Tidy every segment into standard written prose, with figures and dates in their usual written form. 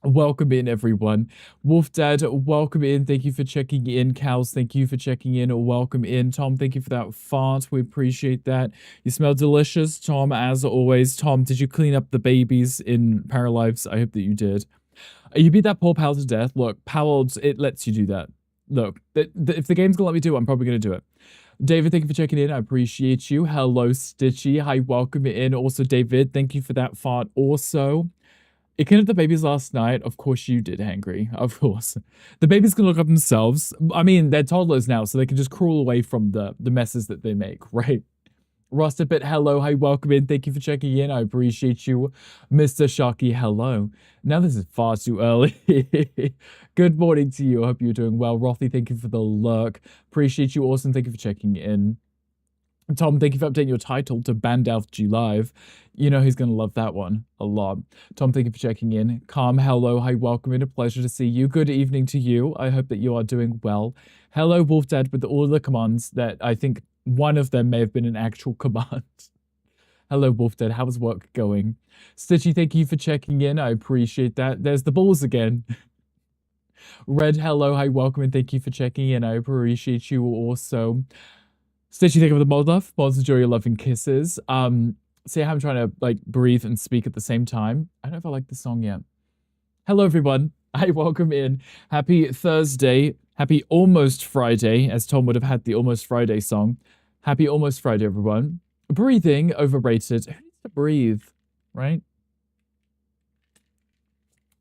Welcome in, everyone. Wolf Dad, welcome in. Thank you for checking in. Cows, thank you for checking in. Welcome in. Tom, thank you for that fart. We appreciate that. You smell delicious, Tom, as always. Tom, did you clean up the babies in Paralives? I hope that you did. You beat that poor pal to death. Look, Pal, it lets you do that. Look, if the game's gonna let me do it, I'm probably gonna do it. David, thank you for checking in. I appreciate you. Hello, Stitchy. Hi, welcome in. Also, David, thank you for that fart. Also, it cleaned up the babies last night. Of course you did, Hangry. Of course. The babies can look up themselves. I mean, they're toddlers now, so they can just crawl away from the messes that they make, right? Rustabit, hello. Hi, welcome in. Thank you for checking in. I appreciate you. Mr. Sharky, hello. Now this is far too early. Good morning to you. I hope you're doing well. Rothy, thank you for the lurk. Appreciate you. Awesome. Thank you for checking in. Tom, thank you for updating your title to Bandalf G Live. You know he's going to love that one a lot. Tom, thank you for checking in. Calm, hello, hi, welcome in. A pleasure to see you. Good evening to you. I hope that you are doing well. Hello, Wolf Dad, with all the commands that I think one of them may have been an actual command. Hello, Wolf Dad. How's work going? Stitchy, thank you for checking in. I appreciate that. There's the balls again. Red, hello, hi, welcome in. Thank you for checking in. I appreciate you also. Stitchy, think of the mod love. Mods, enjoy your loving kisses. See how I'm trying to like breathe and speak at the same time. I don't know if I like the song yet. Hello, everyone. Hi, welcome in. Happy Thursday. Happy almost Friday, as Tom would have had the almost Friday song. Happy almost Friday, everyone. Breathing, overrated. Who needs to breathe, right?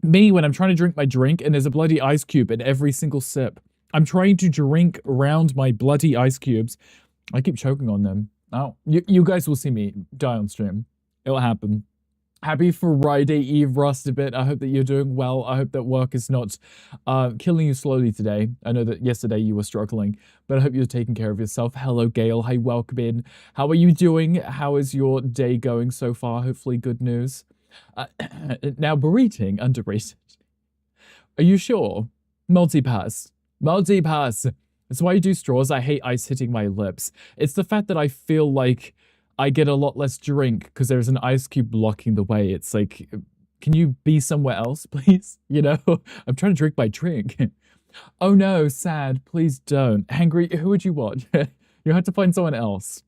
Me, when I'm trying to drink my drink and there's a bloody ice cube in every single sip. I'm trying to drink around my bloody ice cubes. I keep choking on them. Oh, you guys will see me die on stream. It'll happen. Happy Friday Eve, Rust a bit. I hope that you're doing well. I hope that work is not killing you slowly today. I know that yesterday you were struggling, but I hope you're taking care of yourself. Hello, Gail. Hi, welcome in. How are you doing? How is your day going so far? Hopefully good news. Now, breathing, underrated. Are you sure? Multipass. Multipass. That's why you do straws. I hate ice hitting my lips. It's the fact that I feel like I get a lot less drink because there's an ice cube blocking the way. It's like, can you be somewhere else, please? You know, I'm trying to drink my drink. Oh no, sad. Please don't. Hangry, who would you watch? You have to find someone else.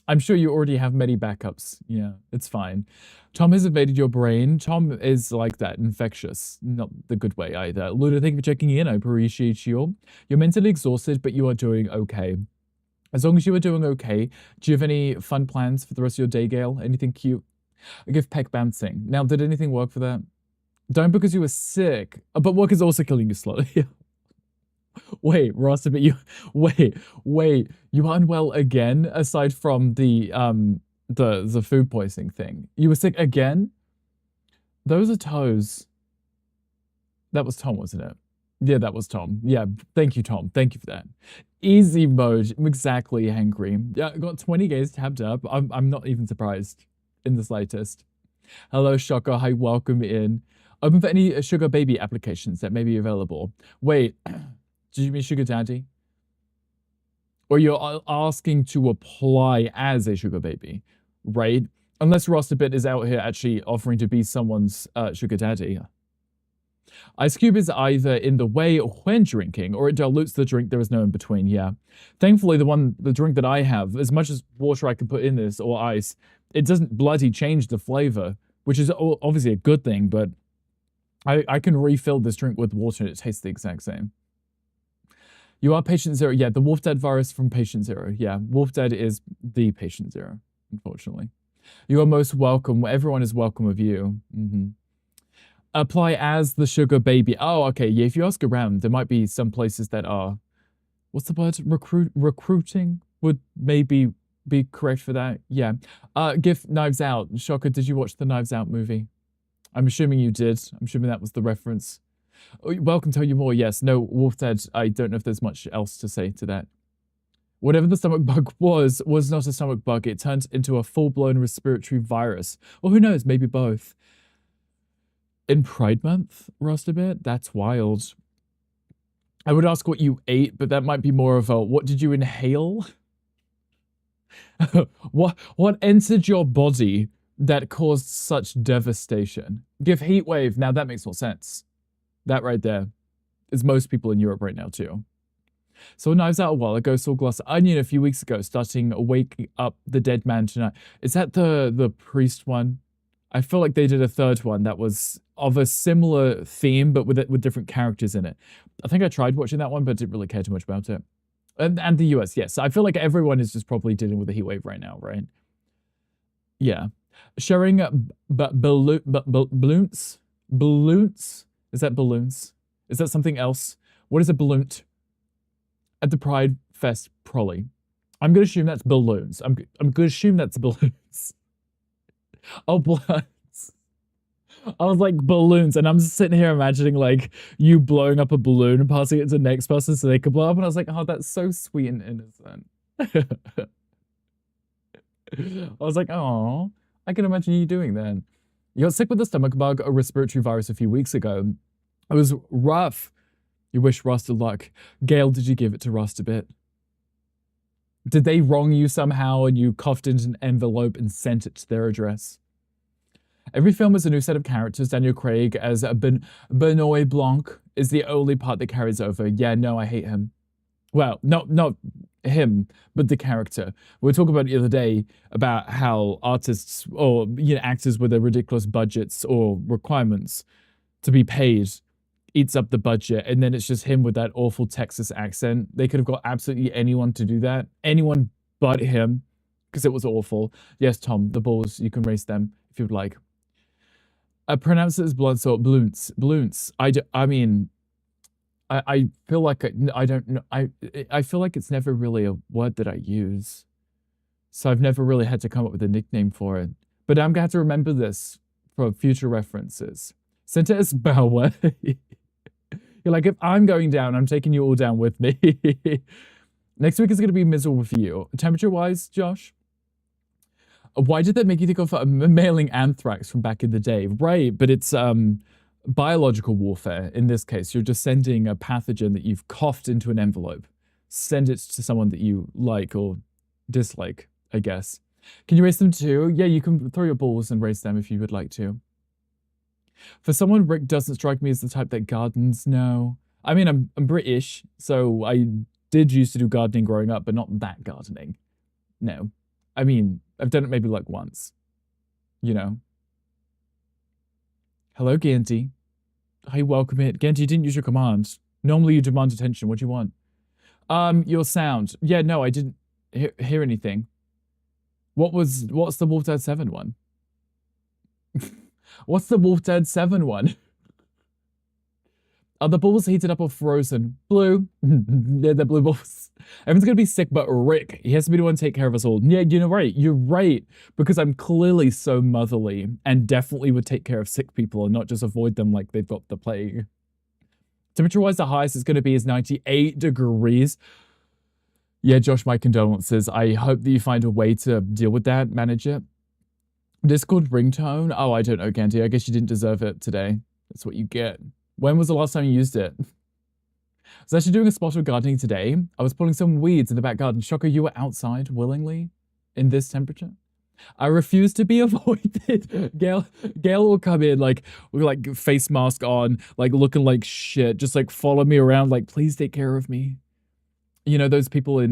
I'm sure you already have many backups. Yeah, it's fine. Tom has invaded your brain. Tom is like that, infectious. Not the good way either. Luda, thank you for checking in. I appreciate you. You're mentally exhausted, but you are doing okay. As long as you are doing okay, do you have any fun plans for the rest of your day, Gail? Anything cute? I give peck bouncing. Now, did anything work for that? Don't because you were sick, but work is also killing you slowly. Wait, Ross, but you wait, you are unwell again, aside from the food poisoning thing. You were sick again? Those are toes. That was Tom, wasn't it? Yeah, that was Tom. Yeah, thank you, Tom. Thank you for that. Easy mode, exactly, Hangry. Yeah, I got 20 gays tabbed up. I'm not even surprised in the slightest. Hello, Shocker. Hi, welcome in. Open for any sugar baby applications that may be available. Wait. Did you mean sugar daddy? Or you're asking to apply as a sugar baby, right? Unless Rostabit is out here actually offering to be someone's sugar daddy. Ice cube is either in the way when drinking, or it dilutes the drink. There is no in between, yeah. Thankfully, the drink that I have, as much as water I can put in this, or ice, it doesn't bloody change the flavor, which is obviously a good thing, but I can refill this drink with water and it tastes the exact same. You are patient zero. Yeah, the Wolf Dead virus from patient zero. Yeah, Wolf Dead is the patient zero, unfortunately. You are most welcome. Everyone is welcome of you. Apply as the sugar baby. Oh, okay. Yeah, if you ask around, there might be some places that are, what's the word? Recruiting would maybe be correct for that. Yeah. Give Knives Out. Shocker, did you watch the Knives Out movie? I'm assuming you did. I'm assuming that was the reference. Well, can tell you more. Yes. No, Wolf Dead. I don't know if there's much else to say to that. Whatever the stomach bug was not a stomach bug. It turned into a full-blown respiratory virus. Or who knows, maybe both. In Pride Month, Rostabit? That's wild. I would ask what you ate, but that might be more of a, what did you inhale? What entered your body that caused such devastation. Give Heatwave, now that makes more sense. That right there is most people in Europe right now too. Saw Knives Out a while ago, saw Glass Onion a few weeks ago, starting Wake Up the Dead Man Tonight. Is that the priest one? I feel like they did a third one that was of a similar theme, but with different characters in it. I think I tried watching that one, but didn't really care too much about it. And the US, yes. I feel like everyone is just probably dealing with a heat wave right now, right? Yeah. Sharing balloons? Balloons? Is that balloons? Is that something else? What is a balloon? At the Pride Fest, probably. I'm going to assume that's balloons. I'm going to assume that's balloons. Oh, balloons. I was like, balloons. And I'm just sitting here imagining, like, you blowing up a balloon and passing it to the next person so they could blow up. And I was like, oh, that's so sweet and innocent. I was like, oh, I can imagine you doing that. You got sick with a stomach bug or respiratory virus a few weeks ago. It was rough. You wish Rust luck. Gail, did you give it to Rust a bit? Did they wrong you somehow and you coughed into an envelope and sent it to their address? Every film is a new set of characters. Daniel Craig as Benoit Blanc is the only part that carries over. Yeah, no, I hate him. Well, not him, but the character. We were talking about it the other day about how artists or actors with their ridiculous budgets or requirements to be paid eats up the budget, and then it's just him with that awful Texas accent. They could have got absolutely anyone to do that. Anyone but him, because it was awful. Yes, Tom, the balls, you can race them if you'd like. I pronounce it as blood salt. Balloons. Balloons. I feel like I don't know. I feel like it's never really a word that I use. So I've never really had to come up with a nickname for it. But I'm going to have to remember this for future references. Sent it as Bower. You're like, if I'm going down, I'm taking you all down with me. Next week is going to be miserable for you. Temperature-wise, Josh? Why did that make you think of mailing anthrax from back in the day? Right, but it's biological warfare in this case. You're just sending a pathogen that you've coughed into an envelope. Send it to someone that you like or dislike, I guess. Can you race them too? Yeah, you can throw your balls and race them if you would like to. For someone, Rick doesn't strike me as the type that gardens. No. I mean, I'm British, so I did used to do gardening growing up, but not that gardening. No. I mean, I've done it maybe like once. You know. Hello, Ganty. I welcome it. Ganty, you didn't use your command. Normally you demand attention. What do you want? Your sound. Yeah, no, I didn't hear anything. What's the Wolf Dead 7 one? What's the Wolf Dead 7 one? Are the balls heated up or frozen? Blue. Yeah, they're blue balls. Everyone's gonna be sick but Rick. He has to be the one to take care of us all. Yeah, you're right. Because I'm clearly so motherly and definitely would take care of sick people and not just avoid them like they've got the plague. Temperature-wise, the highest it's gonna be is 98 degrees. Yeah, Josh, my condolences. I hope that you find a way to deal with that, manage it. Discord ringtone? Oh, I don't know, Ganty. I guess you didn't deserve it today. That's what you get. When was the last time you used it? I was actually doing a spot of gardening today. I was pulling some weeds in the back garden. Shocker, you were outside willingly in this temperature? I refuse to be avoided. Gail will come in like with like face mask on, like looking like shit, just like follow me around, like please take care of me. You know those people in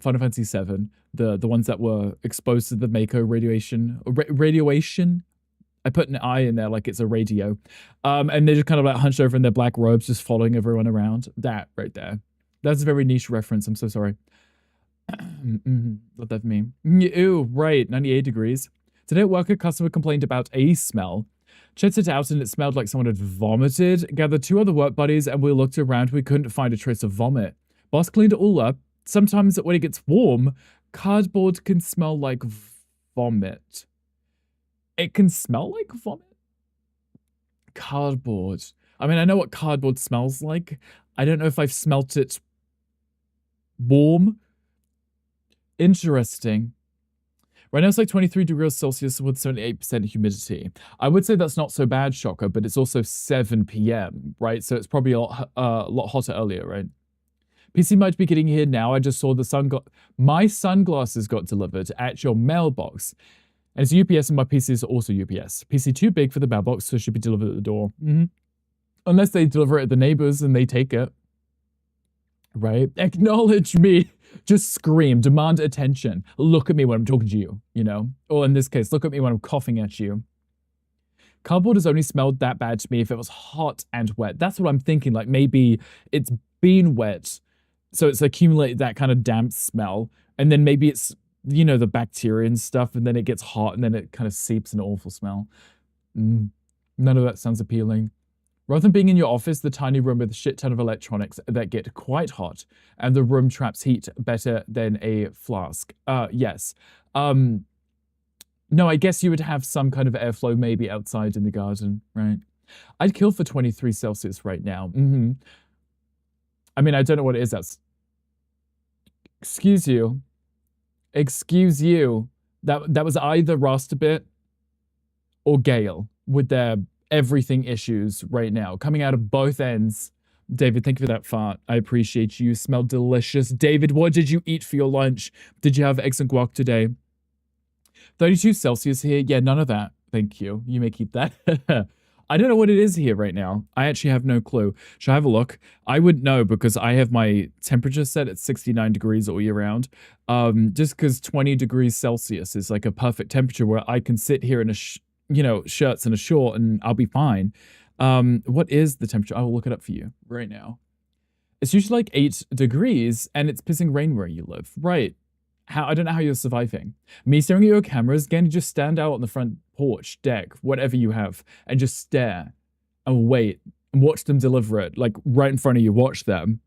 Final Fantasy VII, the ones that were exposed to the Mako radiation. I put an I in there like it's a radio. And they're just kind of like hunched over in their black robes, just following everyone around. That right there. That's a very niche reference. I'm so sorry. What that mean? Ew, right. 98 degrees. Today at work, a customer complained about a smell. Checked it out and it smelled like someone had vomited. Gathered 2 other work buddies and we looked around. We couldn't find a trace of vomit. Boss cleaned it all up. Sometimes when it gets warm, cardboard can smell like vomit. It can smell like vomit? Cardboard. I mean, I know what cardboard smells like. I don't know if I've smelt it warm. Interesting. Right now it's like 23 degrees Celsius with 78% humidity. I would say that's not so bad, Shocker, but it's also 7 p.m., right? So it's probably a lot hotter earlier, right? PC might be getting here now. I just saw my sunglasses got delivered at your mailbox. And it's UPS and my PC is also UPS. PC too big for the mailbox, so it should be delivered at the door. Unless they deliver it at the neighbors and they take it. Right? Acknowledge me. Just scream. Demand attention. Look at me when I'm talking to you, you know? Or in this case, look at me when I'm coughing at you. Cardboard has only smelled that bad to me if it was hot and wet. That's what I'm thinking. Like maybe it's been wet, so it's accumulated that kind of damp smell. And then maybe it's, you know, the bacteria and stuff, and then it gets hot and then it kind of seeps an awful smell. None of that sounds appealing. Rather than being in your office, the tiny room with a shit ton of electronics that get quite hot, and the room traps heat better than a flask. Yes. No, I guess you would have some kind of airflow maybe outside in the garden, right? I'd kill for 23 Celsius right now. I mean, I don't know what it is. That's... Excuse you. Excuse you. That was either Rastabit or Gale with their everything issues right now. Coming out of both ends. David, thank you for that fart. I appreciate you. You smell delicious. David, what did you eat for your lunch? Did you have eggs and guac today? 32 Celsius here. Yeah, none of that. Thank you. You may keep that. I don't know what it is here right now. I actually have no clue. Should I have a look? I wouldn't know because I have my temperature set at 69 degrees all year round. Just because 20 degrees Celsius is like a perfect temperature where I can sit here in shirts and a short and I'll be fine. What is the temperature? I will look it up for you right now. It's usually like 8 degrees and it's pissing rain where you live. Right. I don't know how you're surviving. Me staring at your cameras, again, you just stand out on the front porch, deck, whatever you have, and just stare and wait and watch them deliver it, like right in front of you, watch them,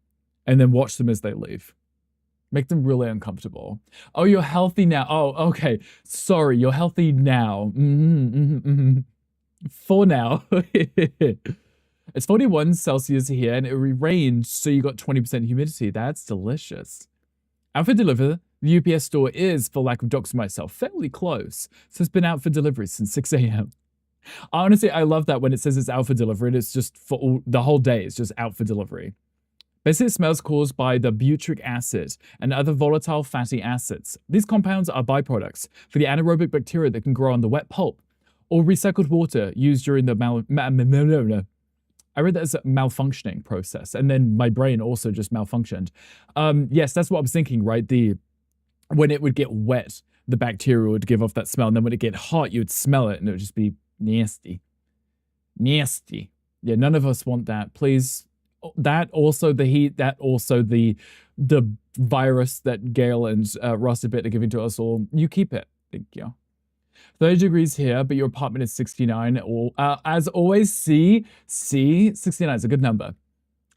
and then watch them as they leave. Make them really uncomfortable. Oh, you're healthy now. Oh, okay. Sorry, you're healthy now. For now. It's 41 Celsius here, and it rained, so you got 20% humidity. That's delicious. Out for deliver. The UPS store is, for lack of doxing myself, fairly close. So it's been out for delivery since 6 a.m. Honestly, I love that when it says it's out for delivery, and it's just for the whole day, it's just out for delivery. Basically, it smells caused by the butyric acid and other volatile fatty acids. These compounds are byproducts for the anaerobic bacteria that can grow on the wet pulp or recycled water used during the I read that as a malfunctioning process, and then my brain also just malfunctioned. Yes, that's what I was thinking, right? When it would get wet, the bacteria would give off that smell, and then when it get hot, you would smell it, and it would just be nasty. Nasty. Yeah, none of us want that. Please. That, also the heat, that also the virus that Gale and Rastabit are giving to us all. You keep it. Thank you. 30 degrees here, but your apartment is 69. As always, C, 69 is a good number.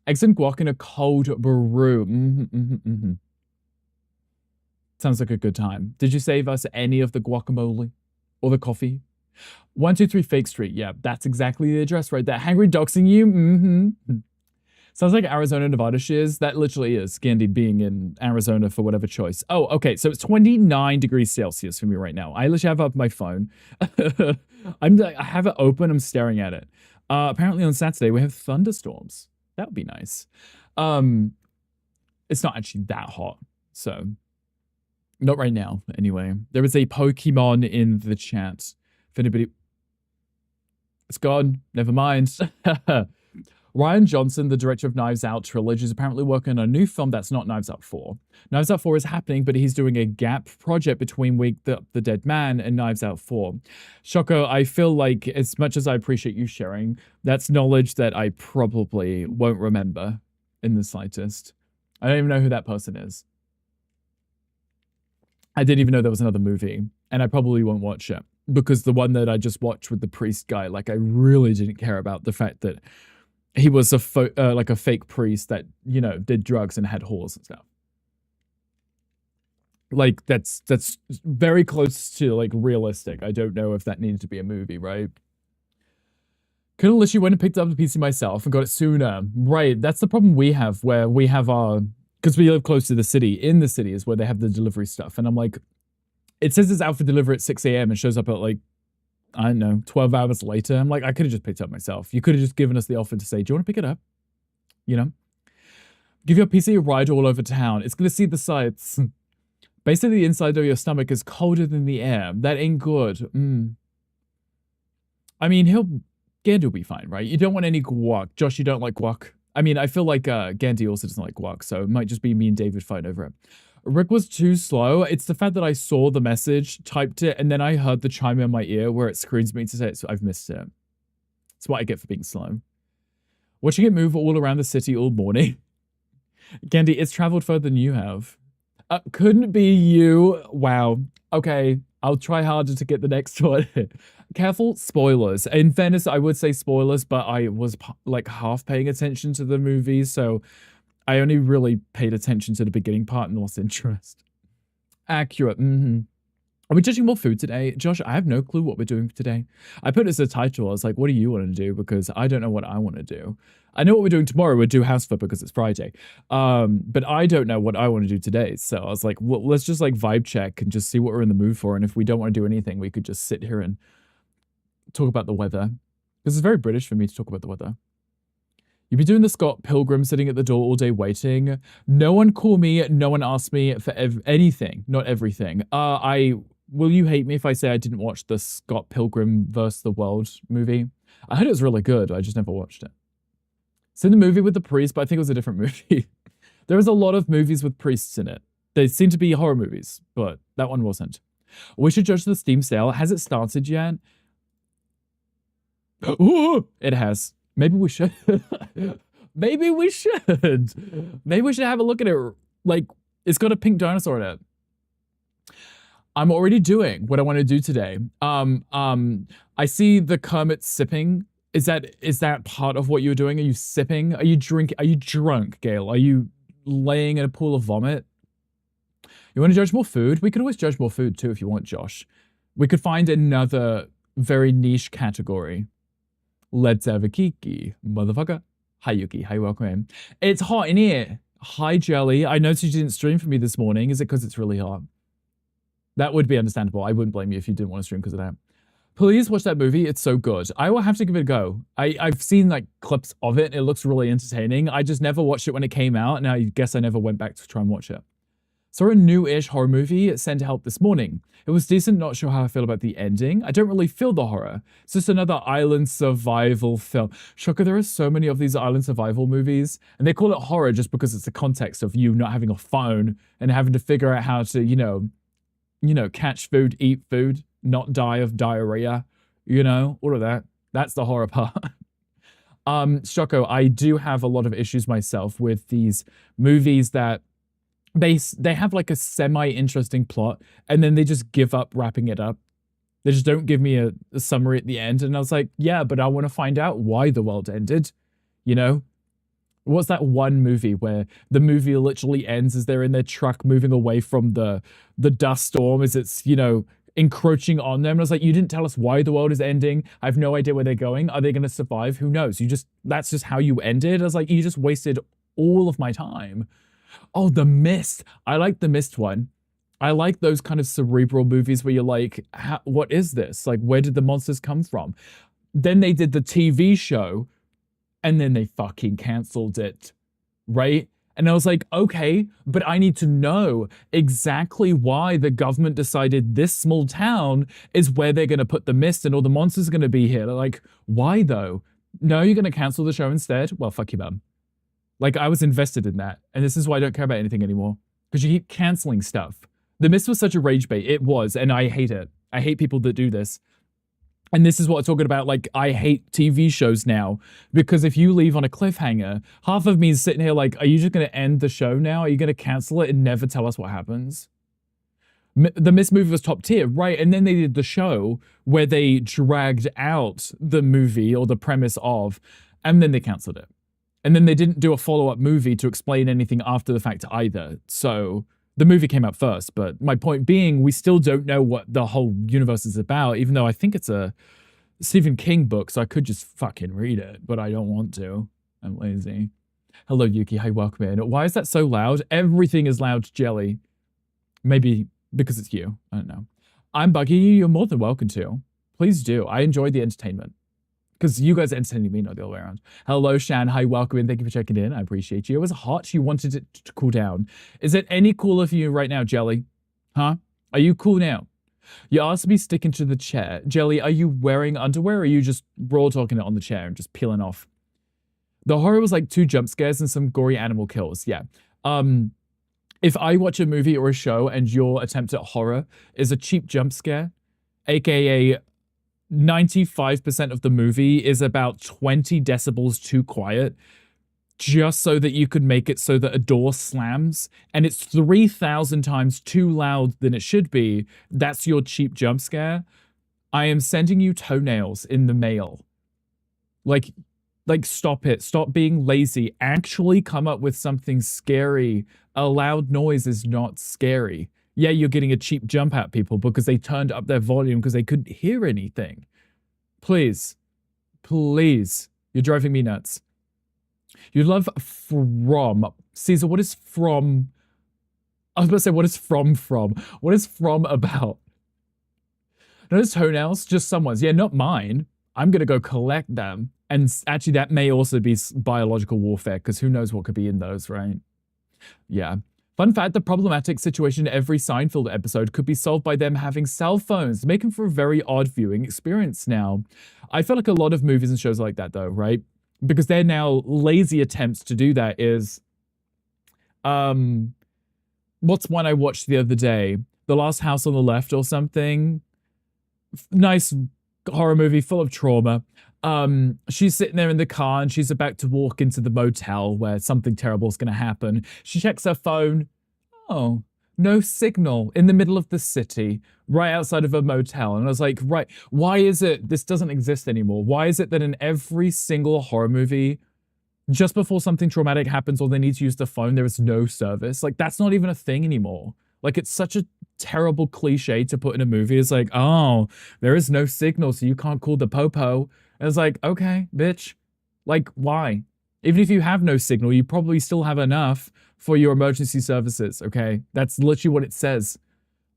Eggs and guac in a cold brew. Sounds like a good time. Did you save us any of the guacamole or the coffee? 123 Fake Street. Yeah, that's exactly the address right there. Hangry doxing you? Sounds like Arizona, Nevada shares. That literally is Gandhi being in Arizona for whatever choice. Oh, okay. So it's 29 degrees Celsius for me right now. I literally have up my phone. I have it open. I'm staring at it. Apparently on Saturday we have thunderstorms. That would be nice. It's not actually that hot. So not right now. Anyway, there is a Pokemon in the chat. If anybody... It's gone. Never mind. Rian Johnson, the director of Knives Out trilogy, is apparently working on a new film that's not Knives Out 4. Knives Out 4 is happening, but he's doing a gap project between Wake the Dead Man and Knives Out 4. Shoko, I feel like, as much as I appreciate you sharing, that's knowledge that I probably won't remember in the slightest. I don't even know who that person is. I didn't even know there was another movie, and I probably won't watch it, because the one that I just watched with the priest guy, like, I really didn't care about the fact that he was like a fake priest that, you know, did drugs and had whores and stuff. Like, that's very close to, like, realistic. I don't know if that needed to be a movie, right? Couldn't literally went and picked up the PC myself and got it sooner. Right, that's the problem we have, where we have our... Because we live close to the city. In the city is where they have the delivery stuff. And I'm like, it says it's out for delivery at 6 a.m. and shows up at, like, I don't know, 12 hours later. I'm like, I could have just picked it up myself. You could have just given us the offer to say, do you want to pick it up? You know? Give your PC a ride all over town. It's going to see the sights. Basically, the inside of your stomach is colder than the air. That ain't good. I mean, Gandhi will be fine, right? You don't want any guac. Josh, you don't like guac? I mean, I feel like Gandhi also doesn't like guac, so it might just be me and David fighting over it. Rick was too slow. It's the fact that I saw the message, typed it, and then I heard the chime in my ear where it screams me to say it, so I've missed it. That's what I get for being slow. Watching it move all around the city all morning. Gandhi, it's traveled further than you have. Couldn't be you. Wow. Okay, I'll try harder to get the next one. Careful, spoilers. In fairness, I would say spoilers, but I was like half paying attention to the movie, so I only really paid attention to the beginning part and lost interest. Accurate. Are we judging more food today? Josh, I have no clue what we're doing today. I put it as a title. I was like, what do you want to do? Because I don't know what I want to do. I know what we're doing tomorrow. We'll do house flip because it's Friday. But I don't know what I want to do today. So I was like, well, let's just like vibe check and just see what we're in the mood for. And if we don't want to do anything, we could just sit here and talk about the weather. Because it's very British for me to talk about the weather. You'd be doing the Scott Pilgrim sitting at the door all day waiting. No one call me. No one asked me for anything. Not everything. Will you hate me if I say I didn't watch the Scott Pilgrim vs. the World movie? I heard it was really good. I just never watched it. It's in the movie with the priest, but I think it was a different movie. There was a lot of movies with priests in it. They seem to be horror movies, but that one wasn't. We should judge the Steam sale. Has it started yet? Ooh, it has. Maybe we should. Maybe we should. Maybe we should have a look at it. Like, it's got a pink dinosaur in it. I'm already doing what I want to do today. I see the Kermit sipping. Is that part of what you're doing? Are you sipping? Are you drinking? Are you drunk, Gail? Are you laying in a pool of vomit? You want to judge more food? We could always judge more food too if you want, Josh. We could find another very niche category. Let's have a kiki, motherfucker. Hi, Yuki. Hi, welcome in. It's hot in here. Hi, Jelly. I noticed you didn't stream for me this morning. Is it because it's really hot? That would be understandable. I wouldn't blame you if you didn't want to stream because of that. Please watch that movie. It's so good. I will have to give it a go. I've seen like clips of it. It looks really entertaining. I just never watched it when it came out, and I guess I never went back to try and watch it. Saw a new-ish horror movie, Send Help, this morning. It was decent, not sure how I feel about the ending. I don't really feel the horror. It's just another island survival film. Shocker, there are so many of these island survival movies, and they call it horror just because it's the context of you not having a phone and having to figure out how to, you know, catch food, eat food, not die of diarrhea, all of that. That's the horror part. Shoko, I do have a lot of issues myself with these movies that they have like a semi-interesting plot and then they just give up wrapping it up. They just don't give me a summary at the end. And I was like, yeah, but I want to find out why the world ended, What's that one movie where the movie literally ends as they're in their truck moving away from the dust storm as it's, encroaching on them? And I was like, you didn't tell us why the world is ending. I have no idea where they're going. Are they going to survive? Who knows? That's just how you ended. I was like, you just wasted all of my time. Oh, The Mist. I like The Mist one. I like those kind of cerebral movies where you're like, what is this? Like, where did the monsters come from? Then they did the TV show and then they fucking canceled it, right? And I was like, okay, but I need to know exactly why the government decided this small town is where they're going to put the mist and all the monsters are going to be here. They're like, why though? No, you're going to cancel the show instead? Well, fuck you, mum. Like, I was invested in that. And this is why I don't care about anything anymore. Because you keep canceling stuff. The Mist was such a rage bait. It was, and I hate it. I hate people that do this. And this is what I'm talking about. Like, I hate TV shows now. Because if you leave on a cliffhanger, half of me is sitting here like, are you just going to end the show now? Are you going to cancel it and never tell us what happens? The Mist movie was top tier, right? And then they did the show where they dragged out the movie or the premise of, and then they canceled it. And then they didn't do a follow-up movie to explain anything after the fact either. So the movie came out first. But my point being, we still don't know what the whole universe is about, even though I think it's a Stephen King book, so I could just fucking read it, but I don't want to. I'm lazy. Hello, Yuki. Hi, welcome in. Why is that so loud? Everything is loud, Jelly. Maybe because it's you. I don't know. I'm Buggy. You're more than welcome to. Please do. I enjoy the entertainment. Because you guys are entertaining me, not the other way around. Hello, Shan. Hi, welcome in. Thank you for checking in. I appreciate you. It was hot. You wanted it to cool down. Is it any cooler for you right now, Jelly? Huh? Are you cool now? You asked me sticking to the chair. Jelly, are you wearing underwear or are you just raw talking it on the chair and just peeling off? The horror was like 2 jump scares and some gory animal kills. Yeah. If I watch a movie or a show and your attempt at horror is a cheap jump scare, aka 95% of the movie is about 20 decibels too quiet, just so that you could make it so that a door slams and it's 3,000 times too loud than it should be, that's your cheap jump scare. I am sending you toenails in the mail. Like stop it. Stop being lazy. Actually come up with something scary. A loud noise is not scary. Yeah, you're getting a cheap jump at people because they turned up their volume because they couldn't hear anything. Please. Please. You're driving me nuts. You love from. Caesar, what is from? I was about to say, what is from? What is from about? No, those toenails, just someone's. Yeah, not mine. I'm going to go collect them. And actually, that may also be biological warfare, because who knows what could be in those, right? Yeah. Fun fact, the problematic situation in every Seinfeld episode could be solved by them having cell phones, making for a very odd viewing experience now. I feel like a lot of movies and shows like that, though, right? Because they're now lazy attempts to do that is... what's one I watched the other day? The Last House on the Left or something? Nice horror movie full of trauma. She's sitting there in the car and she's about to walk into the motel where something terrible is going to happen. She checks her phone. Oh, no signal in the middle of the city, right outside of a motel. And I was like, right, why is it this doesn't exist anymore? Why is it that in every single horror movie, just before something traumatic happens or they need to use the phone, there is no service? Like, that's not even a thing anymore. Like, it's such a terrible cliche to put in a movie. It's like, oh, there is no signal, so you can't call the popo. And it's like, okay, bitch. Like, why? Even if you have no signal, you probably still have enough for your emergency services, okay? That's literally what it says.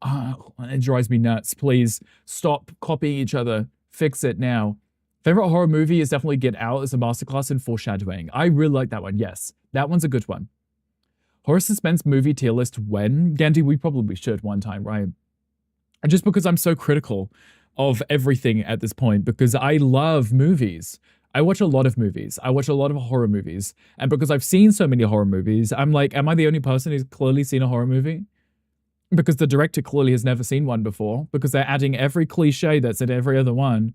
Oh, it drives me nuts. Please stop copying each other. Fix it now. Favorite horror movie is definitely Get Out as a masterclass in foreshadowing. I really like that one. Yes, that one's a good one. Horror suspense movie tier list when? Gandhi, we probably should one time, right? And just because I'm so critical of everything at this point, because I love movies. I watch a lot of movies. I watch a lot of horror movies. And because I've seen so many horror movies, I'm like, am I the only person who's clearly seen a horror movie? Because the director clearly has never seen one before, because they're adding every cliche that's in every other one.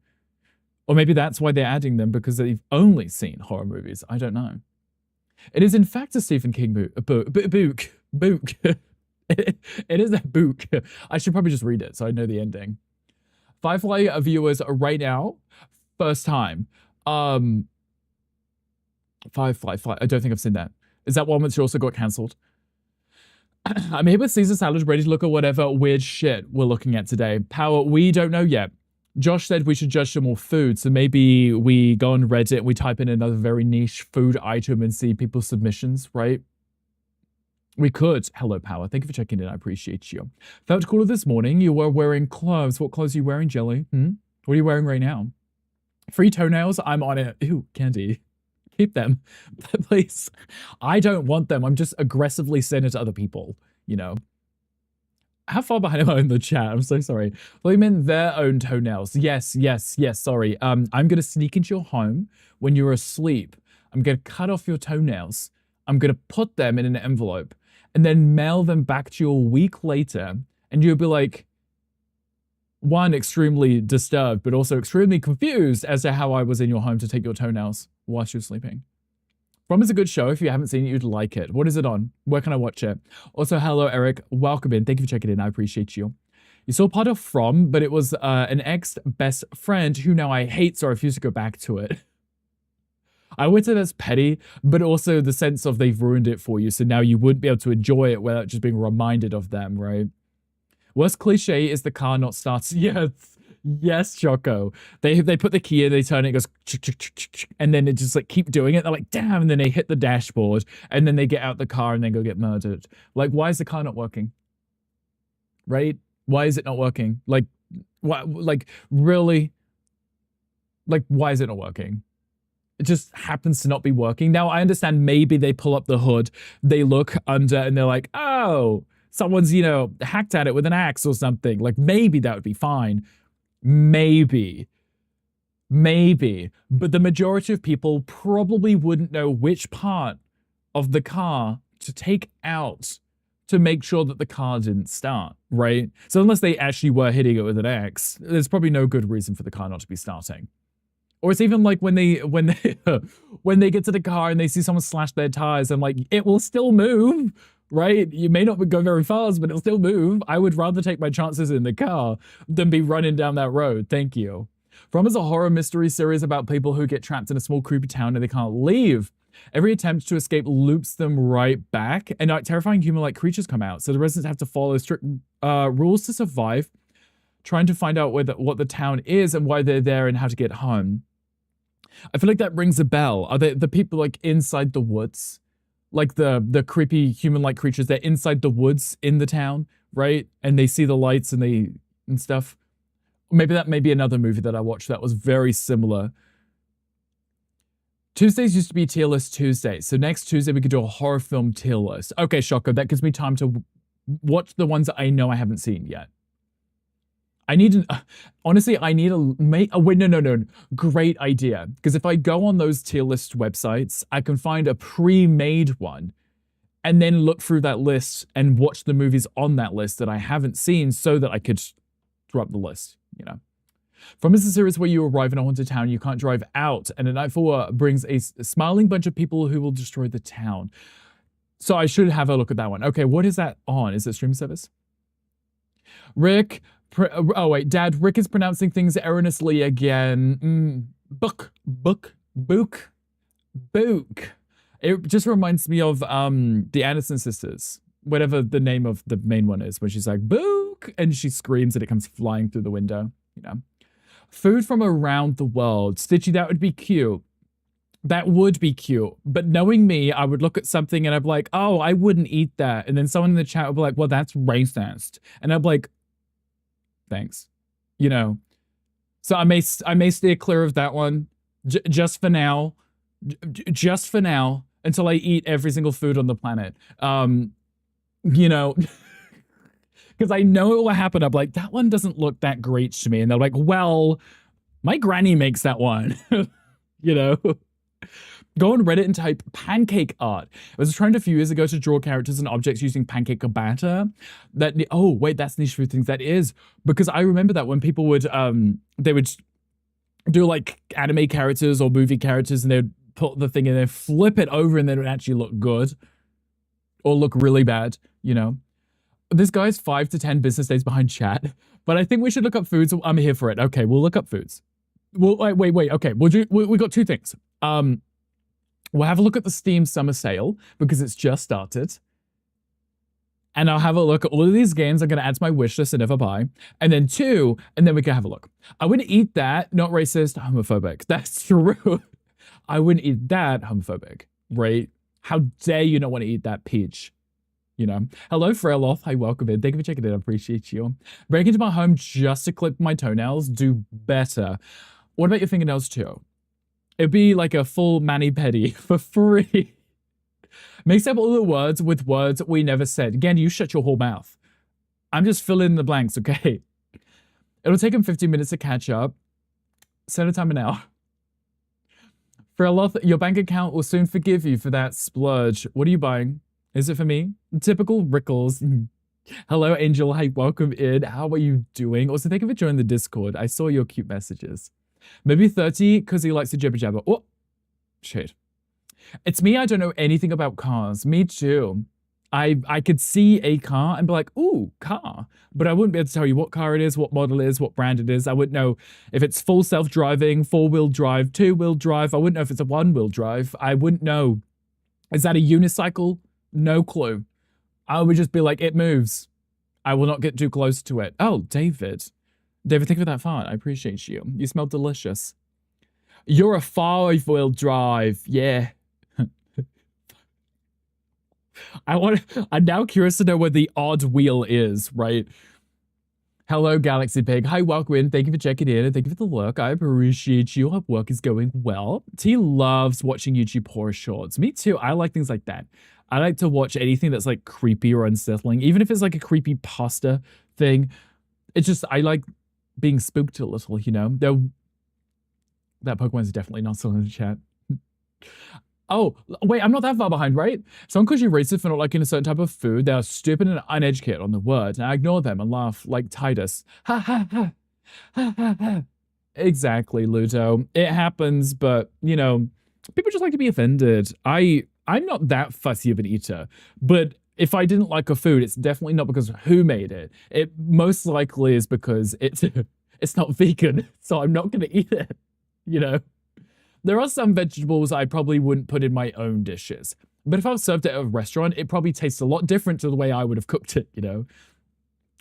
Or maybe that's why they're adding them, because they've only seen horror movies. I don't know. It is in fact a Stephen King book. It is a book. I should probably just read it so I know the ending. Firefly viewers right now, first time. Firefly, I don't think I've seen that. Is that one which also got cancelled? I'm here with Caesar Salad, ready to look at whatever weird shit we're looking at today. Power, we don't know yet. Josh said we should judge some more food, so maybe we go on Reddit, we type in another very niche food item and see people's submissions, right? We could. Hello, Power. Thank you for checking in. I appreciate you. Felt cooler this morning. You were wearing clothes. What clothes are you wearing, Jelly? What are you wearing right now? Free toenails? I'm on it. Ew, candy. Keep them. Please. I don't want them. I'm just aggressively sending it to other people, you know? How far behind am I in the chat? I'm so sorry. Well, you meant their own toenails. Yes, sorry. I'm going to sneak into your home when you're asleep. I'm going to cut off your toenails. I'm going to put them in an envelope and then mail them back to you a week later. And you'll be like, one, extremely disturbed, but also extremely confused as to how I was in your home to take your toenails whilst you're sleeping. From is a good show. If you haven't seen it, you'd like it. What is it on? Where can I watch it? Also, hello, Eric. Welcome in. Thank you for checking in. I appreciate you. You saw part of From, but it was an ex-best friend who now I hate, so I refuse to go back to it. I would say that's petty, but also the sense of they've ruined it for you, so now you wouldn't be able to enjoy it without just being reminded of them, right? Worst cliche is the car not starting. Yes, Choco. They put the key in, they turn it, it goes, and then it just like keep doing it. They're like, damn, and then they hit the dashboard, and then they get out the car and then go get murdered. Like, why is the car not working? Right? Why is it not working? Like, why? Like, really? Like, why is it not working? It just happens to not be working. Now, I understand maybe they pull up the hood, they look under, and they're like, oh, someone's, hacked at it with an axe or something. Like maybe that would be fine. Maybe. But the majority of people probably wouldn't know which part of the car to take out to make sure that the car didn't start, right? So unless they actually were hitting it with an axe, there's probably no good reason for the car not to be starting. Or it's even like when they when they get to the car and they see someone slash their tires and like it will still move, right? You may not go very fast, but it'll still move. I would rather take my chances in the car than be running down that road. Thank you. From is a horror mystery series about people who get trapped in a small creepy town and they can't leave. Every attempt to escape loops them right back, and terrifying human-like creatures come out. So the residents have to follow strict rules to survive, trying to find out what the town is and why they're there and how to get home. I feel like that rings a bell. Are they the people like inside the woods? Like the creepy human-like creatures, they're inside the woods in the town, right? And they see the lights and stuff. Maybe that may be another movie that I watched that was very similar. Tuesdays used to be tier list Tuesdays. So next Tuesday we could do a horror film tier list. Okay, Shoko, that gives me time to watch the ones that I know I haven't seen yet. Honestly, I need wait, no. Great idea. Because if I go on those tier list websites, I can find a pre-made one and then look through that list and watch the movies on that list that I haven't seen so that I could throw up the list, From is a series where you arrive in a haunted town, you can't drive out, and a nightfall brings a smiling bunch of people who will destroy the town. So I should have a look at that one. Okay, what is that on? Is it streaming service? Rick, Dad, Rick is pronouncing things erroneously again. Book. It just reminds me of the Anderson sisters, whatever the name of the main one is, when she's like, book, and she screams and it comes flying through the window, Food from around the world. Stitchy, that would be cute. That would be cute. But knowing me, I would look at something and I'd be like, oh, I wouldn't eat that. And then someone in the chat would be like, well, that's racist. And I'd be like, thanks. So I may steer clear of that one just for now. Just for now, until I eat every single food on the planet. Because I know it will happen. I'm like, that one doesn't look that great to me. And they're like, well, my granny makes that one. Go on Reddit and type pancake art. I was trying a few years ago to draw characters and objects using pancake batter. Oh, wait, that's niche food things. That is. Because I remember that when people would, they would do like anime characters or movie characters and they'd put the thing in there, flip it over and then it would actually look good. Or look really bad, This guy's 5 to 10 business days behind chat, but I think we should look up foods. I'm here for it. Okay, we'll look up foods. Well, wait. Okay, we got two things. We'll have a look at the Steam Summer Sale because it's just started. And I'll have a look at all of these games I'm going to add to my wish list and never buy. And then we can have a look. I wouldn't eat that, not racist, homophobic. That's true. I wouldn't eat that, homophobic, right? How dare you not want to eat that peach? Hello, Frailoth. Hi, welcome in. Thank you for checking in. I appreciate you. Break into my home just to clip my toenails. Do better. What about your fingernails too? It'd be like a full mani-pedi for free. Mix up all the words with words we never said. Again, you shut your whole mouth. I'm just filling in the blanks, okay? It'll take him 15 minutes to catch up. Set a timer now. Frailoth, your bank account will soon forgive you for that splurge. What are you buying? Is it for me? Typical Rickles. Hello, Angel. Hey, welcome in. How are you doing? Also, thank you for joining the Discord. I saw your cute messages. Maybe 30 because he likes to jibber jabber. Oh, shit. It's me. I don't know anything about cars. Me too. I could see a car and be like, ooh, car. But I wouldn't be able to tell you what car it is, what model it is, what brand it is. I wouldn't know if it's full self-driving, four-wheel drive, two-wheel drive. I wouldn't know if it's a one-wheel drive. I wouldn't know. Is that a unicycle? No clue. I would just be like, it moves. I will not get too close to it. Oh, David. David, thank you for that fart. I appreciate you. You smell delicious. You're a five-wheel drive. Yeah. I'm now curious to know what the odd wheel is, right? Hello, Galaxy Pig. Hi, welcome in. Thank you for checking in and thank you for the work. I appreciate you. Hope work is going well. T loves watching YouTube horror shorts. Me too. I like things like that. I like to watch anything that's like creepy or unsettling, even if it's like a creepy pasta thing. It's just I like being spooked a little, you know. Though that Pokemon's definitely not still in the chat. Oh, wait, I'm not that far behind, right? Someone calls you racist for not liking a certain type of food. They are stupid and uneducated on the word. And I ignore them and laugh like Titus. Ha ha ha. Ha ha ha. Exactly, Ludo. It happens, but, you know, people just like to be offended. I'm not that fussy of an eater, but if I didn't like a food, it's definitely not because of who made it. It most likely is because it's not vegan, so I'm not going to eat it, you know? There are some vegetables I probably wouldn't put in my own dishes. But if I was served it at a restaurant, it probably tastes a lot different to the way I would have cooked it, you know?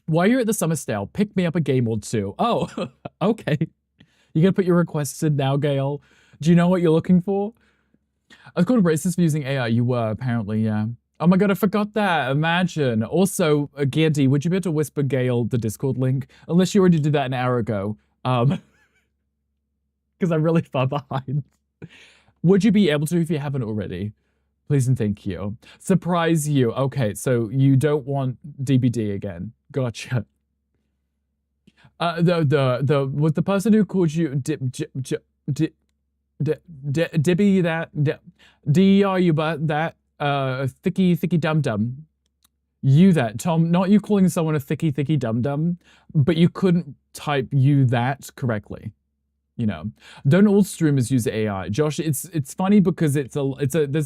While you're at the summer sale, pick me up a game or two. Oh, okay. You gonna put your requests in now, Gail? Do you know what you're looking for? I was called racist for using AI. You were, apparently, yeah. Oh my god, I forgot that. Imagine. Also, Gandy, would you be able to whisper Gail the Discord link? Unless you already did that an hour ago. Because I'm really far behind. Would you be able to if you haven't already? Please and thank you. Surprise you. Okay, so you don't want DBD again. Gotcha. Was the person who called you Dibby that DER you but that thicky dum dum. You that, Tom, not you calling someone a thicky dum dum, but you couldn't type you that correctly. You know, don't all streamers use AI? Josh, it's funny because there's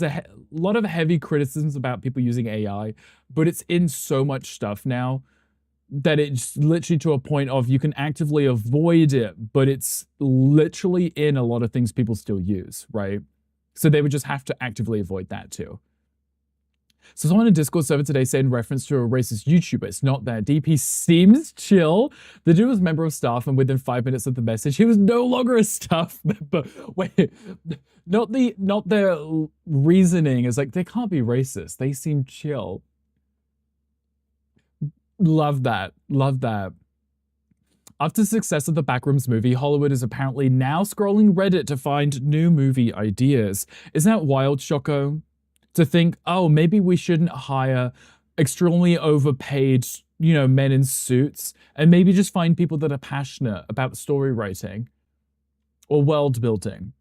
a lot of heavy criticisms about people using AI, but it's in so much stuff now that it's literally to a point of you can actively avoid it, but it's literally in a lot of things people still use, right? So they would just have to actively avoid that too. So someone in Discord server today said in reference to a racist YouTuber, it's not that. DP seems chill. The dude was a member of staff, and within 5 minutes of the message, he was no longer a staff member. Wait, not the reasoning is like, they can't be racist. They seem chill. Love that. Love that. After the success of the Backrooms movie, Hollywood is apparently now scrolling Reddit to find new movie ideas. Isn't that wild, Shoko? To think, oh, maybe we shouldn't hire extremely overpaid, you know, men in suits, and maybe just find people that are passionate about story writing or world building.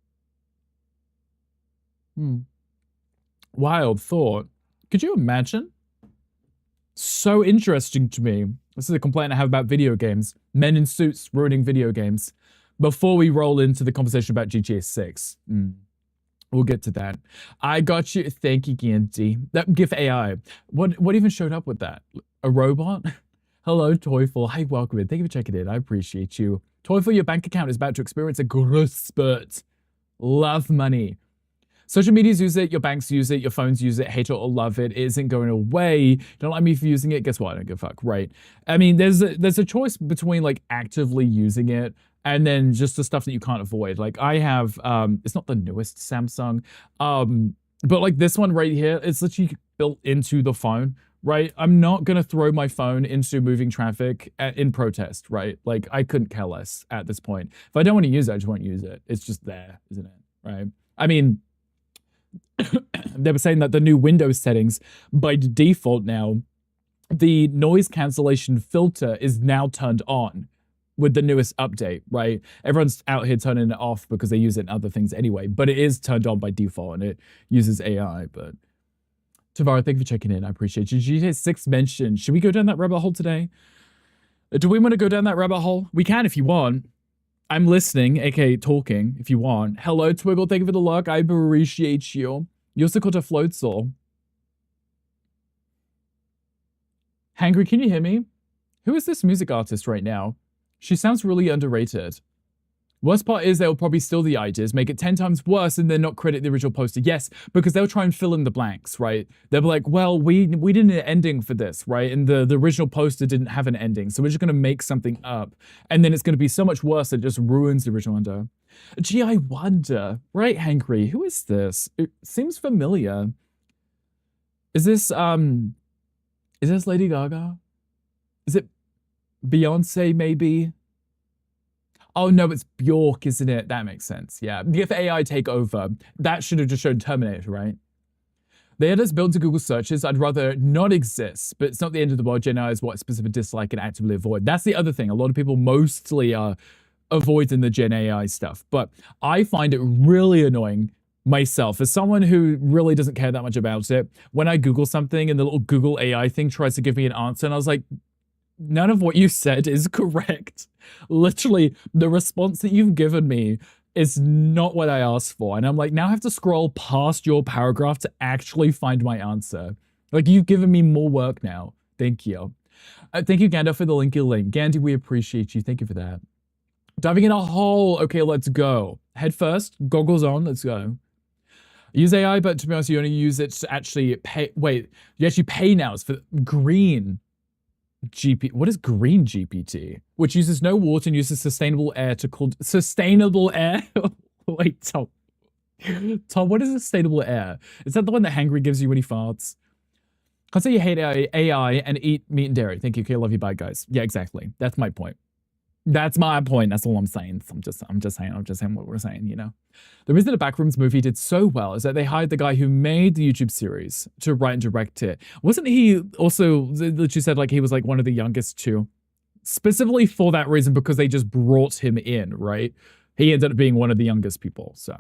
Wild thought. Could you imagine? So interesting to me. This is a complaint I have about video games. Men in suits ruining video games. Before we roll into the conversation about GTA 6. We'll get to that. I got you. Thank you, Gandy. That GIF AI. What even showed up with that? A robot? Hello, Toyful. Hi, welcome in. Thank you for checking in. I appreciate you. Toyful, your bank account is about to experience a growth spurt. Love money. Social medias use it, your banks use it, your phones use it, hate it or love it. It isn't going away. Don't like me for using it. Guess what? I don't give a fuck, right? I mean, there's a choice between like actively using it and then just the stuff that you can't avoid. Like I have, it's not the newest Samsung, but like this one right here, it's literally built into the phone, right? I'm not gonna throw my phone into moving traffic in protest, right? Like I couldn't care less at this point. If I don't want to use it, I just won't use it. It's just there, isn't it? Right? I mean, they were saying that the new Windows settings, by default now, the noise cancellation filter is now turned on with the newest update, right? Everyone's out here turning it off because they use it in other things anyway, but it is turned on by default and it uses AI. But Tavara, thank you for checking in. I appreciate you. GTA 6 mentioned. Should we go down that rabbit hole today? Do we want to go down that rabbit hole? We can if you want. I'm listening, aka talking, if you want. Hello, Twiggle. Thank you for the luck. I appreciate you. You also called a float soul. Hangry, can you hear me? Who is this music artist right now? She sounds really underrated. Worst part is they'll probably steal the ideas, make it 10 times worse, and then not credit the original poster. Yes, because they'll try and fill in the blanks, right? They'll be like, well, we didn't an ending for this, right? And the original poster didn't have an ending, so we're just going to make something up. And then it's going to be so much worse that it just ruins the original under. Gee, I wonder. Right, Hankry, who is this? It seems familiar. Is this Lady Gaga? Is it Beyonce, maybe? Oh, no, it's Bjork, isn't it? That makes sense, yeah. If AI take over, that should have just shown Terminator, right? The editors built into Google searches, I'd rather not exist, but it's not the end of the world. Gen AI is what specific dislike and actively avoid. That's the other thing. A lot of people mostly are avoiding the Gen AI stuff, but I find it really annoying myself as someone who really doesn't care that much about it. When I Google something and the little Google AI thing tries to give me an answer, and I was like, none of what you said is correct. Literally, the response that you've given me is not what I asked for. And I'm like, now I have to scroll past your paragraph to actually find my answer. Like, you've given me more work now. Thank you. Thank you, Gandalf, for the linky link. Gandhi, we appreciate you. Thank you for that. Diving in a hole. Okay, let's go. Head first, goggles on, let's go. Use AI, but to be honest, you only use it to actually pay. Wait, you actually pay now. It's for green GP. What is green GPT? Which uses no water and uses sustainable air to cool. Sustainable air? Wait, Tom. Tom, what is sustainable air? Is that the one that Hangry gives you when he farts? Can't say you hate AI and eat meat and dairy. Thank you. Okay, love you. Bye, guys. Yeah, exactly. That's my point. That's my point. That's all I'm saying. I'm just saying what we're saying, you know. The reason the Backrooms movie did so well is that they hired the guy who made the YouTube series to write and direct it. Wasn't he also, that you said, like, he was like one of the youngest too? Specifically for that reason, because they just brought him in, right? He ended up being one of the youngest people. So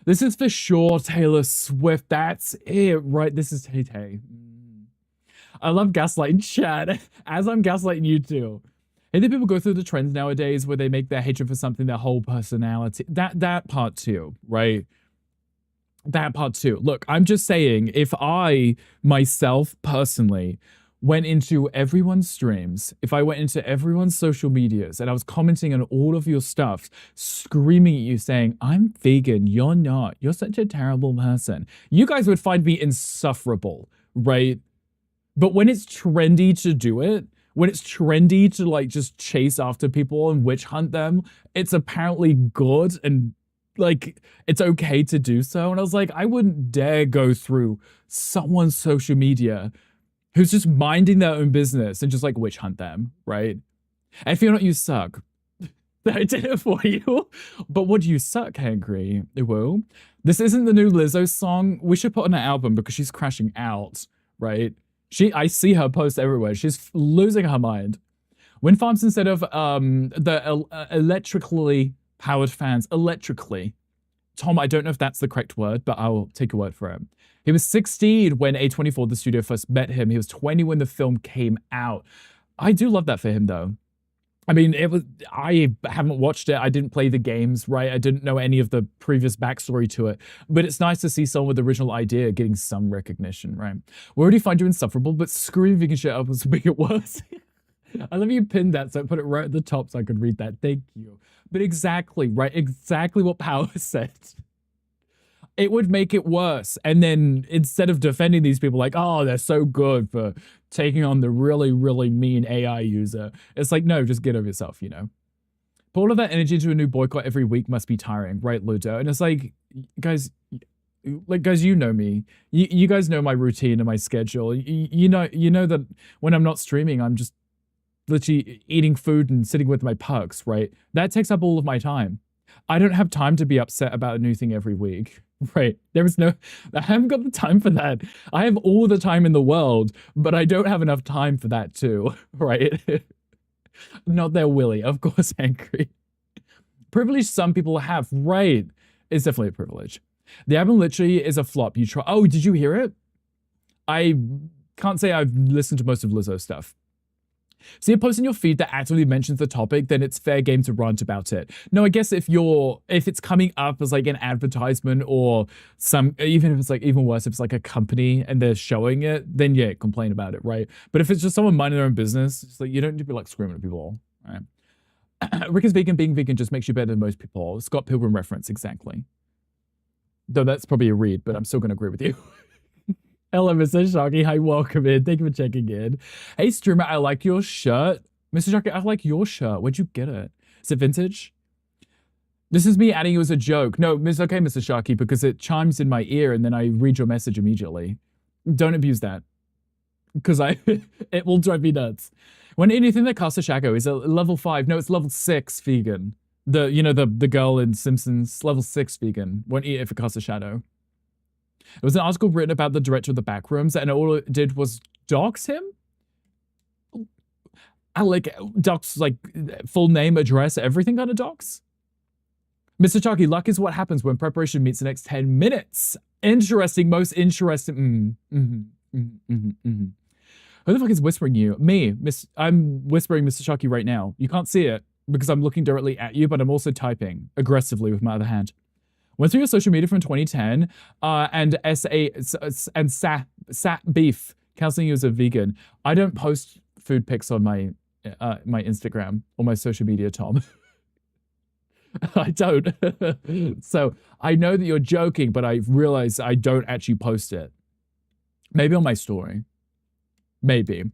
this is for sure Taylor Swift. That's it, right? This is Tay Tay. I love gaslighting chat, as I'm gaslighting you too. And then people go through the trends nowadays where they make their hatred for something their whole personality. That part too, right? That part too. Look, I'm just saying, if I myself personally went into everyone's streams, if I went into everyone's social medias and I was commenting on all of your stuff, screaming at you saying, I'm vegan, you're not, you're such a terrible person, you guys would find me insufferable, right? But when it's trendy to do it, when it's trendy to like just chase after people and witch hunt them, it's apparently good and like it's okay to do so. And I was like, I wouldn't dare go through someone's social media who's just minding their own business and just like witch hunt them, right? And if you're not, you suck. I did it for you. But would you suck, Hangry? Whoa. This isn't the new Lizzo song. We should put on an album because she's crashing out, right? I see her post everywhere. She's losing her mind. Wind farms instead of the electrically powered fans. Electrically. Tom, I don't know if that's the correct word, but I'll take your word for it. He was 16 when A24, the studio, first met him. He was 20 when the film came out. I do love that for him, though. I mean, I haven't watched it. I didn't play the games, right? I didn't know any of the previous backstory to it. But it's nice to see someone with the original idea getting some recognition, right? We already find you insufferable, but screwing vegan shit up was make it worse. I love you pinned that, so I put it right at the top so I could read that. Thank you. But exactly, right? Exactly what Power said. It would make it worse. And then instead of defending these people like, oh, they're so good for taking on the really, really mean AI user, it's like, no, just get over yourself, you know? Put all of that energy into a new boycott every week must be tiring, right, Ludo? And it's like, guys, you know me. You guys know my routine and my schedule. You know that when I'm not streaming, I'm just literally eating food and sitting with my pugs, right? That takes up all of my time. I don't have time to be upset about a new thing every week. Right. I haven't got the time for that. I have all the time in the world, but I don't have enough time for that too. Right. Not there, Willie. Of course, angry. Privilege some people have. Right. It's definitely a privilege. The album literally is a flop. You try. Oh, did you hear it? I can't say I've listened to most of Lizzo's stuff. See a post in your feed that actively mentions the topic, then it's fair game to rant about it. No, I guess if it's coming up as like an advertisement or even if it's like even worse, if it's like a company and they're showing it, then yeah, complain about it, right? But if it's just someone minding their own business, it's like you don't need to be like screaming at people, right? Rick is vegan, being vegan just makes you better than most people. Scott Pilgrim reference, exactly. Though that's probably a read, but I'm still gonna agree with you. Hello, Mr. Sharky. Hi, welcome in. Thank you for checking in. Hey, streamer, I like your shirt. Mr. Sharky, I like your shirt. Where'd you get it? Is it vintage? This is me adding you as a joke. No, it's okay, Mr. Sharky, because it chimes in my ear and then I read your message immediately. Don't abuse that. Because it will drive me nuts. When anything that casts a shadow is a level 5. No, it's level 6 vegan. The girl in Simpsons, level 6 vegan. Won't eat it if it casts a shadow. It was an article written about the director of the Backrooms, and all it did was dox him. Like dox, like full name, address, everything kind of dox. Mr. Chucky, luck is what happens when preparation meets the next 10 minutes. Interesting, most interesting. Who the fuck is whispering you? Me, I'm whispering Mr. Chucky right now. You can't see it because I'm looking directly at you, but I'm also typing aggressively with my other hand. Went through your social media from 2010 and Sat Beef counseling you as a vegan. I don't post food pics on my my Instagram or my social media, Tom. I don't. So I know that you're joking, but I realize I don't actually post it. Maybe on my story. Maybe.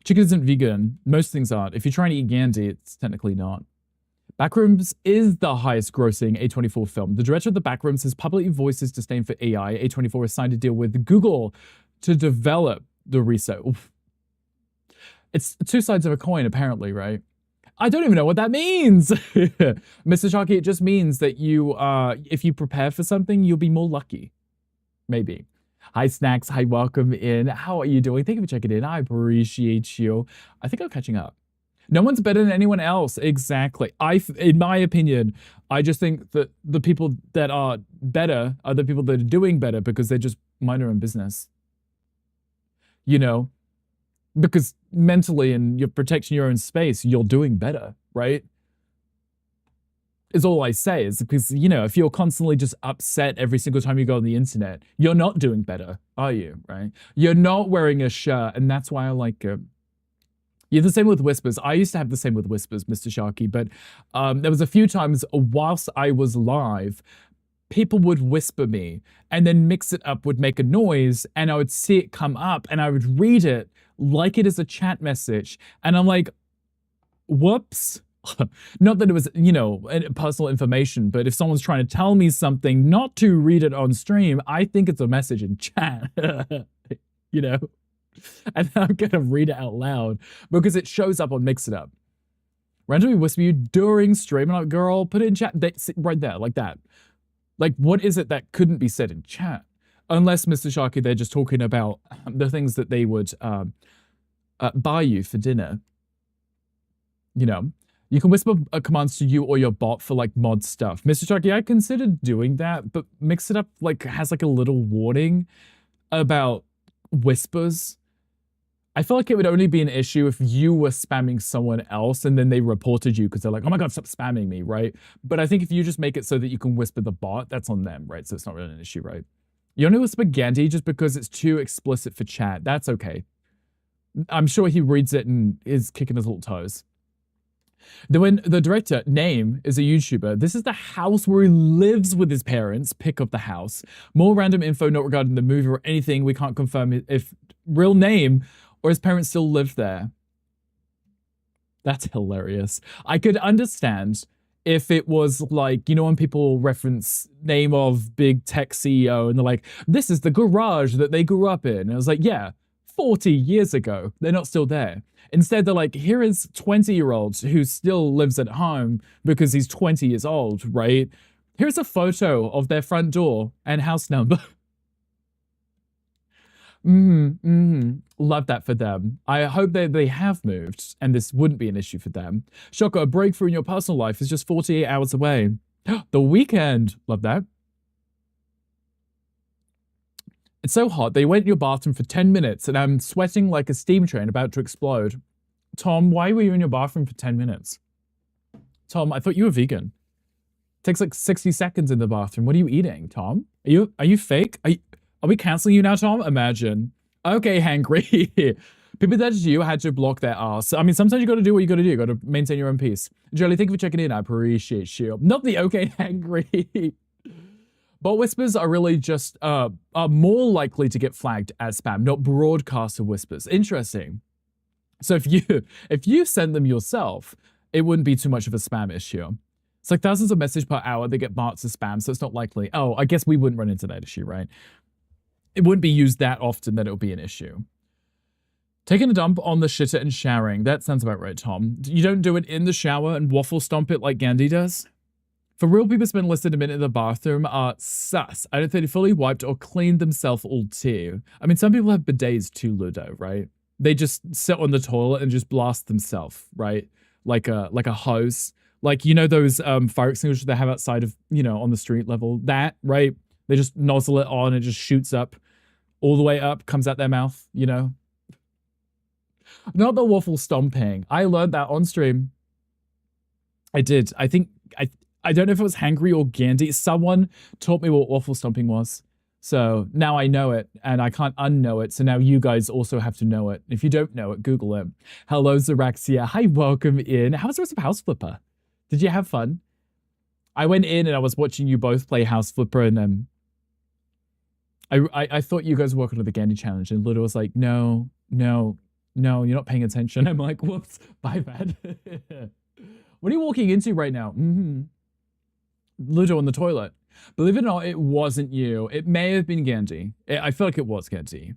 Chicken isn't vegan. Most things aren't. If you're trying to eat Gandhi, it's technically not. Backrooms is the highest grossing A24 film. The director of the Backrooms has publicly voiced his disdain for AI. A24 has signed a deal with Google to develop the reset. Oof. It's two sides of a coin, apparently, right? I don't even know what that means. Mr. Chucky, it just means that you, if you prepare for something, you'll be more lucky. Maybe. Hi, Snacks. Hi, welcome in. How are you doing? Thank you for checking in. I appreciate you. I think I'm catching up. No one's better than anyone else. Exactly. In my opinion, I just think that the people that are better are the people that are doing better because they just mind their own business. You know? Because mentally and you're protecting your own space, you're doing better, right? Is all I say is because, you know, if you're constantly just upset every single time you go on the internet, you're not doing better, are you, right? You're not wearing a shirt, and that's why I like it. You're the same with Whispers. I used to have the same with Whispers, Mr. Sharky, but there was a few times whilst I was live, people would whisper me, and then Mix It Up would make a noise, and I would see it come up, and I would read it like it is a chat message, and I'm like, whoops. Not that it was, you know, personal information, but if someone's trying to tell me something not to read it on stream, I think it's a message in chat, you know? And I'm gonna read it out loud because it shows up on Mix It Up. Randomly whisper you during stream, and I'm like, girl, put it in chat, right there, like that. Like, what is it that couldn't be said in chat? Unless, Mr. Sharky, they're just talking about the things that they would buy you for dinner. You know? You can whisper commands to you or your bot for, like, mod stuff. Mr. Sharky, I considered doing that, but Mix It Up, like, has, like, a little warning about whispers. I feel like it would only be an issue if you were spamming someone else and then they reported you because they're like, oh my God, stop spamming me, right? But I think if you just make it so that you can whisper the bot, that's on them, right? So it's not really an issue, right? You only whisper Gandhi just because it's too explicit for chat. That's okay. I'm sure he reads it and is kicking his little toes. When the director, Name, is a YouTuber, this is the house where he lives with his parents. Pick up the house. More random info not regarding the movie or anything. We can't confirm if real name or his parents still lived there. That's hilarious. I could understand if it was like, you know, when people reference name of big tech CEO and they're like, this is the garage that they grew up in. And I was like, yeah, 40 years ago, they're not still there. Instead, they're like, here is 20-year-old who still lives at home because he's 20 years old, right? Here's a photo of their front door and house number. Love that for them. I hope that they have moved and this wouldn't be an issue for them. Shocker, a breakthrough in your personal life is just 48 hours away. The weekend. Love that. It's so hot. They went in your bathroom for 10 minutes and I'm sweating like a steam train about to explode. Tom, why were you in your bathroom for 10 minutes? Tom, I thought you were vegan. It takes like 60 seconds in the bathroom. What are you eating, Tom? Are you fake? Are we canceling you now, Tom? Imagine. Okay, hangry. People that you had to block their ass. I mean, sometimes you gotta do what you gotta do. You gotta maintain your own peace. Jolie, thank you for checking in. I appreciate you. Not the okay, hangry. Bot whispers are really just are more likely to get flagged as spam, not broadcaster whispers. Interesting. So if you send them yourself, it wouldn't be too much of a spam issue. It's like thousands of messages per hour. They get marked as spam, so it's not likely. Oh, I guess we wouldn't run into that issue, right? It wouldn't be used that often that it would be an issue. Taking a dump on the shitter and showering. That sounds about right, Tom. You don't do it in the shower and waffle stomp it like Gandhi does? For real people spend less than a minute in the bathroom are sus. I don't think they fully wiped or cleaned themselves all too. I mean, some people have bidets too, Ludo, right? They just sit on the toilet and just blast themselves, right? Like a hose. Like, you know those fire extinguishers they have outside of, you know, on the street level? That, right? They just nozzle it on and it just shoots up all the way up, comes out their mouth, you know? Not the waffle stomping. I learned that on stream. I did. I don't know if it was Hangry or Gandhi. Someone taught me what waffle stomping was. So now I know it and I can't unknow it. So now you guys also have to know it. If you don't know it, Google it. Hello, Zeraxia. Hi, welcome in. How was the rest of House Flipper? Did you have fun? I went in and I was watching you both play House Flipper and then I thought you guys were working on the Gandhi challenge and Ludo was like, no, you're not paying attention. I'm like, whoops, bye, bad. What are you walking into right now? Ludo on the toilet. Believe it or not, it wasn't you. It may have been Gandhi. I feel like it was Gandhi.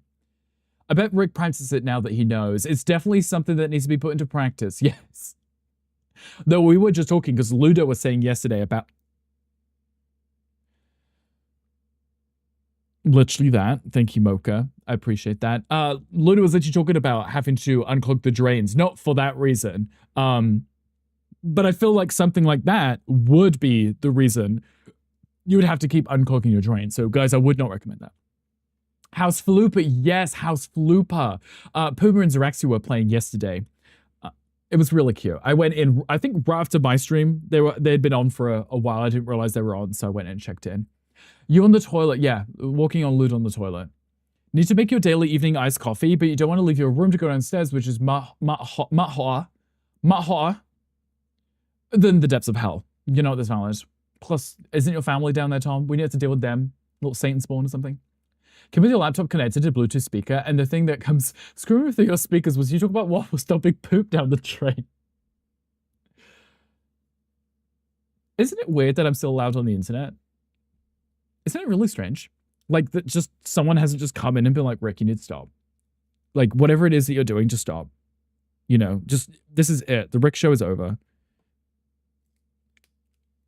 I bet Rick practices it now that he knows. It's definitely something that needs to be put into practice. Yes. Though we were just talking because Ludo was saying yesterday about literally that. Thank you, Mocha. I appreciate that. Ludo was literally talking about having to unclog the drains. Not for that reason. But I feel like something like that would be the reason you would have to keep unclogging your drain. So guys, I would not recommend that. House Flupa, yes, House Flupa. Puma and Zeraxi were playing yesterday. It was really cute. I went in, I think right after my stream, they'd been on for a while. I didn't realize they were on, so I went in and checked in. You on the toilet, yeah, walking on Ludo on the toilet. Need to make your daily evening iced coffee, but you don't want to leave your room to go downstairs, which is maha, than the depths of hell. You know what this valid is. Plus, isn't your family down there, Tom? We need to deal with them. Little Satan spawn or something. Come with your laptop connected to Bluetooth speaker, and the thing that comes screaming through your speakers was you talk about waffle stomping poop down the drain. Isn't it weird that I'm still allowed on the internet? Isn't it really strange? Like, that just someone hasn't just come in and been like, Rick, you need to stop. Like, whatever it is that you're doing, just stop. You know, just, this is it. The Rick show is over.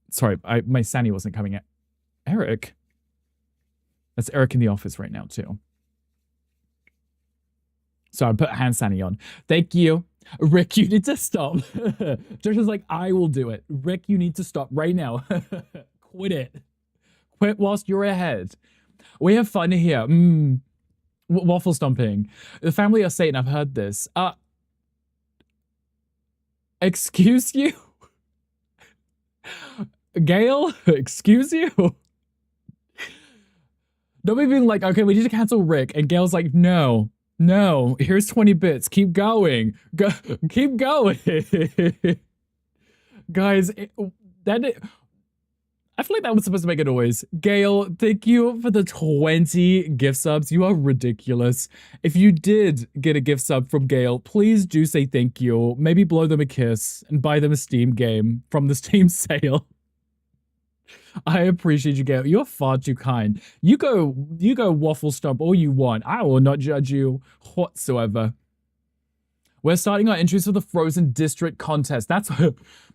Sorry, my Sanny wasn't coming out. Eric? That's Eric in the office right now, too. So I put hand Sanny on. Thank you. Rick, you need to stop. Josh is like, I will do it. Rick, you need to stop right now. Quit it. Quit whilst you're ahead. We have fun here. Waffle stomping. The family are Satan. I've heard this. Excuse you? Gail? Excuse you? Nobody being like, okay, we need to cancel Rick. And Gail's like, no, here's 20 bits. Keep going. Keep going. Guys, I feel like that was supposed to make a noise. Gail, thank you for the 20 gift subs. You are ridiculous. If you did get a gift sub from Gail, please do say thank you. Maybe blow them a kiss and buy them a Steam game from the Steam sale. I appreciate you, Gail. You're far too kind. You go waffle stomp all you want. I will not judge you whatsoever. We're starting our entries for the Frozen District contest. That's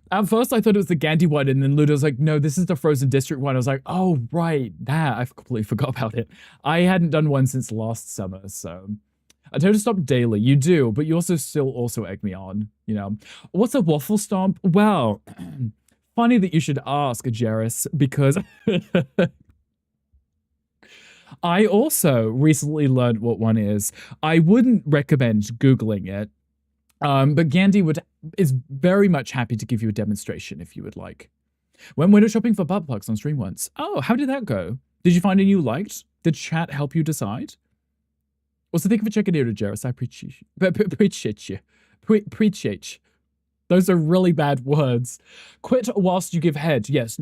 at first I thought it was the Gandhi one, and then Ludo's like, no, this is the Frozen District one. I was like, oh, right, that. I completely forgot about it. I hadn't done one since last summer, so. I told you to stop daily. You do, but you also egg me on, you know. What's a waffle stomp? Well, funny that you should ask, Jairus, because I also recently learned what one is. I wouldn't recommend Googling it, but Gandhi is very much happy to give you a demonstration if you would like. Went window shopping for butt plugs on stream once. Oh, how did that go? Did you find any you liked? Did chat help you decide? Also, thank you for checking in, Jairus. I appreciate you. Appreciate you. Those are really bad words. Quit whilst you give head. Yes.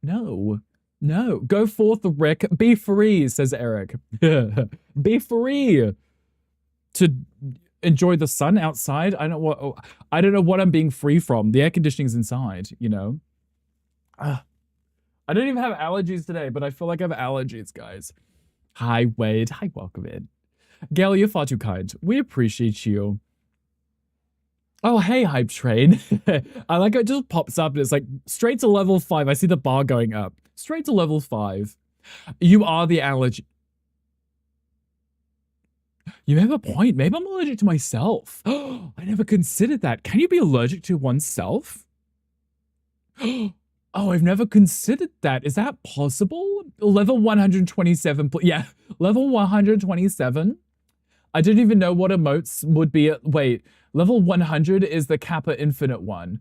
No. Go forth, Rick. Be free, says Eric. Be free to enjoy the sun outside. I don't know what I'm being free from. The air conditioning's inside, you know. I don't even have allergies today, but I feel like I have allergies, guys. Hi, Wade. Hi, welcome in. Gail, you're far too kind. We appreciate you. Oh, hey, hype train. I like how it just pops up and it's like straight to level 5. I see the bar going up. Straight to level 5. You are the allergy. You have a point. Maybe I'm allergic to myself. I never considered that. Can you be allergic to oneself? Oh, I've never considered that. Is that possible? Level 127. Yeah, level 127. I didn't even know what emotes would be. Wait, level 100 is the Kappa Infinite one.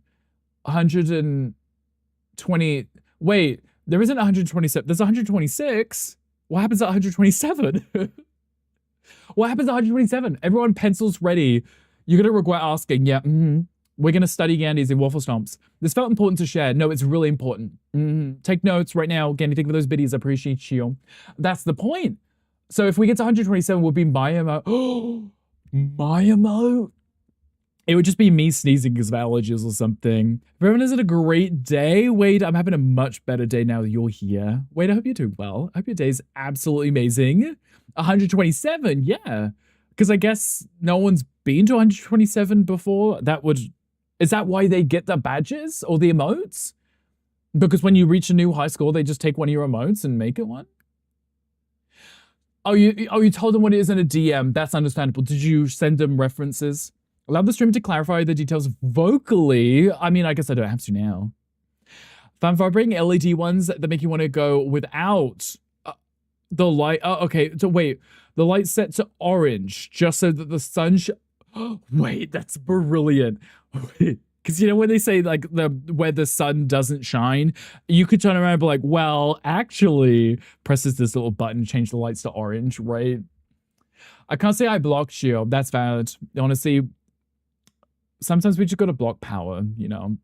120. Wait, there isn't 127. There's 126. What happens at 127? What happens at 127? Everyone pencils ready. You're going to regret asking. Yeah, we're going to study Gandys and waffle stomps. This felt important to share. No, it's really important. Take notes right now. Gandy, thank you for those biddies. I appreciate you. That's the point. So if we get to 127, we'll be my emote. Oh, my emote. It would just be me sneezing because of allergies or something. Everyone has had a great day. Wade, I'm having a much better day now that you're here. Wade, I hope you're doing well. I hope your day's absolutely amazing. 127, yeah. Because I guess no one's been to 127 before. Is that why they get the badges or the emotes? Because when you reach a new high score, they just take one of your emotes and make it one? Oh, you told them what it is in a DM. That's understandable. Did you send them references? Allow the streamer to clarify the details vocally. I mean, I guess I don't have to now. Found vibrating LED ones that make you want to go without the light. Oh, okay. So wait, the light set to orange just so that the sun. Wait, that's brilliant. Because you know when they say like where the sun doesn't shine, you could turn around and be like, well, actually, presses this little button, change the lights to orange, right? I can't say I blocked you. That's valid. Honestly, sometimes we just got to block power, you know.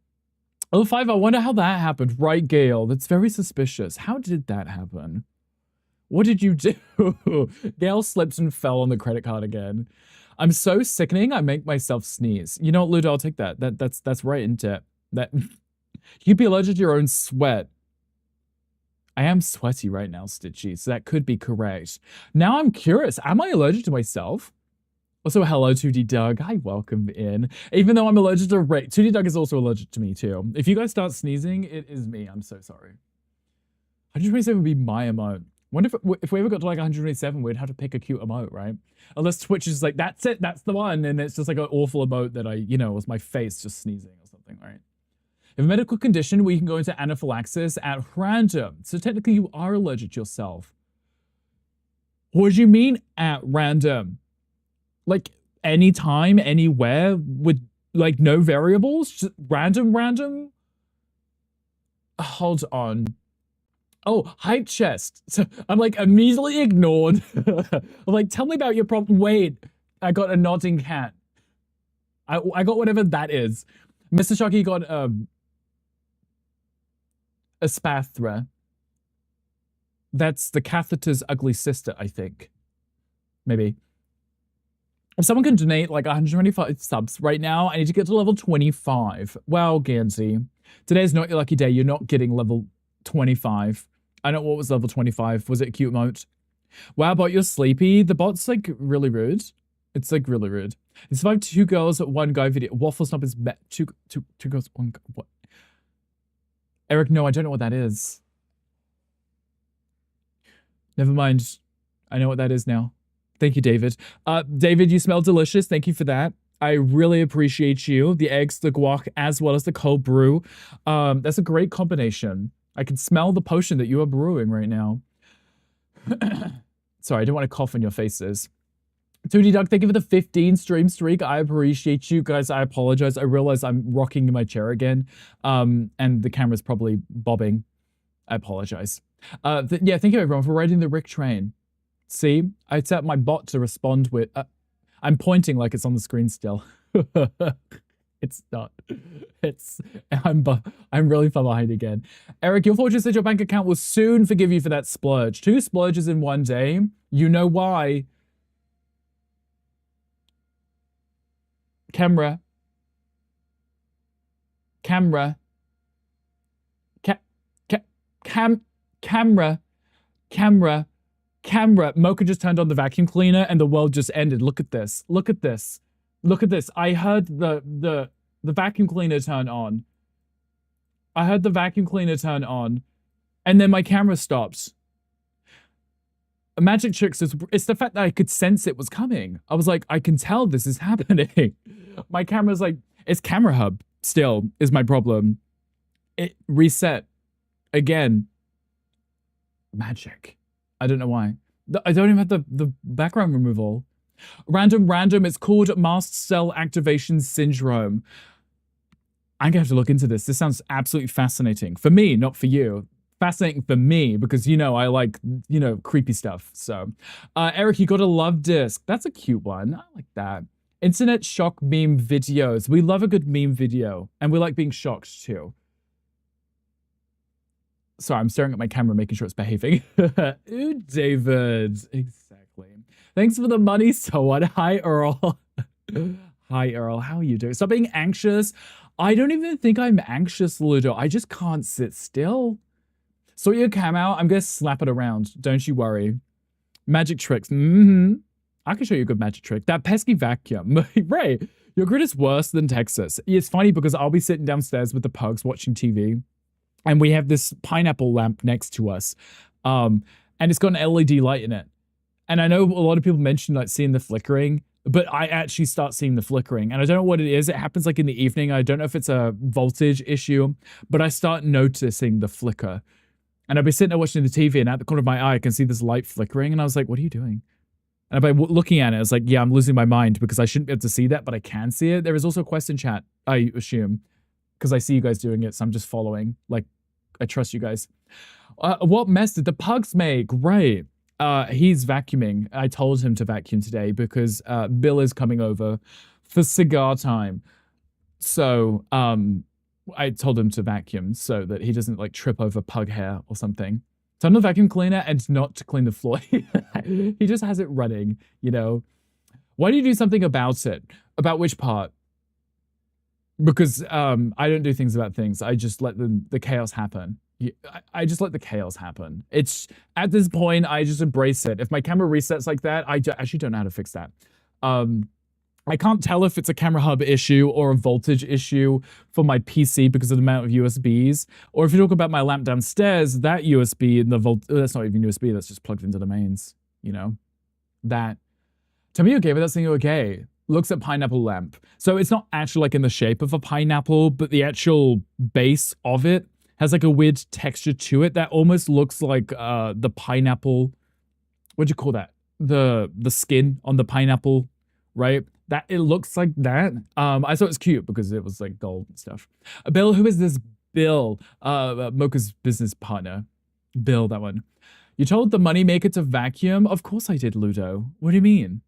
Oh, 5, I wonder how that happened. Right, Gail? That's very suspicious. How did that happen? What did you do? Gail slipped and fell on the credit card again. I'm so sickening, I make myself sneeze. You know what, Ludo, I'll take that. That's right into it. That you'd be allergic to your own sweat. I am sweaty right now, Stitchy, so that could be correct. Now I'm curious, am I allergic to myself? Also, hello, 2D Doug. Hi, welcome in. Even though I'm allergic to Rick, 2D Doug is also allergic to me too. If you guys start sneezing, it is me. I'm so sorry. 127 would be my emote. Wonder if we ever got to like 127, we'd have to pick a cute emote, right? Unless Twitch is like, that's it, that's the one, and it's just like an awful emote that was my face just sneezing or something, right? If a medical condition, we can go into anaphylaxis at random. So technically you are allergic yourself. What do you mean at random? Like anytime, anywhere, with like no variables? Just random? Hold on. Oh, hype chest. So I'm like immediately ignored. I'm like, tell me about your problem. Wait, I got a nodding cat. I got whatever that is. Mr. Shocky got a spathra. That's the catheter's ugly sister, I think. Maybe. If someone can donate like 125 subs right now, I need to get to level 25. Well, Gansey, today's not your lucky day. You're not getting level 25. I don't know what was level 25. Was it a cute emote? Wow, bot, you're sleepy. The bot's like really rude. It's like really rude. You survived 2 girls, 1 guy video. Waffle Stomp is met. Two girls, 1 guy. What? Eric, no, I don't know what that is. Never mind. I know what that is now. Thank you, David. David, you smell delicious. Thank you for that. I really appreciate you. The eggs, the guac, as well as the cold brew. That's a great combination. I can smell the potion that you are brewing right now. Sorry, I didn't want to cough in your faces. 2D Doug, thank you for the 15 stream streak. I appreciate you guys. I apologize. I realize I'm rocking in my chair again. And the camera's probably bobbing. I apologize. Yeah, thank you everyone for riding the Rick train. See, I set my bot to respond with, I'm pointing like it's on the screen still. It's not. I'm really far behind again. Eric, your fortune said your bank account will soon forgive you for that splurge. 2 splurges in 1 day. You know why. Camera. Mocha just turned on the vacuum cleaner and the world just ended. Look at this. Look at this. Look at this. I heard the vacuum cleaner turn on. I heard the vacuum cleaner turn on, and then my camera stopped. Magic Tricks is it's the fact that I could sense it was coming. I was like, I can tell this is happening. My camera's like, it's camera hub still is my problem. It reset again. Magic. I don't know why. I don't even have the background removal. Random. It's called mast cell activation syndrome. I'm gonna have to look into this. This sounds absolutely fascinating. For me, not for you. Fascinating for me because, I like, creepy stuff. So, Eric, you got a love disc. That's a cute one. I like that. Internet shock meme videos. We love a good meme video, and we like being shocked too. Sorry, I'm staring at my camera, making sure it's behaving. Ooh, David. Exactly. Thanks for the money, so what? Hi, Earl. Hi, Earl. How are you doing? Stop being anxious. I don't even think I'm anxious, Ludo. I just can't sit still. Sort your cam out. I'm going to slap it around. Don't you worry. Magic tricks. I can show you a good magic trick. That pesky vacuum. Right. Your grid is worse than Texas. It's funny because I'll be sitting downstairs with the pugs watching TV. And we have this pineapple lamp next to us. And it's got an LED light in it. And I know a lot of people mention like seeing the flickering, but I actually start seeing the flickering. And I don't know what it is. It happens like in the evening. I don't know if it's a voltage issue, but I start noticing the flicker. And I'll be sitting there watching the TV, and at the corner of my eye, I can see this light flickering. And I was like, what are you doing? And by looking at it, I was like, yeah, I'm losing my mind because I shouldn't be able to see that, but I can see it. There is also a question chat, I assume, because I see you guys doing it, so I'm just following. Like, I trust you guys. What mess did the pugs make? Right. He's vacuuming. I told him to vacuum today because Bill is coming over for cigar time. So I told him to vacuum so that he doesn't like trip over pug hair or something. Turn on the vacuum cleaner and not to clean the floor. He just has it running, Why do you do something about it? About which part? Because I don't do things about things. I just let the chaos happen. I just let the chaos happen. It's at this point, I just embrace it. If my camera resets like that, I actually don't know how to fix that. I can't tell if it's a camera hub issue or a voltage issue for my PC because of the amount of USBs. Or if you talk about my lamp downstairs, that USB and the that's not even USB, that's just plugged into the mains, That. Tell me okay, but that's saying okay. Looks at pineapple lamp. So it's not actually like in the shape of a pineapple, but the actual base of it has like a weird texture to it that almost looks like the pineapple. What'd you call that? The skin on the pineapple, right? That it looks like that. I thought it was cute because it was like gold and stuff. Bill, who is this Bill? Mocha's business partner. Bill, that one. You told the moneymaker to vacuum? Of course I did, Ludo. What do you mean?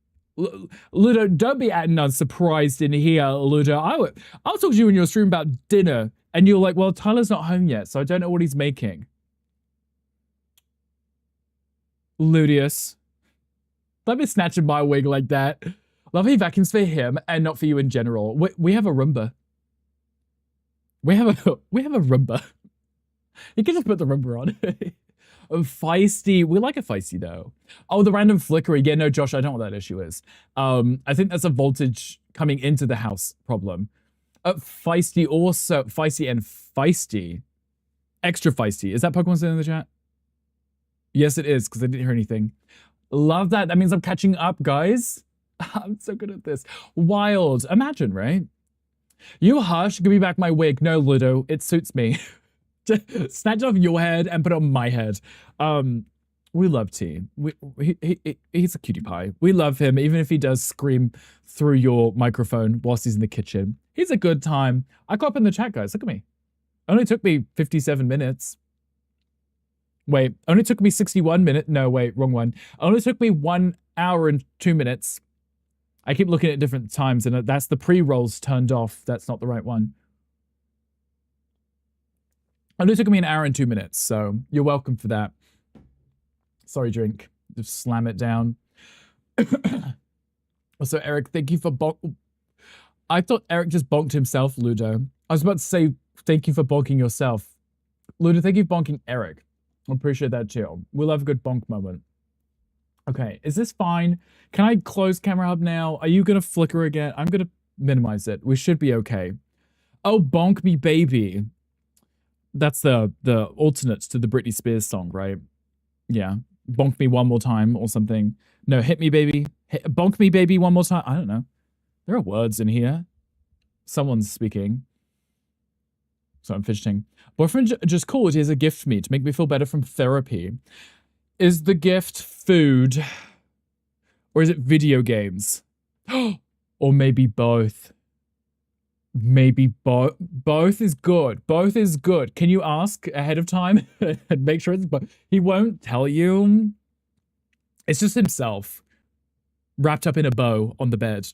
Ludo, don't be acting unsurprised in here, Ludo. I'll talk to you in your stream about dinner, and you're like, well, Tyler's not home yet, so I don't know what he's making. Ludius. Let me snatch in my wig like that. Love he vacuums for him and not for you in general. We have a Roomba. We have a Roomba. You can just put the Roomba on. Feisty. We like a feisty though. Oh, the random flickering. Yeah, no, Josh, I don't know what that issue is. I think that's a voltage coming into the house problem. Feisty also. Feisty and feisty. Extra feisty. Is that Pokemon still in the chat? Yes, it is, because I didn't hear anything. Love that. That means I'm catching up, guys. I'm so good at this. Wild. Imagine, right? You hush. Give me back my wig. No, Ludo. It suits me. Snatch off your head and put it on my head. We love T. He's a cutie pie. We love him, even if he does scream through your microphone whilst he's in the kitchen. He's a good time. I caught up in the chat, guys. Look at me. Only took me 57 minutes. Wait, only took me 61 minutes. No, wait, wrong one. Only took me 1 hour and 2 minutes. I keep looking at different times, and that's the pre-rolls turned off. That's not the right one. Only took me 1 hour and 2 minutes, so you're welcome for that. Sorry, drink. Just slam it down. Also, Eric, thank you for I thought Eric just bonked himself, Ludo. I was about to say thank you for bonking yourself. Ludo, thank you for bonking Eric. I appreciate that too. We'll have a good bonk moment. Okay, is this fine? Can I close camera hub now? Are you gonna flicker again? I'm gonna minimize it. We should be okay. Oh, bonk me baby. That's the alternates to the Britney Spears song, right? Yeah. Bonk me one more time or something. No, hit me baby. Bonk me baby one more time. I don't know. There are words in here. Someone's speaking. So I'm fidgeting. Boyfriend just called. He has a gift for me to make me feel better from therapy. Is the gift food? Or is it video games? Or maybe both. Maybe both is good. Both is good. Can you ask ahead of time and make sure it's both? He won't tell you. It's just himself wrapped up in a bow on the bed.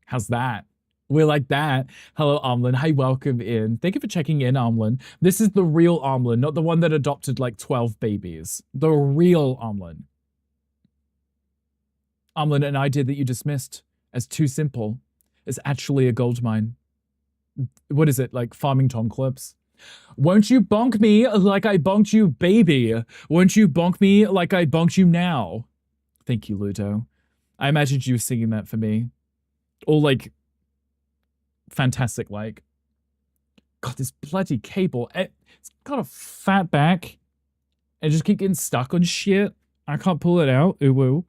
How's that? We're like that. Hello, Armlin. Hi, welcome in. Thank you for checking in, Armlin. This is the real Armlin, not the one that adopted like 12 babies. The real Armlin. Armlin, an idea that you dismissed as too simple is actually a gold mine. What is it, like farming Tom clips? Won't you bonk me like I bonked you, baby? Won't you bonk me like I bonked you now? Thank you, Ludo. I imagined you singing that for me. Or like, fantastic, like. God, this bloody cable. It's got a fat back. And just keep getting stuck on shit. I can't pull it out. Ooh, woo.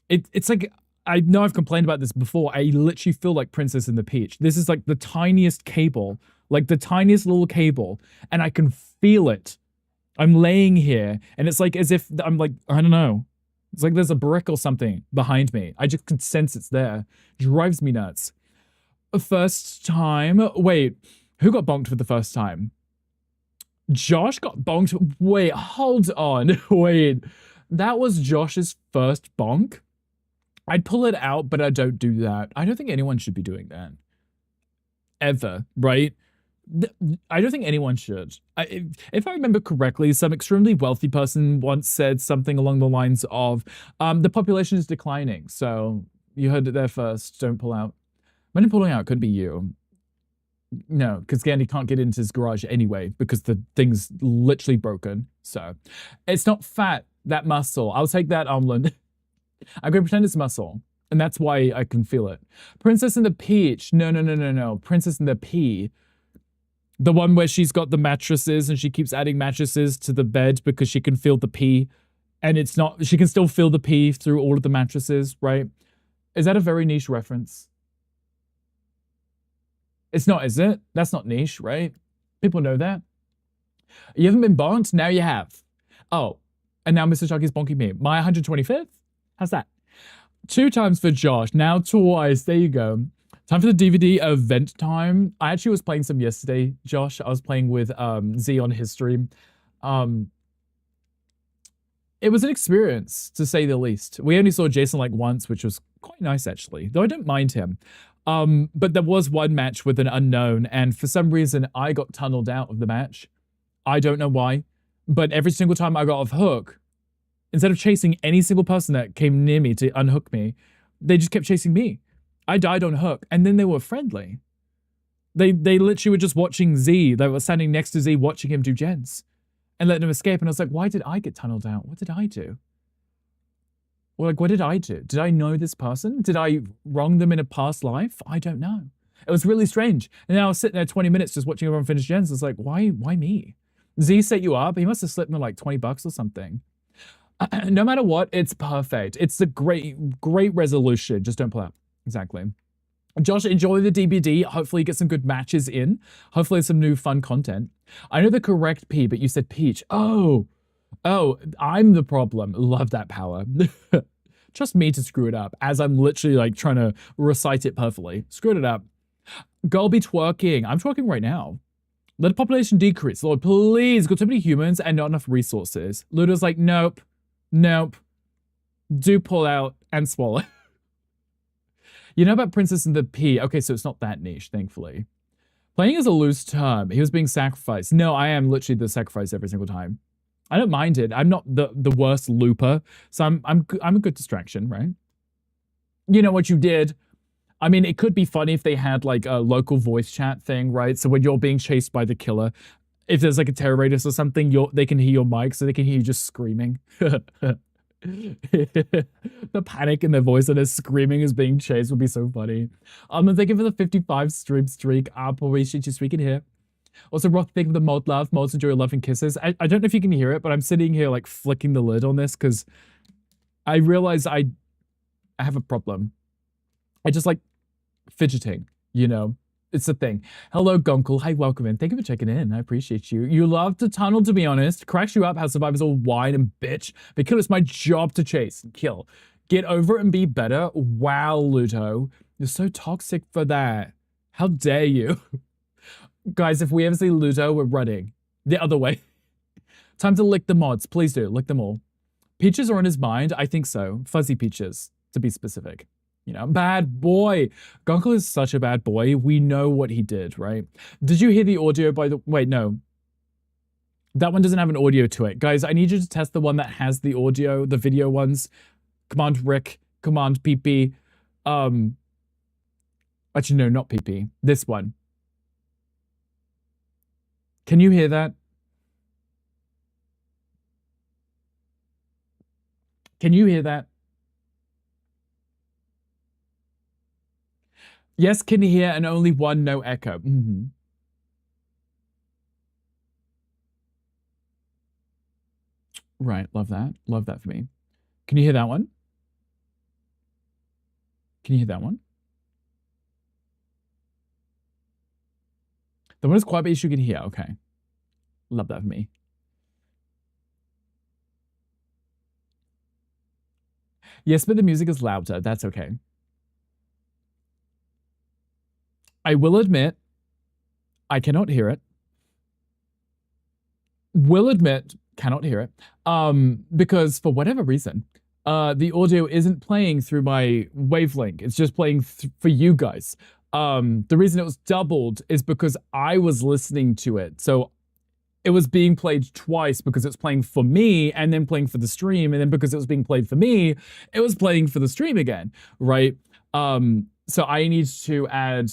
It's like, I know I've complained about this before. I literally feel like Princess and the Peach. This is like the tiniest cable, like the tiniest little cable, and I can feel it. I'm laying here, and it's like as if I'm like, I don't know. It's like there's a brick or something behind me. I just can sense it's there. Drives me nuts. First time. Wait, who got bonked for the first time? Josh got bonked. Wait, hold on. Wait, that was Josh's first bonk? I'd pull it out, but I don't do that. I don't think anyone should be doing that. Ever, right? I don't think anyone should. If I remember correctly, some extremely wealthy person once said something along the lines of, the population is declining, so you heard it there first, don't pull out. When pulling out, could be you. No, because Gandhi can't get into his garage anyway, because the thing's literally broken, so. It's not fat, that muscle. I'll take that, Omlin. I'm going to pretend it's muscle, and that's why I can feel it. Princess and the Peach. No. Princess and the Pea. The one where she's got the mattresses and she keeps adding mattresses to the bed because she can feel the pee. And it's not, she can still feel the pee through all of the mattresses, right? Is that a very niche reference? It's not, is it? That's not niche, right? People know that. You haven't been bonked? Now you have. Oh, and now Mr. Chucky's bonking me. My 125th? How's that? 2 times for Josh, now twice. There you go. Time for the DVD event time. I actually was playing some yesterday, Josh. I was playing with Z on his stream. It was an experience, to say the least. We only saw Jason like once, which was quite nice, actually. Though I don't mind him. But there was one match with an unknown, and for some reason, I got tunneled out of the match. I don't know why. But every single time I got off hook, instead of chasing any single person that came near me to unhook me, they just kept chasing me. I died on hook, and then they were friendly. They literally were just watching Z. They were standing next to Z watching him do gens and letting him escape. And I was like, why did I get tunneled out? What did I do? Or like, what did I do? Did I know this person? Did I wrong them in a past life? I don't know. It was really strange. And then I was sitting there 20 minutes just watching everyone finish gens. I was like, why me? Z set you up. He must have slipped me like 20 bucks or something. No matter what, it's perfect. It's a great resolution. Just don't pull out. Exactly. Josh, enjoy the DBD. Hopefully you get some good matches in. Hopefully some new fun content. I know the correct P, but you said Peach. Oh, I'm the problem. Love that power. Trust me to screw it up, as I'm literally like trying to recite it perfectly. Screwed it up. Girl be twerking. I'm twerking right now. Let the population decrease. Lord, please. Got too many humans and not enough resources. Ludo's like, nope. Do pull out and swallow. You know about Princess and the Pea? Okay, so it's not that niche, thankfully. Playing is a loose term. He was being sacrificed. No, I am literally the sacrifice every single time. I don't mind it. I'm not the worst looper, so I'm a good distraction, right? You know what you did. I mean, it could be funny if they had like a local voice chat thing, right? So when you're being chased by the killer, if there's like a terror radius or something, they can hear your mic, so they can hear you just screaming. The panic in their voice and their screaming as being chased would be so funny. And thank you for the 55 stream streak. Appreciate you streaking here. Also, Roth, thank you for the mod love. Mods enjoy love and kisses. I don't know if you can hear it, but I'm sitting here like flicking the lid on this because I realize I have a problem. I just like fidgeting, you know? It's a thing. Hello, Gunkel. Hi, welcome in. Thank you for checking in. I appreciate you. You love to tunnel, to be honest. Cracks you up how survivors all whine and bitch. Because it's my job to chase and kill. Get over it and be better. Wow, Ludo. You're so toxic for that. How dare you? Guys, if we ever see Ludo, we're running. The other way. Time to lick the mods. Please do. Lick them all. Peaches are on his mind? I think so. Fuzzy Peaches, to be specific. You know, bad boy. Gunkel is such a bad boy. We know what he did, right? Did you hear the audio by the... Wait, no. That one doesn't have an audio to it. Guys, I need you to test the one that has the audio, the video ones. Command Rick, Command PP. Actually, no, not PP. This one. Can you hear that? Can you hear that? Yes, can hear, and only one, no echo. Right, love that. Love that for me. Can you hear that one? Can you hear that one? The one is quiet, but you can hear. Okay. Love that for me. Yes, but the music is louder. That's okay. I will admit, I cannot hear it. Will admit, cannot hear it. Because for whatever reason, the audio isn't playing through my wavelength. It's just playing for you guys. The reason it was doubled is because I was listening to it. So it was being played twice because it's playing for me and then playing for the stream. And then because it was being played for me, it was playing for the stream again, right? So I need to add...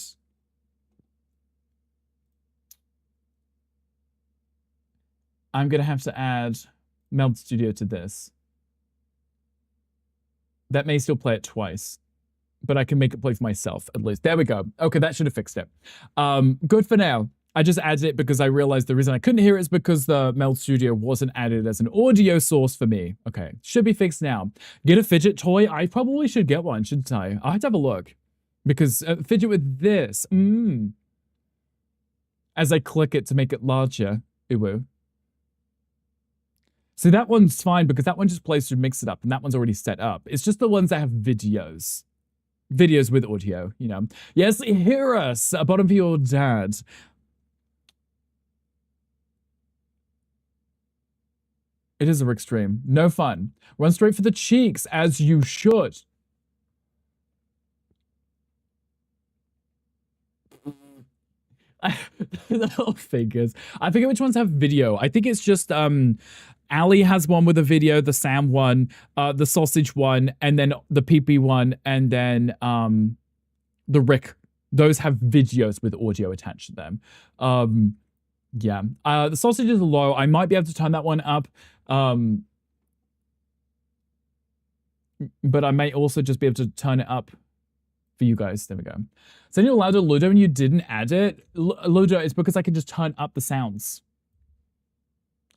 I'm going to have to add Meld Studio to this. That may still play it twice, but I can make it play for myself at least. There we go. Okay, that should have fixed it. Good for now. I just added it because I realized the reason I couldn't hear it is because the Meld Studio wasn't added as an audio source for me. Okay, should be fixed now. Get a fidget toy? I probably should get one, shouldn't I? I'll have to have a look. Because fidget with this. As I click it to make it larger. Ooh. So that one's fine because that one just plays to mix it up and that one's already set up. It's just the ones that have videos. Videos with audio, you know. Yes, hear us. A bottom for your dad. It is a Rick stream. No fun. Run straight for the cheeks, as you should. The little figures. I forget which ones have video. I think it's just Ali has one with a video, the Sam one, the sausage one, and then the PP one, and then the Rick. Those have videos with audio attached to them. Yeah. The sausage is low. I might be able to turn that one up. But I may also just be able to turn it up for you guys. There we go. So you're allowed to Ludo and you didn't add it. Ludo, it's because I can just turn up the sounds.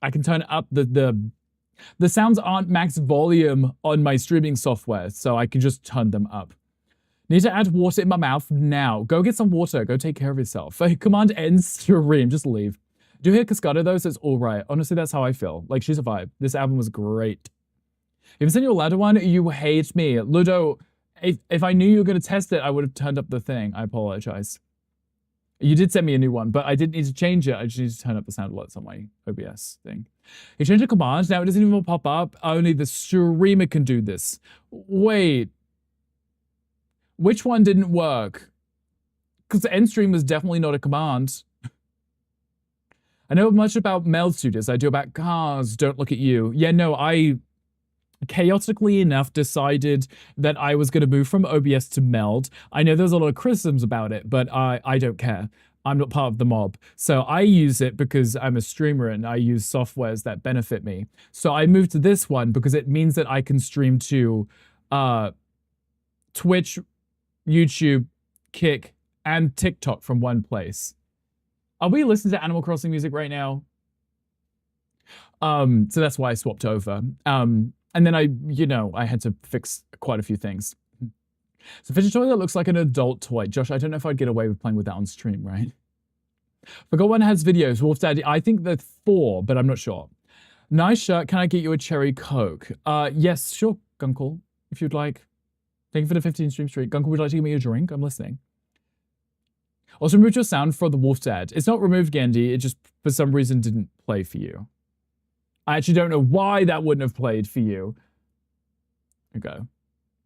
I can turn up the sounds aren't max volume on my streaming software, so I can just turn them up. Need to add water in my mouth now. Go get some water. Go take care of yourself. Command end stream. Just leave. Do you hear Cascada though? So it's all right. Honestly, that's how I feel. Like, she's a vibe. This album was great. If you send your ladder one, you hate me. Ludo, if I knew you were going to test it, I would have turned up the thing. I apologize. You did send me a new one, but I didn't need to change it. I just need to turn up the sound alerts on my OBS thing. You changed the command. Now it doesn't even pop up. Only the streamer can do this. Wait. Which one didn't work? Because the end stream was definitely not a command. I know much about Meld Studios. I do about cars. Don't look at you. Yeah, no, I chaotically enough decided that I was going to move from OBS to Meld. I know there's a lot of criticisms about it, but I don't care. I'm not part of the mob. So I use it because I'm a streamer and I use softwares that benefit me. So I moved to this one because it means that I can stream to Twitch, YouTube, Kick, and TikTok from one place. Are we listening to Animal Crossing music right now? So that's why I swapped over. And then I had to fix quite a few things. So fidget toy that looks like an adult toy. Josh, I don't know if I'd get away with playing with that on stream, right? Forgot one has videos. Wolf Daddy, I think they're 4, but I'm not sure. Nice shirt. Can I get you a cherry Coke? Yes, sure, Gunkle, if you'd like. Thank you for the 15 stream streak. Gunkle, would you like to give me a drink? I'm listening. Also, remove your sound for the Wolf Dad. It's not removed, Gandhi. It just, for some reason, didn't play for you. I actually don't know why that wouldn't have played for you. Okay.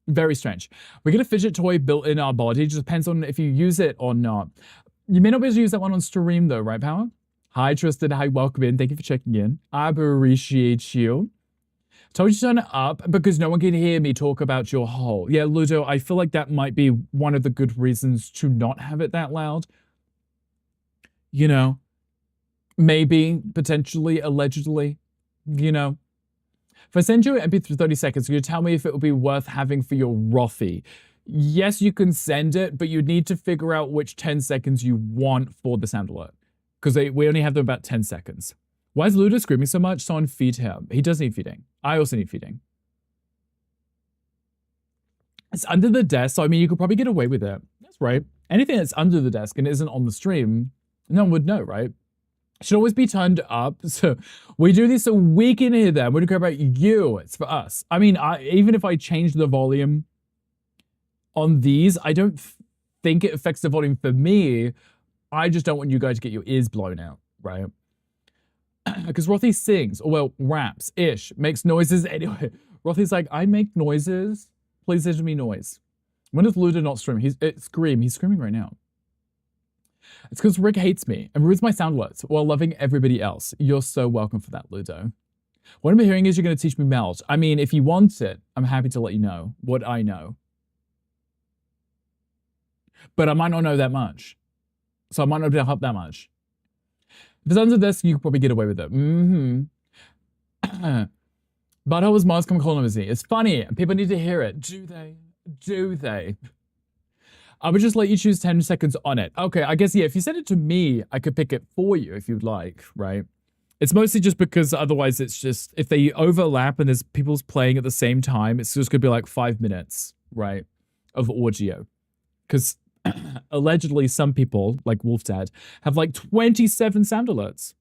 Very strange. We get a fidget toy built in our body. It just depends on if you use it or not. You may not be able to use that one on stream though, right, Power? Hi, Tristan. Hi, welcome in. Thank you for checking in. I appreciate you. Told you to turn it up because no one can hear me talk about your hole. Yeah, Ludo, I feel like that might be one of the good reasons to not have it that loud. You know, maybe, potentially, allegedly, you know. If I send you an MP3 for 30 seconds, can you tell me if it would be worth having for your Rothy? Yes, you can send it, but you need to figure out which 10 seconds you want for the sound alert. Because we only have them about 10 seconds. Why is Ludo screaming so much? Someone feed him. He does need feeding. I also need feeding. It's under the desk, so I mean, you could probably get away with it. That's right. Anything that's under the desk and isn't on the stream, no one would know, right? Should always be turned up. So we do this so we can hear them. We don't care about you. It's for us. I mean, even if I change the volume on these, I don't think it affects the volume for me. I just don't want you guys to get your ears blown out, right? Because Rothy sings, or well, raps-ish, makes noises anyway. Rothy's like, I make noises. Please listen to me noise. When does Ludo not stream? He's screaming right now. It's because Rick hates me and ruins my sound alerts while loving everybody else. You're so welcome for that, Ludo. What I'm hearing is you're going to teach me melt. I mean, if you want it, I'm happy to let you know what I know. But I might not know that much. So I might not be able to help that much. If it's under this, you could probably get away with it. But how was Mars come colonizing? It's funny. People need to hear it. Do they? Do they? I would just let you choose 10 seconds on it. Okay, I guess, yeah, if you send it to me, I could pick it for you if you'd like, right? It's mostly just because otherwise it's just, if they overlap and there's people's playing at the same time, it's just gonna be like 5 minutes, right, of audio. Because allegedly some people, like Wolf Dad, have like 27 sound alerts.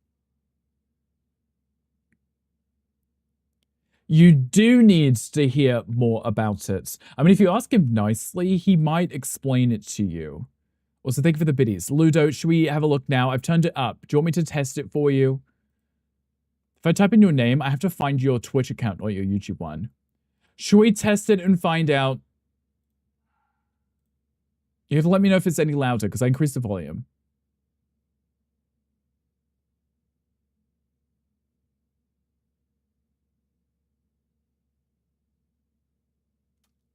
You do need to hear more about it. I mean, if you ask him nicely, he might explain it to you. Also, thank you for the biddies. Ludo, should we have a look now? I've turned it up. Do you want me to test it for you? If I type in your name, I have to find your Twitch account or your YouTube one. Should we test it and find out? You have to let me know if it's any louder because I increased the volume.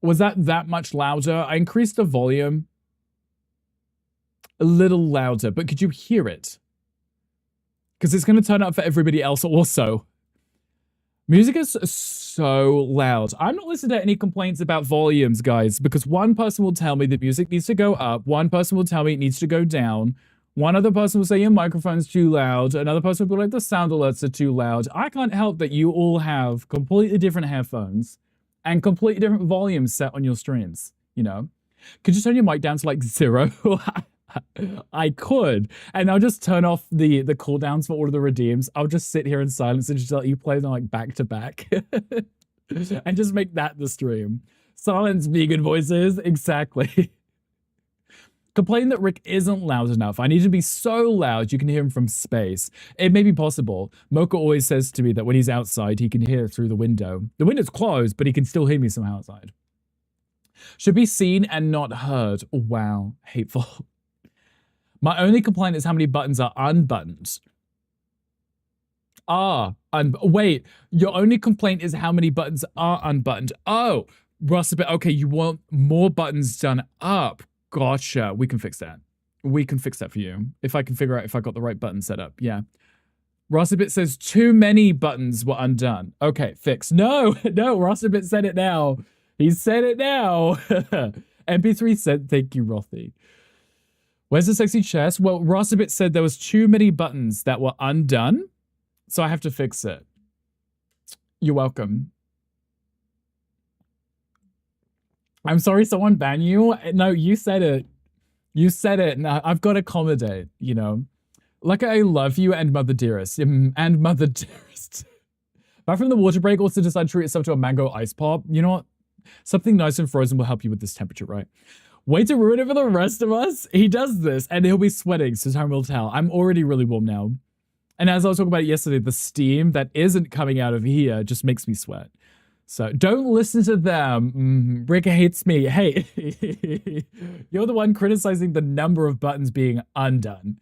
Was that much louder? I increased the volume a little louder, but could you hear it? Because it's going to turn up for everybody else also. Music is so loud. I'm not listening to any complaints about volumes, guys, because one person will tell me the music needs to go up, one person will tell me it needs to go down, one other person will say your microphone's too loud, another person will be like the sound alerts are too loud. I can't help that you all have completely different headphones and completely different volumes set on your streams, you know? Could you turn your mic down to like 0? I could. And I'll just turn off the cooldowns for all of the redeems. I'll just sit here in silence and just let you play them like back to back. And just make that the stream. Silence vegan voices. Exactly. Complain that Rick isn't loud enough. I need to be so loud you can hear him from space. It may be possible. Mocha always says to me that when he's outside, he can hear through the window. The window's closed, but he can still hear me somehow outside. Should be seen and not heard. Wow, hateful. My only complaint is how many buttons are unbuttoned. Wait, your only complaint is how many buttons are unbuttoned. Oh, Russ, okay, you want more buttons done up. Gotcha, we can fix that. We can fix that for you. If I can figure out if I got the right button set up. Yeah. Rossabit says too many buttons were undone. Okay, fix. No, no, Rossabit said it now. He said it now. MP3 said, thank you, Rothy. Where's the sexy chest? Well, Rossabit said there was too many buttons that were undone, so I have to fix it. You're welcome. I'm sorry someone banned you. No, you said it. You said it. Now I've got to accommodate, you know. Like I love you and Mother Dearest. And Mother Dearest. Back from the water break, also decide to treat yourself to a mango ice pop. You know what? Something nice and frozen will help you with this temperature, right? Way to ruin it for the rest of us. He does this and he'll be sweating, so time will tell. I'm already really warm now. And as I was talking about it yesterday, the steam that isn't coming out of here just makes me sweat. So don't listen to them. Rick hates me. Hey, you're the one criticizing the number of buttons being undone.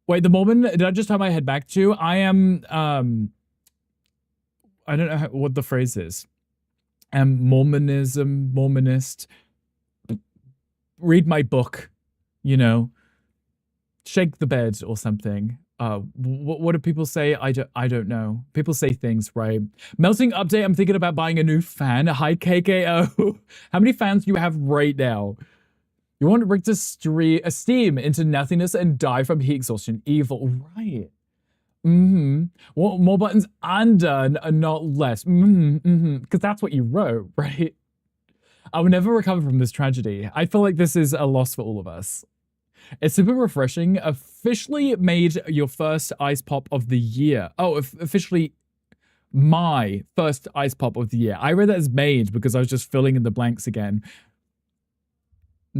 Wait, the Mormon, did I just turn my head back to? I am, I don't know what the phrase is. Mormonist. Read my book, you know. Shake the bed or something. What do people say? I don't know. People say things, right? Melting update, I'm thinking about buying a new fan. Hi, KKO. How many fans do you have right now? You want Rick to steam into nothingness and die from heat exhaustion. Evil. Right. More buttons undone and not less. Because that's what you wrote, right? I will never recover from this tragedy. I feel like this is a loss for all of us. It's super refreshing. Officially made your first ice pop of the year. Oh, officially my first ice pop of the year. I read that as made because I was just filling in the blanks again.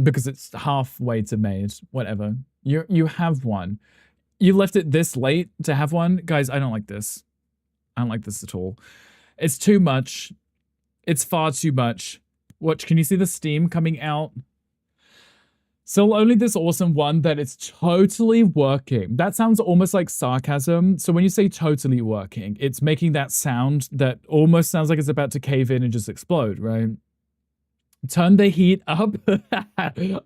Because it's halfway to made. Whatever. You have one. You left it this late to have one? Guys, I don't like this. I don't like this at all. It's too much. It's far too much. Watch, can you see the steam coming out? So only this awesome one that it's totally working. That sounds almost like sarcasm. So when you say totally working, it's making that sound that almost sounds like it's about to cave in and just explode, right? Turn the heat up.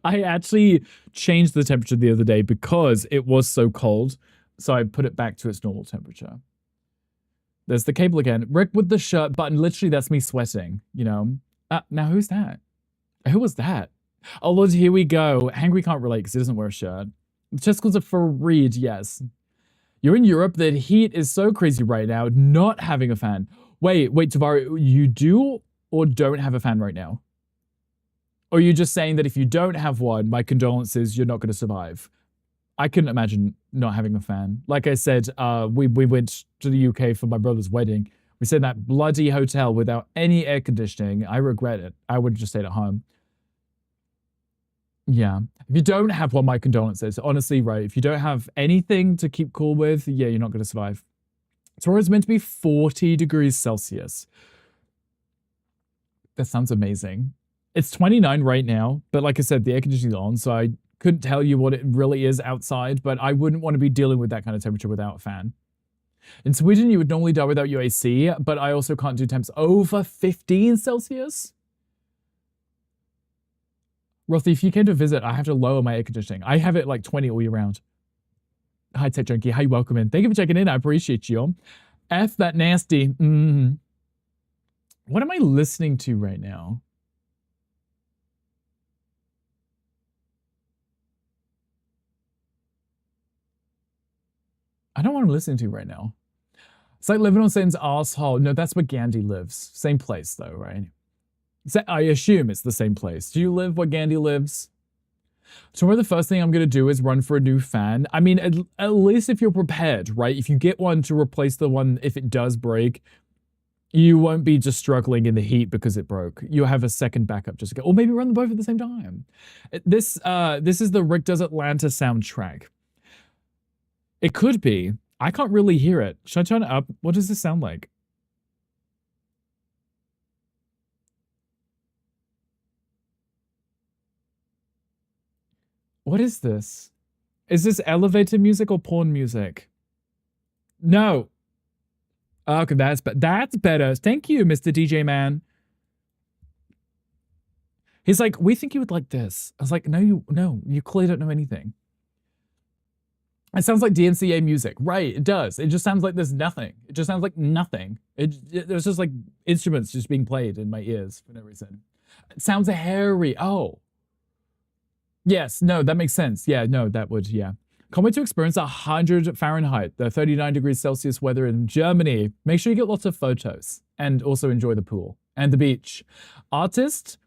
I actually changed the temperature the other day because it was so cold. So I put it back to its normal temperature. There's the cable again. Rick with the shirt button. Literally, that's me sweating, you know? Now who's that? Who was that? Oh, Lord, here we go. Hangry can't relate because he doesn't wear a shirt. The testicles are for Reed, yes. You're in Europe. The heat is so crazy right now. Not having a fan. Wait, Tavares, you do or don't have a fan right now? Or are you just saying that if you don't have one, my condolences, you're not going to survive? I couldn't imagine not having a fan. Like I said, we went to the UK for my brother's wedding. We stayed in that bloody hotel without any air conditioning. I regret it. I would have just stayed at home. Yeah. If you don't have one, my condolences. Honestly, right. If you don't have anything to keep cool with, yeah, you're not going to survive. Tomorrow's meant to be 40 degrees Celsius. That sounds amazing. It's 29 right now, but like I said, the air conditioning's on, so I couldn't tell you what it really is outside, but I wouldn't want to be dealing with that kind of temperature without a fan. In Sweden, you would normally die without your AC, but I also can't do temps over 15 Celsius. Rothy, if you came to visit, I have to lower my air conditioning. I have it like 20 all year round. Hi, Tech Junkie. Hi, welcome in. Thank you for checking in. I appreciate you. F that nasty. What am I listening to right now? I don't want to listen to right now. It's like living on Satan's asshole. No, that's where Gandhi lives. Same place though, right? I assume it's the same place. Do you live where Gandhi lives? Tomorrow the first thing I'm going to do is run for a new fan. I mean, at least if you're prepared, right? If you get one to replace the one, if it does break, you won't be just struggling in the heat because it broke. You'll have a second backup just to go, or maybe run them both at the same time. This is the Rick Does Atlanta soundtrack. It could be. I can't really hear it. Should I turn it up? What does this sound like? What is this? Is this elevator music or porn music? No. Okay, that's better. Thank you, Mr. DJ Man. He's like, we think you would like this. I was like, no, you clearly don't know anything. It sounds like DMCA music. Right, it does. It just sounds like there's nothing. It just sounds like nothing. There's just like instruments just being played in my ears for no reason. It sounds hairy. Oh. Yes, no, that makes sense. Yeah, no, that would, yeah. Can't wait to experience 100 Fahrenheit, the 39 degrees Celsius weather in Germany. Make sure you get lots of photos and also enjoy the pool and the beach. Artist?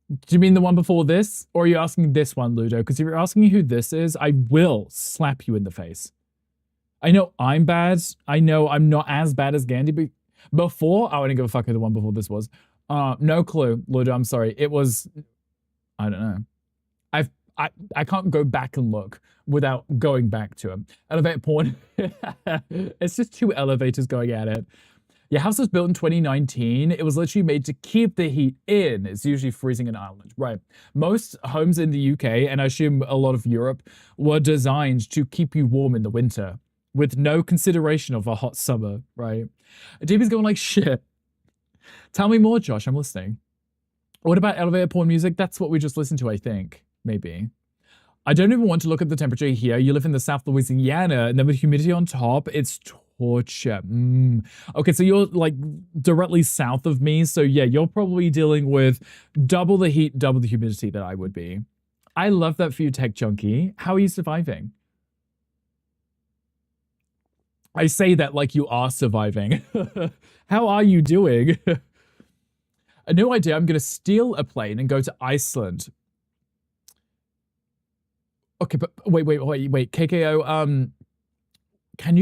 Do you mean the one before this? Or are you asking this one, Ludo? Because if you're asking who this is, I will slap you in the face. I know I'm bad. I know I'm not as bad as Gandhi, but before, I wouldn't give a fuck who the one before this was. No clue, Ludo, I'm sorry. It was, I don't know. I can't go back and look without going back to him. Elevator porn. It's just two elevators going at it. Your house was built in 2019. It was literally made to keep the heat in. It's usually freezing in Ireland. Right. Most homes in the UK, and I assume a lot of Europe, were designed to keep you warm in the winter with no consideration of a hot summer, right? DB's going like, shit. Tell me more, Josh. I'm listening. What about elevator porn music? That's what we just listened to, I think. Maybe. I don't even want to look at the temperature here. You live in the South Louisiana, and then with humidity on top, it's torture. Okay, so you're like directly south of me. So yeah, you're probably dealing with double the heat, double the humidity that I would be. I love that for you, Tech Junkie. How are you surviving? I say that like you are surviving. How are you doing? A new idea. I'm going to steal a plane and go to Iceland. Okay, but wait, KKO, can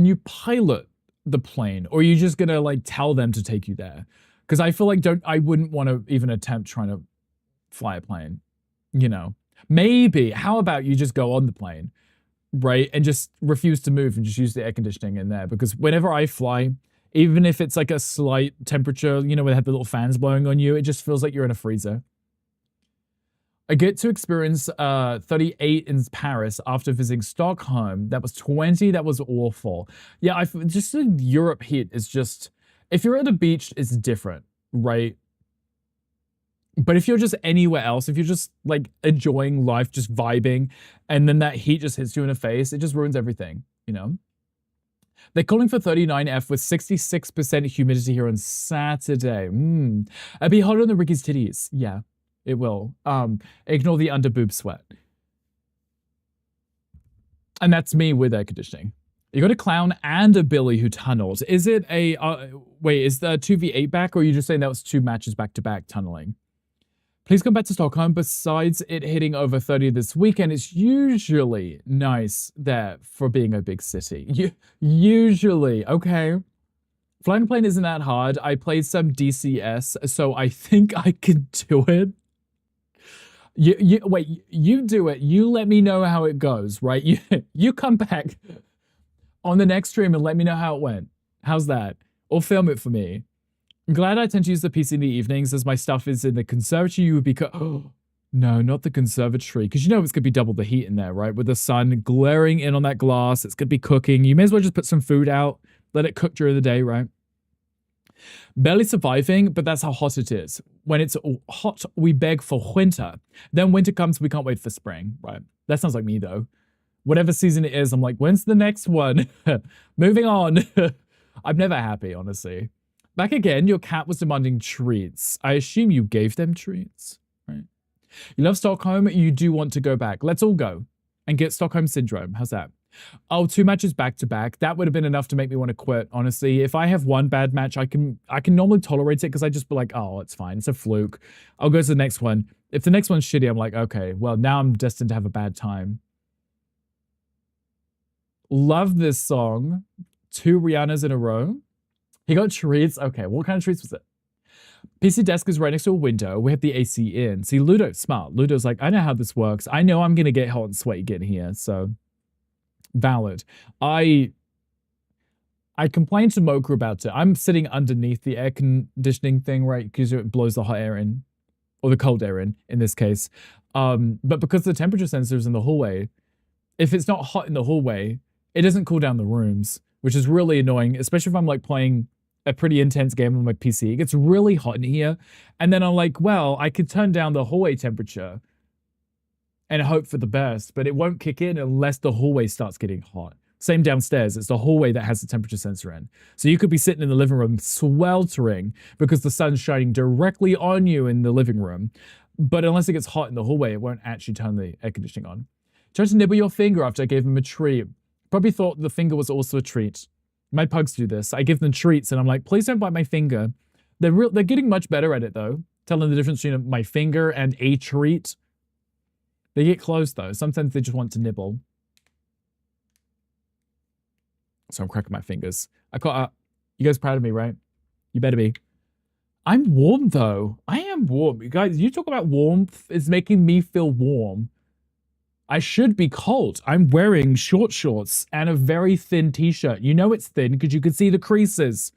you pilot the plane, or are you just gonna like tell them to take you there? Because I feel like I wouldn't want to even attempt trying to fly a plane, you know? Maybe, how about you just go on the plane, right? And just refuse to move and just use the air conditioning in there, because whenever I fly, even if it's like a slight temperature, you know, where they have the little fans blowing on you, it just feels like you're in a freezer. I get to experience 38 in Paris after visiting Stockholm. That was 20. That was awful. Yeah, just the Europe heat is just, if you're at a beach, it's different, right? But if you're just anywhere else, if you're just like enjoying life, just vibing, and then that heat just hits you in the face, it just ruins everything, you know? They're calling for 39F with 66% humidity here on Saturday. It'd be hotter than Ricky's titties. Yeah. It will. Ignore the under boob sweat. And that's me with air conditioning. You got a clown and a Billy who tunneled. Is it a, wait, is the 2v8 back, or are you just saying that was 2 matches back to back tunneling? Please come back to Stockholm. Besides it hitting over 30 this weekend, it's usually nice there for being a big city. Usually, okay. Flying a plane isn't that hard. I played some DCS, so I think I can do it. Wait, you do it. You let me know how it goes, right? You come back on the next stream and let me know how it went. How's that? Or film it for me. I'm glad I tend to use the PC in the evenings as my stuff is in the conservatory. You would be no, not the conservatory, because you know it's gonna be double the heat in there, right? With the sun glaring in on that glass, it's gonna be cooking. You may as well just put some food out, let it cook during the day, right? Barely surviving, but that's how hot it is. When it's hot, we beg for winter. Then winter comes, we can't wait for spring, right? That sounds like me, though. Whatever season it is, I'm like, when's the next one? Moving on. I'm never happy, honestly. Back again, your cat was demanding treats. I assume you gave them treats, right? You love Stockholm, you do want to go back. Let's all go and get Stockholm Syndrome. How's that? Oh, 2 matches back to back. That would have been enough to make me want to quit, honestly. If I have one bad match, I can normally tolerate it because I just be like, oh, it's fine. It's a fluke. I'll go to the next one. If the next one's shitty, I'm like, okay, well, now I'm destined to have a bad time. Love this song. 2 Rihannas in a row. He got treats. Okay, what kind of treats was it? PC desk is right next to a window. We have the AC in. See, Ludo's smart. Ludo's like, I know how this works. I know I'm going to get hot and sweaty getting here, so valid. I complained to Mocha about it. I'm sitting underneath the air conditioning thing, right? Because it blows the hot air in, or the cold air in this case. But because the temperature sensor is in the hallway, if it's not hot in the hallway, it doesn't cool down the rooms, which is really annoying, especially if I'm like playing a pretty intense game on my PC. It gets really hot in here. And then I'm like, well, I could turn down the hallway temperature and hope for the best, but it won't kick in unless the hallway starts getting hot. Same downstairs. It's the hallway that has the temperature sensor in. So you could be sitting in the living room sweltering because the sun's shining directly on you in the living room. But unless it gets hot in the hallway, it won't actually turn the air conditioning on. Tried to nibble your finger after I gave him a treat. Probably thought the finger was also a treat. My pugs do this. I give them treats and I'm like, please don't bite my finger. They're getting much better at it though. Telling the difference between my finger and a treat. They get close though. Sometimes they just want to nibble. So I'm cracking my fingers. I caught you guys proud of me, right? You better be. I'm warm though. I am warm. You guys, you talk about warmth. It's making me feel warm. I should be cold. I'm wearing short shorts and a very thin t-shirt. You know it's thin because you can see the creases.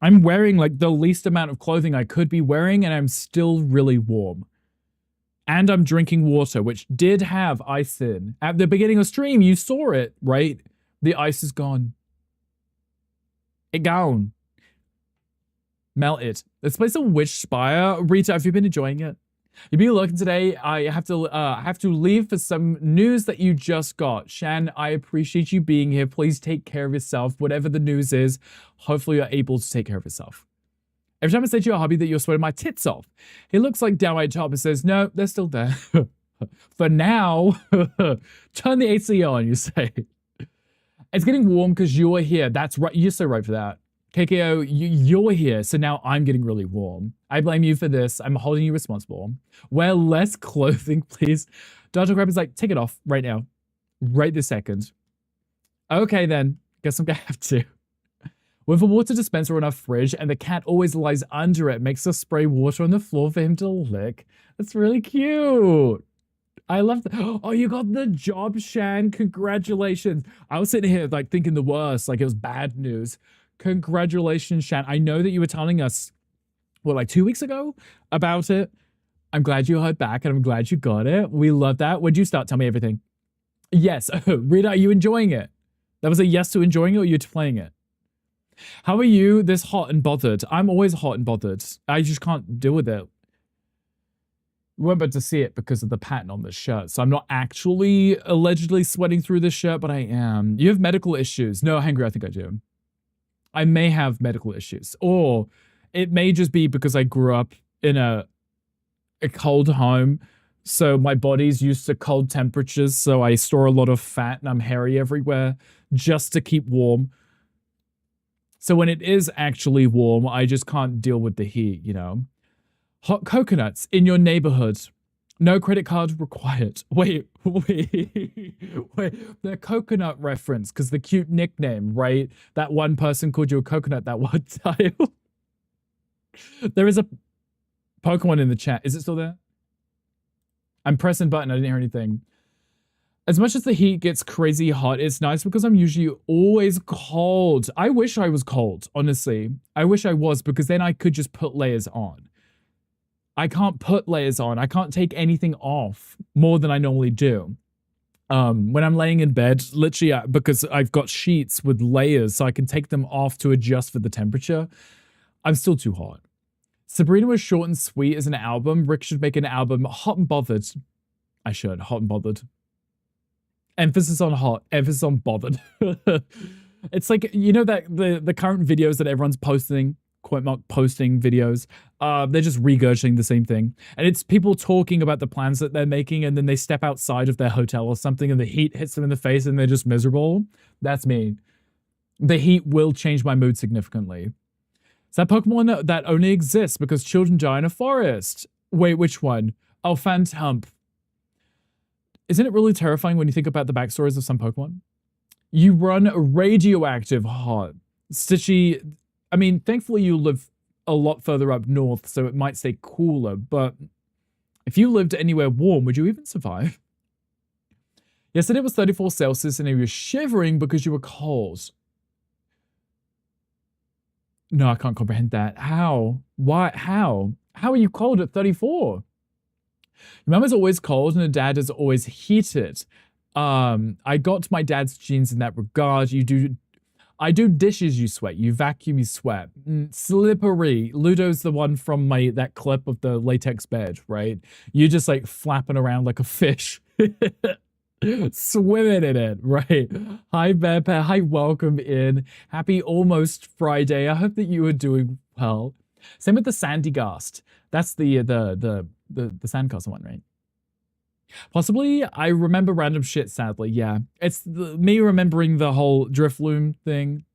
I'm wearing like the least amount of clothing I could be wearing and I'm still really warm. And I'm drinking water, which did have ice in. At the beginning of stream, you saw it, right? The ice is gone. It gone. Melted. Let's play some Witchspire. Rita, have you been enjoying it? You've been looking today. I have to leave for some news that you just got. Shan, I appreciate you being here. Please take care of yourself. Whatever the news is, hopefully you're able to take care of yourself. Every time I say to your hubby that you're sweating my tits off, he looks like downright top and says, no, they're still there. For now, turn the AC on, you say. It's getting warm because you're here. That's right. You're so right for that. KKO, you're here, so now I'm getting really warm. I blame you for this. I'm holding you responsible. Wear less clothing, please. Dr. Crab is like, take it off right now. Right this second. Okay, then. Guess I'm gonna have to. With a water dispenser on our fridge and the cat always lies under it, makes us spray water on the floor for him to lick. That's really cute. I love that. Oh, you got the job, Shan. Congratulations. I was sitting here like thinking the worst, like it was bad news. Congratulations, Shan. I know that you were telling us, what, like 2 weeks ago about it. I'm glad you heard back and I'm glad you got it. We love that. When'd you start? Tell me everything. Yes. Rita, are you enjoying it? That was a yes to enjoying it or you to playing it? How are you this hot and bothered? I'm always hot and bothered. I just can't deal with it. We weren't able to see it because of the pattern on this shirt. So I'm not actually allegedly sweating through this shirt, but I am. You have medical issues. No, Hangry, I think I do. I may have medical issues. Or it may just be because I grew up in a cold home. So my body's used to cold temperatures. So I store a lot of fat and I'm hairy everywhere just to keep warm. So when it is actually warm, I just can't deal with the heat, you know? Hot coconuts in your neighborhood. No credit card required. Wait. The coconut reference, because the cute nickname, right? That one person called you a coconut that one time. There is a Pokemon in the chat. Is it still there? I'm pressing button. I didn't hear anything. As much as the heat gets crazy hot, it's nice because I'm usually always cold. I wish I was cold, honestly. I wish I was because then I could just put layers on. I can't put layers on. I can't take anything off more than I normally do. When I'm laying in bed, literally because I've got sheets with layers so I can take them off to adjust for the temperature, I'm still too hot. Sabrina was short and sweet as an album. Rick should make an album. Hot and bothered. I should. Hot and bothered. Emphasis on hot. Emphasis on bothered. It's like, you know that the current videos that everyone's posting, quote mark posting videos, they're just regurgitating the same thing. And it's people talking about the plans that they're making and then they step outside of their hotel or something and the heat hits them in the face and they're just miserable. That's me. The heat will change my mood significantly. Is that Pokemon that only exists because children die in a forest? Wait, which one? Oh, Phantump. Isn't it really terrifying when you think about the backstories of some Pokemon? You run radioactive hot. Stitchy, I mean, thankfully you live a lot further up north, so it might stay cooler, but if you lived anywhere warm, would you even survive? Yesterday was 34 Celsius and you were shivering because you were cold. No, I can't comprehend that. How? Why? How? How are you cold at 34? Your mum is always cold and her dad is always heated. I got my dad's genes in that regard. You do. I do dishes, you sweat. You vacuum, you sweat. Slippery. Ludo's the one from that clip of the latex bed, right? You just like flapping around like a fish. Swimming in it, right? Hi, Bear. Hi, welcome in. Happy almost Friday. I hope that you are doing well. Same with the Sandygast. That's the Sandcastle one, right? Possibly, I remember random shit, sadly, yeah. It's me remembering the whole Drifloon thing,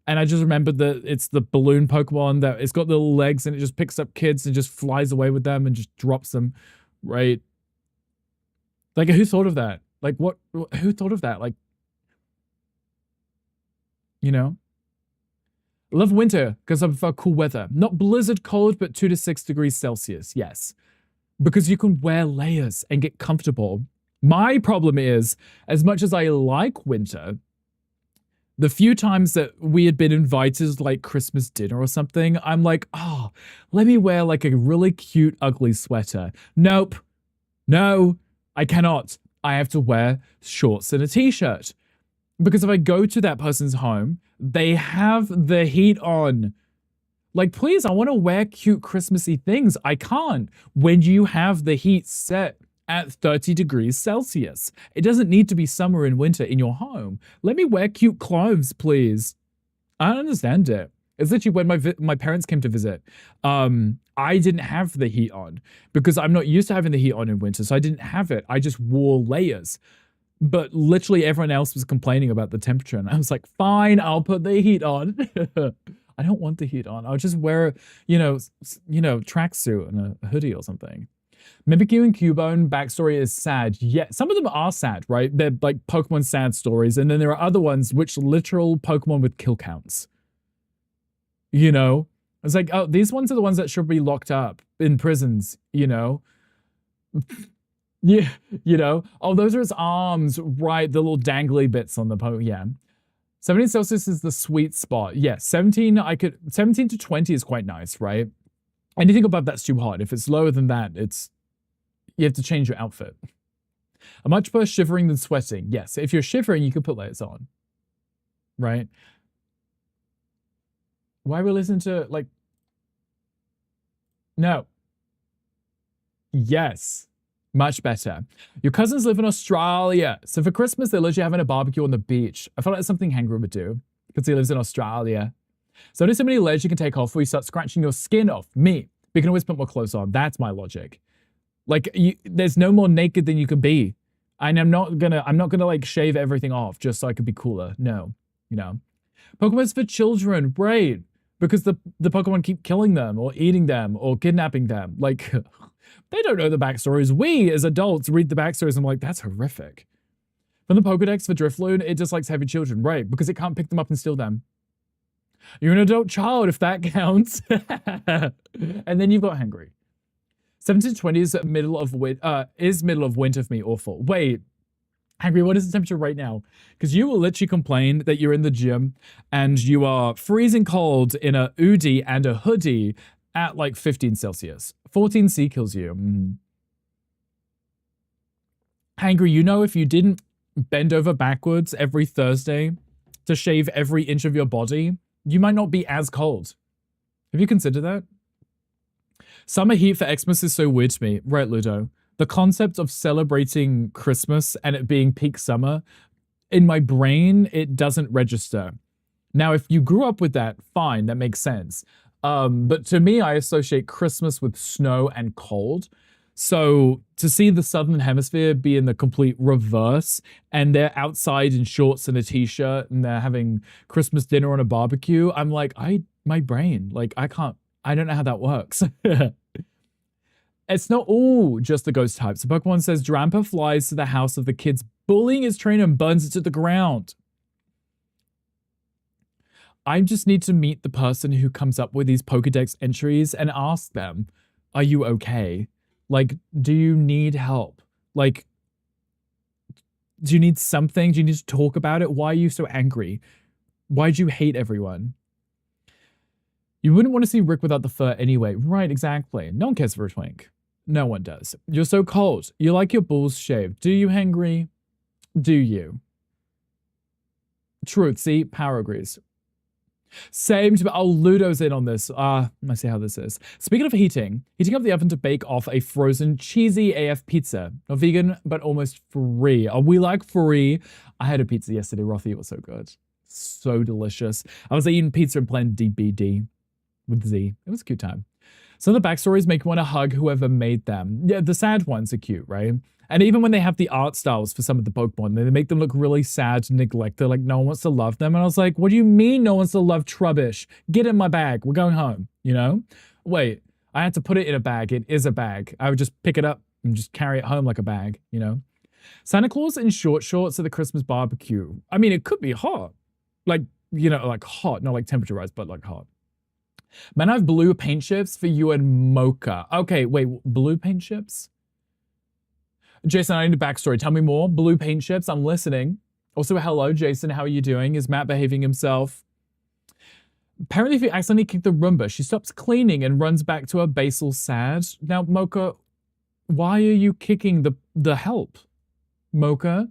and I just remembered that it's the balloon Pokemon that it's got the little legs and it just picks up kids and just flies away with them and just drops them, right? Like, who thought of that? Like, who thought of that? Like, you know? Love winter because I prefer cool weather. Not blizzard cold, but 2 to 6 degrees Celsius, yes. Because you can wear layers and get comfortable. My problem is, as much as I like winter, the few times that we had been invited to like Christmas dinner or something, I'm like, oh, let me wear like a really cute, ugly sweater. Nope. No, I cannot. I have to wear shorts and a t-shirt. Because if I go to that person's home, they have the heat on. Like, please, I want to wear cute Christmassy things. I can't when you have the heat set at 30 degrees Celsius. It doesn't need to be summer and winter in your home. Let me wear cute clothes, please. I don't understand it. It's literally when my parents came to visit, I didn't have the heat on because I'm not used to having the heat on in winter, so I didn't have it. I just wore layers. But literally everyone else was complaining about the temperature, and I was like, fine, I'll put the heat on. I don't want the heat on. I'll just wear, tracksuit and a hoodie or something. Mimikyu and Cubone backstory is sad. Yeah, some of them are sad, right? They're like Pokemon sad stories, and then there are other ones which literal Pokemon with kill counts. You know? It's like, oh, these ones are the ones that should be locked up in prisons, you know? Yeah, oh, those are his arms, right? The little dangly bits on the yeah. 17 Celsius is the sweet spot. Yeah, 17 to 20 is quite nice, right? Anything above that's too hot. If it's lower than that, you have to change your outfit. I much prefer shivering than sweating. Yes, if you're shivering, you can put layers on, right? Why are we listening to, like, no. Yes. Much better. Your cousins live in Australia. So for Christmas, they're literally having a barbecue on the beach. I feel like that's something Hangry would do because he lives in Australia. So there's so many layers you can take off before you start scratching your skin off. Me. We can always put more clothes on. That's my logic. Like, there's no more naked than you can be. And I'm not gonna like shave everything off just so I could be cooler. No, Pokemon's for children, right? Because the Pokemon keep killing them or eating them or kidnapping them. Like, they don't know the backstories. We, as adults, read the backstories and I'm like, that's horrific. From the Pokedex for Drifloon, it just likes heavy children, right? Because it can't pick them up and steal them. You're an adult child, if that counts. And then you've got Hangry. 17 to 20 is middle of winter for me, awful. Wait, Hangry, what is the temperature right now? Because you will literally complain that you're in the gym and you are freezing cold in a Udi and a hoodie at like 15 Celsius. 14 C kills you. Hangry, if you didn't bend over backwards every Thursday to shave every inch of your body, you might not be as cold. Have you considered that? Summer heat for Xmas is so weird to me. Right, Ludo? The concept of celebrating Christmas and it being peak summer, in my brain, it doesn't register. Now, if you grew up with that, fine, that makes sense. But to me, I associate Christmas with snow and cold. So to see the Southern Hemisphere be in the complete reverse, and they're outside in shorts and a t-shirt, and they're having Christmas dinner on a barbecue, I'm like, my brain, like, I don't know how that works. It's not all just the ghost types. So Pokemon says Drampa flies to the house of the kids, bullying his trainer and burns it to the ground. I just need to meet the person who comes up with these Pokedex entries and ask them, are you okay? Like, do you need help? Like, do you need something? Do you need to talk about it? Why are you so angry? Why do you hate everyone? You wouldn't want to see Rick without the fur anyway. Right, exactly. No one cares for a twink. No one does. You're so cold. You like your balls shaved. Do you, Hangry? Do you? Truth, see? Power agrees. Same to oh, Ludo's in on this. I see how this is. Speaking of heating up the oven to bake off a frozen cheesy AF pizza. Not vegan, but almost free. Oh, we like free. I had a pizza yesterday, Rothy. It was so good. So delicious. I was eating pizza and playing DBD with Z. It was a cute time. Some of the backstories make me want to hug whoever made them. Yeah, the sad ones are cute, right? And even when they have the art styles for some of the Pokemon, they make them look really sad and neglected, like no one wants to love them. And I was like, what do you mean no one wants to love Trubbish? Get in my bag. We're going home, you know? Wait, I had to put it in a bag. It is a bag. I would just pick it up and just carry it home like a bag, you know? Santa Claus in short shorts at the Christmas barbecue. I mean, it could be hot. Like, you know, like hot, not like temperature-wise, but like hot. Man, I have blue paint chips for you and Mocha. Okay, wait, blue paint chips? Jason, I need a backstory. Tell me more. Blue paint chips, I'm listening. Also, hello, Jason. How are you doing? Is Matt behaving himself? Apparently, if you accidentally kick the Roomba, she stops cleaning and runs back to her basal sad. Now, Mocha, why are you kicking the help? Mocha?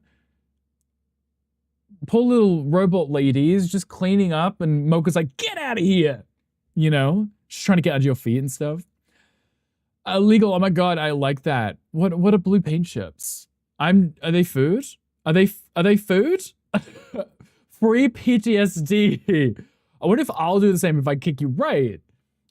Poor little robot lady is just cleaning up and Mocha's like, get out of here! You know? She's trying to get out of your feet and stuff. Legal, oh my god, I like that. What are blue paint chips? Are they food? Are they food? Free PTSD. I wonder if I'll do the same if I kick you right.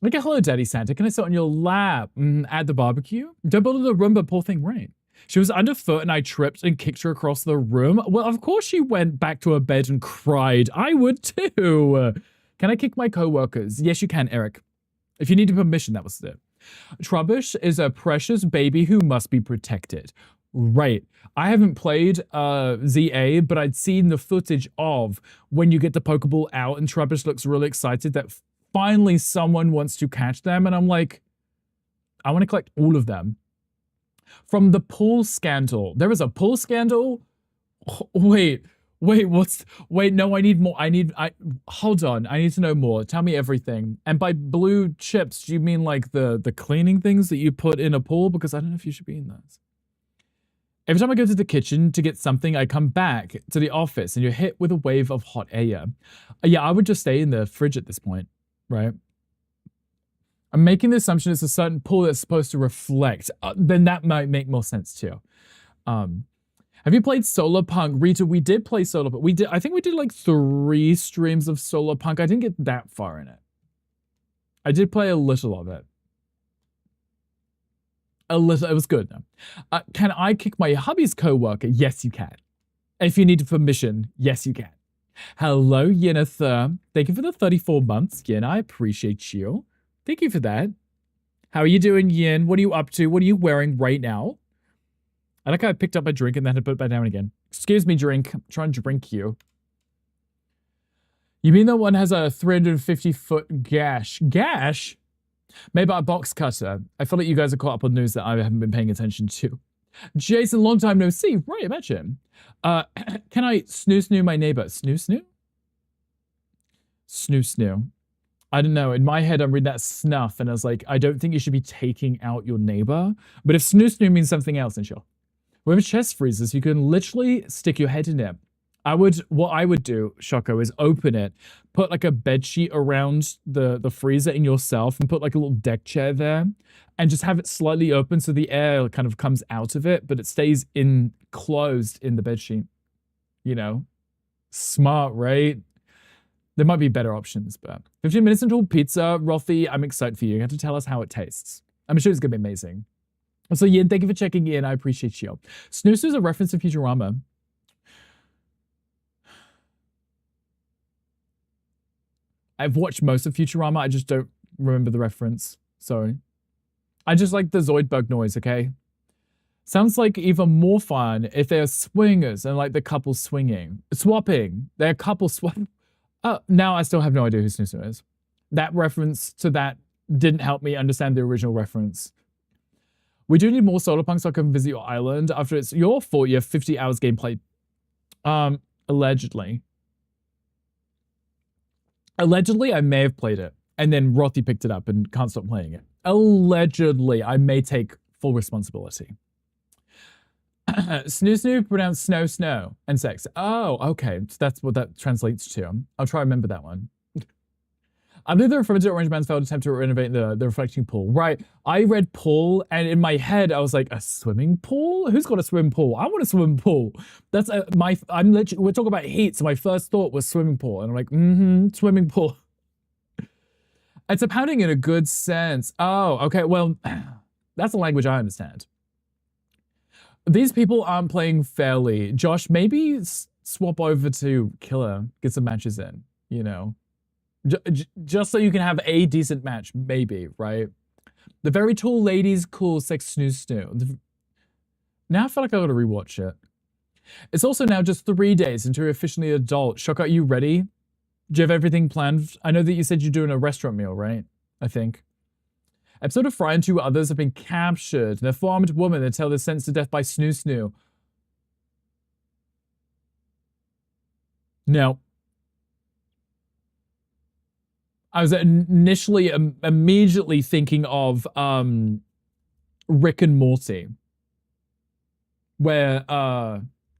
Like, hello, Daddy Santa. Can I sit on your lap at the barbecue? Don't build the Roomba, poor thing, right? She was underfoot and I tripped and kicked her across the room. Well, of course she went back to her bed and cried. I would too. Can I kick my co-workers? Yes, you can, Eric. If you needed permission, that was it. Trubbish is a precious baby who must be protected. Right. I haven't played ZA, but I'd seen the footage of when you get the Pokeball out and Trubbish looks really excited that finally someone wants to catch them. And I'm like, I want to collect all of them. From the pool scandal. There is a pool scandal? Wait, no, I need more. Hold on. I need to know more. Tell me everything. And by blue chips, do you mean like the cleaning things that you put in a pool? Because I don't know if you should be in those. Every time I go to the kitchen to get something, I come back to the office and you're hit with a wave of hot air. Yeah, I would just stay in the fridge at this point, right? I'm making the assumption it's a certain pool that's supposed to reflect. Then that might make more sense too. Have you played Solar Punk? Rita, we did play Solar Punk. I think we did like 3 streams of Solar Punk. I didn't get that far in it. I did play a little of it. A little, it was good. Can I kick my hubby's co-worker? Yes, you can. If you need permission, yes, you can. Hello, Yennefer. Thank you for the 34 months, Yen. I appreciate you. Thank you for that. How are you doing, Yen? What are you up to? What are you wearing right now? I like how I picked up my drink and then had to put it back down again. Excuse me, drink. I'm trying to drink you. You mean that one has a 350-foot gash? Gash? Made by a box cutter. I feel like you guys are caught up on news that I haven't been paying attention to. Jason, long time no see. Right, imagine. Can I snoo my neighbor? Snoo? Snoo. I don't know. In my head, I'm reading that snuff, and I was like, I don't think you should be taking out your neighbor. But if snoo means something else, then sure. With chest freezers, you can literally stick your head in it. What I would do, Shoko, is open it, put like a bed sheet around the freezer in yourself, and put like a little deck chair there, and just have it slightly open so the air kind of comes out of it, but it stays closed in the bed sheet. You know, smart, right? There might be better options, but 15 minutes until pizza, Rothy. I'm excited for you. You have to tell us how it tastes. I'm sure it's gonna be amazing. So Yin, thank you for checking in. I appreciate you. Snooze is a reference to Futurama. I've watched most of Futurama. I just don't remember the reference. Sorry. I just like the Zoidberg noise, okay? Sounds like even more fun if they're swingers and like the couple swinging. Swapping. They're couple swap. Now I still have no idea who Snoo is. That reference to that didn't help me understand the original reference. We do need more Solar Punk so I can visit your island. After it's your fault, you have 50 hours gameplay. Allegedly. Allegedly, I may have played it. And then Rothy picked it up and can't stop playing it. Allegedly, I may take full responsibility. Snoo pronounced snow and sex. Oh, okay. So that's what that translates to. I'll try to remember that one. I believe the affirmative orange man's failed attempt to renovate the reflecting pool. Right. I read pool, and in my head, I was like, a swimming pool? Who's got a swimming pool? I want a swimming pool. That's I'm literally, we're talking about heat, so my first thought was swimming pool. And I'm like, swimming pool. It's abounding in a good sense. Oh, okay. Well, that's a language I understand. These people aren't playing fairly. Josh, maybe swap over to Killer, get some matches in, you know? Just so you can have a decent match, maybe, right? The very tall ladies, cool, sex snoo. Now I feel like I gotta rewatch it. It's also now just 3 days until you're officially adult. Shock, are you ready? Do you have everything planned? I know that you said you're doing a restaurant meal, right? I think. Episode of Fry and 2 others have been captured. They're farmed women that tell they're sentenced to death by snoo. No. I was initially immediately thinking of Rick and Morty, where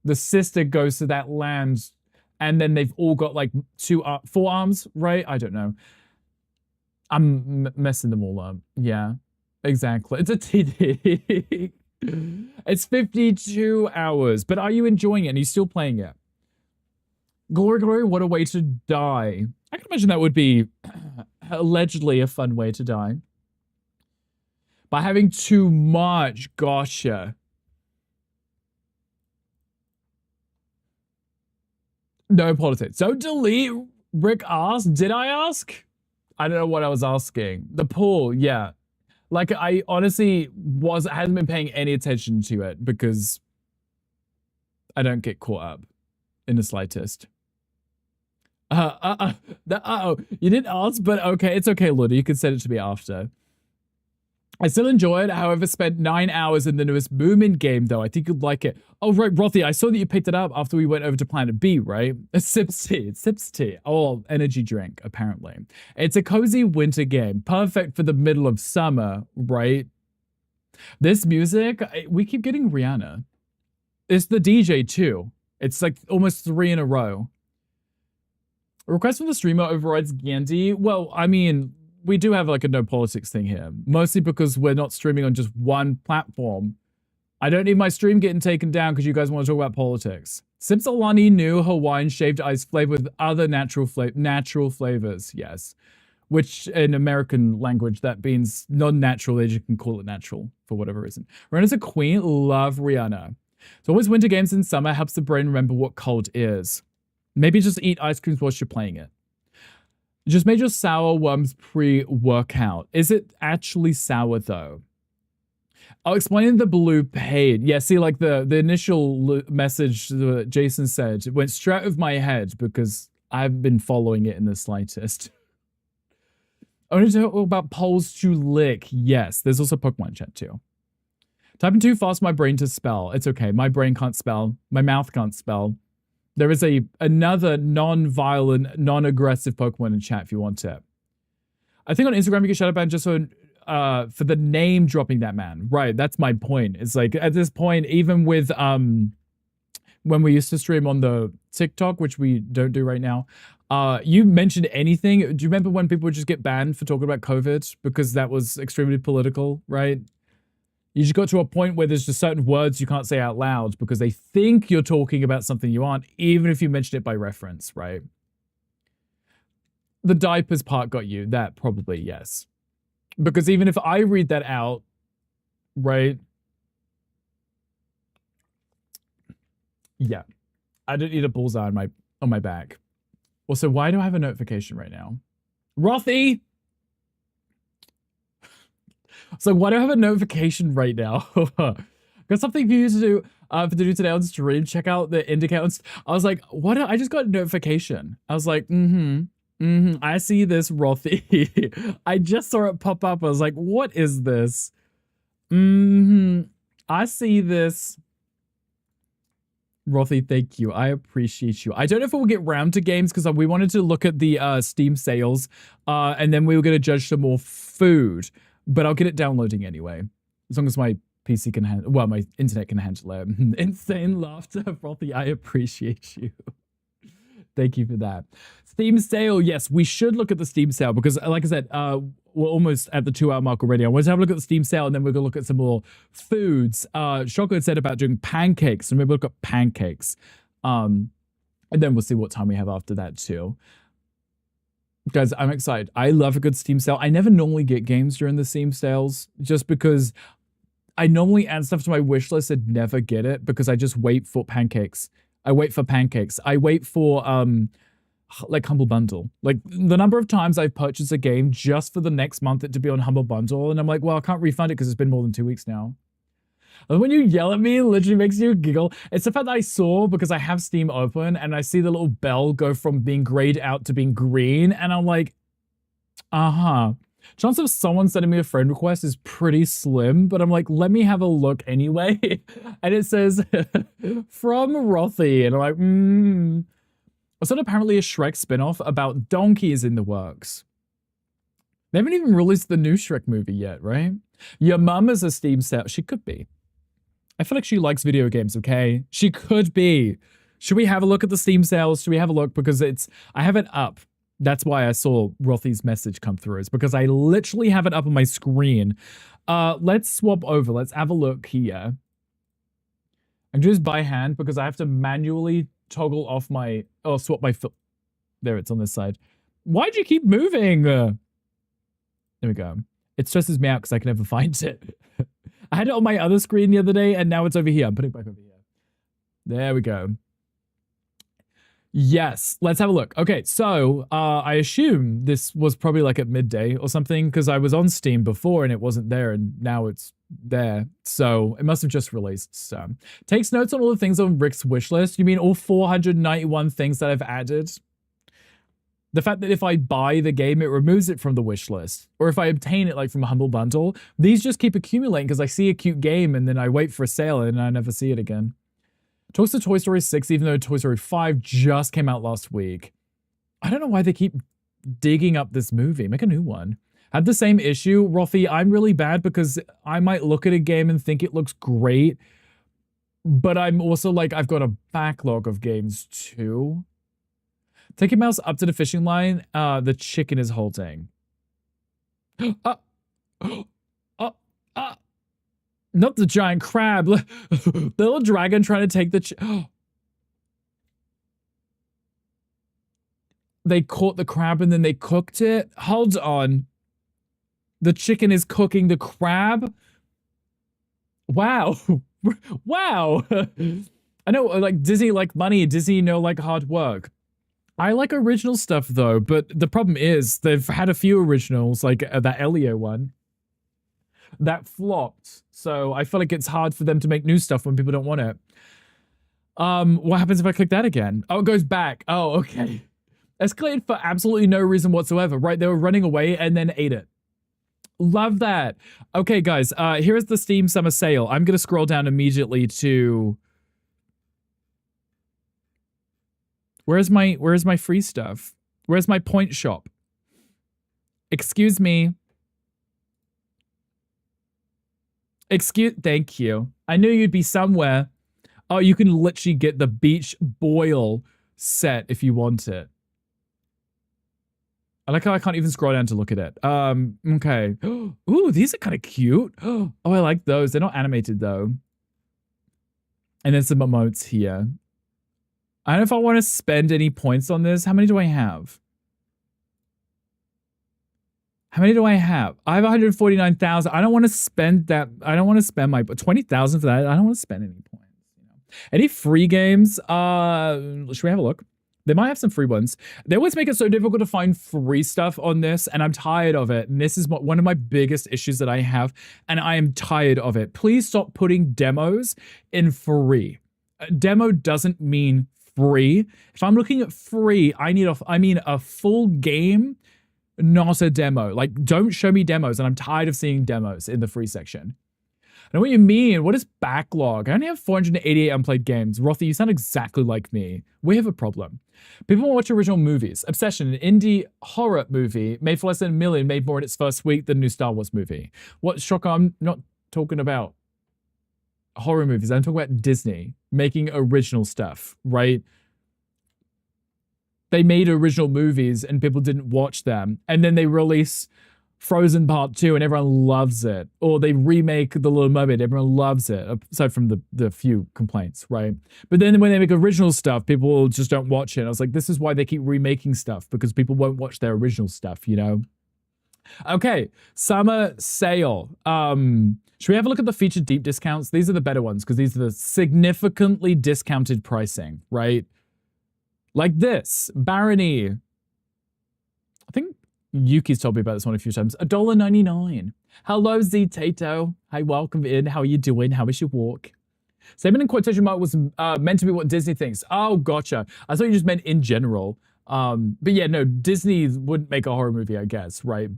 the sister goes to that land and then they've all got like 4 arms, right? I don't know. I'm messing them all up. Yeah, exactly. It's a TD. It's 52 hours, but are you enjoying it? And are you still playing it? Glory, what a way to die. I can imagine that would be allegedly a fun way to die. By having too much, gotcha. No politics. Don't delete. Rick asked. Did I ask? I don't know what I was asking. The pool, yeah. Like, I honestly hadn't been paying any attention to it because I don't get caught up in the slightest. You didn't ask, but okay, it's okay, Ludi. You can send it to me after. I still enjoy it, however, spent 9 hours in the newest Moomin game, though. I think you'd like it. Oh, right, Rothy, I saw that you picked it up after we went over to Planet B, right? It's Sips Tea. Oh, energy drink, apparently. It's a cozy winter game, perfect for the middle of summer, right? This music, we keep getting Rihanna. It's the DJ, too. It's like almost 3 in a row. A request from the streamer overrides Gandhi. Well, I mean, we do have like a no politics thing here, mostly because we're not streaming on just one platform. I don't need my stream getting taken down because you guys want to talk about politics. Sips Alani new Hawaiian shaved ice flavor with other natural flavors, yes. Which in American language, that means non-natural, they just can call it natural for whatever reason. Rihanna's a queen, love Rihanna. It's always winter games in summer, helps the brain remember what cold is. Maybe just eat ice creams whilst you're playing it. Just made your sour worms pre-workout. Is it actually sour though? I'll explain the blue page. Yeah, see, like the initial message that Jason said went straight over my head because I've been following it in the slightest. Only to talk about polls to lick. Yes, there's also Pokemon chat too. Typing too fast, my brain to spell. It's okay. My brain can't spell. My mouth can't spell. There is another non-violent, non-aggressive Pokemon in chat if you want it. I think on Instagram you get shadow banned just for the name dropping that man. Right, that's my point. It's like at this point, even with when we used to stream on the TikTok, which we don't do right now, you mentioned anything. Do you remember when people would just get banned for talking about COVID because that was extremely political, right? You just got to a point where there's just certain words you can't say out loud because they think you're talking about something you aren't, even if you mention it by reference, right? The diapers part got you. That probably, yes. Because even if I read that out, right? Yeah. I don't need a bullseye on my back. Also, why do I have a notification right now? Rothy! So why do I have a notification right now? Got something for you to do today on stream. Check out the indicators. I was like, what? I just got a notification. I was like, I see this, Rothy. I just saw it pop up. I was like, what is this? I see this. Rothy, thank you. I appreciate you. I don't know if we'll get round to games because we wanted to look at the Steam sales and then we were going to judge some more food. But I'll get it downloading anyway, as long as my PC can handle, well, my internet can handle it. Insane laughter, Frothy, I appreciate you. Thank you for that. Steam sale. Yes, we should look at the Steam sale because, like I said, we're almost at the 2-hour mark already. I want to have a look at the Steam sale and then we're going to look at some more foods. Shoko had said about doing pancakes, so maybe look at pancakes. And then we'll see what time we have after that too. Guys, I'm excited. I love a good Steam sale. I never normally get games during the Steam sales just because I normally add stuff to my wish list and never get it because I just wait for pancakes. I wait for pancakes. I wait for like Humble Bundle. Like the number of times I've purchased a game just for the next month it to be on Humble Bundle, and I'm like, well, I can't refund it because it's been more than 2 weeks now. And when you yell at me, it literally makes you giggle. It's the fact that I saw, because I have Steam open, and I see the little bell go from being grayed out to being green, and I'm like, uh-huh. Chance of someone sending me a friend request is pretty slim, but I'm like, let me have a look anyway. And it says, from Rothy, and I'm like, So apparently a Shrek spinoff about donkeys in the works. They haven't even released the new Shrek movie yet, right? Your mum is a Steam sale. She could be. I feel like she likes video games, okay? She could be. Should we have a look at the Steam sales? Should we have a look? Because I have it up. That's why I saw Rothy's message come through, is because I literally have it up on my screen. Let's swap over. Let's have a look here. I'm just by hand because I have to manually toggle off my, swap my, there, it's on this side. Why'd you keep moving? There we go. It stresses me out because I can never find it. I had it on my other screen the other day, and now it's over here. I'm putting it back over here. There we go. Yes, let's have a look. Okay, so I assume this was probably like at midday or something because I was on Steam before and it wasn't there, and now it's there. So it must have just released. So takes notes on all the things on Rick's wish list. You mean all 491 things that I've added? The fact that if I buy the game, it removes it from the wish list. Or if I obtain it like from a Humble Bundle, these just keep accumulating because I see a cute game and then I wait for a sale and I never see it again. Talks to Toy Story 6, even though Toy Story 5 just came out last week. I don't know why they keep digging up this movie. Make a new one. Had the same issue. Rothy, I'm really bad because I might look at a game and think it looks great, but I'm also like, I've got a backlog of games too. Take your mouse up to the fishing line. The chicken is halting. Not the giant crab. The little dragon trying to take the they caught the crab and then they cooked it. Hold on. The chicken is cooking the crab? Wow. Wow. I know, like, Disney like money. Disney like hard work. I like original stuff, though, but the problem is they've had a few originals, like that Elio one, that flopped. So I feel like it's hard for them to make new stuff when people don't want it. What happens if I click that again? Oh, it goes back. Oh, okay. Escalated for absolutely no reason whatsoever, right? They were running away and then ate it. Love that. Okay, guys, here's the Steam Summer Sale. I'm going to scroll down immediately to... Where's my free stuff? Where's my point shop? Excuse me. Thank you. I knew you'd be somewhere. Oh, you can literally get the beach boil set if you want it. I like how I can't even scroll down to look at it. Okay. Ooh, these are kind of cute. Oh, I like those. They're not animated though. And then some emotes here. I don't know if I want to spend any points on this. How many do I have? How many do I have? I have 149,000. I don't want to spend that. I don't want to spend my 20,000 for that. I don't want to spend any points. You know? Any free games? Should we have a look? They might have some free ones. They always make it so difficult to find free stuff on this, and I'm tired of it. And this is one of my biggest issues that I have, and I am tired of it. Please stop putting demos in free. Demo doesn't mean free. If I'm looking at free, I mean a full game, not a demo. Like, don't show me demos, and I'm tired of seeing demos in the free section. I know what you mean. What is backlog? I only have 488 unplayed games. Rothy, you sound exactly like me. We have a problem. People want to watch original movies. Obsession, an indie horror movie made for less than $1 million, made more in its first week than a new Star Wars movie. What, shocker, I'm not talking about horror movies. I'm talking about Disney making original stuff, right? they made original movies and people didn't watch them, and then they release Frozen Part 2 and everyone loves it, or they remake The Little Mermaid, everyone loves it, aside from the few complaints, right? But then when they make original stuff, people just don't watch it. I was like, this is why they keep remaking stuff, because people won't watch their original stuff, you know? Okay, summer sale. Should we have a look at the featured deep discounts? These are the better ones, because these are the significantly discounted pricing, right? Like this, Barony. I think Yuki's told me about this one a few times. $1.99. Hello, Z Tato. Hi, welcome in. How are you doing? How was your walk? Statement in quotation mark was meant to be what Disney thinks. Oh, gotcha. I thought you just meant in general. But yeah, no, Disney wouldn't make a horror movie, I guess, right?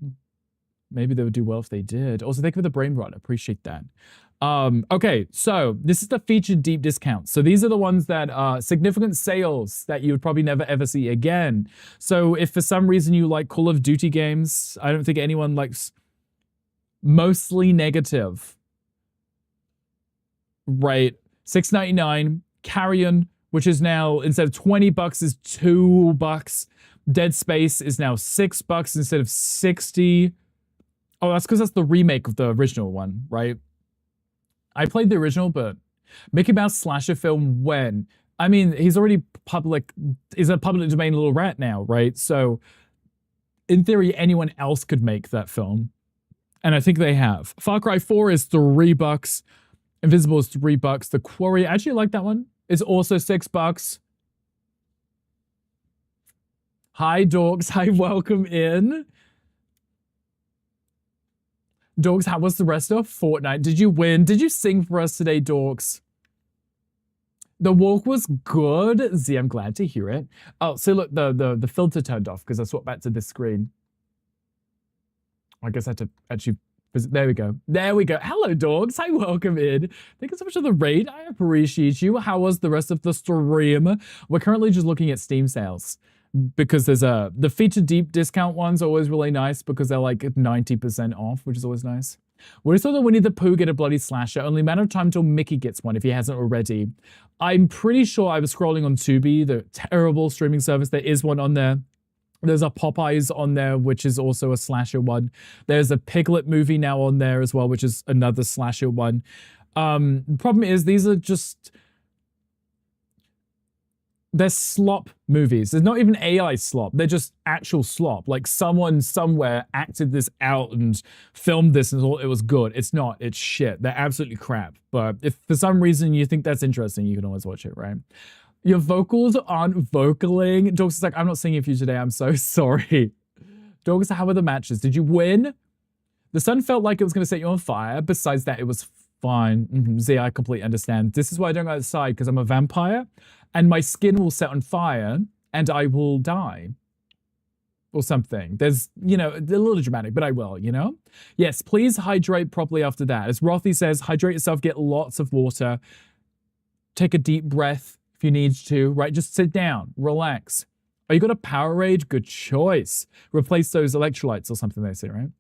Maybe they would do well if they did. Also, thank you for the brain rot. Appreciate that. Okay, so this is the featured deep discounts. So these are the ones that are significant sales that you would probably never ever see again. So if for some reason you like Call of Duty games, I don't think anyone likes mostly negative. Right, $6.99. Carrion, which is now, instead of $20 is $2. Dead Space is now $6 instead of 60. Oh, that's because that's the remake of the original one, right? I played the original, but Mickey Mouse slasher film when? I mean, he's already he's a public domain little rat now, right? So in theory, anyone else could make that film. And I think they have. Far Cry 4 is $3. Invisible is $3. The Quarry, I actually like that one. It's also $6. Hi, dogs. Hi, welcome in. Dorks, how was the rest of Fortnite? Did you win? Did you sing for us today, Dorks? The walk was good. Z, I'm glad to hear it. Oh, so look, the filter turned off because I swapped back to this screen. I guess I had to actually visit. There we go. There we go. Hello, dogs. Hi, welcome in. Thank you so much for the raid. I appreciate you. How was the rest of the stream? We're currently just looking at Steam sales, because there's the featured deep discount ones are always really nice because they're like 90% off, which is always nice. We saw the Winnie the Pooh get a bloody slasher. Only a matter of time till Mickey gets one if he hasn't already. I'm pretty sure I was scrolling on Tubi, the terrible streaming service. There is one on there. There's a Popeyes on there, which is also a slasher one. There's a Piglet movie now on there as well, which is another slasher one. The problem is these are just... they're slop movies. There's not even AI slop. They're just actual slop. Like someone somewhere acted this out and filmed this and thought it was good. It's not. It's shit. They're absolutely crap. But if for some reason you think that's interesting, you can always watch it, right? Your vocals aren't vocaling. Dogs is like, I'm not singing for you today. I'm so sorry. Dogs, how were the matches? Did you win? The sun felt like it was going to set you on fire. Besides that, it was fine. Z, I completely understand. This is why I don't go outside, because I'm a vampire. And my skin will set on fire and I will die. Or something. There's, you know, a little dramatic, but I will, you know? Yes, please hydrate properly after that. As Rothy says, hydrate yourself, get lots of water. Take a deep breath if you need to, right? Just sit down, relax. Oh, you got a Powerade? Good choice. Replace those electrolytes or something they say, right?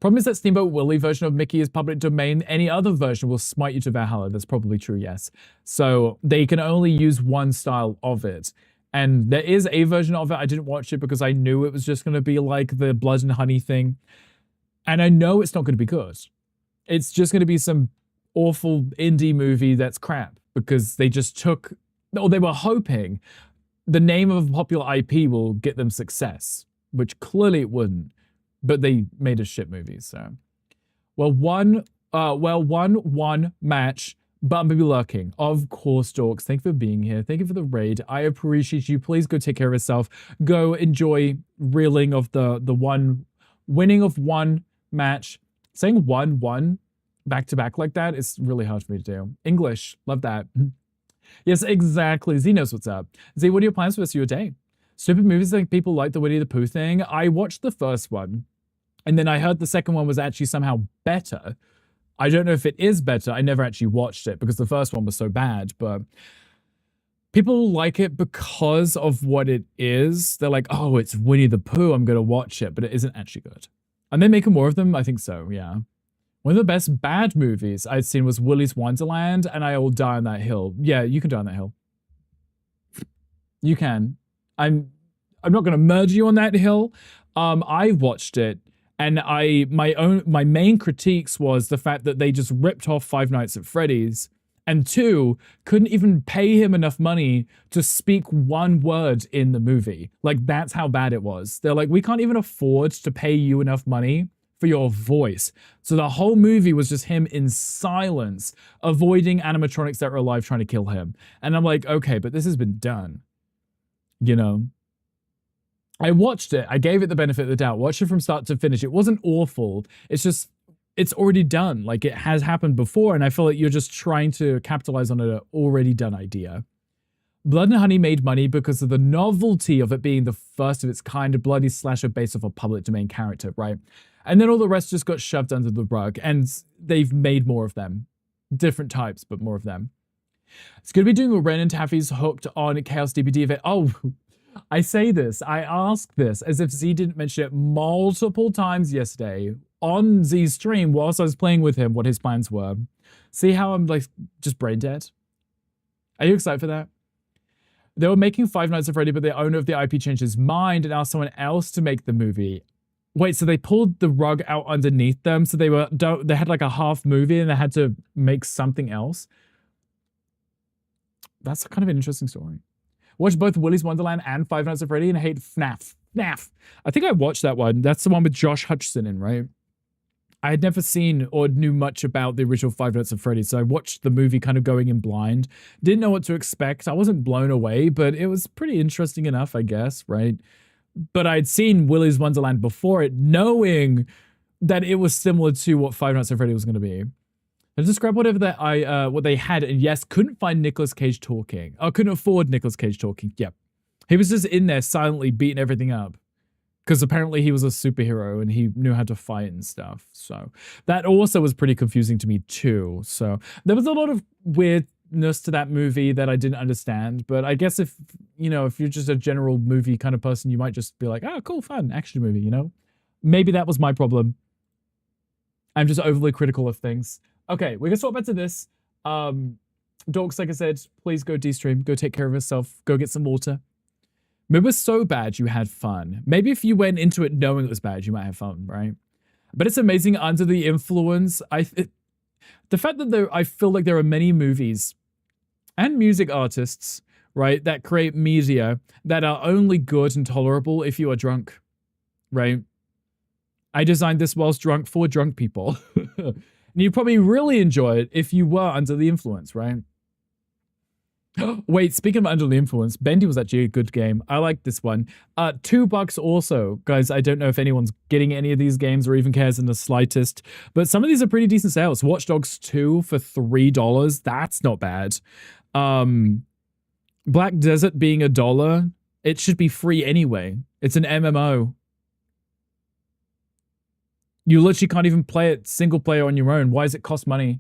Problem is that Steamboat Willie version of Mickey is public domain. Any other version will smite you to Valhalla. That's probably true, yes. So they can only use one style of it. And there is a version of it. I didn't watch it because I knew it was just going to be like the blood and honey thing. And I know it's not going to be good. It's just going to be some awful indie movie that's crap because they just took, or they were hoping the name of a popular IP will get them success, which clearly it wouldn't. But they made a shit movie, so. Well, one match, Bumblebee lurking. Of course, Dorks. Thank you for being here. Thank you for the raid. I appreciate you. Please go take care of yourself. Go enjoy reeling of the one, winning of one match. Saying 1-1 back-to-back like that is really hard for me to do. English, love that. Yes, exactly. Z knows what's up. Z, what are your plans for the rest of your day? Stupid movies like people like the Winnie the Pooh thing. I watched the first one. And then I heard the second one was actually somehow better. I don't know if it is better. I never actually watched it because the first one was so bad. But people like it because of what it is. They're like, oh, it's Winnie the Pooh. I'm going to watch it. But it isn't actually good. And they're making more of them? I think so, yeah. One of the best bad movies I'd seen was Willy's Wonderland. And I will die on that hill. Yeah, you can die on that hill. You can. I'm not going to murder you on that hill. I watched it, and my main critiques was the fact that they just ripped off Five Nights at Freddy's, and two, couldn't even pay him enough money to speak one word in the movie. Like, that's how bad it was. They're like, we can't even afford to pay you enough money for your voice. So the whole movie was just him in silence, avoiding animatronics that were alive trying to kill him. And I'm like, okay, but this has been done. You know? I watched it. I gave it the benefit of the doubt. Watched it from start to finish. It wasn't awful. It's just, it's already done. Like, it has happened before, and I feel like you're just trying to capitalize on an already done idea. Blood and Honey made money because of the novelty of it being the first of its kind, a bloody slasher based off a public domain character, right? And then all the rest just got shoved under the rug, and they've made more of them. Different types, but more of them. It's going to be doing a Ren and Taffy's Hooked on Chaos DBD event. Oh, I say this, I ask this as if Z didn't mention it multiple times yesterday on Z's stream whilst I was playing with him what his plans were. See how I'm like just brain dead? Are you excited for that? They were making Five Nights at Freddy, but the owner of the IP changed his mind and asked someone else to make the movie. Wait, so they pulled the rug out underneath them, so they had like a half movie and they had to make something else? That's kind of an interesting story. Watched both Willy's Wonderland and Five Nights at Freddy and hate FNAF. FNAF. I think I watched that one. That's the one with Josh Hutcherson in, right? I had never seen or knew much about the original Five Nights at Freddy, so I watched the movie kind of going in blind. Didn't know what to expect. I wasn't blown away, but it was pretty interesting enough, I guess, right? But I'd seen Willy's Wonderland before it, knowing that it was similar to what Five Nights at Freddy was going to be. I describe whatever that what they had, and yes, couldn't find Nicolas Cage talking. I couldn't afford Nicolas Cage talking. Yep. He was just in there silently beating everything up. Because apparently he was a superhero and he knew how to fight and stuff. So that also was pretty confusing to me too. So there was a lot of weirdness to that movie that I didn't understand. But I guess if, you know, if you're just a general movie kind of person, you might just be like, oh, cool, fun, action movie, you know? Maybe that was my problem. I'm just overly critical of things. Okay, we're gonna swap back to this. Dorks, like I said, please go de-stream, go take care of yourself, go get some water. Maybe it was so bad you had fun. Maybe if you went into it knowing it was bad, you might have fun, right? But it's amazing under the influence. The fact that I feel like there are many movies and music artists, right, that create media that are only good and tolerable if you are drunk, right? I designed this whilst drunk for drunk people. And you probably really enjoy it if you were under the influence, right? Wait, speaking of under the influence, Bendy was actually a good game. I like this one. $2 also. Guys, I don't know if anyone's getting any of these games or even cares in the slightest, but some of these are pretty decent sales. Watch Dogs 2 for $3. That's not bad. Black Desert being $1. It should be free anyway. It's an MMO. You literally can't even play it single player on your own. Why does it cost money?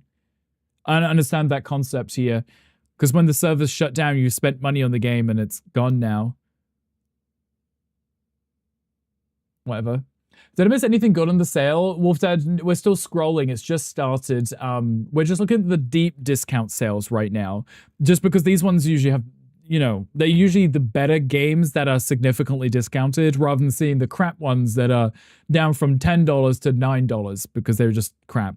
I don't understand that concept here. Because when the servers shut down, you spent money on the game and it's gone now. Whatever. Did I miss anything good on the sale? Wolf Dad, we're still scrolling. It's just started. We're just looking at the deep discount sales right now. Just because these ones usually have, you know, they're usually the better games that are significantly discounted rather than seeing the crap ones that are down from $10 to $9 because they're just crap.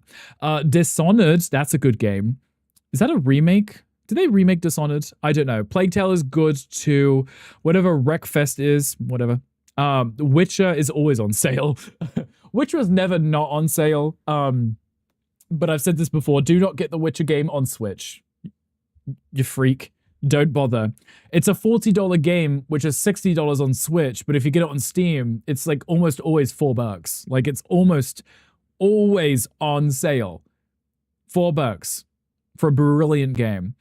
Dishonored, that's a good game. Is that a remake? Did they remake Dishonored? I don't know. Plague Tale is good too. Whatever Wreckfest is, whatever. Witcher is always on sale. Witcher is never not on sale. But I've said this before. Do not get the Witcher game on Switch. You freak. Don't bother. It's a $40 game, which is $60 on Switch. But if you get it on Steam, it's like almost always $4. Like it's almost always on sale. $4 for a brilliant game.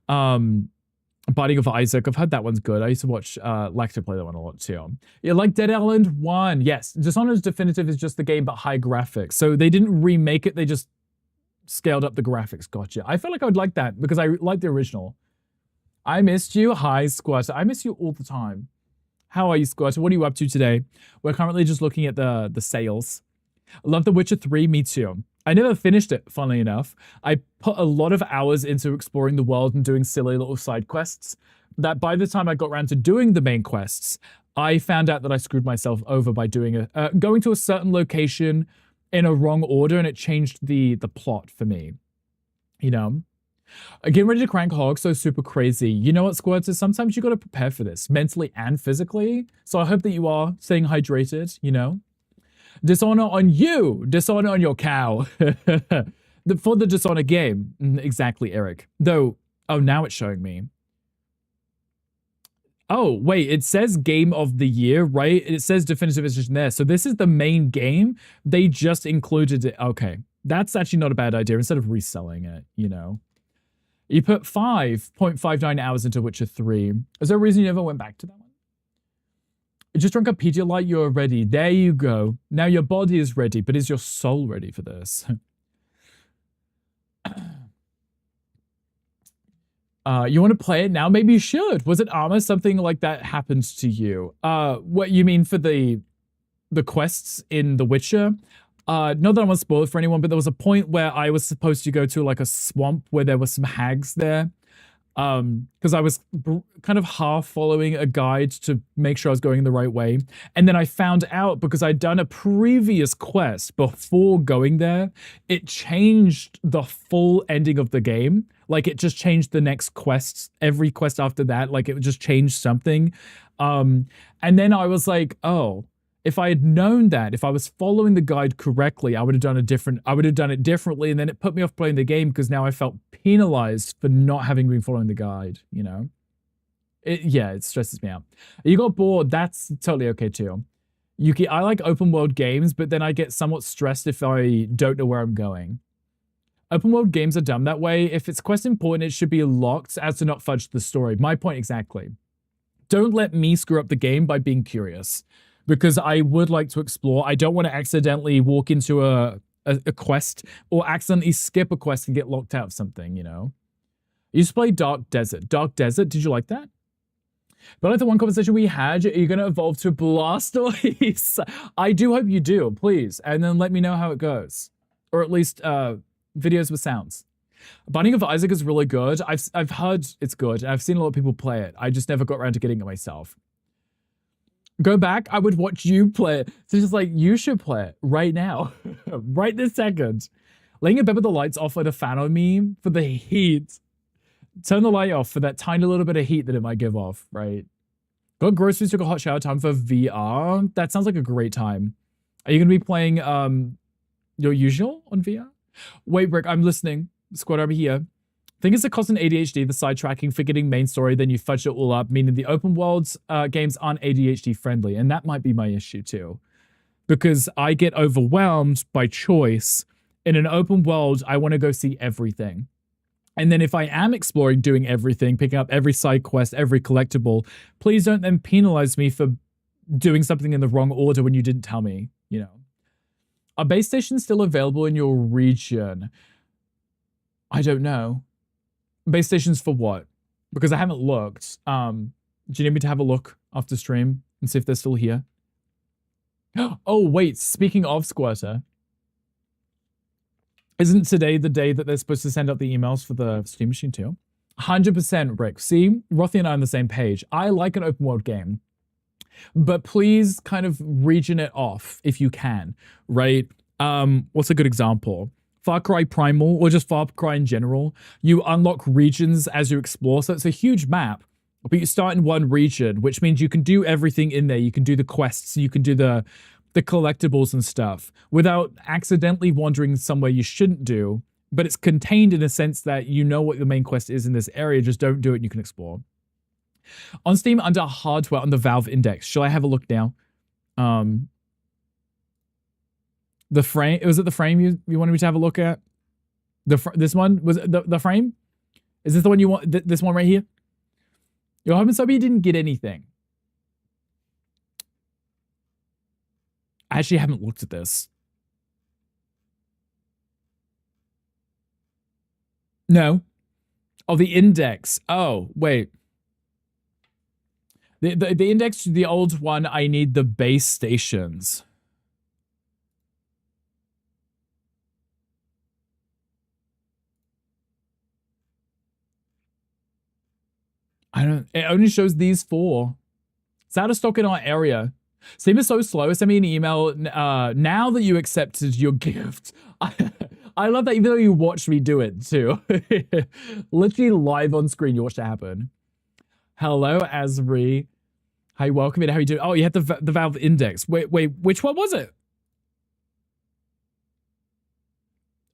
Binding of Isaac, I've heard that one's good. I used to watch Lacto play that one a lot too. Yeah, like Dead Island 1. Yes, Dishonored Definitive is just the game but high graphics. So they didn't remake it, they just scaled up the graphics. Gotcha. I feel like I would like that because I like the original. I missed you. Hi, Squatter. I miss you all the time. How are you, Squatter? What are you up to today? We're currently just looking at the sales. I love The Witcher 3. Me too. I never finished it, funnily enough. I put a lot of hours into exploring the world and doing silly little side quests that by the time I got around to doing the main quests, I found out that I screwed myself over by doing going to a certain location in a wrong order, and it changed the plot for me. You know? Getting ready to crank hog, so super crazy. You know what, Squirts, is sometimes you gotta prepare for this, mentally and physically. So I hope that you are staying hydrated, you know? Dishonor on you! Dishonor on your cow. For the Dishonor game. Exactly, Eric. Though, oh, now it's showing me. Oh, wait, it says Game of the Year, right? It says Definitive Edition there. So this is the main game. They just included it. Okay, that's actually not a bad idea instead of reselling it, you know? You put 5.59 hours into Witcher 3. Is there a reason you never went back to that one? You just drank a Pedialyte, you're ready. There you go. Now your body is ready, but is your soul ready for this? You want to play it now? Maybe you should. Was it Armor? Something like that happened to you. What you mean for the quests in The Witcher? Not that I want to spoil it for anyone, but there was a point where I was supposed to go to like a swamp where there were some hags there. Because I was kind of half following a guide to make sure I was going the right way. And then I found out, because I'd done a previous quest before going there, it changed the full ending of the game. Like, it just changed the next quest, every quest after that, like it just changed something. And then I was like, oh, if I had known that, if I was following the guide correctly, I would have done it differently, and then it put me off playing the game because now I felt penalized for not having been following the guide, you know? Yeah, it stresses me out. You got bored, that's totally okay too. Yuki, I like open world games, but then I get somewhat stressed if I don't know where I'm going. Open world games are dumb that way. If it's quest important, it should be locked as to not fudge the story. My point exactly. Don't let me screw up the game by being curious, because I would like to explore. I don't want to accidentally walk into a quest or accidentally skip a quest and get locked out of something, you know? You used to play Dark Desert. Dark Desert, did you like that? But like the one conversation we had, are you going to evolve to Blastoise? I do hope you do, please. And then let me know how it goes. Or at least videos with sounds. Binding of Isaac is really good. I've heard it's good. I've seen a lot of people play it. I just never got around to getting it myself. Go back, I would watch you play it. So it's just like, you should play it right now. Right this second. Laying in bed with the lights off like a fan on me for the heat. Turn the light off for that tiny little bit of heat that it might give off, right? Got groceries, took a hot shower, time for VR. That sounds like a great time. Are you going to be playing your usual on VR? Wait, Rick, I'm listening. Squad over here. I think it's the cost in ADHD, the sidetracking, forgetting main story, then you fudge it all up, meaning the open worlds games aren't ADHD friendly. And that might be my issue too. Because I get overwhelmed by choice. In an open world, I want to go see everything. And then if I am exploring, doing everything, picking up every side quest, every collectible, please don't then penalize me for doing something in the wrong order when you didn't tell me, you know. Are base stations still available in your region? I don't know. Base stations for what? Because I haven't looked. Do you need me to have a look after stream and see if they're still here? Oh, wait. Speaking of Squirter, isn't today the day that they're supposed to send out the emails for the Steam Machine too? 100%, Rick. See, Rothy and I are on the same page. I like an open world game, but please kind of region it off if you can, right? What's a good example? Far Cry Primal, or just Far Cry in general, you unlock regions as you explore. So it's a huge map, but you start in one region, which means you can do everything in there. You can do the quests, you can do the collectibles and stuff without accidentally wandering somewhere you shouldn't do, but it's contained in a sense that you know what the main quest is in this area, just don't do it and you can explore. On Steam under hardware on the Valve Index, shall I have a look now? The frame, was it the frame you wanted me to have a look at? This one? Was it the frame? Is this the one you want? This one right here? You're hoping Sobi didn't get anything. I actually haven't looked at this. No. Oh, the index. Oh, wait. The index to the old one, I need the base stations. It only shows these 4. It's out of stock in our area. Steam is so slow. Send me an email now that you accepted your gift. I love that even though you watched me do it too. Literally live on screen, you watched it happen. Hello, Asri. Hi, welcome in. How are you doing? Oh, you had the Valve Index. Wait, which one was it?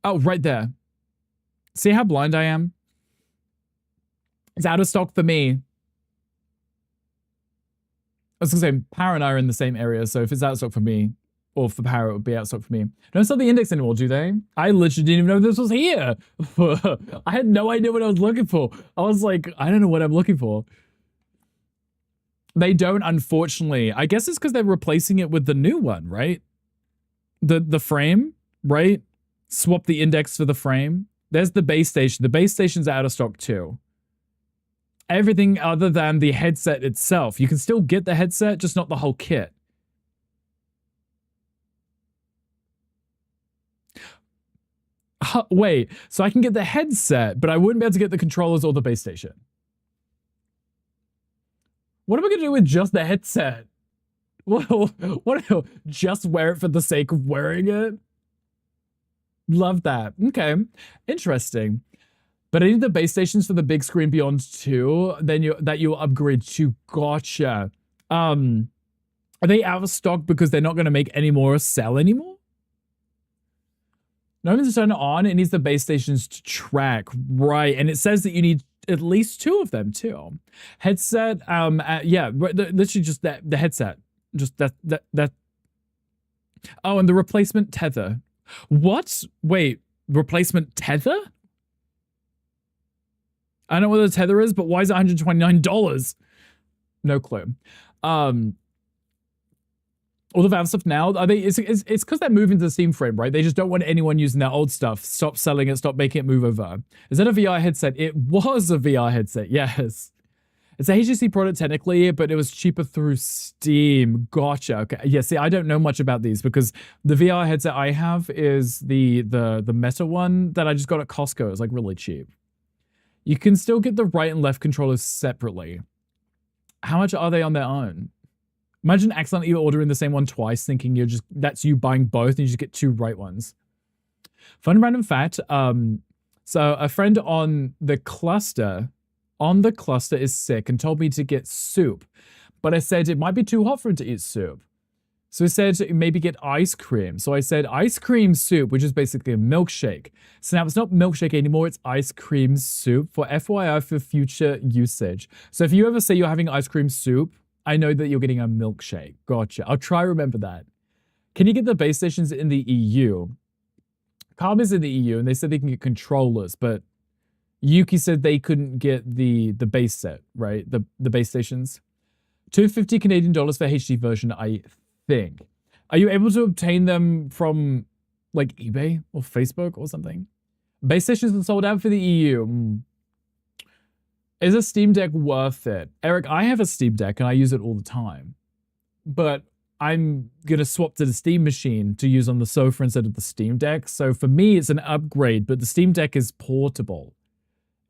Oh, right there. See how blind I am? It's out of stock for me. I was gonna say, Power and I are in the same area, so if it's out of stock for me, or for Power, it would be out of stock for me. Don't sell the Index anymore, do they? I literally didn't even know this was here. I had no idea what I was looking for. I was like, I don't know what I'm looking for. They don't, unfortunately. I guess it's because they're replacing it with the new one, right? The frame, right? Swap the Index for the frame. There's the base station. The base station's out of stock too. Everything other than the headset itself. You can still get the headset, just not the whole kit. Wait, so I can get the headset, but I wouldn't be able to get the controllers or the base station. What am I going to do with just the headset? What? Just wear it for the sake of wearing it? Love that. Okay, interesting. But I need the base stations for the big screen beyond 2. Then you'll upgrade to. Gotcha. Are they out of stock because they're not going to make any more or sell anymore? No one's turn it on. It needs the base stations to track, right? And it says that you need at least 2 of them too. Headset. Yeah, literally just the headset. Just that. Oh, and the replacement tether. What? Wait, replacement tether? I don't know what the tether is, but why is it $129? No clue. All the Valve stuff now, are they? It's because they're moving to the Steam frame, right? They just don't want anyone using their old stuff. Stop selling it. Stop making it move over. Is that a VR headset? It was a VR headset. Yes. It's a HTC product technically, but it was cheaper through Steam. Gotcha. Okay. Yeah. See, I don't know much about these because the VR headset I have is the Meta one that I just got at Costco. It's like really cheap. You can still get the right and left controllers separately. How much are they on their own? Imagine accidentally ordering the same one twice, thinking that's you buying both, and you just get 2 right ones. Fun random fact. So a friend on the cluster is sick and told me to get soup, but I said it might be too hot for him to eat soup. So he said maybe get ice cream. So I said ice cream soup, which is basically a milkshake. So now it's not milkshake anymore, it's ice cream soup for FYI for future usage. So if you ever say you're having ice cream soup, I know that you're getting a milkshake. Gotcha. I'll try to remember that. Can you get the base stations in the EU? Calm is in the EU and they said they can get controllers, but Yuki said they couldn't get the base set, right? The base stations. $250 Canadian for HD version, I think. Are you able to obtain them from like eBay or Facebook or something? Base stations are sold out for the EU. Is a Steam Deck worth it? Eric, I have a Steam Deck and I use it all the time. But I'm going to swap to the Steam machine to use on the sofa instead of the Steam Deck. So for me, it's an upgrade, but the Steam Deck is portable.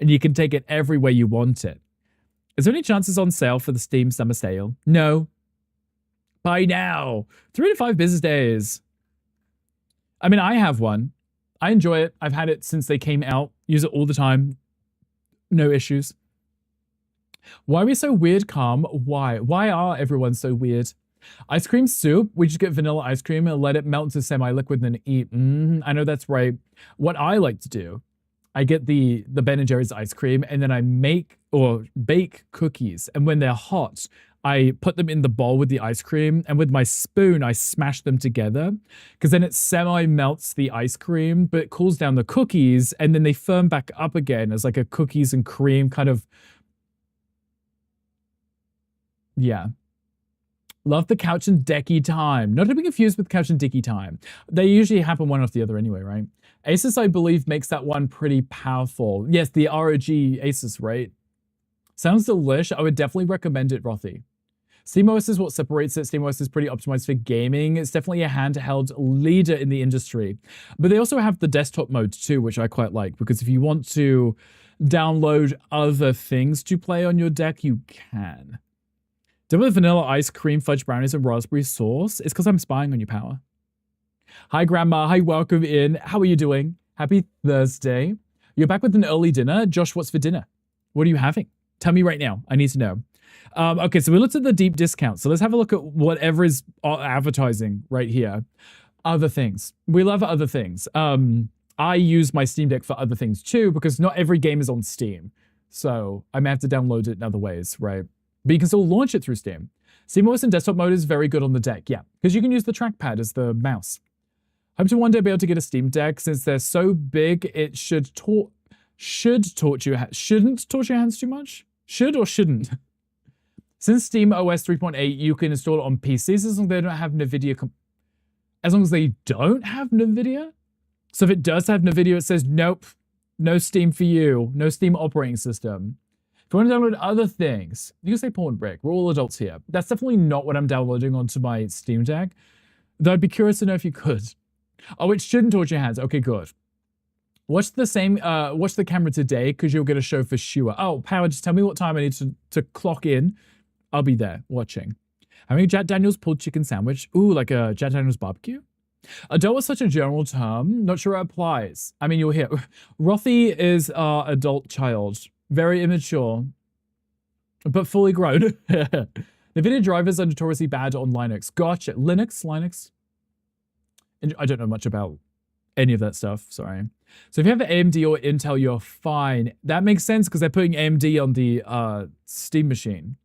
And you can take it everywhere you want it. Is there any chances on sale for the Steam Summer Sale? No. Buy now. 3 to 5 business days. I mean, I have one. I enjoy it. I've had it since they came out. Use it all the time. No issues. Why are we so weird, Calm? Why? Why are everyone so weird? Ice cream soup? We just get vanilla ice cream and let it melt into semi-liquid and then eat. I know that's right. What I like to do, I get the Ben & Jerry's ice cream and then I make or bake cookies. And when they're hot, I put them in the bowl with the ice cream and with my spoon, I smash them together because then it semi-melts the ice cream, but it cools down the cookies and then they firm back up again as like a cookies and cream kind of. Yeah. Love the couch and decky time. Not to be confused with couch and dicky time. They usually happen one off the other anyway, right? Asus, I believe, makes that one pretty powerful. Yes, the ROG Asus, right? Sounds delish. I would definitely recommend it, Rothy. SteamOS is what separates it. SteamOS is pretty optimized for gaming. It's definitely a handheld leader in the industry. But they also have the desktop mode too, which I quite like, because if you want to download other things to play on your deck, you can. Done with vanilla ice cream, fudge brownies, and raspberry sauce. It's because I'm spying on you, Power. Hi, Grandma. Hi, welcome in. How are you doing? Happy Thursday. You're back with an early dinner. Josh, what's for dinner? What are you having? Tell me right now. I need to know. Okay, so we looked at the deep discount. So let's have a look at whatever is advertising right here. Other things. We love other things. I use my Steam Deck for other things too, because not every game is on Steam. So I may have to download it in other ways, right? But you can still launch it through Steam. SteamOS in desktop mode is very good on the deck, yeah, because you can use the trackpad as the mouse. Hope to one day be able to get a Steam Deck. Since they're so big, it shouldn't torture your hands too much? Should or shouldn't? Since Steam OS 3.8, you can install it on PCs as long as they don't have NVIDIA. As long as they don't have NVIDIA? So if it does have NVIDIA, it says, nope, no Steam for you, no Steam operating system. If you want to download other things, you can say Porn Brick. We're all adults here. That's definitely not what I'm downloading onto my Steam Deck. Though I'd be curious to know if you could. Oh, it shouldn't torture your hands. Okay, good. Watch the camera today because you'll get a show for sure. Oh, Power, just tell me what time I need to clock in. I'll be there watching. Having a Jack Daniels pulled chicken sandwich. Ooh, like a Jack Daniels barbecue? Adult is such a general term. Not sure it applies. I mean, you'll hear. Rothy is our adult child. Very immature. But fully grown. NVIDIA drivers are notoriously bad on Linux. Gotcha. Linux? I don't know much about any of that stuff. Sorry. So if you have AMD or Intel, you're fine. That makes sense because they're putting AMD on the Steam machine.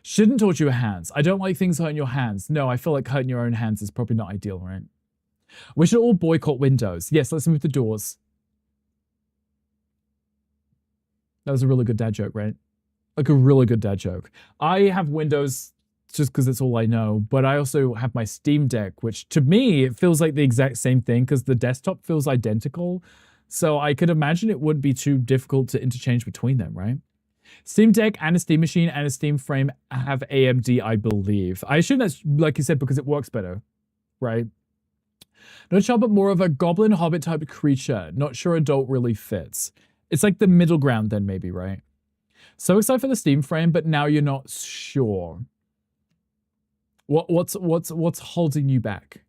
Shouldn't torture your hands. I don't like things hurting your hands. No, I feel like hurting your own hands is probably not ideal, right? We should all boycott Windows. Yes, let's move the doors. That was a really good dad joke, right? Like a really good dad joke. I have Windows just because it's all I know, but I also have my Steam Deck, which to me, it feels like the exact same thing because the desktop feels identical. So I could imagine it wouldn't be too difficult to interchange between them, right? Steam Deck and a Steam Machine and a Steam Frame have AMD, I believe. I assume that's, like you said, because it works better, right? Not sure, but more of a goblin hobbit type creature. Not sure adult really fits. It's like the middle ground then maybe, right? So excited for the Steam Frame, but now you're not sure. What's holding you back?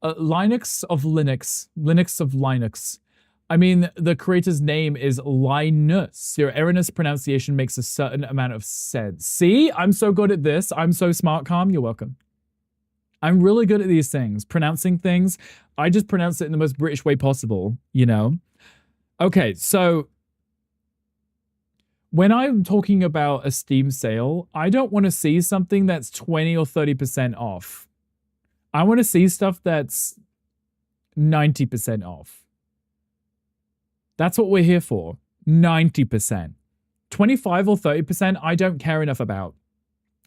Linux of Linux. Linux of Linux. I mean, the creator's name is Linus. Your erroneous pronunciation makes a certain amount of sense. See? I'm so good at this. I'm so smart, Calm. You're welcome. I'm really good at these things. Pronouncing things. I just pronounce it in the most British way possible, you know? Okay, so when I'm talking about a Steam sale, I don't want to see something that's 20 or 30% off. I want to see stuff that's 90% off. That's what we're here for. 90%. 25 or 30%, I don't care enough about.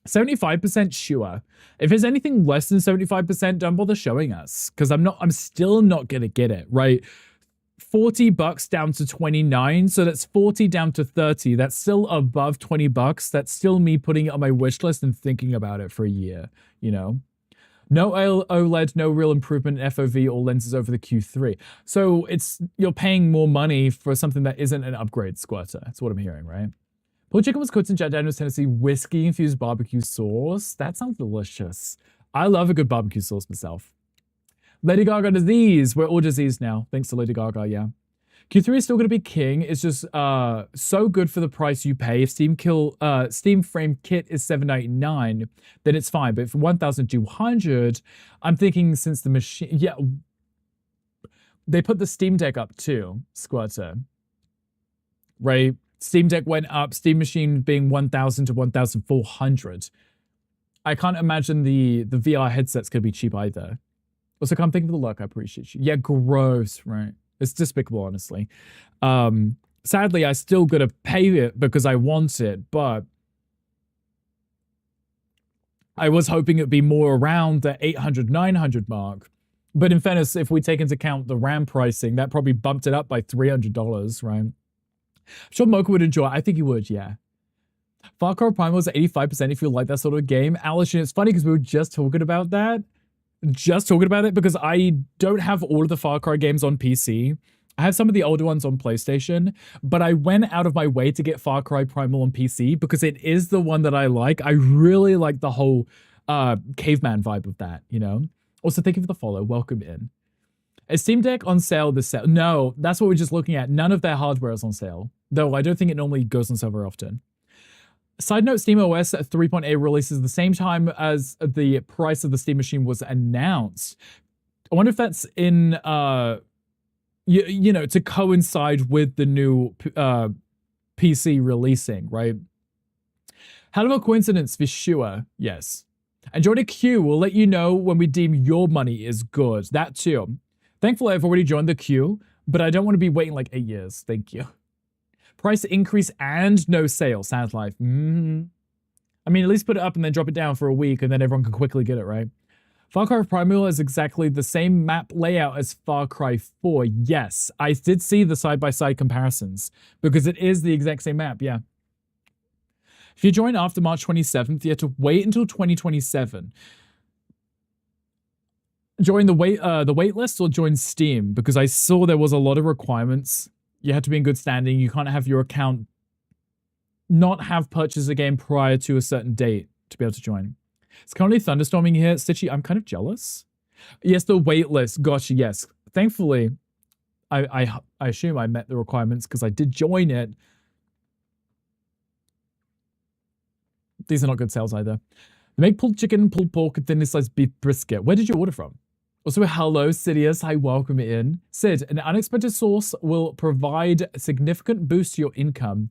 75%, sure. If there's anything less than 75%, don't bother showing us. Because I'm still not gonna get it, right? $40 down to 29, so that's 40 down to 30. That's still above $20. That's still me putting it on my wish list and thinking about it for a year, you know? No OLED, no real improvement in FOV or lenses over the Q3. So you're paying more money for something that isn't an upgrade, Squirter. That's what I'm hearing, right? Pulled chicken was cooked in Jack Daniels, Tennessee whiskey-infused barbecue sauce. That sounds delicious. I love a good barbecue sauce myself. Lady Gaga disease. We're all diseased now. Thanks to Lady Gaga, yeah. Q3 is still going to be king. It's just so good for the price you pay. If Steam Frame Kit is $7.99, then it's fine. But for $1,200, I'm thinking since the machine... Yeah, they put the Steam Deck up too, Squirter. Right? Steam Deck went up. Steam Machine being $1,000 to $1,400. I can't imagine the VR headset's going to be cheap either. Also, come think of the look. I appreciate you. Yeah, gross, right? It's despicable, honestly. Sadly, I still gotta pay it because I want it, but I was hoping it'd be more around the 800, 900 mark. But in fairness, if we take into account the RAM pricing, that probably bumped it up by $300, right? I'm sure Mocha would enjoy it. I think he would, yeah. Far Cry Primal is 85% if you like that sort of game. Alicia, it's funny because we were just talking about that. Just talking about it because I don't have all of the Far Cry games on PC. I have some of the older ones on PlayStation, but I went out of my way to get Far Cry Primal on PC because it is the one that I like. I really like the whole caveman vibe of that, you know? Also, thank you for the follow. Welcome in. Is Steam Deck on sale this sale? No, that's what we're just looking at. None of their hardware is on sale, though I don't think it normally goes on sale very often. Side note, SteamOS 3.8 releases the same time as the price of the Steam Machine was announced. I wonder if that's in, you know, to coincide with the new PC releasing, right? Hell of a coincidence for sure, yes. And join a queue will let you know when we deem your money is good. That too. Thankfully, I've already joined the queue, but I don't want to be waiting like 8 years. Thank you. Price increase and no sale. Sounds like. I mean, at least put it up and then drop it down for a week and then everyone can quickly get it, right? Far Cry Primal is exactly the same map layout as Far Cry 4. Yes, I did see the side-by-side comparisons because it is the exact same map, yeah. If you join after March 27th, you have to wait until 2027. Join the wait list or join Steam, because I saw there was a lot of requirements. You have to be in good standing. You can't have your account not have purchased a game prior to a certain date to be able to join. It's currently thunderstorming here. Stitchy, I'm kind of jealous. Yes, the wait list. Gotcha, yes. Thankfully, I assume I met the requirements because I did join it. These are not good sales either. They make pulled chicken, pulled pork, and thinly sliced beef brisket. Where did you order from? Also, hello, Sidious. Hi, welcome in. Sid, an unexpected source will provide a significant boost to your income.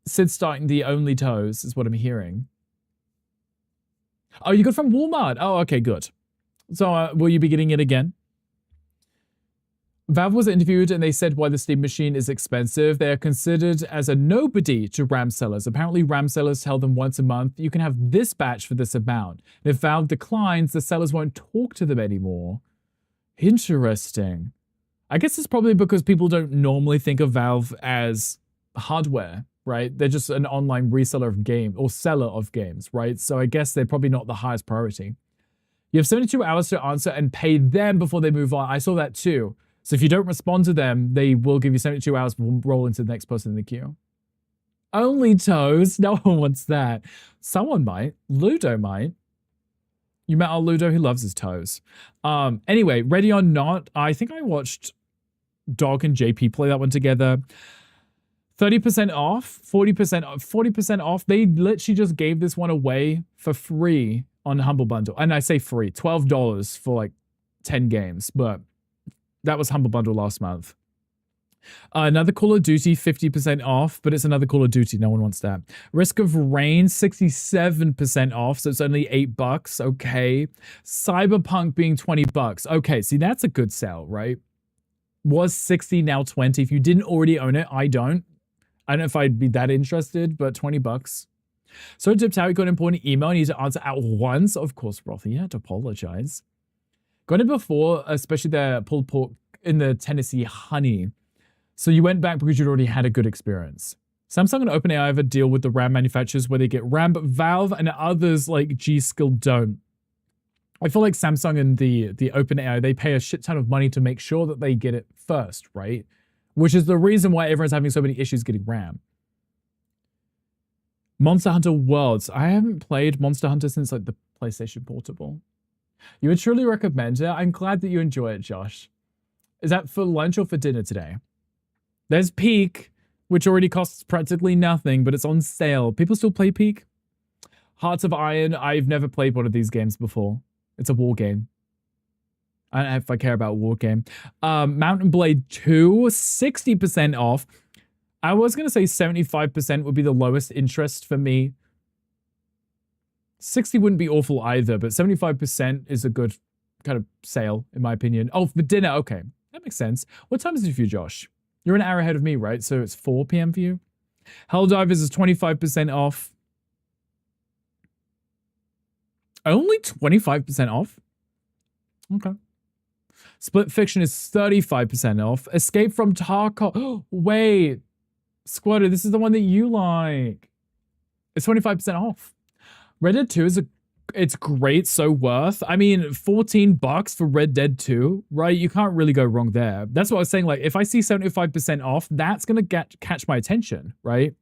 Sid starting the only toes is what I'm hearing. Oh, you got from Walmart. Oh, okay, good. So will you be getting it again? Valve was interviewed and they said why the Steam Machine is expensive. They are considered as a nobody to RAM sellers. Apparently, RAM sellers tell them once a month, you can have this batch for this amount. And if Valve declines, the sellers won't talk to them anymore. Interesting. I guess it's probably because people don't normally think of Valve as hardware, right? They're just an online reseller of games or seller of games, right? So I guess they're probably not the highest priority. You have 72 hours to answer and pay them before they move on. I saw that too. So if you don't respond to them, they will give you 72 hours to roll into the next person in the queue. Only toes? No one wants that. Someone might. Ludo might. You met our Ludo, he loves his toes. Anyway, Ready or Not, I think I watched Dog and JP play that one together. 30% off, 40% off. They literally just gave this one away for free on Humble Bundle. And I say free, $12 for like 10 games, but that was Humble Bundle last month. Another Call of Duty, 50% off, but it's another Call of Duty. No one wants that. Risk of Rain, 67% off, so it's only $8. Okay. Cyberpunk being $20. Okay, see, that's a good sale, right? Was 60, now 20. If you didn't already own it, I don't. I don't know if I'd be that interested, but $20. So dipped out, you got an important email, you need to answer at once. Of course, Rothy, you had to apologize. Got it before, especially the pulled pork in the Tennessee honey. So you went back because you'd already had a good experience. Samsung and OpenAI have a deal with the RAM manufacturers where they get RAM, but Valve and others like G-Skill don't. I feel like Samsung and the OpenAI, they pay a shit ton of money to make sure that they get it first, right? Which is the reason why everyone's having so many issues getting RAM. Monster Hunter Worlds. I haven't played Monster Hunter since like the PlayStation Portable. You would truly recommend it. I'm glad that you enjoy it, Josh. Is that for lunch or for dinner today? There's Peak, which already costs practically nothing, but it's on sale. People still play Peak? Hearts of Iron. I've never played one of these games before. It's a war game. I don't know if I care about war game. Mountain Blade 2, 60% off. I was going to say 75% would be the lowest interest for me. 60 wouldn't be awful either, but 75% is a good kind of sale, in my opinion. Oh, for dinner. Okay. That makes sense. What time is it for you, Josh? You're an hour ahead of me, right? So it's 4 p.m. for you? Helldivers is 25% off. Only 25% off? Okay. Split Fiction is 35% off. Escape from Tarkov. Wait. Squatter, this is the one that you like. It's 25% off. Red Dead 2 is a it's great, so worth. I mean, $14 for Red Dead 2, right? You can't really go wrong there. That's what I was saying. Like, if I see 75% off, that's gonna catch my attention, right?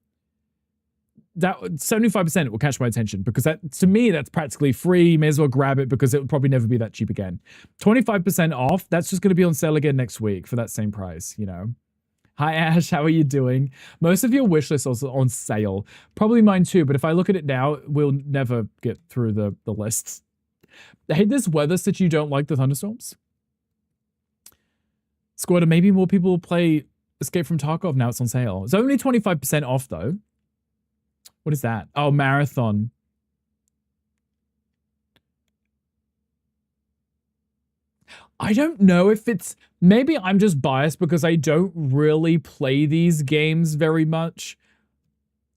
That 75% will catch my attention because that, to me, that's practically free. You may as well grab it because it will probably never be that cheap again. 25% off, that's just gonna be on sale again next week for that same price, you know? Hi Ash, how are you doing? Most of your wish list also on sale. Probably mine too, but if I look at it now, we'll never get through the lists. I hate this weather that you don't like the thunderstorms. Squatter, maybe more people will play Escape from Tarkov now it's on sale. It's only 25% off though. What is that? Oh, Marathon. I don't know if it's, maybe I'm just biased because I don't really play these games very much.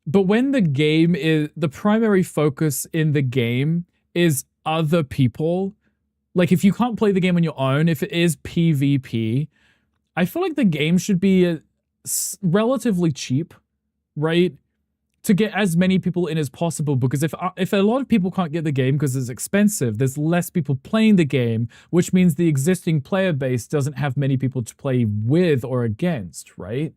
But when the game is, the primary focus in the game is other people, like if you can't play the game on your own, if it is PvP, I feel like the game should be relatively cheap, right? To get as many people in as possible, because if a lot of people can't get the game because it's expensive, there's less people playing the game, which means the existing player base doesn't have many people to play with or against, right?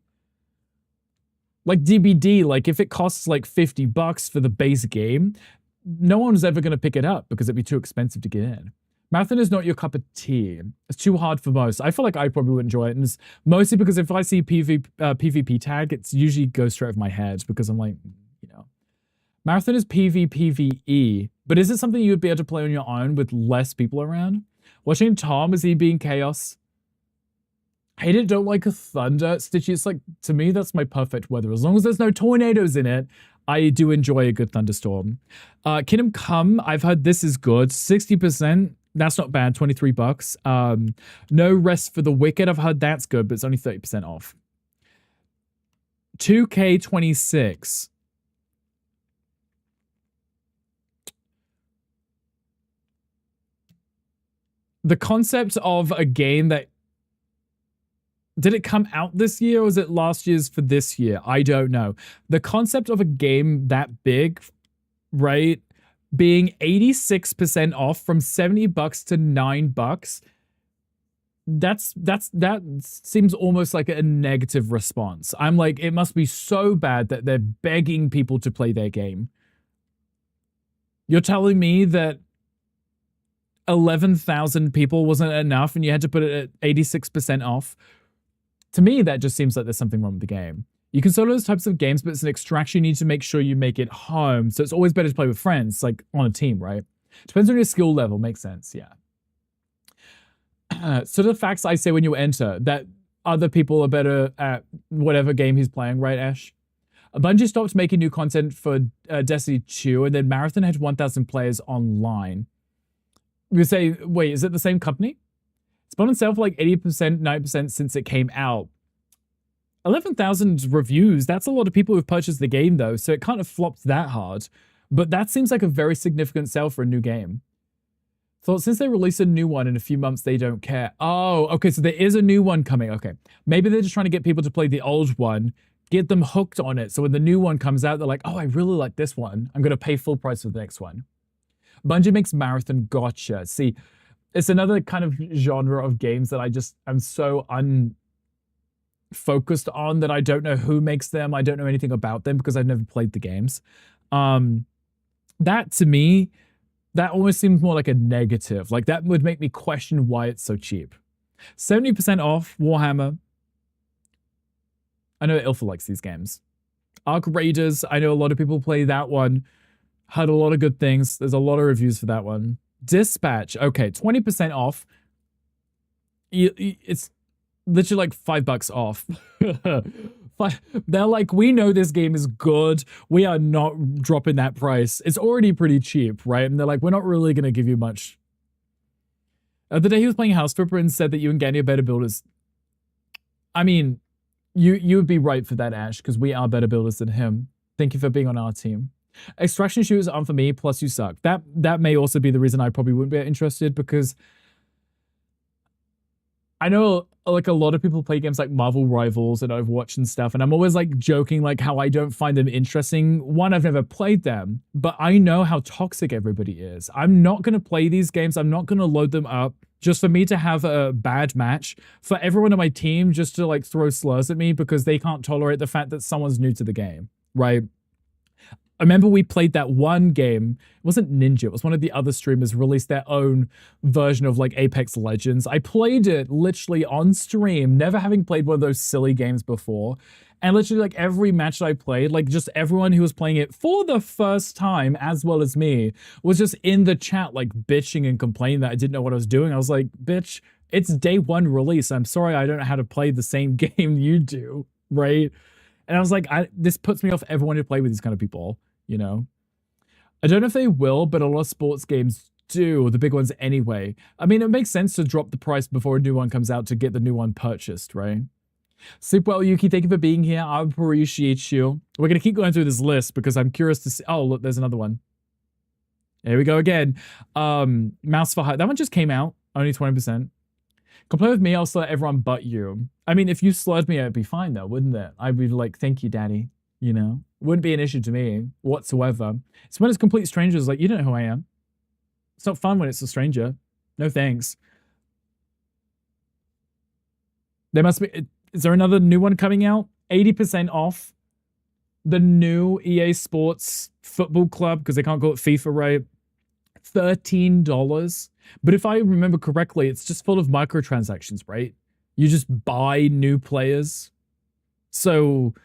Like DBD, like if it costs like $50 for the base game, no one's ever going to pick it up because it'd be too expensive to get in. Marathon is not your cup of tea. It's too hard for most. I feel like I probably would enjoy it, and it's mostly because if I see PvP tag, it's usually goes straight over my head because I'm like, you know. Marathon is PvPvE, but is it something you would be able to play on your own with less people around? Watching Tom, is he being chaos? Hate it, don't like a thunder. Stitchy, it's like, to me, that's my perfect weather. As long as there's no tornadoes in it, I do enjoy a good thunderstorm. Kingdom Come, I've heard this is good. 60%. That's not bad, $23. No Rest for the Wicked, I've heard that's good, but it's only 30% off. 2K26. The concept of a game that, did it come out this year or was it last year's for this year? I don't know. The concept of a game that big, right, being 86% off from $70 to $9, that seems almost like a negative response. I'm like, it must be so bad that they're begging people to play their game. You're telling me that 11,000 people wasn't enough and you had to put it at 86% off? To me, that just seems like there's something wrong with the game. You can solo those types of games, but it's an extraction. You need to make sure you make it home. So it's always better to play with friends, like on a team, right? Depends on your skill level. Makes sense, yeah. So the facts I say when you enter, that other people are better at whatever game he's playing, right, Ash? Bungie stopped making new content for Destiny 2, and then Marathon had 1,000 players online. We say, wait, is it the same company? It's been on sale for like 80%, 90% since it came out. 11,000 reviews, that's a lot of people who've purchased the game though, so it kind of flopped that hard. But that seems like a very significant sale for a new game. Thought since they release a new one in a few months, they don't care. Oh, okay, so there is a new one coming. Okay, maybe they're just trying to get people to play the old one, get them hooked on it, so when the new one comes out, they're like, oh, I really like this one. I'm going to pay full price for the next one. Bungie makes Marathon gotcha. See, it's another kind of genre of games that I'm so unfocused on that I don't know who makes them. I don't know anything about them because I've never played the games. That to me, that almost seems more like a negative. Like that would make me question why it's so cheap. 70% off Warhammer. I know Ilfa likes these games. Arc Raiders, I know a lot of people play that one. Had a lot of good things. There's a lot of reviews for that one. Dispatch, okay, 20% off. It's literally like $5 off. They're like, we know this game is good. We are not dropping that price. It's already pretty cheap, right? And they're like, we're not really going to give you much. The day he was playing House Flipper and said that you and Gandy are better builders. I mean, you would be right for that, Ash, because we are better builders than him. Thank you for being on our team. Extraction shooters aren't for me, plus you suck. That may also be the reason I probably wouldn't be interested, because I know like a lot of people play games like Marvel Rivals and Overwatch and stuff, and I'm always like joking like how I don't find them interesting. One, I've never played them, but I know how toxic everybody is. I'm not gonna play these games. I'm not gonna load them up just for me to have a bad match, for everyone on my team just to like throw slurs at me because they can't tolerate the fact that someone's new to the game, right? I remember we played that one game. It wasn't Ninja. It was one of the other streamers released their own version of like Apex Legends. I played it literally on stream, never having played one of those silly games before. And literally like every match that I played, like just everyone who was playing it for the first time, as well as me, was just in the chat like bitching and complaining that I didn't know what I was doing. I was like, bitch, it's day one release. I'm sorry I don't know how to play the same game you do, right? And I was like, this puts me off ever wanting to play with these kind of people. You know, I don't know if they will, but a lot of sports games do, the big ones anyway. I mean, it makes sense to drop the price before a new one comes out to get the new one purchased, right? Sleep well, Yuki. Thank you for being here. I appreciate you. We're going to keep going through this list because I'm curious to see. Oh, look, there's another one. Here we go again. Mouse for Hire. That one just came out. Only 20%. Complain with me, I'll slur everyone but you. I mean, if you slurred me, it'd be fine though, wouldn't it? I'd be like, thank you, daddy. You know? Wouldn't be an issue to me whatsoever. It's when it's complete strangers, like, you don't know who I am. It's not fun when it's a stranger. No thanks. There must be, is there another new one coming out? 80% off the new EA Sports Football Club, because they can't call it FIFA, right? $13. But if I remember correctly, it's just full of microtransactions, right? You just buy new players. So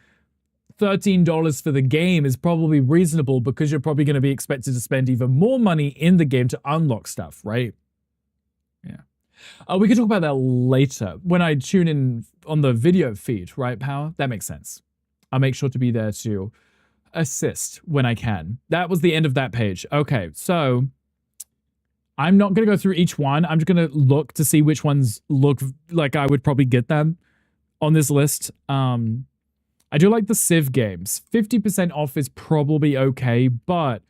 $13 for the game is probably reasonable because you're probably going to be expected to spend even more money in the game to unlock stuff, right? Yeah. We can talk about that later when I tune in on the video feed, right, Power? That makes sense. I'll make sure to be there to assist when I can. That was the end of that page. Okay, so I'm not going to go through each one. I'm just going to look to see which ones look like I would probably get them on this list. I do like the Civ games. 50% off is probably okay, but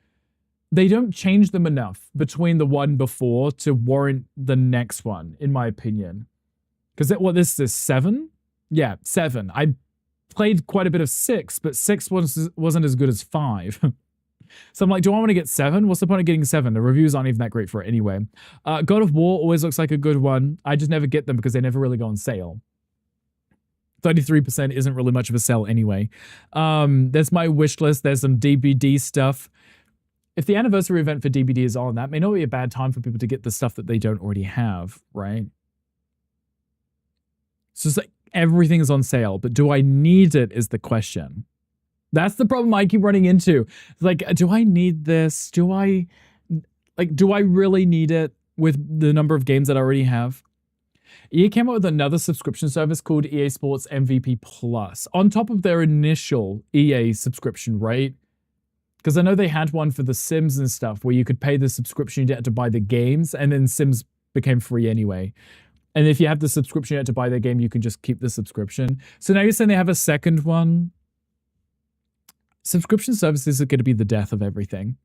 they don't change them enough between the one before to warrant the next one, in my opinion. Because what this is 7? Yeah, 7. I played quite a bit of 6, but 6 wasn't as good as 5. So I'm like, do I want to get 7? What's the point of getting 7? The reviews aren't even that great for it anyway. God of War always looks like a good one. I just never get them because they never really go on sale. 33% isn't really much of a sell anyway. There's my wish list. There's some DBD stuff. If the anniversary event for DBD is on, that may not be a bad time for people to get the stuff that they don't already have, right? So it's like everything is on sale, but do I need it is the question. That's the problem I keep running into. It's like, do I need this? Do I really need it with the number of games that I already have? EA came out with another subscription service called EA Sports MVP Plus on top of their initial EA subscription, right? Because I know they had one for the Sims and stuff where you could pay the subscription, you had to buy the games, and then Sims became free anyway. And if you have the subscription, you had to buy their game, you can just keep the subscription. So now you're saying they have a second one? Subscription services are going to be the death of everything.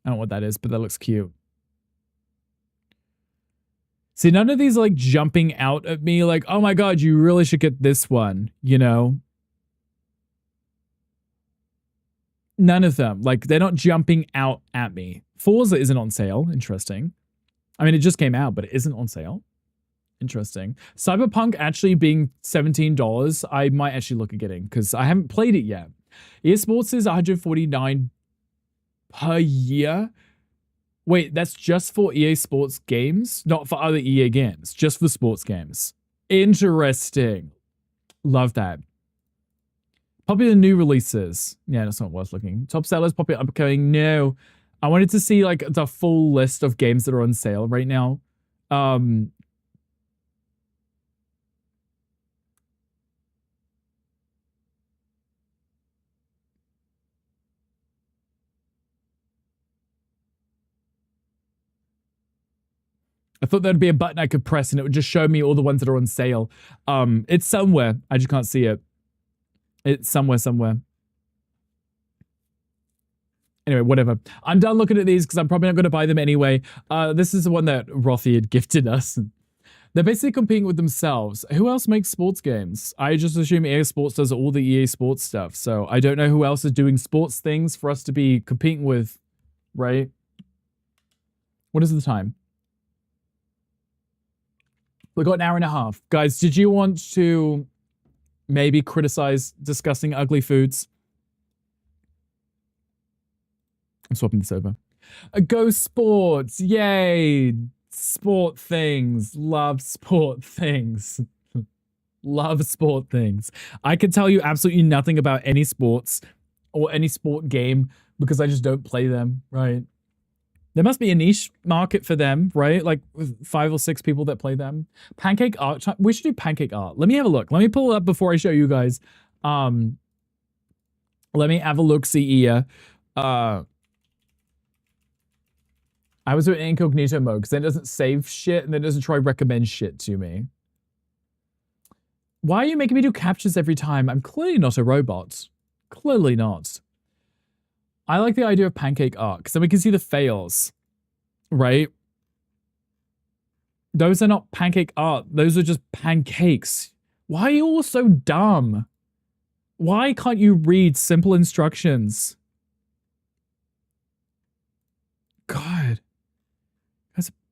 I don't know what that is, but that looks cute. See, none of these are like jumping out at me like, oh my god, you really should get this one, you know? None of them. Like, they're not jumping out at me. Forza isn't on sale. Interesting. I mean, it just came out, but it isn't on sale. Interesting. Cyberpunk actually being $17, I might actually look at getting because I haven't played it yet. EA Sports is $149 per year. Wait, that's just for EA Sports games? Not for other EA games, just for sports games. Interesting. Love that. Popular new releases. Yeah, that's not worth looking. Top sellers, popular upcoming. No. I wanted to see like the full list of games that are on sale right now. I thought there'd be a button I could press and it would just show me all the ones that are on sale. It's somewhere. I just can't see it. It's somewhere. Anyway, whatever. I'm done looking at these because I'm probably not going to buy them anyway. This is the one that Rothy had gifted us. They're basically competing with themselves. Who else makes sports games? I just assume EA Sports does all the EA Sports stuff. So I don't know who else is doing sports things for us to be competing with, right? What is the time? We got an hour and a half. Guys, did you want to maybe criticize disgusting, ugly foods? I'm swapping this over. Go sports. Yay. Sport things. Love sport things. Love sport things. I can tell you absolutely nothing about any sports or any sport game because I just don't play them, right? There must be a niche market for them, right? Like 5 or 6 people that play them. Pancake art. We should do pancake art. Let me have a look. Let me pull it up before I show you guys. Let me have a look, see here. I was doing incognito mode because then it doesn't save shit and then it doesn't try recommend shit to me. Why are you making me do captures every time? I'm clearly not a robot. Clearly not. I like the idea of pancake art because then we can see the fails, right? Those are not pancake art. Those are just pancakes. Why are you all so dumb? Why can't you read simple instructions? God.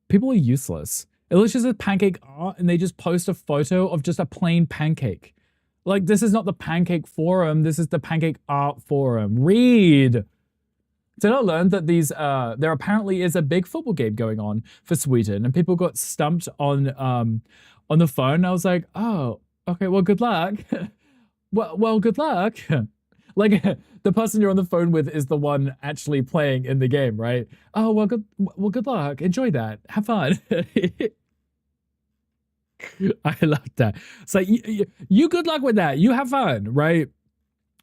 People are useless. It looks just as pancake art and they just post a photo of just a plain pancake. Like, this is not the pancake forum. This is the pancake art forum. Read. Did I learn that there apparently is a big football game going on for Sweden and people got stumped on the phone. I was like, oh, okay, well, good luck. well, good luck. Like, the person you're on the phone with is the one actually playing in the game, right? Oh, well, good luck. Enjoy that. Have fun. I love that. So you good luck with that. You have fun, right?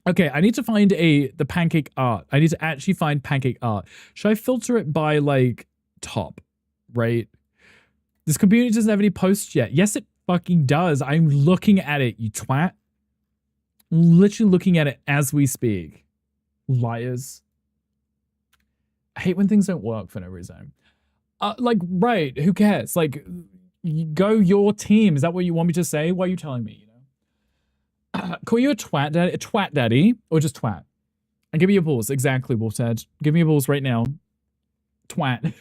Okay, I need to find the pancake art. I need to actually find pancake art. Should I filter it by, like, top, right? This community doesn't have any posts yet. Yes, it fucking does. I'm looking at it, you twat. Literally looking at it as we speak. Liars. I hate when things don't work for no reason. Like, right, who cares? Like, go your team. Is that what you want me to say? Why are you telling me, you know? Call you a twat daddy, or just twat? And give me your balls. Exactly, Wolfdad. Give me your balls right now. Twat.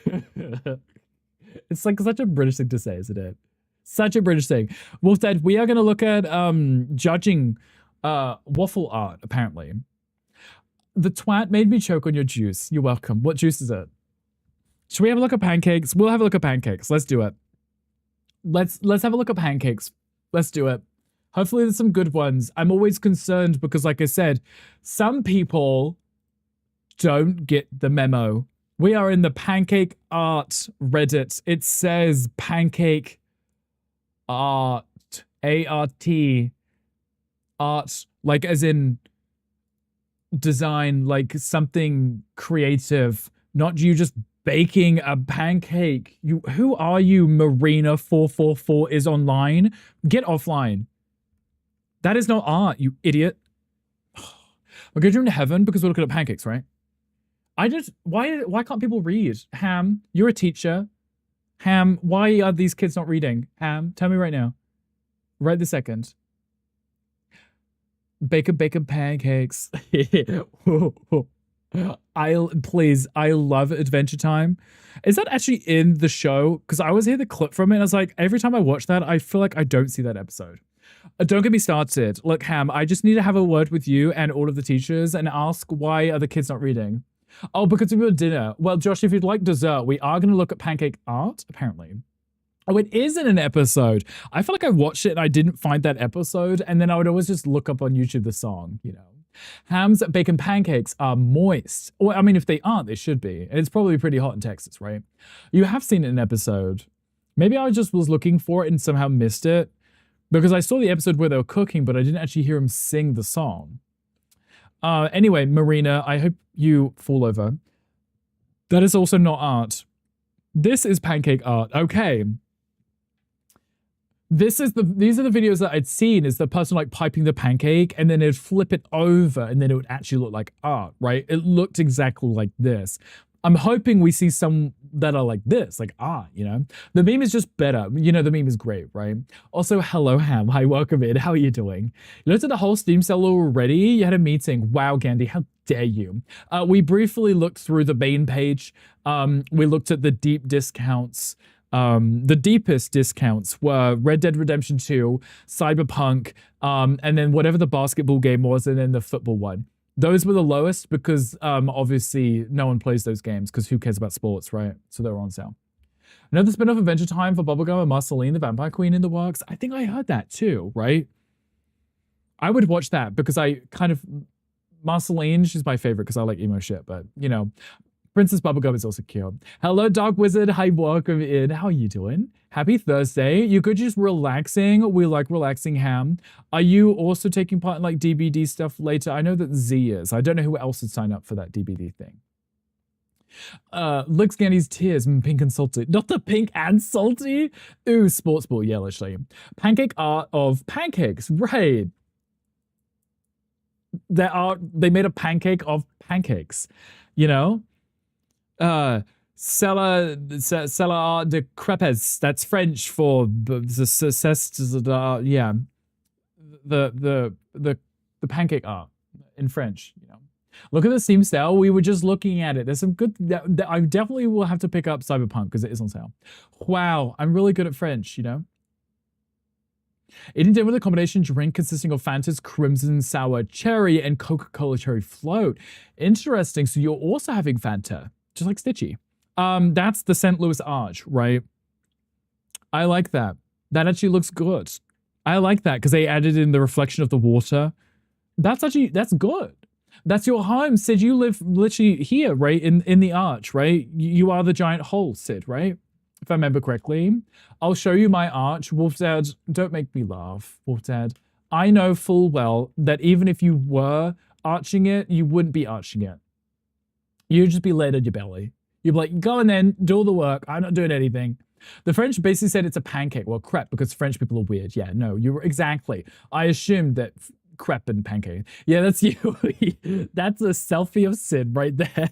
It's like such a British thing to say, isn't it? Such a British thing. Wolfdad, we are going to look at judging waffle art, apparently. The twat made me choke on your juice. You're welcome. What juice is it? Should we have a look at pancakes? We'll have a look at pancakes. Let's do it. Let's have a look at pancakes. Let's do it. Hopefully there's some good ones. I'm always concerned because, like I said, some people don't get the memo. We are in the pancake art Reddit. It says pancake art. A-R-T. Art, like as in design, like something creative, not you just baking a pancake. Who are you? Marina444 is online. Get offline. That is not art, you idiot. We're going to heaven because we're looking at pancakes, right? Why can't people read? Ham, you're a teacher. Ham, why are these kids not reading? Ham, tell me right now. Right this second. Bacon pancakes. I love Adventure Time. Is that actually in the show? Because I always hear the clip from it and I was like, every time I watch that, I feel like I don't see that episode. Don't get me started. Look, Ham, I just need to have a word with you and all of the teachers and ask why are the kids not reading? Oh, because of your dinner. Well, Josh, if you'd like dessert, we are going to look at pancake art, apparently. Oh, it is in an episode. I feel like I watched it and I didn't find that episode, and then I would always just look up on YouTube the song, you know. Ham's bacon pancakes are moist. Or, I mean, if they aren't, they should be. And it's probably pretty hot in Texas, right? You have seen it in an episode. Maybe I just was looking for it and somehow missed it, because I saw the episode where they were cooking, but I didn't actually hear him sing the song. Anyway, Marina, I hope you fall over. That is also not art. This is pancake art. Okay. These are the videos that I'd seen, is the person like piping the pancake and then it'd flip it over and then it would actually look like art, right? It looked exactly like this. I'm hoping we see some that are like this, like art, you know? The meme is just better. You know, the meme is great, right? Also, hello, Ham. Hi, welcome in. How are you doing? You looked at the whole Steam seller already? You had a meeting. Wow, Gandhi, how dare you? We briefly looked through the main page. We looked at the deep discounts. The deepest discounts were Red Dead Redemption 2, Cyberpunk, and then whatever the basketball game was, and then the football one. Those were the lowest because obviously no one plays those games because who cares about sports, right? So they were on sale. Another spin-off Adventure Time for Bubblegum and Marceline, the Vampire Queen in the works. I think I heard that too, right? I would watch that because I kind of... Marceline, she's my favorite because I like emo shit, but you know, Princess Bubblegum is also cute. Hello, Dark Wizard. Hi, welcome in. How are you doing? Happy Thursday. You could just relaxing. We like relaxing, Ham. Are you also taking part in like DBD stuff later? I know that Z is. I don't know who else would sign up for that DBD thing. Licks Gandy's tears, pink and salty. Not the pink and salty? Ooh, sports ball, yeah, literally. Pancake art of pancakes, right. They made a pancake of pancakes, you know? Cella de crepes. That's French for yeah, the pancake art in French. You know, look at the Steam sale. We were just looking at it. There's some good. I definitely will have to pick up Cyberpunk because it is on sale. Wow, I'm really good at French. You know. Eating dinner with a combination drink consisting of Fanta's Crimson Sour Cherry and Coca-Cola Cherry Float. Interesting. So you're also having Fanta. Just like Stitchy. That's the St. Louis Arch, right? I like that. That actually looks good. I like that because they added in the reflection of the water. That's good. That's your home, Sid. You live literally here, right? In the arch, right? You are the giant hole, Sid, right? If I remember correctly. I'll show you my arch. Wolf Dad, don't make me laugh, Wolf Dad. I know full well that even if you were arching it, you wouldn't be arching it. You'd just be laid on your belly. You'd be like, go and then do all the work. I'm not doing anything. The French basically said it's a pancake. Well, crepe, because French people are weird. Yeah, no, you were exactly. I assumed that crepe and pancake. Yeah, that's you. That's a selfie of Sid right there.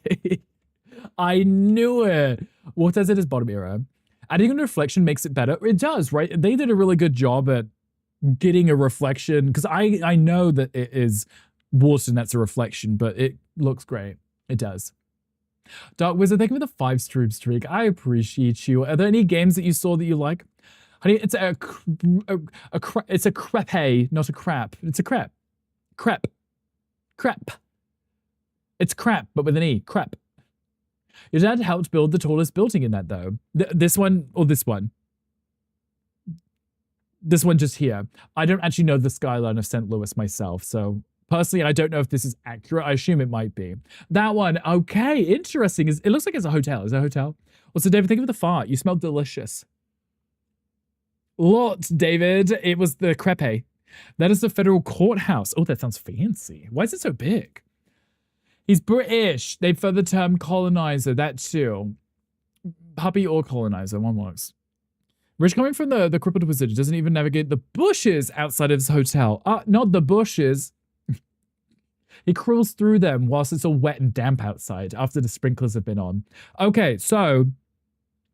I knew it. What does it as bottom era? Adding a reflection makes it better. It does, right? They did a really good job at getting a reflection because I know that it is water and that's a reflection, but it looks great. It does. Dark Wizard, thank you for the 5-stream streak. I appreciate you. Are there any games that you saw that you like? Honey, it's it's a crepe, not a crap. It's a crepe. Crepe. Crepe. It's crap, but with an E. Crepe. Your dad helped build the tallest building in that, though. This one or this one? This one just here. I don't actually know the skyline of St. Louis myself, so... Personally, I don't know if this is accurate. I assume it might be. That one, okay, interesting. It looks like it's a hotel. Is it a hotel? Also, David, think of the fart. You smell delicious. Lot, David. It was the crepe. That is the federal courthouse. Oh, that sounds fancy. Why is it so big? He's British. They prefer the term colonizer. That too. Puppy or colonizer. One works. Rich coming from the crippled wizard doesn't even navigate the bushes outside of his hotel. Not the bushes. He crawls through them whilst it's all wet and damp outside after the sprinklers have been on. Okay, so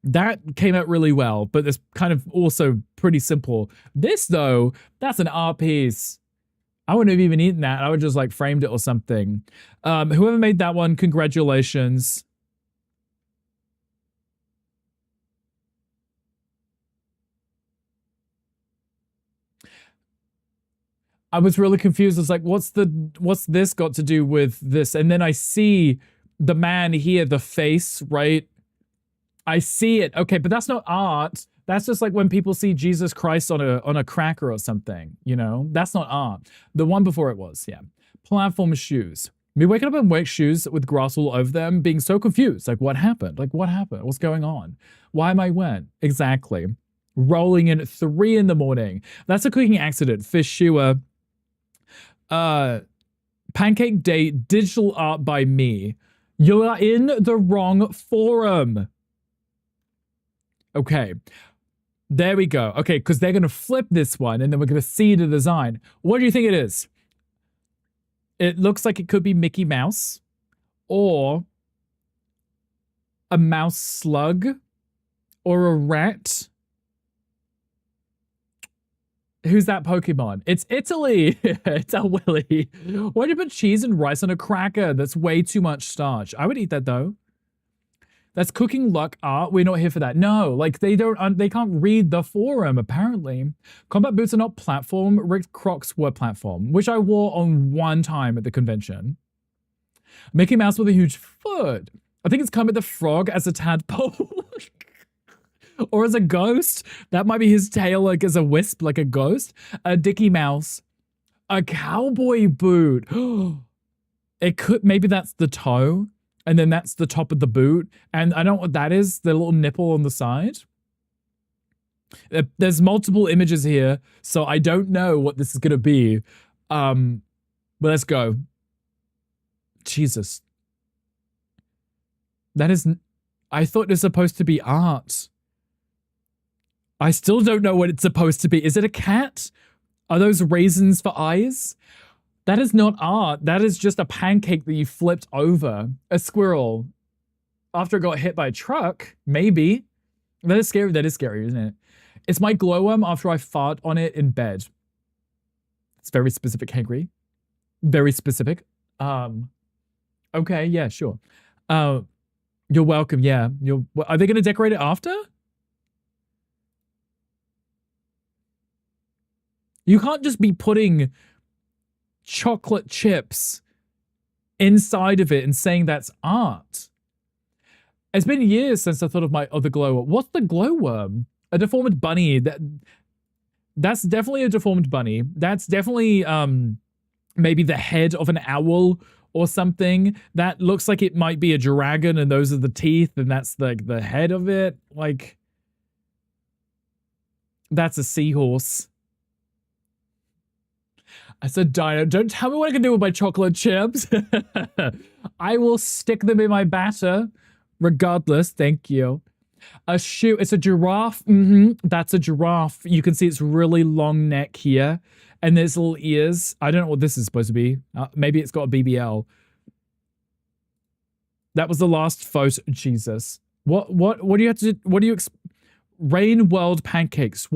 that came out really well, but it's kind of also pretty simple. This, though, that's an art piece. I wouldn't have even eaten that. I would just like framed it or something. Whoever made that one, congratulations. I was really confused. I was like, what's this got to do with this? And then I see the man here, the face, right? I see it. Okay, but that's not art. That's just like when people see Jesus Christ on a cracker or something, you know? That's not art. The one before it was, yeah. Platform shoes. Me waking up in work shoes with grass all over them, being so confused. Like, what happened? Like, what happened? What's going on? Why am I wet? Exactly. Rolling in at 3 in the morning. That's a cooking accident. Fish Shua. Pancake Date, digital art by me. You are in the wrong forum. Okay. There we go. Okay, because they're going to flip this one, and then we're going to see the design. What do you think it is? It looks like it could be Mickey Mouse, or a mouse slug or a rat. Who's that Pokemon? It's Italy. It's a Willy. Why do you put cheese and rice on a cracker? That's way too much starch. I would eat that though. That's cooking luck art. We're not here for that. No, like they can't read the forum apparently. Combat boots are not platform. Rick Crocs were platform, which I wore on one time at the convention. Mickey Mouse with a huge foot. I think it's Kermit the Frog as a tadpole. Or as a ghost. That might be his tail, like as a wisp, like a ghost. A Dickie Mouse. A cowboy boot. It could, maybe that's the toe. And then that's the top of the boot. And I don't know what that is. The little nipple on the side. There's multiple images here. So I don't know what this is going to be. But let's go. Jesus. That is... I thought it was supposed to be art. I still don't know what it's supposed to be. Is it a cat? Are those raisins for eyes? That is not art. That is just a pancake that you flipped over. A squirrel. After it got hit by a truck, maybe. That is scary. That is scary, isn't it? It's my glowworm after I fart on it in bed. It's very specific, Hangry. Very specific. Okay, yeah, sure. You're welcome, yeah. Are they going to decorate it after? You can't just be putting chocolate chips inside of it and saying that's art. It's been years since I thought of my other glowworm. What's the glowworm? A deformed bunny. That's definitely a deformed bunny. That's definitely maybe the head of an owl or something. That looks like it might be a dragon and those are the teeth and that's like the head of it. Like, that's a seahorse. I said, Dino, don't tell me what I can do with my chocolate chips. I will stick them in my batter. Regardless, thank you. A shoe, it's a giraffe. That's a giraffe. You can see its really long neck here. And there's little ears. I don't know what this is supposed to be. Maybe it's got a BBL. That was the last photo. Jesus. What do you have to do? Rain World Pancakes.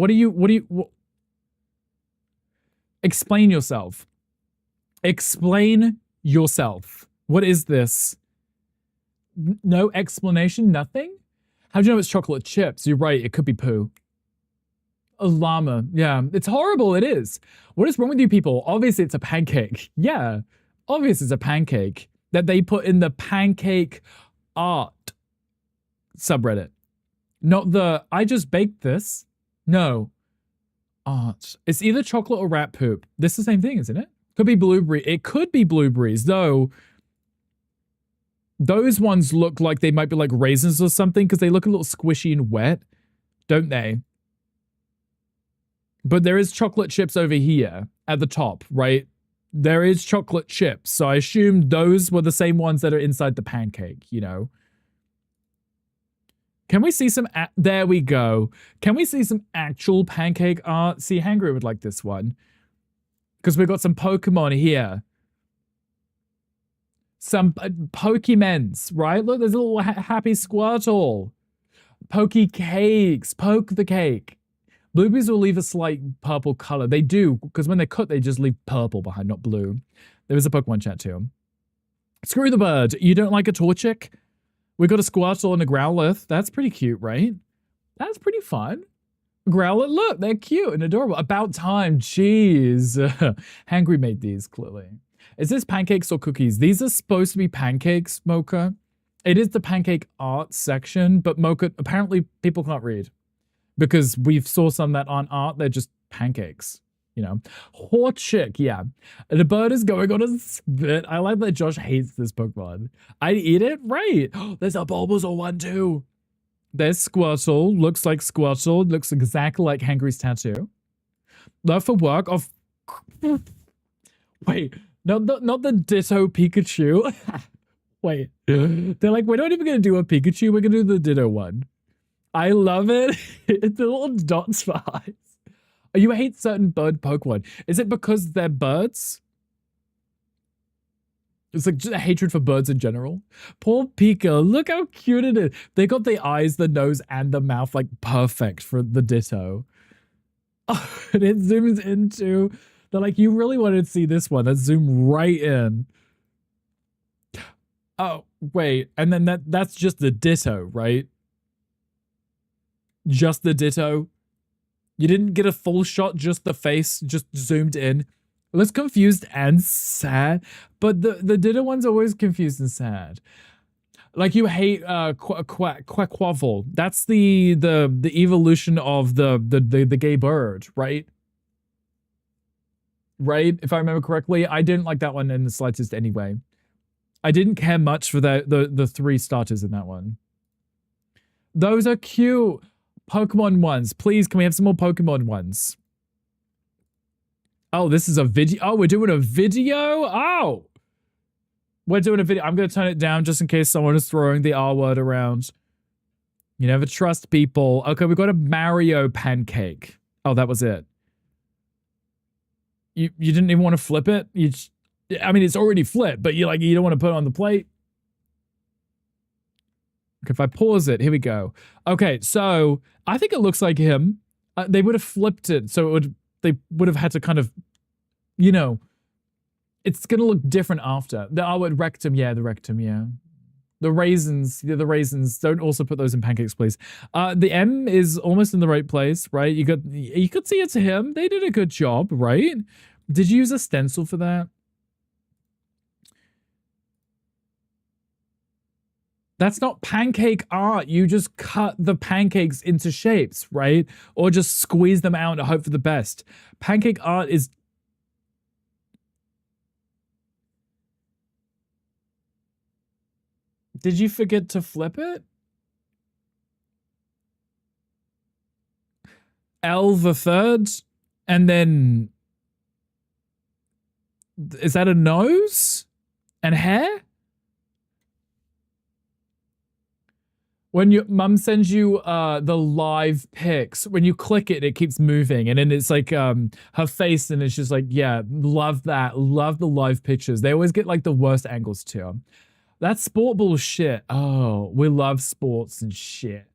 Explain yourself. Explain yourself. What is this? No explanation? Nothing? How do you know it's chocolate chips? You're right, it could be poo. A llama. Yeah, it's horrible, it is. What is wrong with you people? Obviously it's a pancake. Yeah, obviously it's a pancake that they put in the pancake art subreddit. Not the, I just baked this. No. Art. It's either chocolate or rat poop. This is the same thing, isn't it? Could be blueberry. It could be blueberries, though. Those ones look like they might be like raisins or something because they look a little squishy and wet, don't they? But there is chocolate chips over here at the top, right? There is chocolate chips. So I assumed those were the same ones that are inside the pancake, you know? Can we see some, there we go. Can we see some actual pancake art? See, Hangry would like this one. Because we've got some Pokemon here. Some Pokemons, right? Look, there's a little happy Squirtle. Pokey cakes, poke the cake. Blueberries will leave a slight purple color. They do, because when they're cut, they just leave purple behind, not blue. There is a Pokemon chat too. Screw the bird. You don't like a Torchic? We got a Squirtle and a Growlithe. That's pretty cute, right? That's pretty fun. Growlithe, look, they're cute and adorable. About time, jeez. Hangry made these, clearly. Is this pancakes or cookies? These are supposed to be pancakes, Mocha. It is the pancake art section, but Mocha, apparently people can't read. Because we've saw some that aren't art, they're just pancakes. You know, Horchick, yeah. The bird is going on a spit. I like that Josh hates this Pokemon. I'd eat it, right? There's a Bulbasaur one too. There's Squirtle. Looks like Squirtle. Looks exactly like Hangry's tattoo. Love for work of. Wait, not the Ditto Pikachu. Wait, they're like, we're not even gonna do a Pikachu. We're gonna do the Ditto one. I love it. It's the little dots for eyes. You hate certain bird Pokemon. Is it because they're birds? It's like just a hatred for birds in general. Poor Pika, look how cute it is. They got the eyes, the nose, and the mouth like perfect for the Ditto. And it zooms into they're like, you really wanted to see this one. Let's zoom right in. Oh, wait. And then that's just the Ditto, right? Just the Ditto. You didn't get a full shot, just the face, just zoomed in. It looks confused and sad, but the Ditto one's always confused and sad. Like you hate Quackquavel. That's the evolution of the gay bird, right? Right? If I remember correctly, I didn't like that one in the slightest anyway. I didn't care much for the three starters in that one. Those are cute. Pokemon ones. Please, can we have some more Pokemon ones? Oh, this is a video. Oh, we're doing a video? Oh. We're doing a video. I'm going to turn it down just in case someone is throwing the R word around. You never trust people. Okay, we got a Mario pancake. Oh, that was it. You didn't even want to flip it? I mean, it's already flipped, but you don't want to put it on the plate. Okay, if I pause it, here we go. Okay, so I think it looks like him. They would have flipped it, so they would have had to kind of, it's gonna look different after. The word rectum, yeah, the rectum, yeah. The raisins, don't also put those in pancakes, please. The M is almost in the right place, right? You could see it's him. They did a good job, right? Did you use a stencil for that? That's not pancake art. You just cut the pancakes into shapes, right? Or just squeeze them out and hope for the best. Pancake art is... Did you forget to flip it? L the third? And then... Is that a nose? And hair? When your mum sends you the live pics, when you click it, it keeps moving. And then it's like her face, and it's just like, yeah, love that. Love the live pictures. They always get like the worst angles too. That's sport bullshit. Oh, we love sports and shit.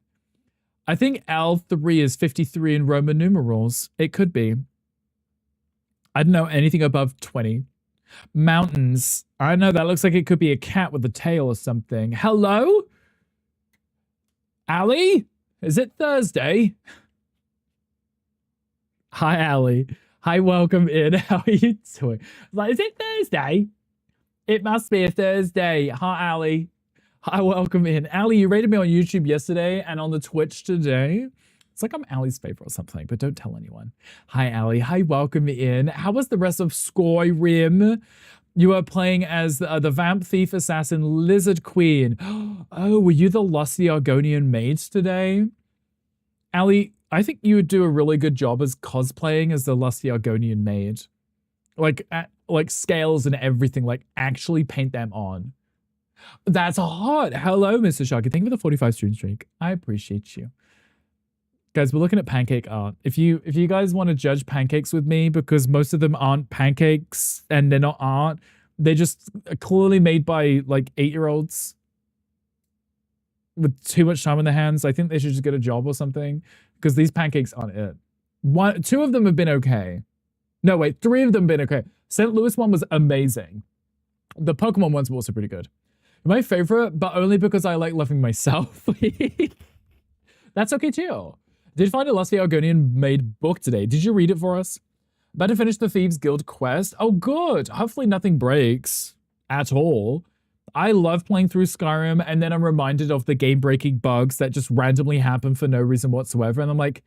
I think L3 is 53 in Roman numerals. It could be. I don't know anything above 20. Mountains. I know that looks like it could be a cat with a tail or something. Hello? Ali? Is it Thursday? Hi, Ali. Hi, welcome in. How are you doing? Like, is it Thursday? It must be a Thursday. Hi, Ali. Hi, welcome in. Ali, you rated me on YouTube yesterday and on the Twitch today. It's like I'm Ali's favorite or something, but don't tell anyone. Hi, Ali. Hi, welcome in. How was the rest of Skyrim? You are playing as the Vamp Thief Assassin Lizard Queen. Oh, were you the Lusty Argonian Mage today? Ali, I think you would do a really good job as cosplaying as the Lusty Argonian Mage. Like scales and everything, like actually paint them on. That's hot. Hello, Mr. Sharky. Thank you for the 45 stream streak. I appreciate you. Guys, we're looking at pancake art. If you guys want to judge pancakes with me, because most of them aren't pancakes and they're not art, they're just clearly made by like 8-year-olds with too much time on their hands. I think they should just get a job or something, because these pancakes aren't it. 2 of them have been okay. No, wait, 3 of them have been okay. St. Louis one was amazing. The Pokemon ones were also pretty good. My favorite, but only because I like loving myself. That's okay too. Did find a Lusty Argonian made book today. Did you read it for us? About to finish the Thieves Guild quest. Oh, good. Hopefully nothing breaks at all. I love playing through Skyrim, and then I'm reminded of the game-breaking bugs that just randomly happen for no reason whatsoever. And I'm like,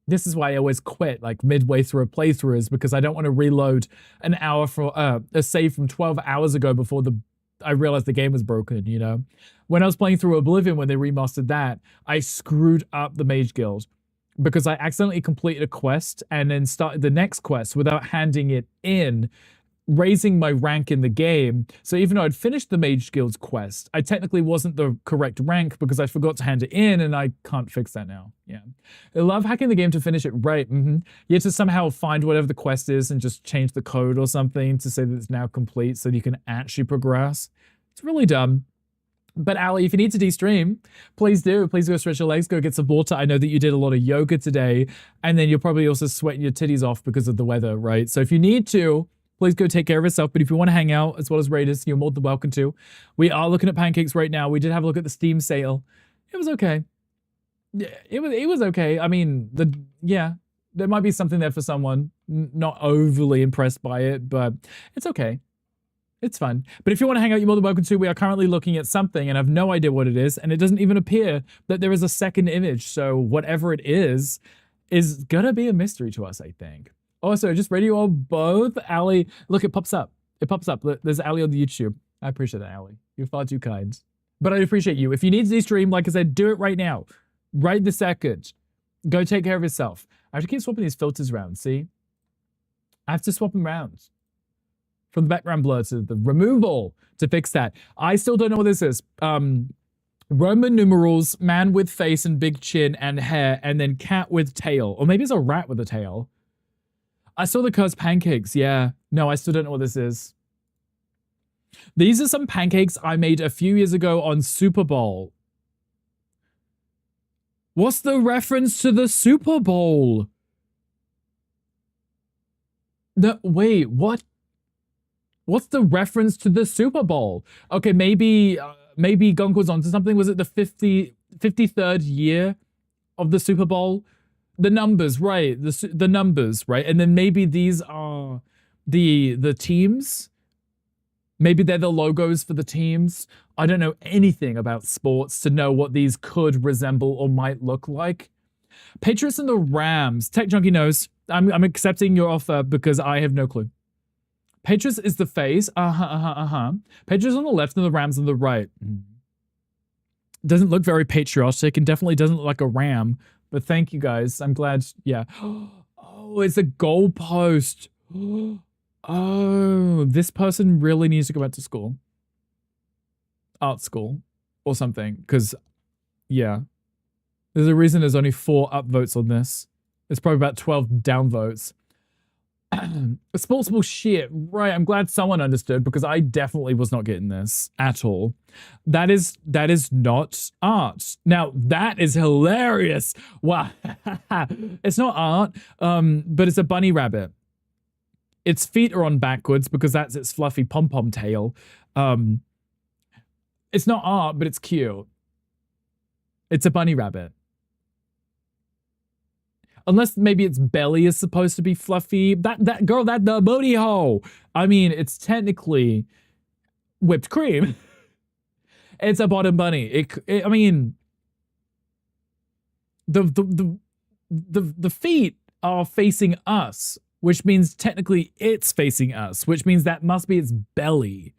this is why I always quit like midway through a playthrough, is because I don't want to reload an hour for a save from 12 hours ago before I realized the game was broken, you know? When I was playing through Oblivion, when they remastered that, I screwed up the Mage Guild because I accidentally completed a quest and then started the next quest without handing it in. raising my rank in the game. So even though I'd finished the Mage Guild's quest, I technically wasn't the correct rank because I forgot to hand it in, and I can't fix that now. Yeah. I love hacking the game to finish it. Right. You have to somehow find whatever the quest is and just change the code or something to say that it's now complete so that you can actually progress. It's really dumb. But Ali, if you need to de-stream, please do. Please go stretch your legs, go get some water. I know that you did a lot of yoga today, and then you're probably also sweating your titties off because of the weather, right? So if you need to, please go take care of yourself. But if you want to hang out as well as Raiders, you're more than welcome to. We are looking at pancakes right now. We did have a look at the Steam sale. It was okay. Yeah, it was okay. I mean, there might be something there for someone. Not overly impressed by it, but it's okay. It's fun. But if you want to hang out, you're more than welcome to. We are currently looking at something and I have no idea what it is. And it doesn't even appear that there is a second image. So whatever it is gonna be a mystery to us, I think. Also, just ready you all both. Ali, look, it pops up. It pops up. There's Ali on the YouTube. I appreciate that, Ali. You're far too kind. But I appreciate you. If you need to stream, like I said, do it right now. Right this second. Go take care of yourself. I have to keep swapping these filters around, see? I have to swap them around. From the background blur to the removal to fix that. I still don't know what this is. Roman numerals, man with face and big chin and hair, and then cat with tail. Or maybe it's a rat with a tail. I saw the cursed pancakes, yeah. No, I still don't know what this is. These are some pancakes I made a few years ago on Super Bowl. What's the reference to the Super Bowl? Wait, what? What's the reference to the Super Bowl? Okay, maybe Gunk was onto something. Was it the 53rd year of the Super Bowl? The numbers, right? The numbers, right? And then maybe these are the teams. Maybe they're the logos for the teams. I don't know anything about sports to know what these could resemble or might look like. Patriots and the Rams. Tech Junkie knows. I'm accepting your offer because I have no clue. Patriots is the face. Patriots on the left and the Rams on the right. Doesn't look very patriotic and definitely doesn't look like a ram. But thank you guys. I'm glad. Yeah. Oh, it's a goalpost. Oh, this person really needs to go back to school. Art school or something. Because, yeah. There's a reason there's only 4 upvotes on this. There's probably about 12 downvotes. Sportsable shit. Right, I'm glad someone understood because I definitely was not getting this at all. That is not art. Now, that is hilarious. Wow. It's not art, but it's a bunny rabbit. Its feet are on backwards because that's its fluffy pom-pom tail. It's not art, but it's cute. It's a bunny rabbit. Unless maybe its belly is supposed to be fluffy. That girl, the booty hole. I mean, it's technically whipped cream. It's a bottom bunny. I mean, the feet are facing us, which means technically it's facing us, which means that must be its belly.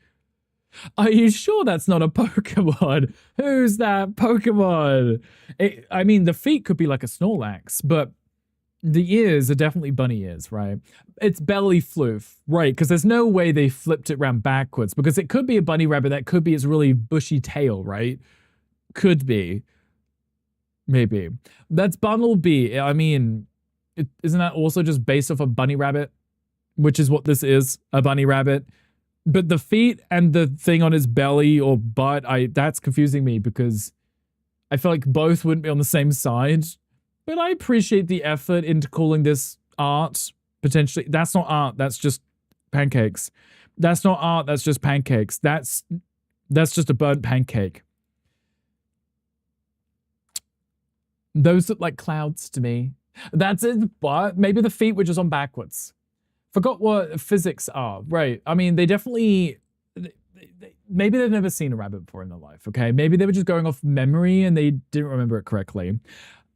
Are you sure that's not a Pokemon? Who's that Pokemon? I mean, the feet could be like a Snorlax, but the ears are definitely bunny ears, right? It's belly floof, right? Because there's no way they flipped it around backwards because it could be a bunny rabbit. That could be its really bushy tail, right? Could be. Maybe. That's Bunnelby. I mean, isn't that also just based off a bunny rabbit? Which is what this is, a bunny rabbit. But the feet and the thing on his belly or butt, that's confusing me because I feel like both wouldn't be on the same side. But I appreciate the effort into calling this art, potentially. That's not art, that's just pancakes. That's not art, that's just pancakes. That's just a burnt pancake. Those look like clouds to me. That's it, but maybe the feet were just on backwards. Forgot what physics are, right? I mean, they definitely... Maybe they've never seen a rabbit before in their life, okay? Maybe they were just going off memory and they didn't remember it correctly.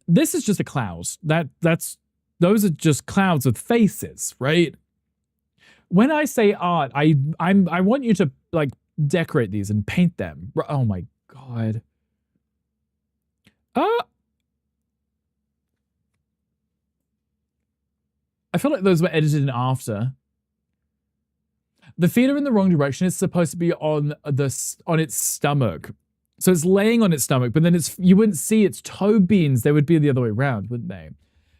This is just a cloud. Those are just clouds with faces, right? When I say art, I want you to like decorate these and paint them. Oh my god. I feel like those were edited in after. The feet are in the wrong direction. It's supposed to be on its stomach. So it's laying on its stomach, but then you wouldn't see its toe beans. They would be the other way around, wouldn't they?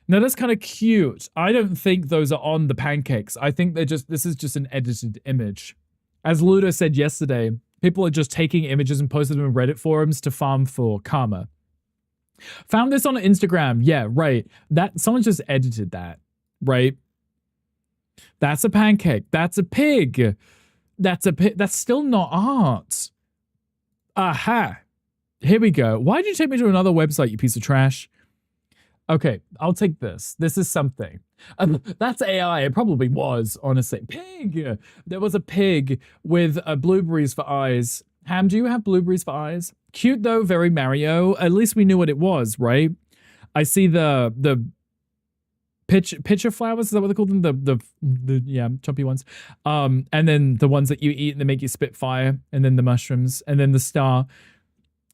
Now that's kind of cute. I don't think those are on the pancakes. I think this is just an edited image. As Ludo said yesterday, people are just taking images and posting them in Reddit forums to farm for karma. Found this on Instagram. Yeah, right. Someone just edited that, right? That's a pancake. That's a pig. That's a pig. That's still not art. Aha. Here we go. Why did you take me to another website, you piece of trash? Okay, I'll take this. This is something. That's AI. It probably was, honestly. Pig. There was a pig with blueberries for eyes. Ham, do you have blueberries for eyes? Cute though, very Mario. At least we knew what it was, right? I see the pitcher flowers. Is that what they call them? The choppy ones. And then the ones that you eat and they make you spit fire. And then the mushrooms. And then the star.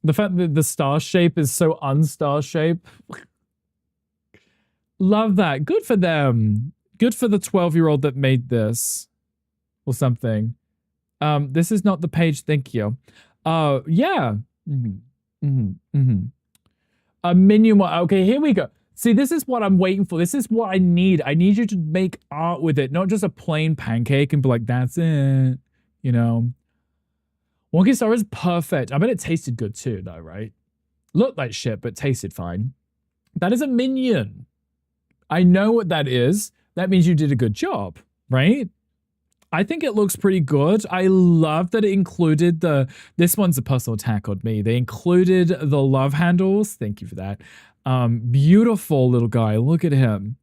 The fact that the star shape is so unstar shape. Love that. Good for them. Good for the 12-year-old that made this. Or something. This is not the page, thank you. Yeah. A minion one. Okay, here we go. See, this is what I'm waiting for. This is what I need. I need you to make art with it, not just a plain pancake and be like, that's it. You know? Wonky Star is perfect. I bet it tasted good too, though, right? Looked like shit, but tasted fine. That is a minion. I know what that is. That means you did a good job, right? I think it looks pretty good. I love that it included this one's a personal attack on me. They included the love handles. Thank you for that. Beautiful little guy. Look at him.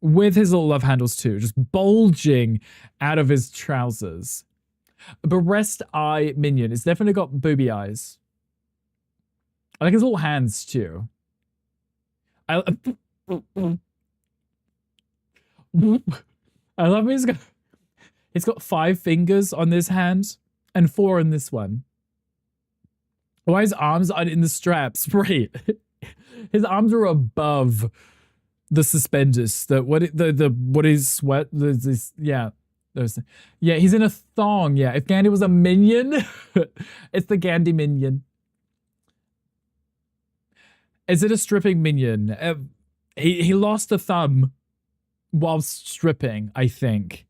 With his little love handles too, just bulging out of his trousers. But rest eye minion. It's definitely got booby eyes. I like his little hands too. I love he's got 5 fingers on this hand and 4 on this one. Why his arms aren't in the straps? Right. His arms are above the suspenders. What is sweat? Yeah. Yeah, he's in a thong. Yeah, if Gandhi was a minion, it's the Gandhi minion. Is it a stripping minion? He lost a thumb while stripping, I think.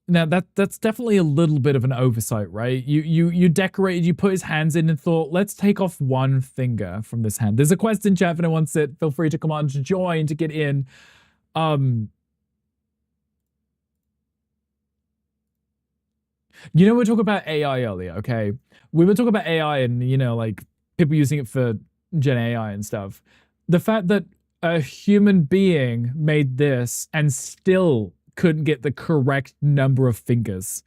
Now that's definitely a little bit of an oversight, right? You decorated, you put his hands in and thought, let's take off one finger from this hand. There's a quest in chat if anyone wants it. Feel free to come on to join to get in. You know, we were talking about AI earlier, okay? We were talking about AI and, you know, like people using it for Gen AI and stuff. The fact that a human being made this and still couldn't get the correct number of fingers,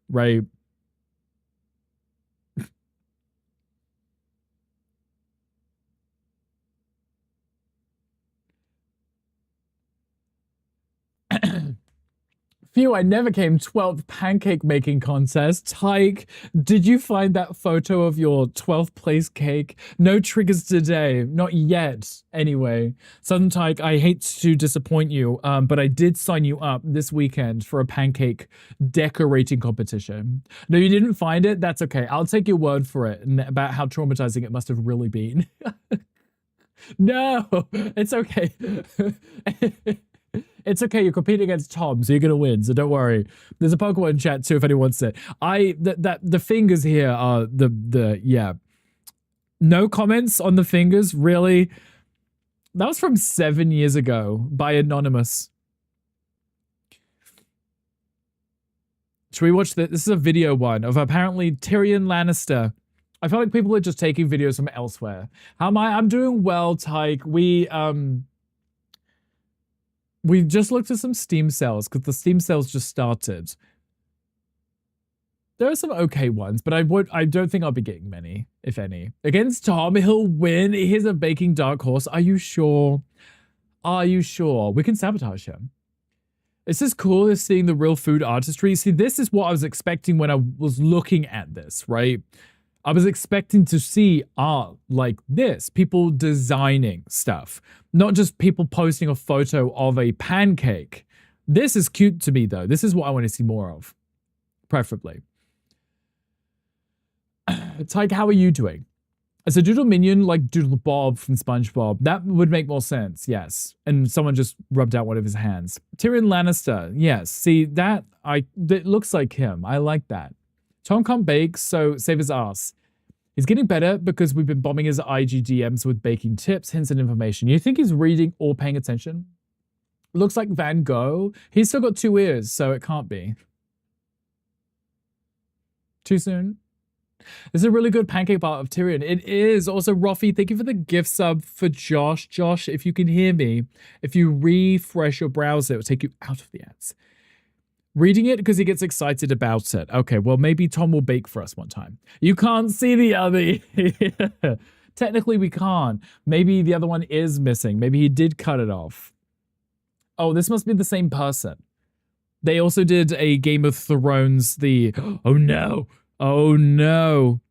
right? Phew, I never came 12th pancake making contest. Tyke, did you find that photo of your 12th place cake? No triggers today. Not yet, anyway. Southern Tyke, I hate to disappoint you, but I did sign you up this weekend for a pancake decorating competition. No, you didn't find it? That's okay. I'll take your word for it and about how traumatizing it must have really been. No, it's okay. It's okay, you're competing against Tom, so you're gonna win, so don't worry. There's a Pokemon chat too if anyone wants it. The fingers here are yeah. No comments on the fingers, really? That was from 7 years ago by Anonymous. Should we watch this? This is a video one of apparently Tyrion Lannister. I feel like people are just taking videos from elsewhere. How am I? I'm doing well, Tyke. We just looked at some Steam sales because the Steam sales just started. There are some okay ones, but I don't think I'll be getting many, if any. Against Tom, he'll win. He's a baking dark horse. Are you sure? Are you sure? We can sabotage him. It's just cool as seeing the real food artistry. See, this is what I was expecting when I was looking at this, right? I was expecting to see art like this, people designing stuff, not just people posting a photo of a pancake, This is cute to me, though. This is what I want to see more of, preferably. Tyke, how are you doing? As a doodle minion like Doodle Bob from SpongeBob, that would make more sense, yes. And someone just rubbed out one of his hands. Tyrion Lannister, yes. See, that looks like him. I like that. Tom can't bake, so save his ass. He's getting better because we've been bombing his IGDMs with baking tips, hints, and information. You think he's reading or paying attention? Looks like Van Gogh. He's still got 2 ears, so it can't be. Too soon? This is a really good pancake part of Tyrion. It is. Also, Ruffy, thank you for the gift sub for Josh. Josh, if you can hear me, if you refresh your browser, it will take you out of the ads. Reading it because he gets excited about it. Okay, well, maybe Tom will bake for us one time. You can't see the other. Technically, we can't. Maybe the other one is missing. Maybe he did cut it off. Oh, this must be the same person. They also did a Game of Thrones, oh no. Oh no.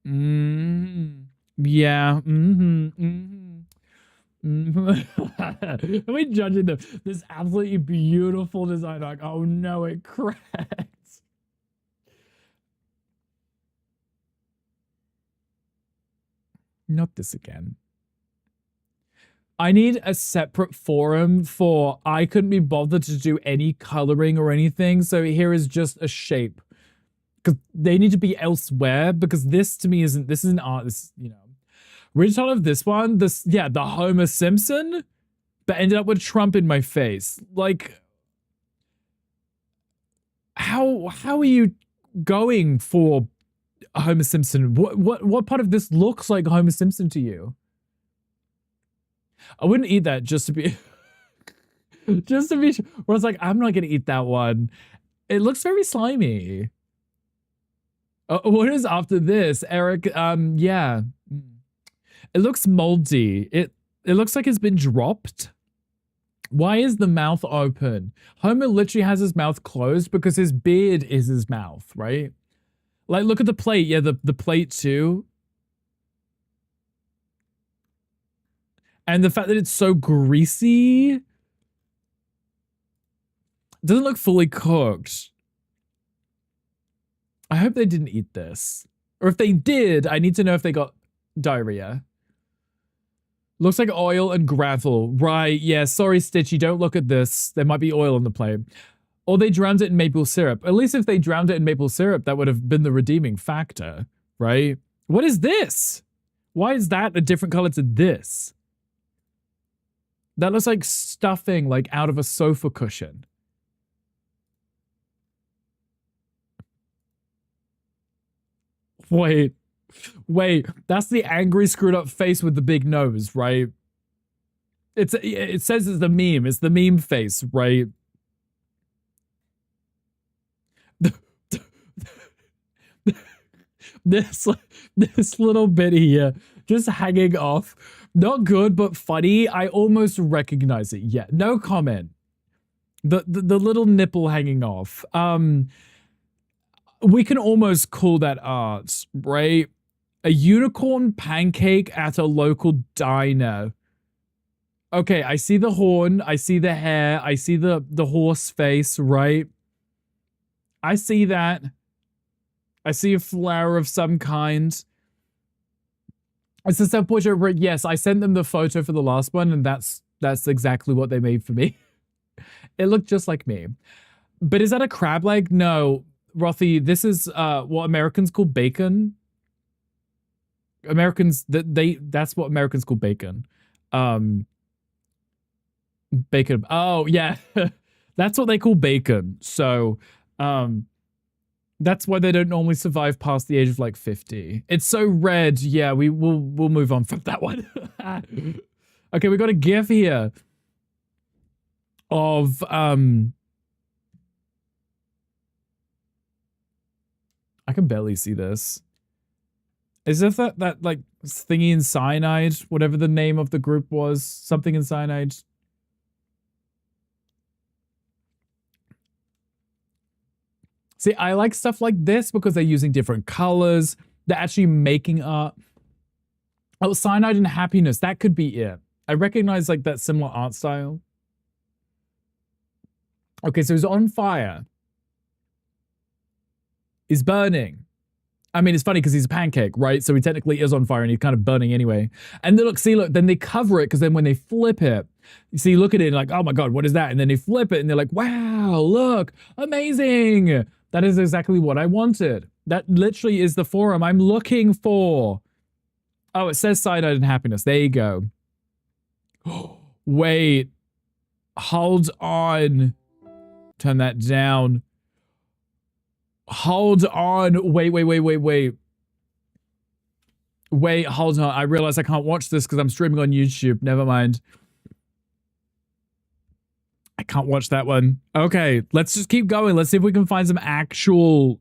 Yeah. Are we judging them? This absolutely beautiful design. Like, oh no, it cracks. Not this again. I need a separate forum for I couldn't be bothered to do any coloring or anything. So here is just a shape. Because they need to be elsewhere, because this to me this isn't art, this, you know. Original of this one, the Homer Simpson, but ended up with Trump in my face. Like, how are you going for Homer Simpson? What part of this looks like Homer Simpson to you? I wouldn't eat that just to be just to be sure. Where I was like, I'm not gonna eat that one. It looks very slimy. What is after this, Eric? Yeah. It looks moldy. It looks like it's been dropped. Why is the mouth open? Homer literally has his mouth closed because his beard is his mouth, right? Like, look at the plate. Yeah, the plate too. And the fact that it's so greasy. Doesn't look fully cooked. I hope they didn't eat this. Or if they did, I need to know if they got diarrhea. Looks like oil and gravel. Right, yeah, sorry, Stitchy, don't look at this. There might be oil on the plate. Or they drowned it in maple syrup. At least if they drowned it in maple syrup, that would have been the redeeming factor, right? What is this? Why is that a different color to this? That looks like stuffing, like out of a sofa cushion. Wait, that's the angry screwed up face with the big nose, right? It says it's the meme. It's the meme face, right? This little bit here, just hanging off. Not good, but funny. I almost recognize it. Yeah, no comment. The little nipple hanging off. We can almost call that art, right? A unicorn pancake at a local diner. Okay, I see the horn, I see the hair, I see the horse face, right? I see that. I see a flower of some kind. It's a self-portrait. Yes, I sent them the photo for the last one, and that's exactly what they made for me. It looked just like me. But is that a crab leg? No. Rothy, this is what Americans call bacon. That's what Americans call bacon. Bacon. Oh, yeah. That's what they call bacon. So, that's why they don't normally survive past the age of like 50. It's so red. Yeah, we'll move on from that one. Okay, we got a GIF here of I can barely see this. Is this that like thingy in cyanide, whatever the name of the group was, something in cyanide? See, I like stuff like this because they're using different colors. They're actually making art. Oh, cyanide and happiness. That could be it. I recognize like that similar art style. Okay, so he's on fire. He's burning. I mean, it's funny because he's a pancake, right? So he technically is on fire and he's kind of burning anyway. And then look, see, look, then they cover it because then when they flip it, you see, look at it like, oh my God, what is that? And then they flip it and they're like, wow, look, amazing. That is exactly what I wanted. That literally is the forum I'm looking for. Oh, it says cyanide and happiness. There you go. Wait. Hold on. Turn that down. Hold on. Wait. Wait, hold on. I realize I can't watch this because I'm streaming on YouTube. Never mind. I can't watch that one. Okay, let's just keep going. Let's see if we can find some actual,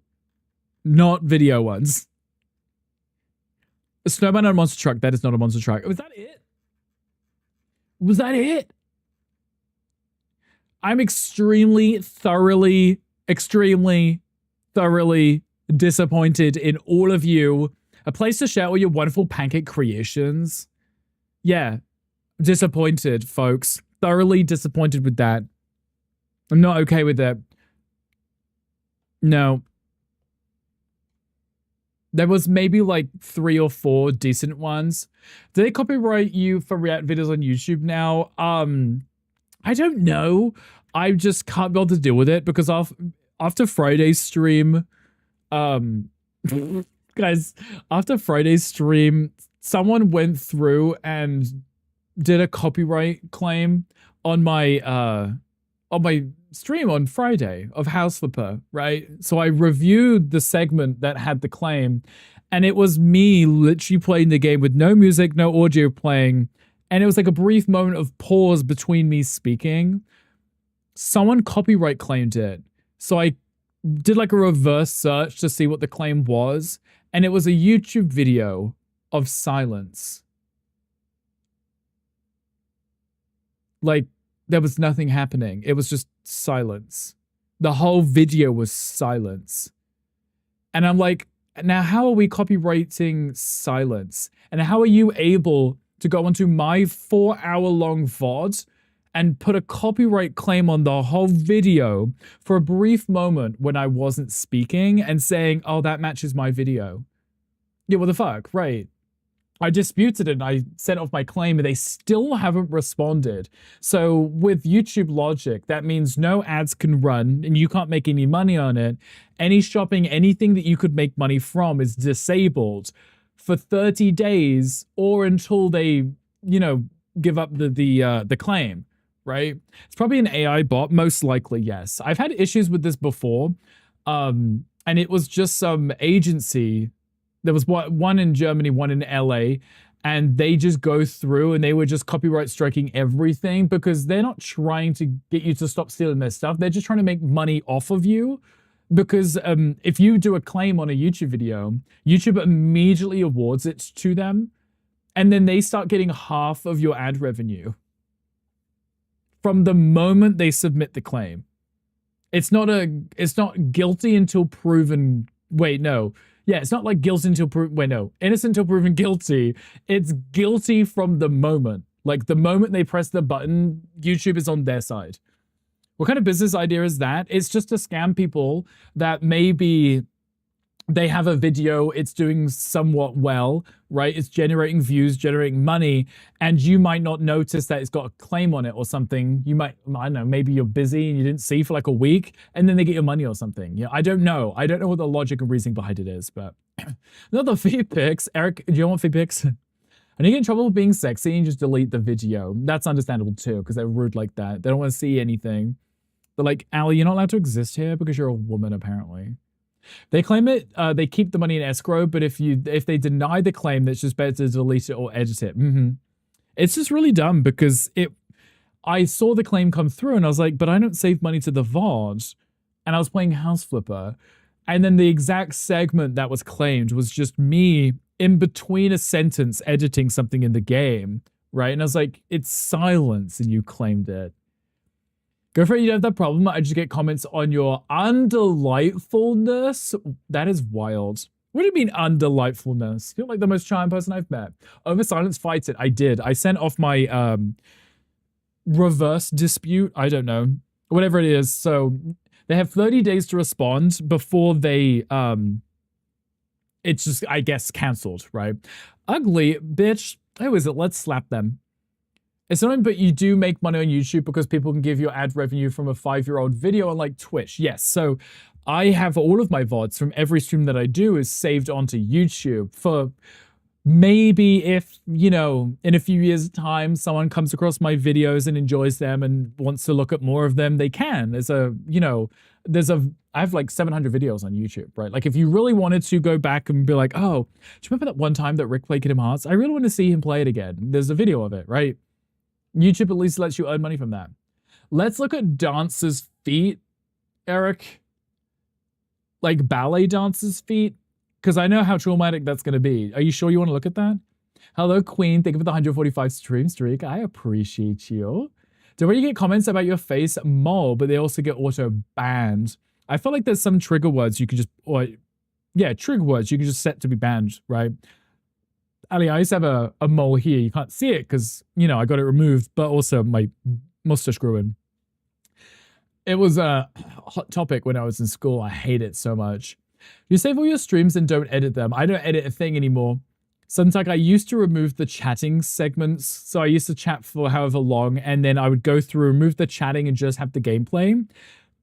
not video ones. A snowman on a monster truck. That is not a monster truck. Was that it? Was that it? I'm extremely, thoroughly disappointed in all of you. A place to share all your wonderful pancake creations. Yeah, disappointed, folks. Thoroughly disappointed with that. I'm not okay with that. No. There was maybe like 3 or 4 decent ones. Do they copyright you for React videos on YouTube now? I don't know. I just can't be able to deal with it because after Friday's stream, guys, after Friday's stream, someone went through and did a copyright claim on my stream on Friday of House Flipper, right? So I reviewed the segment that had the claim, and it was me literally playing the game with no music, no audio playing, and it was like a brief moment of pause between me speaking. Someone copyright claimed it. So I did like a reverse search to see what the claim was, and it was a YouTube video of silence. Like, there was nothing happening. It was just silence. The whole video was silence. And I'm like, now how are we copywriting silence? And how are you able to go onto my 4-hour-long VOD and put a copyright claim on the whole video for a brief moment when I wasn't speaking and saying, oh, that matches my video? Yeah, what the fuck? Right. I disputed it and I sent off my claim and they still haven't responded. So with YouTube logic, that means no ads can run and you can't make any money on it. Any shopping, anything that you could make money from is disabled for 30 days or until they, you know, give up the claim, right? It's probably an AI bot, most likely, yes. I've had issues with this before, and it was just some agency. There was one in Germany, one in LA, and they just go through and they were just copyright striking everything because they're not trying to get you to stop stealing their stuff. They're just trying to make money off of you. Because if you do a claim on a YouTube video, YouTube immediately awards it to them, and then they start getting half of your ad revenue from the moment they submit the claim. It's not guilty until proven. Wait, no. Yeah, it's not like guilty until proven. Wait, no. Innocent until proven guilty. It's guilty from the moment. Like the moment they press the button, YouTube is on their side. What kind of business idea is that? It's just to scam people that maybe they have a video, it's doing somewhat well, right? It's generating views, generating money, and you might not notice that it's got a claim on it or something. You might, I don't know, maybe you're busy and you didn't see for like a week, and then they get your money or something. Yeah, I don't know. I don't know what the logic and reasoning behind it is, but not the feed pics. Eric, do you want feed pics? And you get in trouble with being sexy and just delete the video. That's understandable too, because they're rude like that. They don't want to see anything. They're like, Allie, you're not allowed to exist here because you're a woman, apparently. They claim it, they keep the money in escrow, but if they deny the claim, it's just better to delete it or edit it. It's just really dumb because I saw the claim come through and I was like, but I don't save money to the VOD. And I was playing House Flipper. And then the exact segment that was claimed was just me in between a sentence editing something in the game, right? And I was like, it's silence and you claimed it. Go for it, you don't have that problem. I just get comments on your undelightfulness. That is wild. What do you mean undelightfulness? You're like the most charming person I've met. Over silence fights it. I did. I sent off my reverse dispute. I don't know. whatever it is. So they have 30 days to respond before they it's just, I guess, cancelled, right? Ugly bitch. Who is it? Let's slap them. It's not, but you do make money on YouTube because people can give you ad revenue from a 5-year-old video on like Twitch. Yes. So I have all of my VODs from every stream that I do is saved onto YouTube for maybe if, you know, in a few years' time, someone comes across my videos and enjoys them and wants to look at more of them, they can. I have like 700 videos on YouTube, right? Like if you really wanted to go back and be like, oh, do you remember that one time that Rick played Kingdom Hearts? I really want to see him play it again. There's a video of it, right? YouTube at least lets you earn money from that. Let's look at dancers' feet, Eric. Like ballet dancers' feet. Because I know how traumatic that's going to be. Are you sure you want to look at that? Hello, Queen. Thank you for the 145 stream streak. I appreciate you. Don't worry, you get comments about your face mole, but they also get auto banned. I feel like there's some trigger words you can just, trigger words you can just set to be banned, right? Ali, I used to have a mole here. You can't see it because, you know, I got it removed, but also my mustache grew in. It was a hot topic when I was in school. I hate it so much. You save all your streams and don't edit them. I don't edit a thing anymore. Sometimes like I used to remove the chatting segments. So I used to chat for however long, and then I would go through, remove the chatting and just have the gameplay.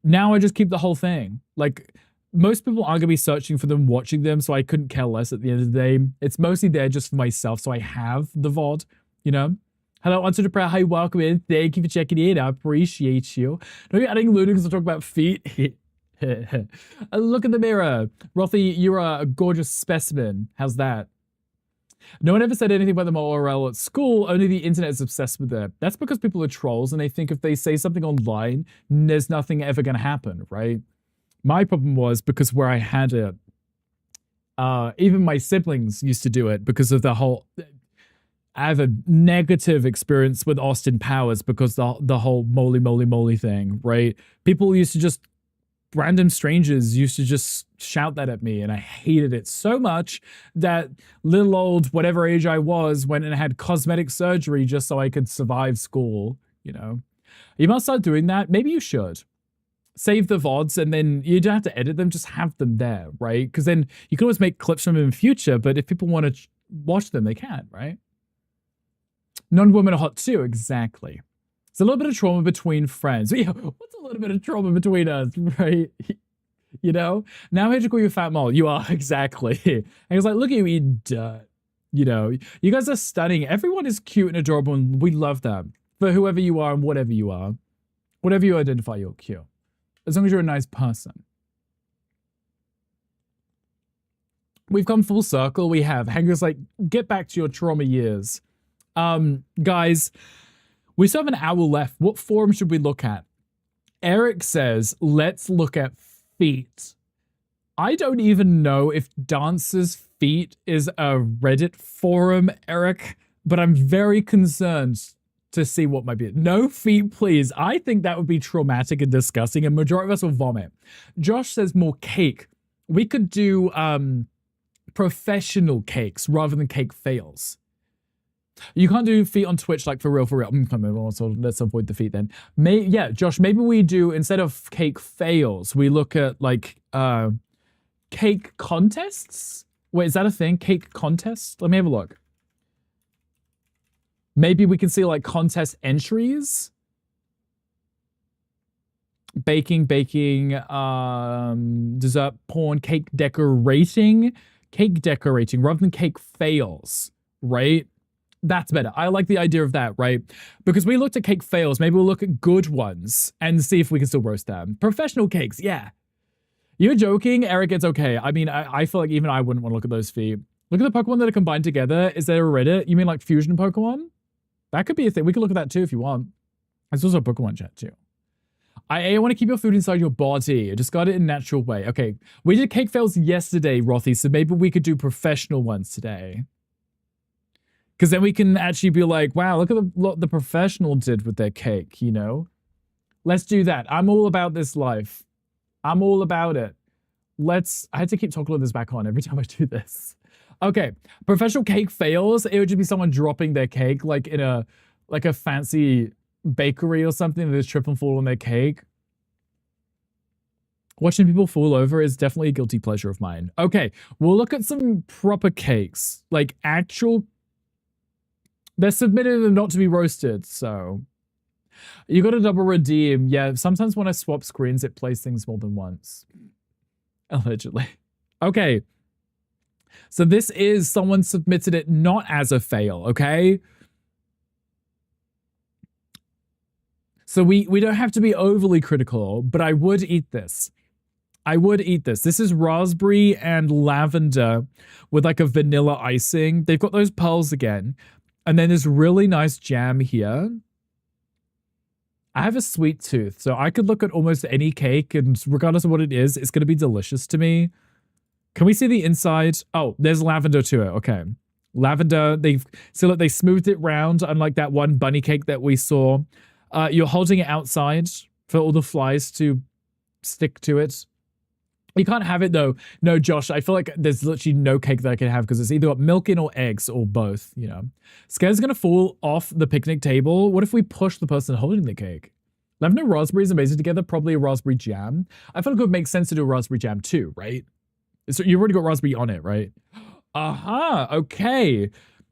Now I just keep the whole thing. Like, most people aren't going to be searching for them, watching them, so I couldn't care less at the end of the day. It's mostly there just for myself, so I have the VOD, you know? Hello, Answer to Prayer. Hi, welcome in. Thank you for checking in. I appreciate you. Don't be adding lunatics to talk about feet. Look in the mirror. Rothy, you're a gorgeous specimen. How's that? No one ever said anything about the moral at school, only the internet is obsessed with it. That's because people are trolls and they think if they say something online, there's nothing ever going to happen, right? My problem was because where I had it, even my siblings used to do it because of the whole, I have a negative experience with Austin Powers because the whole moly thing, right? People used to just, random strangers used to just shout that at me, and I hated it so much that little old whatever age I was went and had cosmetic surgery just so I could survive school, you know? You must start doing that. Maybe you should. Save the VODs, and then you don't have to edit them, just have them there, right? Because then you can always make clips from them in future, but if people want to watch them, they can, right? Non-women are hot too, exactly. It's a little bit of trauma between friends. What's a little bit of trauma between us, right? You know? Now I had to call you a fat mole. You are, exactly. And he was like, look at you eat dirt. You know? You guys are stunning. Everyone is cute and adorable, and we love them. For whoever you are and whatever you are. Whatever you identify, you're cute. As long as you're a nice person. We've come full circle. We have. Hanger's like, get back to your trauma years. Guys, we still have an hour left. What forum should we look at? Eric says, let's look at feet. I don't even know if dancers' feet is a Reddit forum, Eric, but I'm very concerned to see what might be. No feet, please. I think that would be traumatic and disgusting, and majority of us will vomit. Josh says more cake. We could do professional cakes rather than cake fails. You can't do feet on Twitch, like for real. So let's avoid the feet then. Yeah, Josh, maybe we do, instead of cake fails, we look at like cake contests? Wait, is that a thing? Cake contests? Let me have a look. Maybe we can see like contest entries. Baking, dessert, porn, cake decorating rather than cake fails, right? That's better. I like the idea of that, right? Because we looked at cake fails. Maybe we'll look at good ones and see if we can still roast them. Professional cakes, yeah. You're joking, Eric, it's okay. I mean, I feel like even I wouldn't want to look at those feet. Look at the Pokemon that are combined together. Is there a Reddit? You mean like fusion Pokemon? That could be a thing. We could look at that too if you want. There's also a Pokemon chat too. I want to keep your food inside your body. Discard it in a natural way. Okay, we did cake fails yesterday, Rothy, so maybe we could do professional ones today. Because then we can actually be like, wow, look at what the professional did with their cake, you know? Let's do that. I'm all about this life. I'm all about it. I had to keep talking this back on every time I do this. Okay, professional cake fails. It would just be someone dropping their cake like in a fancy bakery or something. They just trip and fall on their cake. Watching people fall over is definitely a guilty pleasure of mine. Okay, we'll look at some proper cakes. Like actual... They're submitted and not to be roasted, so... You got a double redeem. Yeah, sometimes when I swap screens, it plays things more than once. Allegedly. Okay. So this is someone submitted it not as a fail, okay? So we don't have to be overly critical, but I would eat this. I would eat this. This is raspberry and lavender with like a vanilla icing. They've got those pearls again. And then this really nice jam here. I have a sweet tooth, so I could look at almost any cake, and regardless of what it is, it's going to be delicious to me. Can we see the inside? Oh, there's lavender to it. Okay. Lavender, they smoothed it round, unlike that one bunny cake that we saw. You're holding it outside for all the flies to stick to it. You can't have it though. No, Josh, I feel like there's literally no cake that I can have because it's either got milk in or eggs or both, you know. Scare's gonna fall off the picnic table. What if we push the person holding the cake? Lavender raspberry is amazing together, probably a raspberry jam. I feel like it would make sense to do a raspberry jam too, right? So you've already got raspberry on it, right? Aha, okay.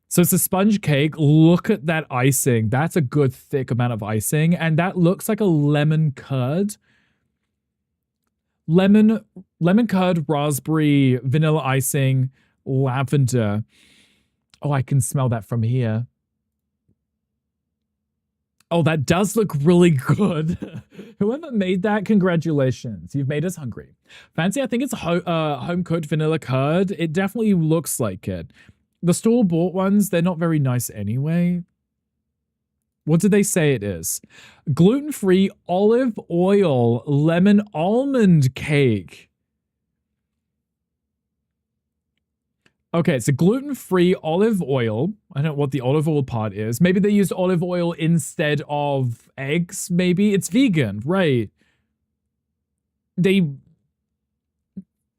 So it's a sponge cake. Look at that icing. That's a good thick amount of icing. And that looks like a lemon curd. Lemon curd, raspberry, vanilla icing, lavender. Oh, I can smell that from here. Oh, that does look really good. Whoever made that, congratulations. You've made us hungry. Fancy, I think it's home-cooked vanilla curd. It definitely looks like it. The store-bought ones, they're not very nice anyway. What did they say it is? Gluten-free olive oil lemon almond cake. Okay, it's a gluten-free olive oil. I don't know what the olive oil part is. Maybe they used olive oil instead of eggs, maybe? It's vegan, right?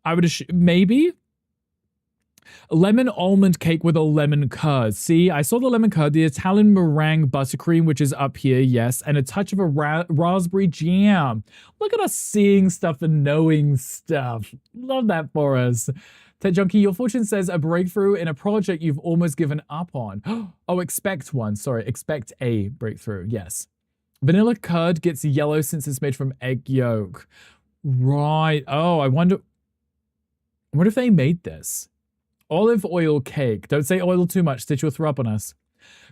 I would assume, maybe? Lemon almond cake with a lemon curd. See, I saw the lemon curd, the Italian meringue buttercream, which is up here, yes, and a touch of a raspberry jam. Look at us seeing stuff and knowing stuff. Love that for us. Ted Junkie, your fortune says a breakthrough in a project you've almost given up on. Oh, expect one. Sorry, expect a breakthrough. Yes. Vanilla curd gets yellow since it's made from egg yolk. Right. Oh, I wonder if they made this. Olive oil cake. Don't say oil too much. Stitch will throw up on us.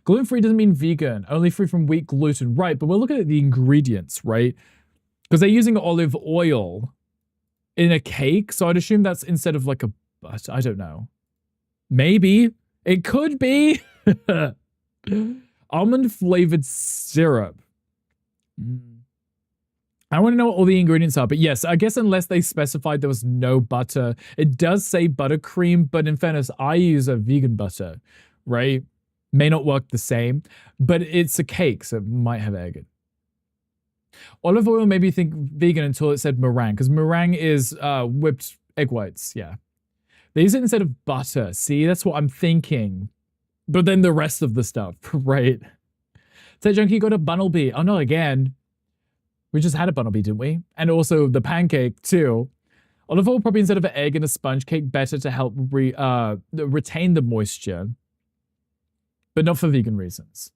Gluten-free doesn't mean vegan. Only free from wheat gluten. Right, but we're looking at the ingredients, right? Because they're using olive oil in a cake. So I'd assume that's instead of like a... I don't know. Maybe. It could be. Almond-flavored syrup. I want to know what all the ingredients are, but yes, I guess unless they specified there was no butter. It does say buttercream, but in fairness, I use a vegan butter, right? May not work the same, but it's a cake, so it might have egg in. Olive oil made me think vegan until it said meringue, because meringue is whipped egg whites, yeah. They use it instead of butter. See, that's what I'm thinking. But then the rest of the stuff, right? Ted Junkie got a Bunnelby. Oh, no, again. We just had a Bunnelby, didn't we? And also the pancake, too. Olive oil probably instead of an egg in a sponge cake, better to help retain the moisture. But not for vegan reasons.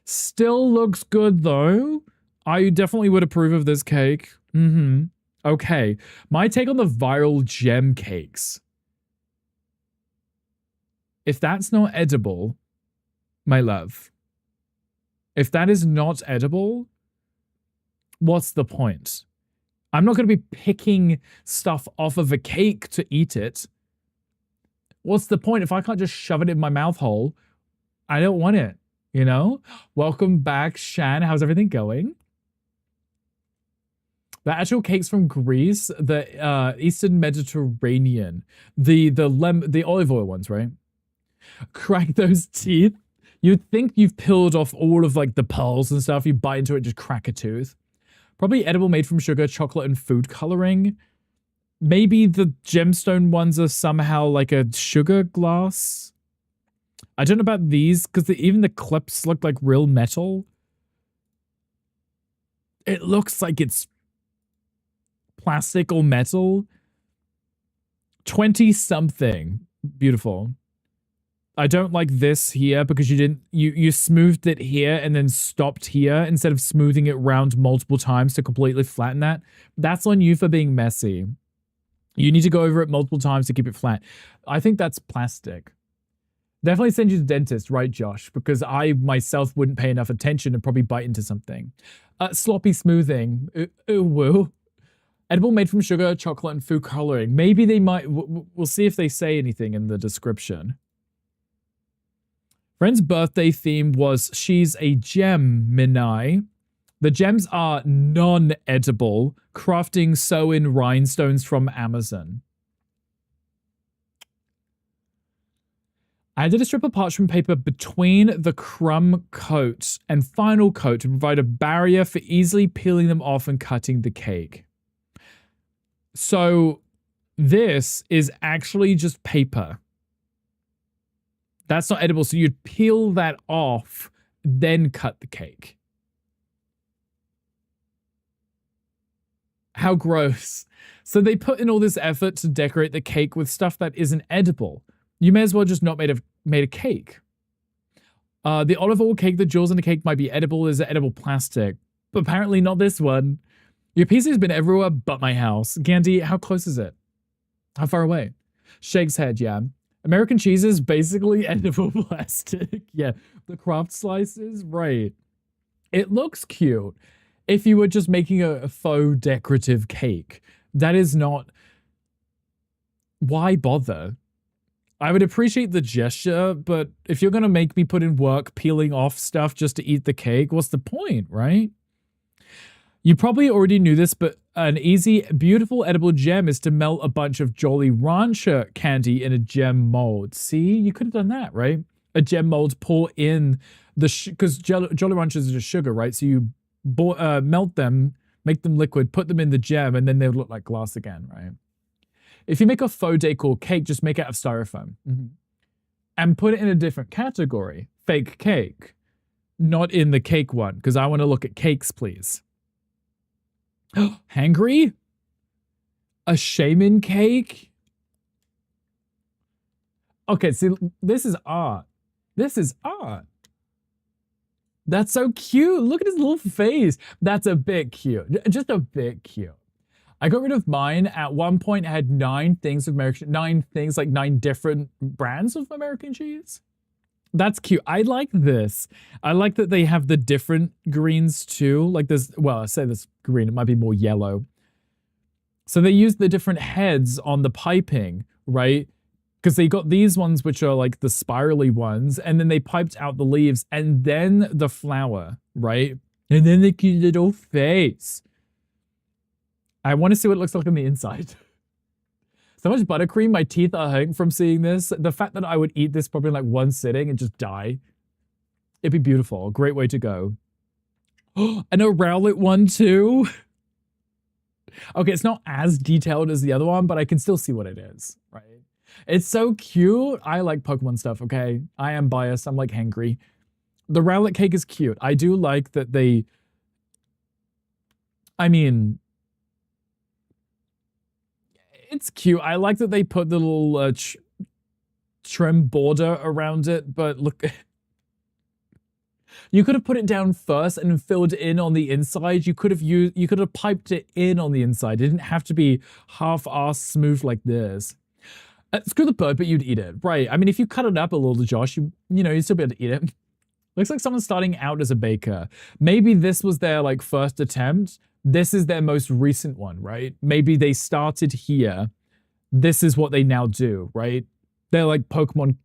Still looks good, though. I definitely would approve of this cake. Okay. My take on the viral gem cakes. If that's not edible, my love. If that is not edible... what's the point? I'm not going to be picking stuff off of a cake to eat it. What's the point if I can't just shove it in my mouth hole? I don't want it, you know? Welcome back, Shan. How's everything going? The actual cakes from Greece, the Eastern Mediterranean, the olive oil ones, right? Crack those teeth. You'd think you've peeled off all of like the pearls and stuff. You bite into it, just crack a tooth. Probably edible, made from sugar, chocolate, and food coloring. Maybe the gemstone ones are somehow like a sugar glass. I don't know about these, because even the clips look like real metal. It looks like it's plastic or metal. 20 something. Beautiful. I don't like this here because you smoothed it here and then stopped here instead of smoothing it round multiple times to completely flatten that. That's on you for being messy. You need to go over it multiple times to keep it flat. I think that's plastic. Definitely send you to the dentist, right, Josh? Because I myself wouldn't pay enough attention and probably bite into something. Sloppy smoothing. Ooh, woo. Edible made from sugar, chocolate, and food coloring. Maybe they might. We'll see if they say anything in the description. Friend's birthday theme was she's a Gemini. The gems are non-edible, crafting sew-in rhinestones from Amazon. I added a strip of parchment paper between the crumb coat and final coat to provide a barrier for easily peeling them off and cutting the cake. So this is actually just paper. That's not edible, so you'd peel that off, then cut the cake. How gross. So they put in all this effort to decorate the cake with stuff that isn't edible. You may as well just not made a cake. The olive oil cake, the jewels in the cake might be edible as edible plastic, but apparently not this one. Your PC has been everywhere but my house. Gandhi, how close is it? How far away? Shake's head, yeah. American cheese is basically edible plastic. Yeah, the craft slices, right. It looks cute if you were just making a faux decorative cake. That is not... Why bother? I would appreciate the gesture, but if you're going to make me put in work peeling off stuff just to eat the cake, what's the point, right? You probably already knew this, but an easy, beautiful edible gem is to melt a bunch of Jolly Rancher candy in a gem mold. See, you could have done that, right? A gem mold, pour in the, because Jolly Ranchers are just sugar, right? So you melt them, make them liquid, put them in the gem, and then they would look like glass again, right? If you make a faux decor cake, just make it out of styrofoam. And put it in a different category, fake cake. Not in the cake one, because I want to look at cakes, please. Hangry? A shaman cake? Okay, see, this is art. This is art. That's so cute. Look at his little face. That's a bit cute. Just a bit cute. I got rid of mine. At one point, I had 9 things of American, 9 things, like 9 different brands of American cheese. That's cute. I like this. I like that they have the different greens too. Like this, well, I say this green, it might be more yellow. So they use the different heads on the piping, right? Because they got these ones, which are like the spirally ones, and then they piped out the leaves and then the flower, right? And then the cute little face. I want to see what it looks like on the inside. So much buttercream, my teeth are hurting from seeing this. The fact that I would eat this probably in like one sitting and just die. It'd be beautiful. A great way to go. And a Rowlet one too. Okay, it's not as detailed as the other one, but I can still see what it is, right? It's so cute. I like Pokemon stuff, okay? I am biased. I'm like hangry. The Rowlet cake is cute. I do like that they... I mean... It's cute. I like that they put the little trim border around it, but look... You could have put it down first and filled in on the inside. You could have piped it in on the inside. It didn't have to be half-assed smooth like this. Screw the bird, but you'd eat it. Right. I mean, if you cut it up a little, Josh, you know, you'd still be able to eat it. Looks like someone's starting out as a baker. Maybe this was their, like, first attempt. This is their most recent one, right? Maybe they started here. This is what they now do, right? They're like Pokemon.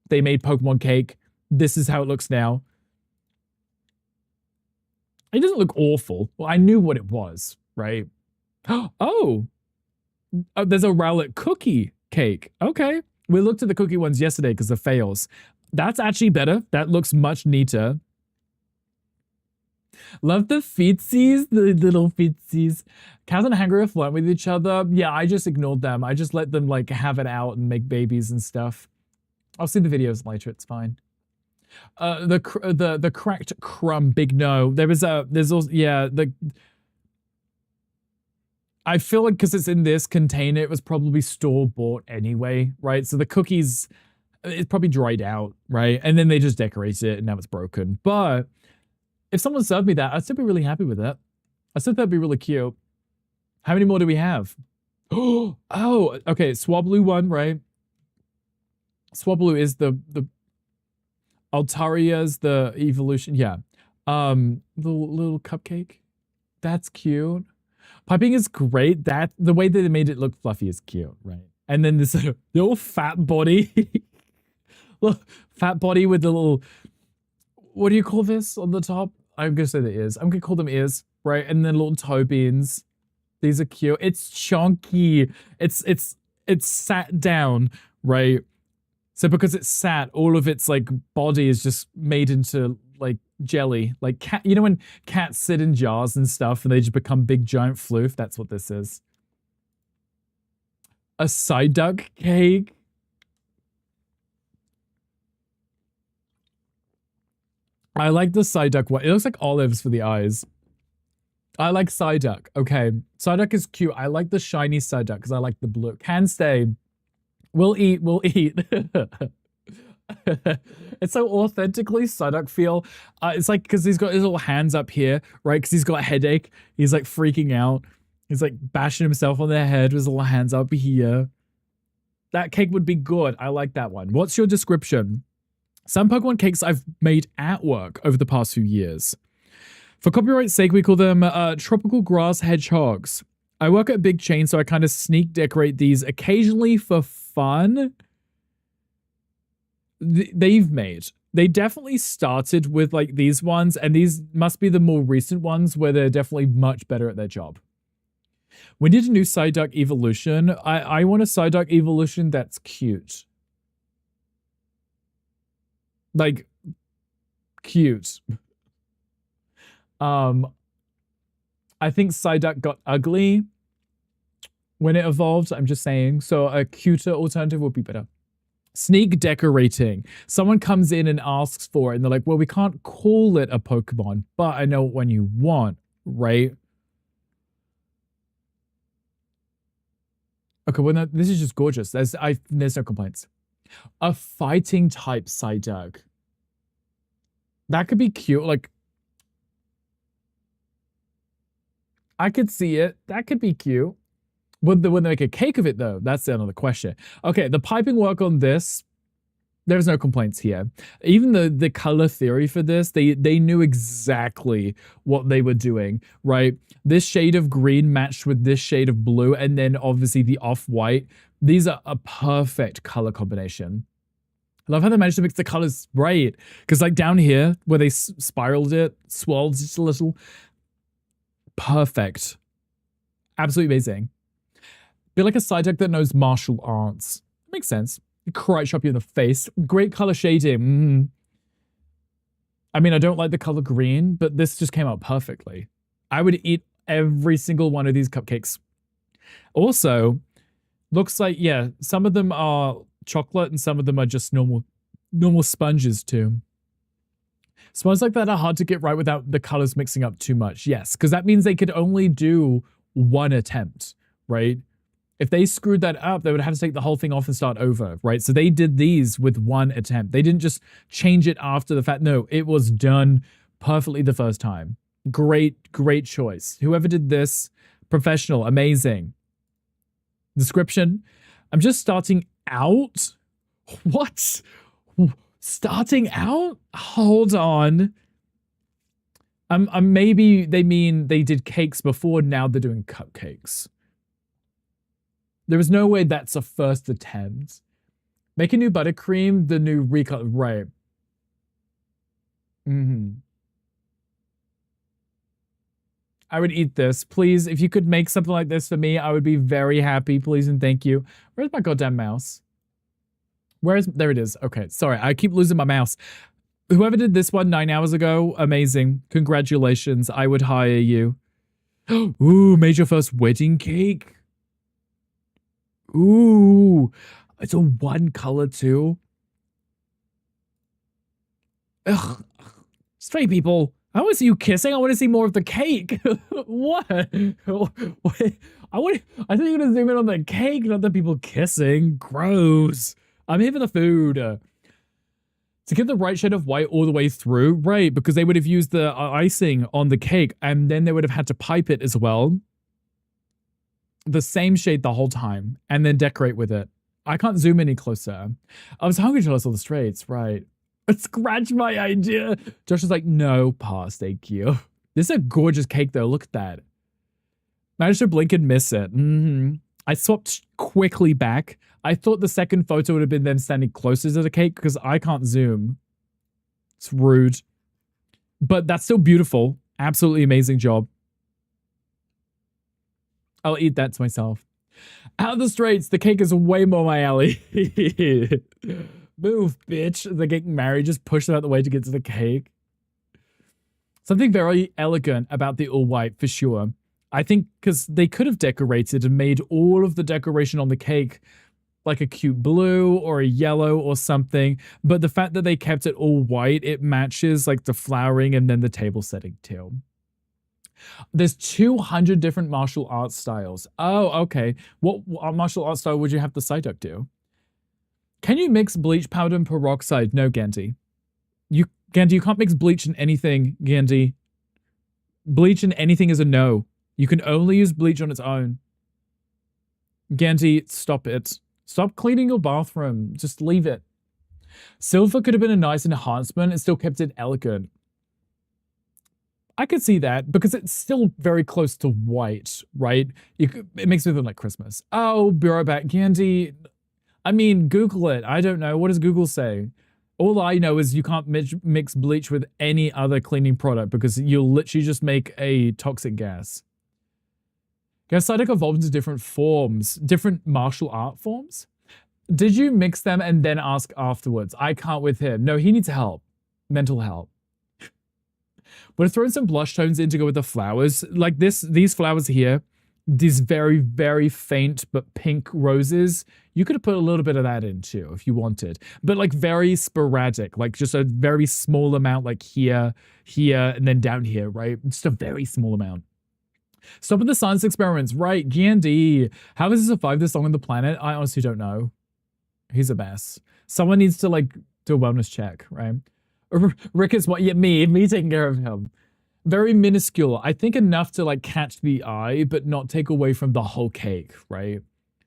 They made Pokemon cake. This is how it looks now. It doesn't look awful. Well, I knew what it was, right? Oh, there's a Rowlet cookie cake. Okay. We looked at the cookie ones yesterday because of fails. That's actually better. That looks much neater. Love the feetsies, the little feetsies. Kaz and Hangry flirt with each other. Yeah, I just ignored them. I just let them like have it out and make babies and stuff. I'll see the videos later. It's fine. The cracked crumb, big no. There's also, yeah, I feel like because it's in this container, it was probably store bought anyway, right? So the cookies, it's probably dried out, right? And then they just decorate it and now it's broken. But if someone served me that, I'd still be really happy with that. I said that'd be really cute. How many more do we have? Oh, okay. Swablu one, right? Swablu is the Altaria's the evolution. Yeah. The little cupcake. That's cute. Piping is great. That the way that they made it look fluffy is cute, right? And then this little fat body. Look, fat body with the little, what do you call this on the top? I'm gonna say the ears. I'm gonna call them ears, right? And then little toe beans. These are cute. It's chunky. It's sat down, right? So because it's sat, all of its like body is just made into like jelly. Like cat, you know when cats sit in jars and stuff and they just become big giant floof? That's what this is. A Psyduck cake. I like the Psyduck one. It looks like olives for the eyes. I like Psyduck. Okay. Psyduck is cute. I like the shiny Psyduck because I like the blue. Can stay. We'll eat. We'll eat. It's so authentically Psyduck feel. It's like because he's got his little hands up here, right? Because he's got a headache. He's like freaking out. He's like bashing himself on their head with his little hands up here. That cake would be good. I like that one. What's your description? Some Pokemon cakes I've made at work over the past few years. For copyright's sake, we call them tropical grass hedgehogs. I work at a big chain, so I kind of sneak decorate these occasionally for fun. They've made. They definitely started with like these ones, and these must be the more recent ones where they're definitely much better at their job. We need a new Psyduck evolution. I want a Psyduck evolution that's cute. Like, cute. I think Psyduck got ugly when it evolved. I'm just saying. So a cuter alternative would be better. Sneak decorating. Someone comes in and asks for it, and they're like, well, we can't call it a Pokemon, but I know what one you want, right? Okay, well, no, this is just gorgeous. There's no complaints. A fighting type Psyduck. That could be cute. Like, I could see it. That could be cute. Would they make a cake of it, though? That's another question. Okay, the piping work on this, there's no complaints here. Even the color theory for this, they knew exactly what they were doing, right? This shade of green matched with this shade of blue, and then obviously the off-white. These are a perfect color combination. I love how they managed to mix the colors right. Because like down here, where they spiraled it, swirled just a little. Perfect. Absolutely amazing. Be like a Psyduck that knows martial arts. Makes sense. Karate chop you in the face. Great color shading. I mean, I don't like the color green, but this just came out perfectly. I would eat every single one of these cupcakes. Also, looks like, yeah, some of them are chocolate and some of them are just normal sponges too. Sponges like that are hard to get right without the colors mixing up too much. Yes, because that means they could only do one attempt, right? If they screwed that up, they would have to take the whole thing off and start over, right? So they did these with one attempt. They didn't just change it after the fact. No, it was done perfectly the first time. Great choice. Whoever did this, professional, amazing. Description, I'm just starting out. What? Starting out? Hold on. Maybe they mean they did cakes before, now they're doing cupcakes. There is no way that's a first attempt. Make a new buttercream, the new recolor, right. I would eat this. Please, if you could make something like this for me, I would be very happy. Please and thank you. Where's my goddamn mouse? There it is. Okay, sorry. I keep losing my mouse. Whoever did this one 9 hours ago, amazing. Congratulations. I would hire you. Ooh, made your first wedding cake. Ooh, it's a one color too. Ugh, straight people. I want to see you kissing. I want to see more of the cake. What? Wait, I thought you were going to zoom in on the cake, not the people kissing. Gross. I'm here for the food. To get the right shade of white all the way through, right, because they would have used the icing on the cake and then they would have had to pipe it as well. The same shade the whole time and then decorate with it. I can't zoom any closer. I was hungry till I saw the straights, right. Scratch my idea. Josh is like, no, pass, thank you. This is a gorgeous cake though, look at that. Managed to blink and miss it. I swapped quickly back. I thought the second photo would have been them standing closer to the cake because I can't zoom. It's rude. But that's still beautiful. Absolutely amazing job. I'll eat that to myself. Out of the straights, the cake is way more my alley. Move, bitch. They're getting married. Just push them out the way to get to the cake. Something very elegant about the all white for sure. I think because they could have decorated and made all of the decoration on the cake like a cute blue or a yellow or something. But the fact that they kept it all white, it matches like the flowering and then the table setting too. There's 200 different martial arts styles. Oh, okay. What martial arts style would you have the Psyduck do? Can you mix bleach powder and peroxide? No, Gandhi. Gandhi, you can't mix bleach in anything, Gandhi. Bleach in anything is a no. You can only use bleach on its own. Gandhi, stop it. Stop cleaning your bathroom. Just leave it. Silver could have been a nice enhancement and still kept it elegant. I could see that because it's still very close to white, right? It makes me feel like Christmas. Oh, be right back. Gandhi, I mean, Google it. I don't know. What does Google say? All I know is you can't mix bleach with any other cleaning product because you'll literally just make a toxic gas. Guess Psyduck evolved into different forms, different martial art forms. Did you mix them and then ask afterwards? I can't with him. No, he needs help. Mental help. Would have thrown some blush tones in to go with the flowers. Like these flowers here, these very, very faint but pink roses. You could have put a little bit of that in too if you wanted. But like very sporadic, like just a very small amount like here, and then down here, right? Just a very small amount. Stop with the science experiments, right? Gandhi, how does he survive this long on the planet? I honestly don't know. He's a mess. Someone needs to like do a wellness check, right? Rick is what? Yeah, me taking care of him. Very minuscule. I think enough to like catch the eye, but not take away from the whole cake, right?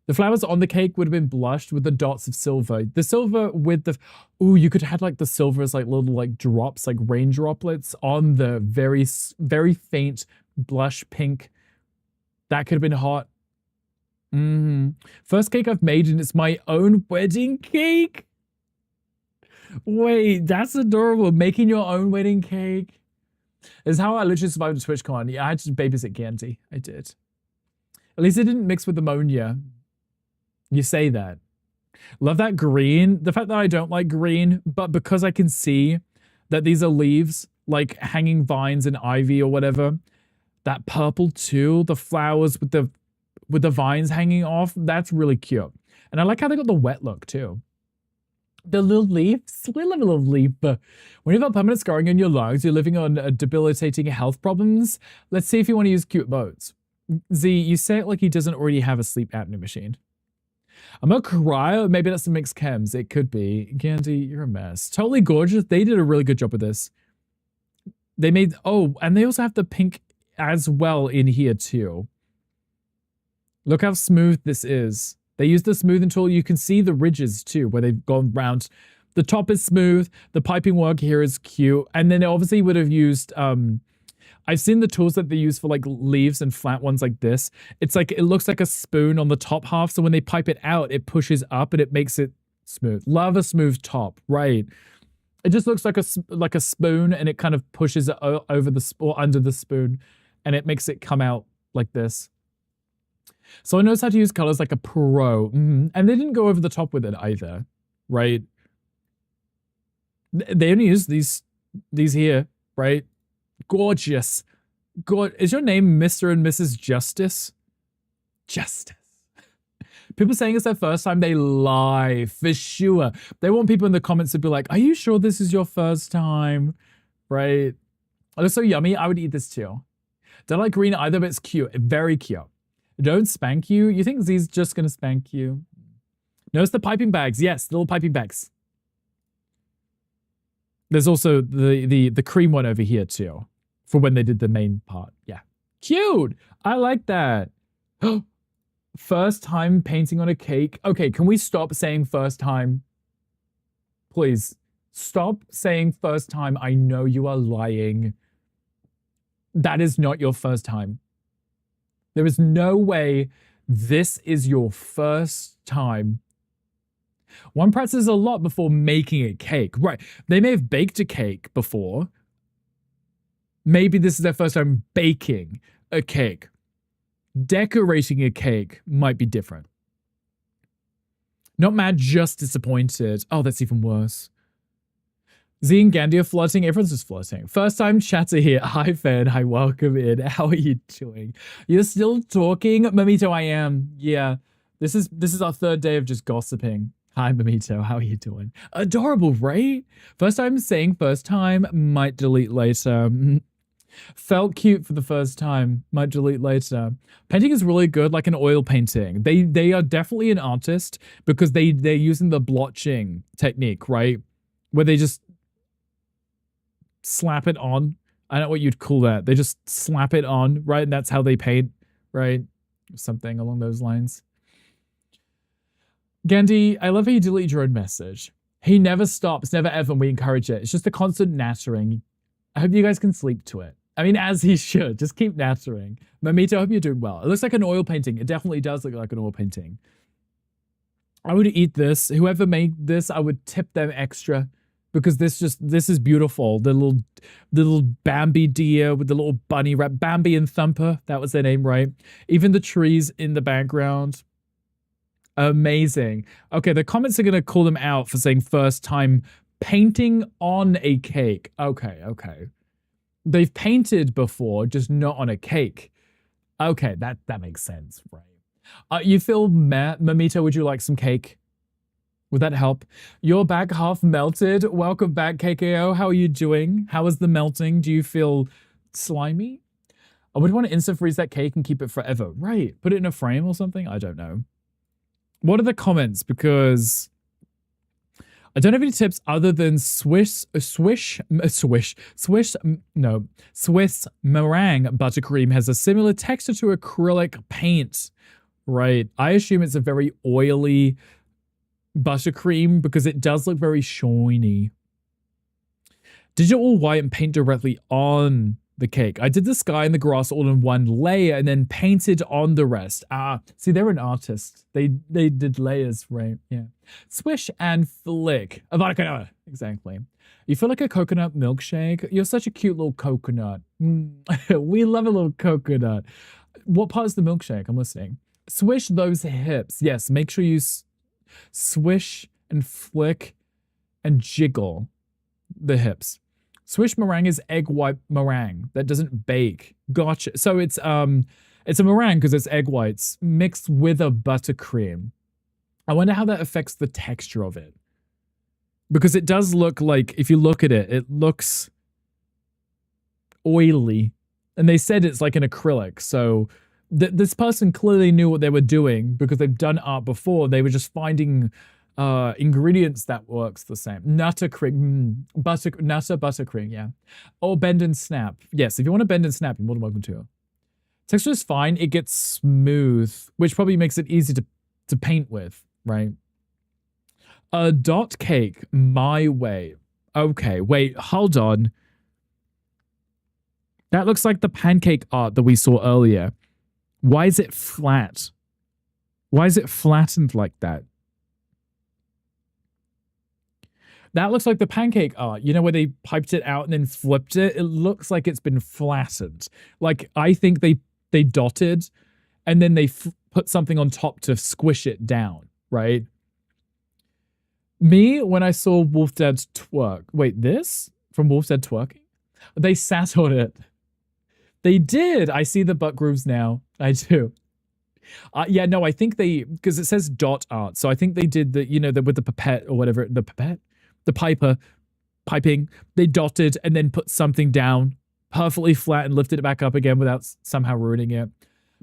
The flowers on the cake would have been blushed with the dots of silver. The silver with the, ooh, you could have like the silver as like little like drops, like rain droplets on the very, very faint blush pink. That could have been hot. First cake I've made and it's my own wedding cake. Wait, that's adorable. Making your own wedding cake. Is how I literally survived a TwitchCon. Yeah, I had to babysit Gandhi. I did. At least it didn't mix with ammonia. You say that. Love that green. The fact that I don't like green, but because I can see that these are leaves, like hanging vines and ivy or whatever. That purple too, the flowers with the vines hanging off, that's really cute. And I like how they got the wet look too. The little leaves, we love a little leaf. But when you have a permanent scarring in your lungs, you're living on debilitating health problems. Let's see if you want to use cute modes. Z, you say it like he doesn't already have a sleep apnea machine. I'm gonna cry, or maybe that's the mixed chems. It could be. Gandhi, you're a mess. Totally gorgeous. They did a really good job with this. They made, oh, and they also have the pink as well in here too. Look how smooth this is. They used the smoothing tool. You can see the ridges too, where they've gone round. The top is smooth. The piping work here is cute. And then they obviously would have used, I've seen the tools that they use for like leaves and flat ones like this. It's like, it looks like a spoon on the top half. So when they pipe it out, it pushes up and it makes it smooth. Love a smooth top, right? It just looks like a spoon and it kind of pushes it over the, or under the spoon and it makes it come out like this. So it knows how to use colors like a pro. And they didn't go over the top with it either, right? They only use these here, right? Gorgeous. Is your name Mr. and Mrs. Justice? Justice. People saying it's their first time, they lie, for sure. They want people in the comments to be like, are you sure this is your first time? Right? It looks so yummy. I would eat this too. Don't like green either, but it's cute. Very cute. Don't spank you. You think Z's just gonna spank you? Notice the piping bags. Yes, the little piping bags. There's also the cream one over here too, for when they did the main part. Yeah, cute. I like that. First time painting on a cake. Okay, can we stop saying first time? Please stop saying first time. I know you are lying. That is not your first time. There is no way this is your first time. One practices a lot before making a cake. Right. They may have baked a cake before. Maybe this is their first time baking a cake. Decorating a cake might be different. Not mad, just disappointed. Oh, that's even worse. Z and Gandhi are flirting. Everyone's just flirting. First time chatter here. Hi, Fed. Hi, welcome in. How are you doing? You're still talking? Mamito, I am. Yeah. This is our third day of just gossiping. Hi, Mamito. How are you doing? Adorable, right? First time saying first time. Might delete later. Felt cute for the first time. Might delete later. Painting is really good, like an oil painting. They are definitely an artist because they're using the blotching technique, right? Where they just slap it on. I don't know what you'd call that. They just slap it on, right? And that's how they paint, right? Something along those lines. Gandhi, I love how you delete your own message. He never stops, never ever, and we encourage it. It's just a constant nattering. I hope you guys can sleep to it. I mean, as he should. Just keep nattering. Mamito, I hope you're doing well. It looks like an oil painting. It definitely does look like an oil painting. I would eat this. Whoever made this, I would tip them extra because this is beautiful. The little Bambi deer with the little bunny wrap. Bambi and Thumper, that was their name, right? Even the trees in the background. Amazing. Okay, the comments are going to call them out for saying first time painting on a cake. Okay. They've painted before, just not on a cake. Okay, that makes sense, right? You feel Mamito, would you like some cake? Would that help? Your back half melted. Welcome back, KKO. How are you doing? How is the melting? Do you feel slimy? I would want to instant freeze that cake and keep it forever. Right, put it in a frame or something? I don't know. What are the comments? Because I don't have any tips other than Swiss meringue buttercream has a similar texture to acrylic paint, right? I assume it's a very oily buttercream because it does look very shiny. Digital white and paint directly on the cake. I did the sky and the grass all in one layer and then painted on the rest. See, they're an artist. They did layers, right? Yeah. Swish and flick. Avocado. Exactly. You feel like a coconut milkshake? You're such a cute little coconut. We love a little coconut. What part is the milkshake? I'm listening. Swish those hips. Yes, make sure you swish and flick and jiggle the hips. Swish meringue is egg white meringue that doesn't bake. Gotcha. So it's a meringue because it's egg whites mixed with a buttercream. I wonder how that affects the texture of it. Because it does look like, if you look at it, it looks oily. And they said it's like an acrylic. So this person clearly knew what they were doing because they've done art before. They were just finding ingredients that works the same. Nutter cream, buttercream, yeah. Or bend and snap. Yes, if you want to bend and snap, you're more than welcome to. Texture is fine. It gets smooth, which probably makes it easy to paint with, right? A dot cake, my way. Okay, wait, hold on. That looks like the pancake art that we saw earlier. Why is it flat? Why is it flattened like that? That looks like the pancake art. You know, where they piped it out and then flipped it? It looks like it's been flattened. Like, I think they dotted and then they put something on top to squish it down, right? Me, when I saw Wolf Dad twerk. Wait, this? From Wolf Dad twerking? They sat on it. They did. I see the butt grooves now. I do. Yeah, no, I think because it says dot art. So I think they did with the pipette or whatever. The pipette? The piping, they dotted and then put something down perfectly flat and lifted it back up again without somehow ruining it.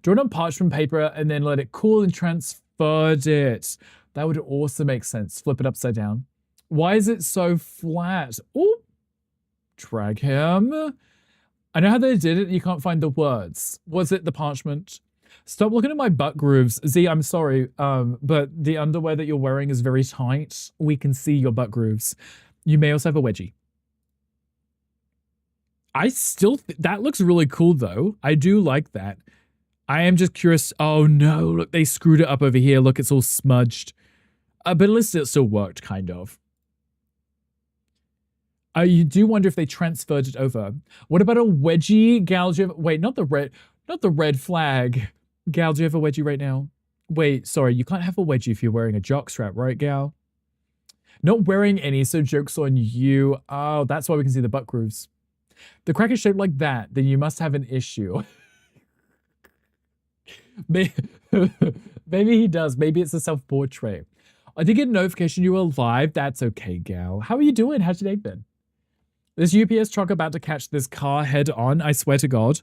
Draw it on parchment paper and then let it cool and transferred it. That would also make sense. Flip it upside down. Why is it so flat? Oh, drag him. I know how they did it. You can't find the words. Was it the parchment? Stop looking at my butt grooves. Z, I'm sorry, but the underwear that you're wearing is very tight. We can see your butt grooves. You may also have a wedgie. I still, that looks really cool though. I do like that. I am just curious. Oh no, look, they screwed it up over here. Look, it's all smudged. But at least it still worked, kind of. You do wonder if they transferred it over. What about a wedgie? Gal, do you have, wait, not the red flag. Gal, do you have a wedgie right now? Wait, sorry, you can't have a wedgie if you're wearing a jockstrap, right, Gal? Not wearing any, so joke's on you. Oh, that's why we can see the butt grooves. The crack is shaped like that, then you must have an issue. Maybe he does. Maybe it's a self-portrait. I did get a notification you were live. That's okay, Gal. How are you doing? How's your day been? This UPS truck about to catch this car head on, I swear to God.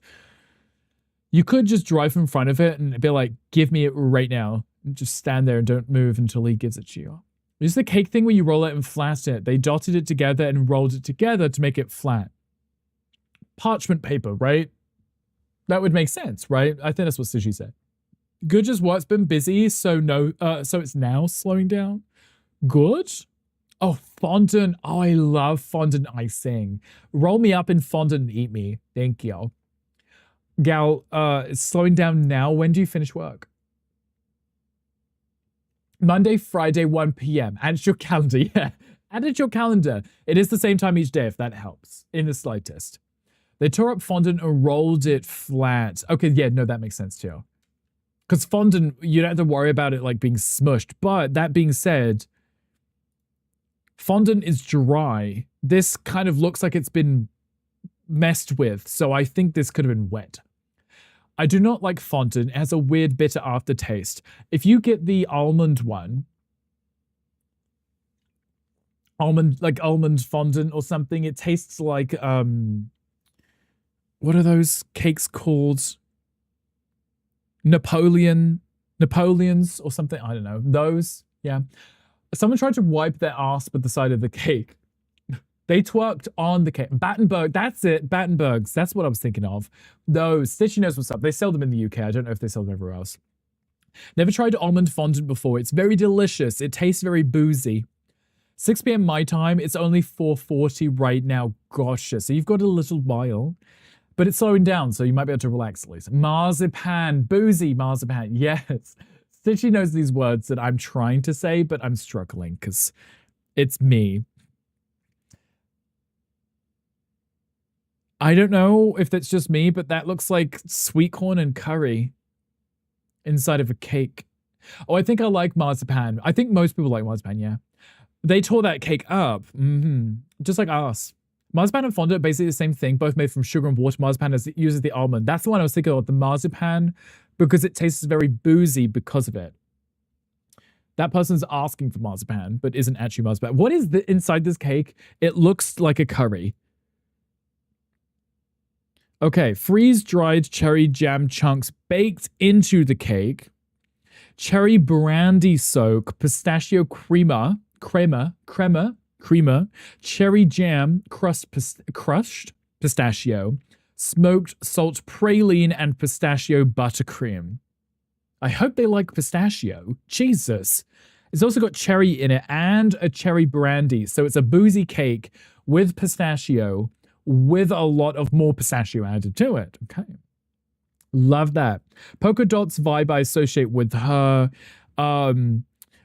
You could just drive in front of it and be like, give me it right now. And just stand there and don't move until he gives it to you. It's the cake thing where you roll it and flatten it. They dotted it together and rolled it together to make it flat. Parchment paper, right? That would make sense, right? I think that's what Sushi said. Good just what? It's been busy, so no, so it's now slowing down. Good. Oh, fondant. Oh, I love fondant icing. Roll me up in fondant and eat me. Thank you. Gal, it's slowing down now. When do you finish work? Monday, Friday, 1 p.m. Add it to your calendar. Yeah, add it to your calendar. It is the same time each day, if that helps, in the slightest. They tore up fondant and rolled it flat. Okay, yeah, no, that makes sense too. Because fondant, you don't have to worry about it like being smushed. But that being said, fondant is dry. This kind of looks like it's been messed with. So I think this could have been wet. I do not like fondant. It has a weird bitter aftertaste. If you get the almond one, almond fondant or something, it tastes like, what are those cakes called? Napoleons or something. I don't know. Those, yeah. Someone tried to wipe their ass with the side of the cake. They twerked on the cake. Battenberg, that's it. Battenbergs, that's what I was thinking of. Those, Stitchy knows what's up. They sell them in the UK. I don't know if they sell them everywhere else. Never tried almond fondant before. It's very delicious. It tastes very boozy. 6 p.m. my time. It's only 4:40 right now. Gosh, so you've got a little while. But it's slowing down, so you might be able to relax at least. Marzipan, boozy marzipan. Yes. Stitchy knows these words that I'm trying to say, but I'm struggling because it's me. I don't know if that's just me, but that looks like sweet corn and curry inside of a cake. Oh, I think I like marzipan. I think most people like marzipan, yeah. They tore that cake up. Just like us. Marzipan and fondant are basically the same thing, both made from sugar and water. Marzipan uses the almond. That's the one I was thinking of, the marzipan, because it tastes very boozy because of it. That person's asking for marzipan, but isn't actually marzipan. What is inside this cake? It looks like a curry. Okay, freeze-dried cherry jam chunks baked into the cake. Cherry brandy soak, pistachio crema, cherry jam, crushed pistachio, smoked salt praline, and pistachio buttercream. I hope they like pistachio. Jesus. It's also got cherry in it and a cherry brandy. So it's a boozy cake with pistachio with a lot of more pistachio added to it. Okay. Love that. Polka dots vibe I associate with her.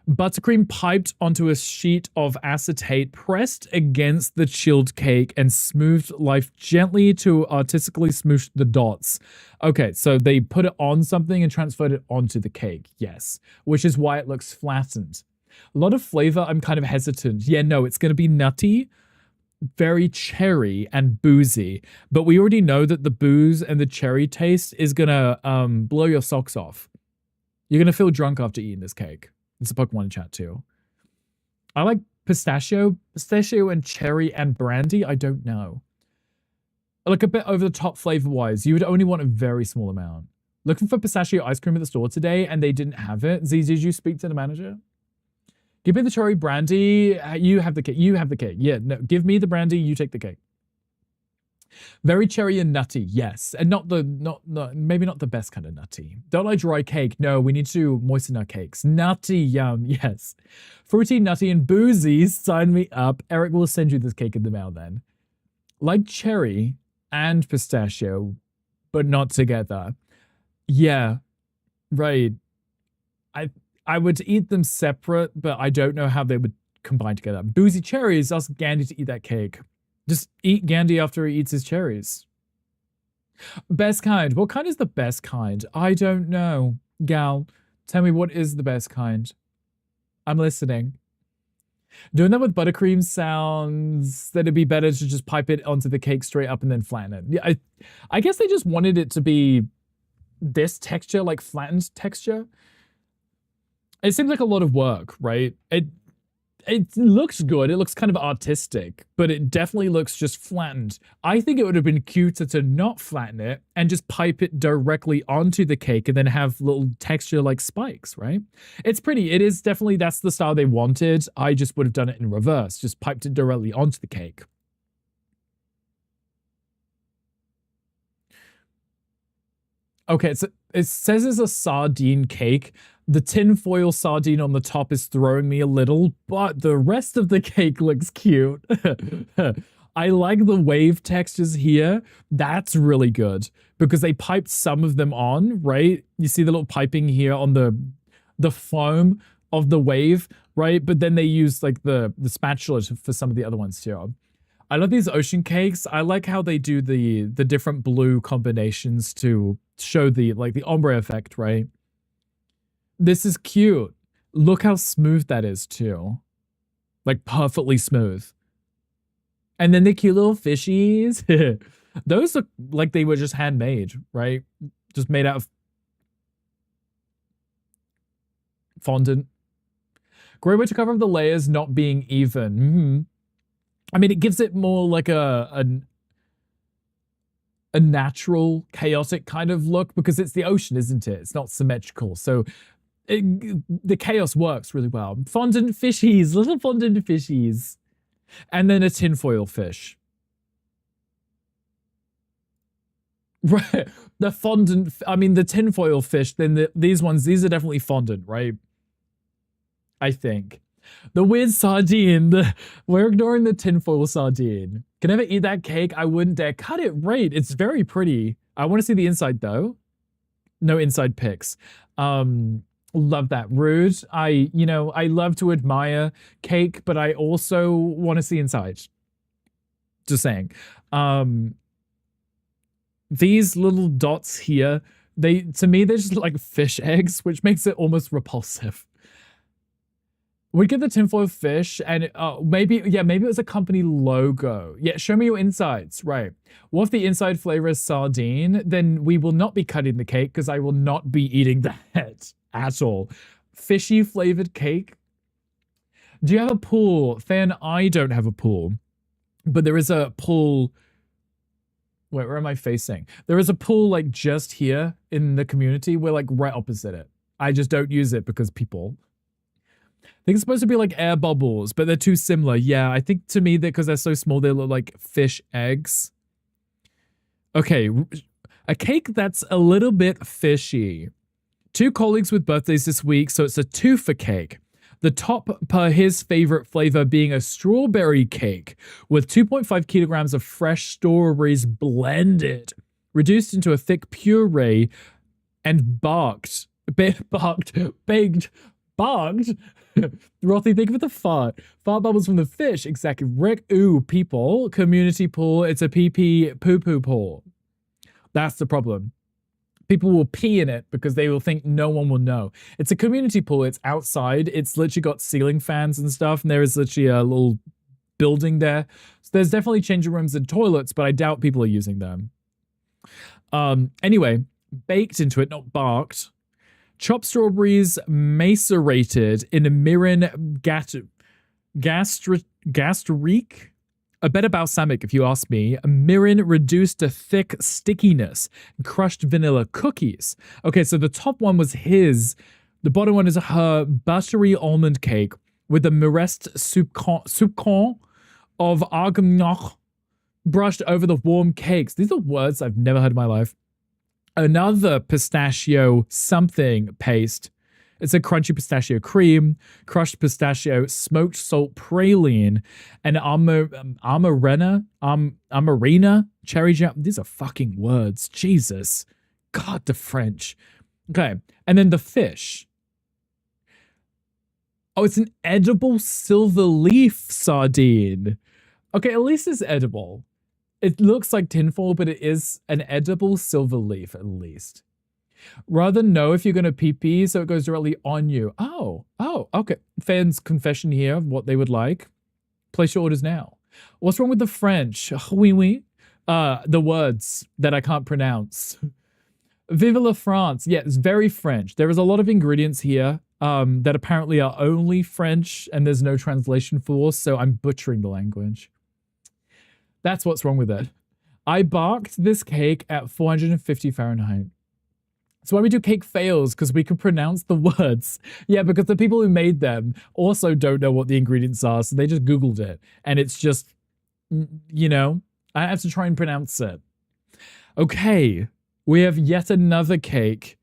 Buttercream piped onto a sheet of acetate, pressed against the chilled cake, and smoothed life gently to artistically smoosh the dots. Okay, so they put it on something and transferred it onto the cake. Yes, which is why it looks flattened. A lot of flavor, I'm kind of hesitant. Yeah, no, it's going to be nutty, very cherry and boozy. But we already know that the booze and the cherry taste is going to blow your socks off. You're going to feel drunk after eating this cake. It's a Pokemon in chat too. I like pistachio and cherry and brandy. I don't know. like a bit over the top flavor wise. You would only want a very small amount. Looking for pistachio ice cream at the store today and they didn't have it. Z, did you speak to the manager? Give me the cherry brandy. You have the cake. You have the cake. Yeah, no, give me the brandy. You take the cake. Very cherry and nutty, yes. And maybe not the best kind of nutty. Don't like dry cake. No, we need to moisten our cakes. Nutty, yum, yes. Fruity, nutty, and boozy, sign me up. Eric will send you this cake in the mail then. Like cherry and pistachio, but not together. Yeah, right. I would eat them separate, but I don't know how they would combine together. Boozy cherries, ask Gandhi to eat that cake. Just eat Gandhi after he eats his cherries. Best kind. What kind is the best kind? I don't know. Gal, tell me what is the best kind. I'm listening. Doing that with buttercream sounds that it'd be better to just pipe it onto the cake straight up and then flatten it. Yeah, I guess they just wanted it to be this texture, like flattened texture. It seems like a lot of work, right? It looks good. It looks kind of artistic, but it definitely looks just flattened. I think it would have been cuter to not flatten it and just pipe it directly onto the cake and then have little texture like spikes, right? It's pretty. It is definitely, that's the style they wanted. I just would have done it in reverse, just piped it directly onto the cake. Okay, it says it's a sardine cake. The tinfoil sardine on the top is throwing me a little, but the rest of the cake looks cute. I like the wave textures here. That's really good because they piped some of them on, right? You see the little piping here on the foam of the wave, right? But then they used like the spatula for some of the other ones too. I love these ocean cakes. I like how they do the different blue combinations to show the ombre effect, right? This is cute. Look how smooth that is too. Like perfectly smooth. And then the cute little fishies. Those look like they were just handmade, right? Just made out of fondant. Great way to cover up the layers not being even. Mm-hmm. I mean, it gives it more like a natural, chaotic kind of look because it's the ocean, isn't it? It's not symmetrical. So the chaos works really well. Fondant fishies, little fondant fishies. And then a tinfoil fish. Right. The fondant, I mean, the tinfoil fish, then these are definitely fondant, right? I think. The weird sardine, we're ignoring the tinfoil sardine. Can I ever eat that cake? I wouldn't dare cut it right. It's very pretty. I want to see the inside though. No inside pics. Love that. Rude. I love to admire cake, but I also want to see inside. Just saying. These little dots here, to me, they're just like fish eggs, which makes it almost repulsive. We'd get the tinfoil fish and maybe it was a company logo. Yeah, show me your insides. Right. What if the inside flavor is sardine? Then we will not be cutting the cake because I will not be eating that at all. Fishy flavored cake. Do you have a pool? Fan, I don't have a pool. But there is a pool. Wait, where am I facing? There is a pool like just here in the community. We're like right opposite it. I just don't use it because people. I think it's supposed to be like air bubbles, but they're too similar. Yeah, I think to me, because they're so small, they look like fish eggs. Okay, a cake that's a little bit fishy. 2 colleagues with birthdays this week, so it's a 2 for cake. The top per his favorite flavor being a strawberry cake with 2.5 kilograms of fresh strawberries blended, reduced into a thick puree, and baked. Rothy, think of the fart. Fart bubbles from the fish. Exactly. Rick, ooh, people. Community pool. It's a pee poo pool. That's the problem. People will pee in it because they will think no one will know. It's a community pool. It's outside. It's literally got ceiling fans and stuff. And there is literally a little building there. So there's definitely changing rooms and toilets, but I doubt people are using them. Anyway, baked into it, not barked. Chopped strawberries macerated in a mirin gastrique, A better balsamic, if you ask me. Mirin reduced to thick stickiness. Crushed vanilla cookies. Okay, so the top one was his. The bottom one is her buttery almond cake with the Mirest soupçon of argumnoch brushed over the warm cakes. These are words I've never heard in my life. Another pistachio something paste. It's a crunchy pistachio cream, crushed pistachio, smoked salt praline, and amarena cherry jam. These are fucking words. Jesus. God, the French. Okay. And then the fish. Oh, it's an edible silver leaf sardine. Okay, at least it's edible. It looks like tinfoil, but it is an edible silver leaf, at least. Rather know if you're going to pee-pee, so it goes directly on you. Oh, okay. Fans' confession here of what they would like. Place your orders now. What's wrong with the French? Oui, oui. The words that I can't pronounce. Vive la France. Yeah, it's very French. There is a lot of ingredients here that apparently are only French, and there's no translation for, so I'm butchering the language. That's what's wrong with it. I baked this cake at 450 Fahrenheit. So when we do cake fails, because we can pronounce the words. Yeah, because the people who made them also don't know what the ingredients are, so they just Googled it. And it's just, you know, I have to try and pronounce it. Okay, we have yet another cake.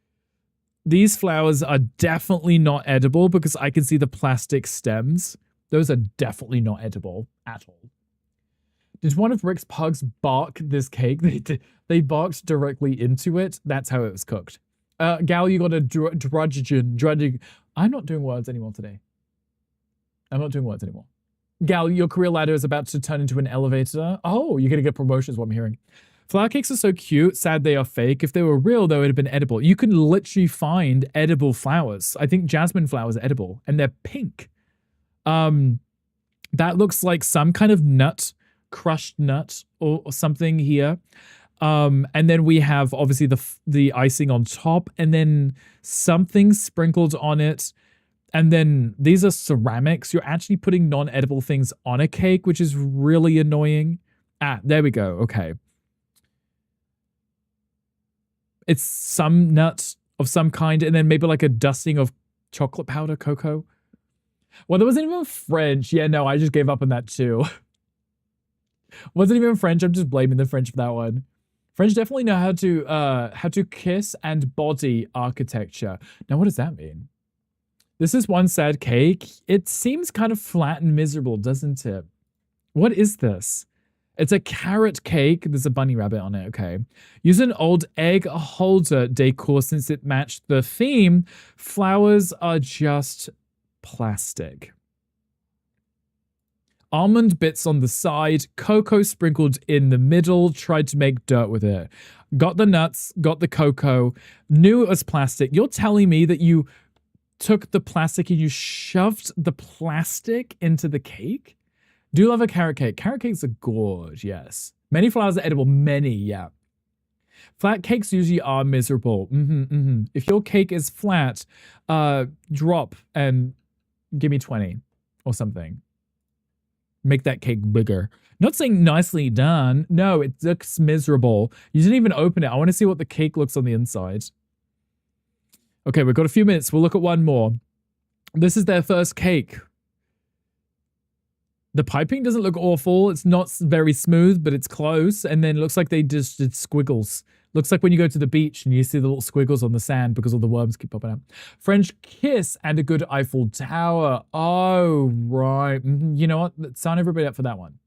These flowers are definitely not edible because I can see the plastic stems. Those are definitely not edible at all. Did one of Rick's pugs bark this cake? They barked directly into it. That's how it was cooked. Gal, you got a drudging. I'm not doing words anymore today. Gal, your career ladder is about to turn into an elevator. Oh, you're going to get promotions, what I'm hearing. Flower cakes are so cute. Sad they are fake. If they were real, they would have been edible. You can literally find edible flowers. I think jasmine flowers are edible, and they're pink. That looks like some kind of nut, crushed nut or something here. And then we have obviously the icing on top, and then something sprinkled on it. And then these are ceramics. You're actually putting non-edible things on a cake, which is really annoying. Ah, there we go. Okay. It's some nut of some kind, and then maybe like a dusting of chocolate powder, cocoa. Well, there wasn't even French. Yeah, no, I just gave up on that too. Wasn't even French. I'm just blaming the French for that one. French definitely know how to kiss and body architecture. Now, what does that mean? This is one sad cake. It seems kind of flat and miserable, doesn't it? What is this? It's a carrot cake. There's a bunny rabbit on it. Okay. Use an old egg holder decor since it matched the theme. Flowers are just plastic. Almond bits on the side, cocoa sprinkled in the middle, tried to make dirt with it. Got the nuts, got the cocoa, knew it was plastic. You're telling me that you took the plastic and you shoved the plastic into the cake? Do love a carrot cake. Carrot cakes are gorge, yes. Many flowers are edible, many, yeah. Flat cakes usually are miserable. If your cake is flat, drop and give me 20 or something. Make that cake bigger. Not saying nicely done. No, it looks miserable. You didn't even open it. I want to see what the cake looks on the inside. Okay, we've got a few minutes. We'll look at one more. This is their first cake. The piping doesn't look awful. It's not very smooth, but it's close. And then it looks like they just did squiggles. Looks like when you go to the beach and you see the little squiggles on the sand because all the worms keep popping up. French kiss and a good Eiffel Tower. Oh, right. You know what? Let's sign everybody up for that one.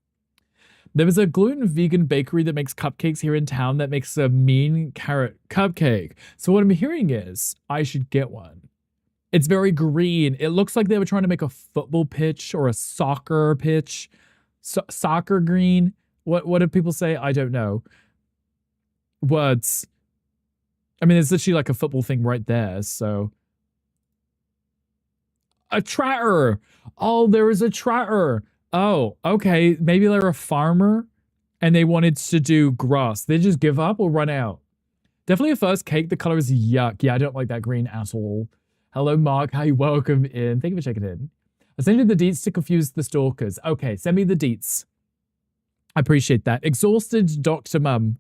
There was a gluten vegan bakery that makes cupcakes here in town that makes a mean carrot cupcake. So what I'm hearing is I should get one. It's very green. It looks like they were trying to make a football pitch or a soccer pitch. Soccer green. What do people say? I don't know. Words. I mean, it's literally like a football thing right there, so. A tratter. Oh, there is a tratter. Oh, okay. Maybe they're a farmer and they wanted to do grass. They just give up or run out. Definitely a first cake. The color is yuck. Yeah, I don't like that green at all. Hello, Mark. Hi, welcome in. Thank you for checking in. I sent you the deets to confuse the stalkers. Okay, send me the deets. I appreciate that. Exhausted Dr. Mum.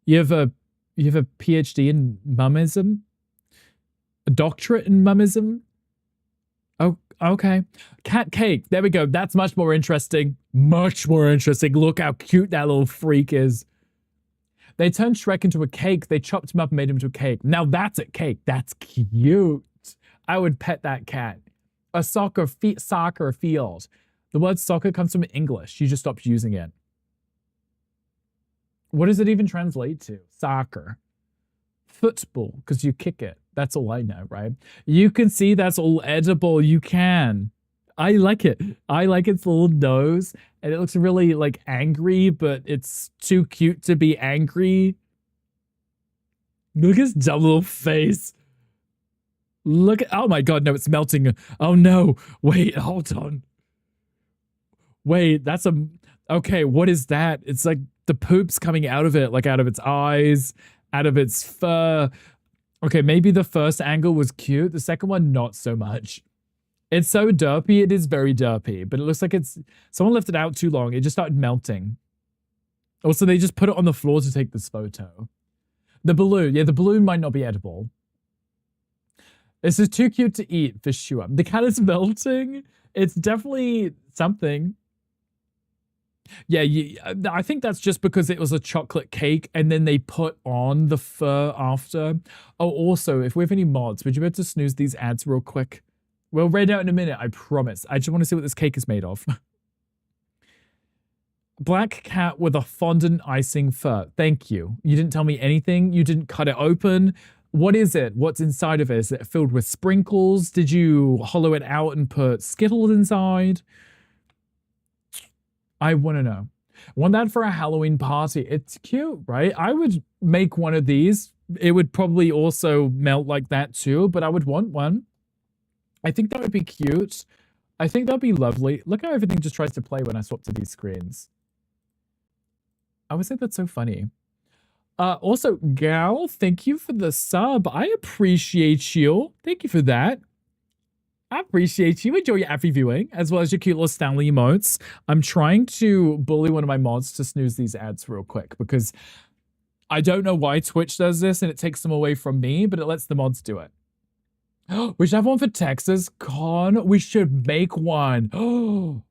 You have a PhD in mummism? A doctorate in mummism? Oh, okay. Cat cake. There we go. That's much more interesting. Much more interesting. Look how cute that little freak is. They turned Shrek into a cake. They chopped him up and made him into a cake. Now that's a cake. That's cute. I would pet that cat. A soccer field. The word soccer comes from English. You just stopped using it. What does it even translate to? Soccer. Football, because you kick it. That's all I know, right? You can see that's all edible. You can. I like it. I like its little nose. And it looks really like angry, but it's too cute to be angry. Look at his dumb little face. Look at, oh my God, no, it's melting. Oh no, wait, hold on. Wait, that's a, okay, what is that? It's like the poop's coming out of it, like out of its eyes, out of its fur. Okay, maybe the first angle was cute. The second one, not so much. It's so derpy. It is very derpy, but it looks like it's, someone left it out too long. It just started melting. Also, they just put it on the floor to take this photo. The balloon. Yeah, the balloon might not be edible. This is too cute to eat, for sure. The cat is melting. It's definitely something. Yeah, I think that's just because it was a chocolate cake and then they put on the fur after. Oh, also, if we have any mods, would you be able to snooze these ads real quick? We'll read out in a minute, I promise. I just want to see what this cake is made of. Black cat with a fondant icing fur. Thank you. You didn't tell me anything. You didn't cut it open. What is it? What's inside of it? Is it filled with sprinkles? Did you hollow it out and put Skittles inside? I want to know. Want that for a Halloween party. It's cute, right? I would make one of these. It would probably also melt like that too, but I would want one. I think that would be cute. I think that'd be lovely. Look how everything just tries to play when I swap to these screens. I would say that's so funny. Also, Gal, thank you for the sub. I appreciate you. Thank you for that. I appreciate you. Enjoy your happy viewing, as well as your cute little Stanley emotes. I'm trying to bully one of my mods to snooze these ads real quick, because I don't know why Twitch does this, and it takes them away from me, but it lets the mods do it. We should have one for Texas Con. We should make one. Oh,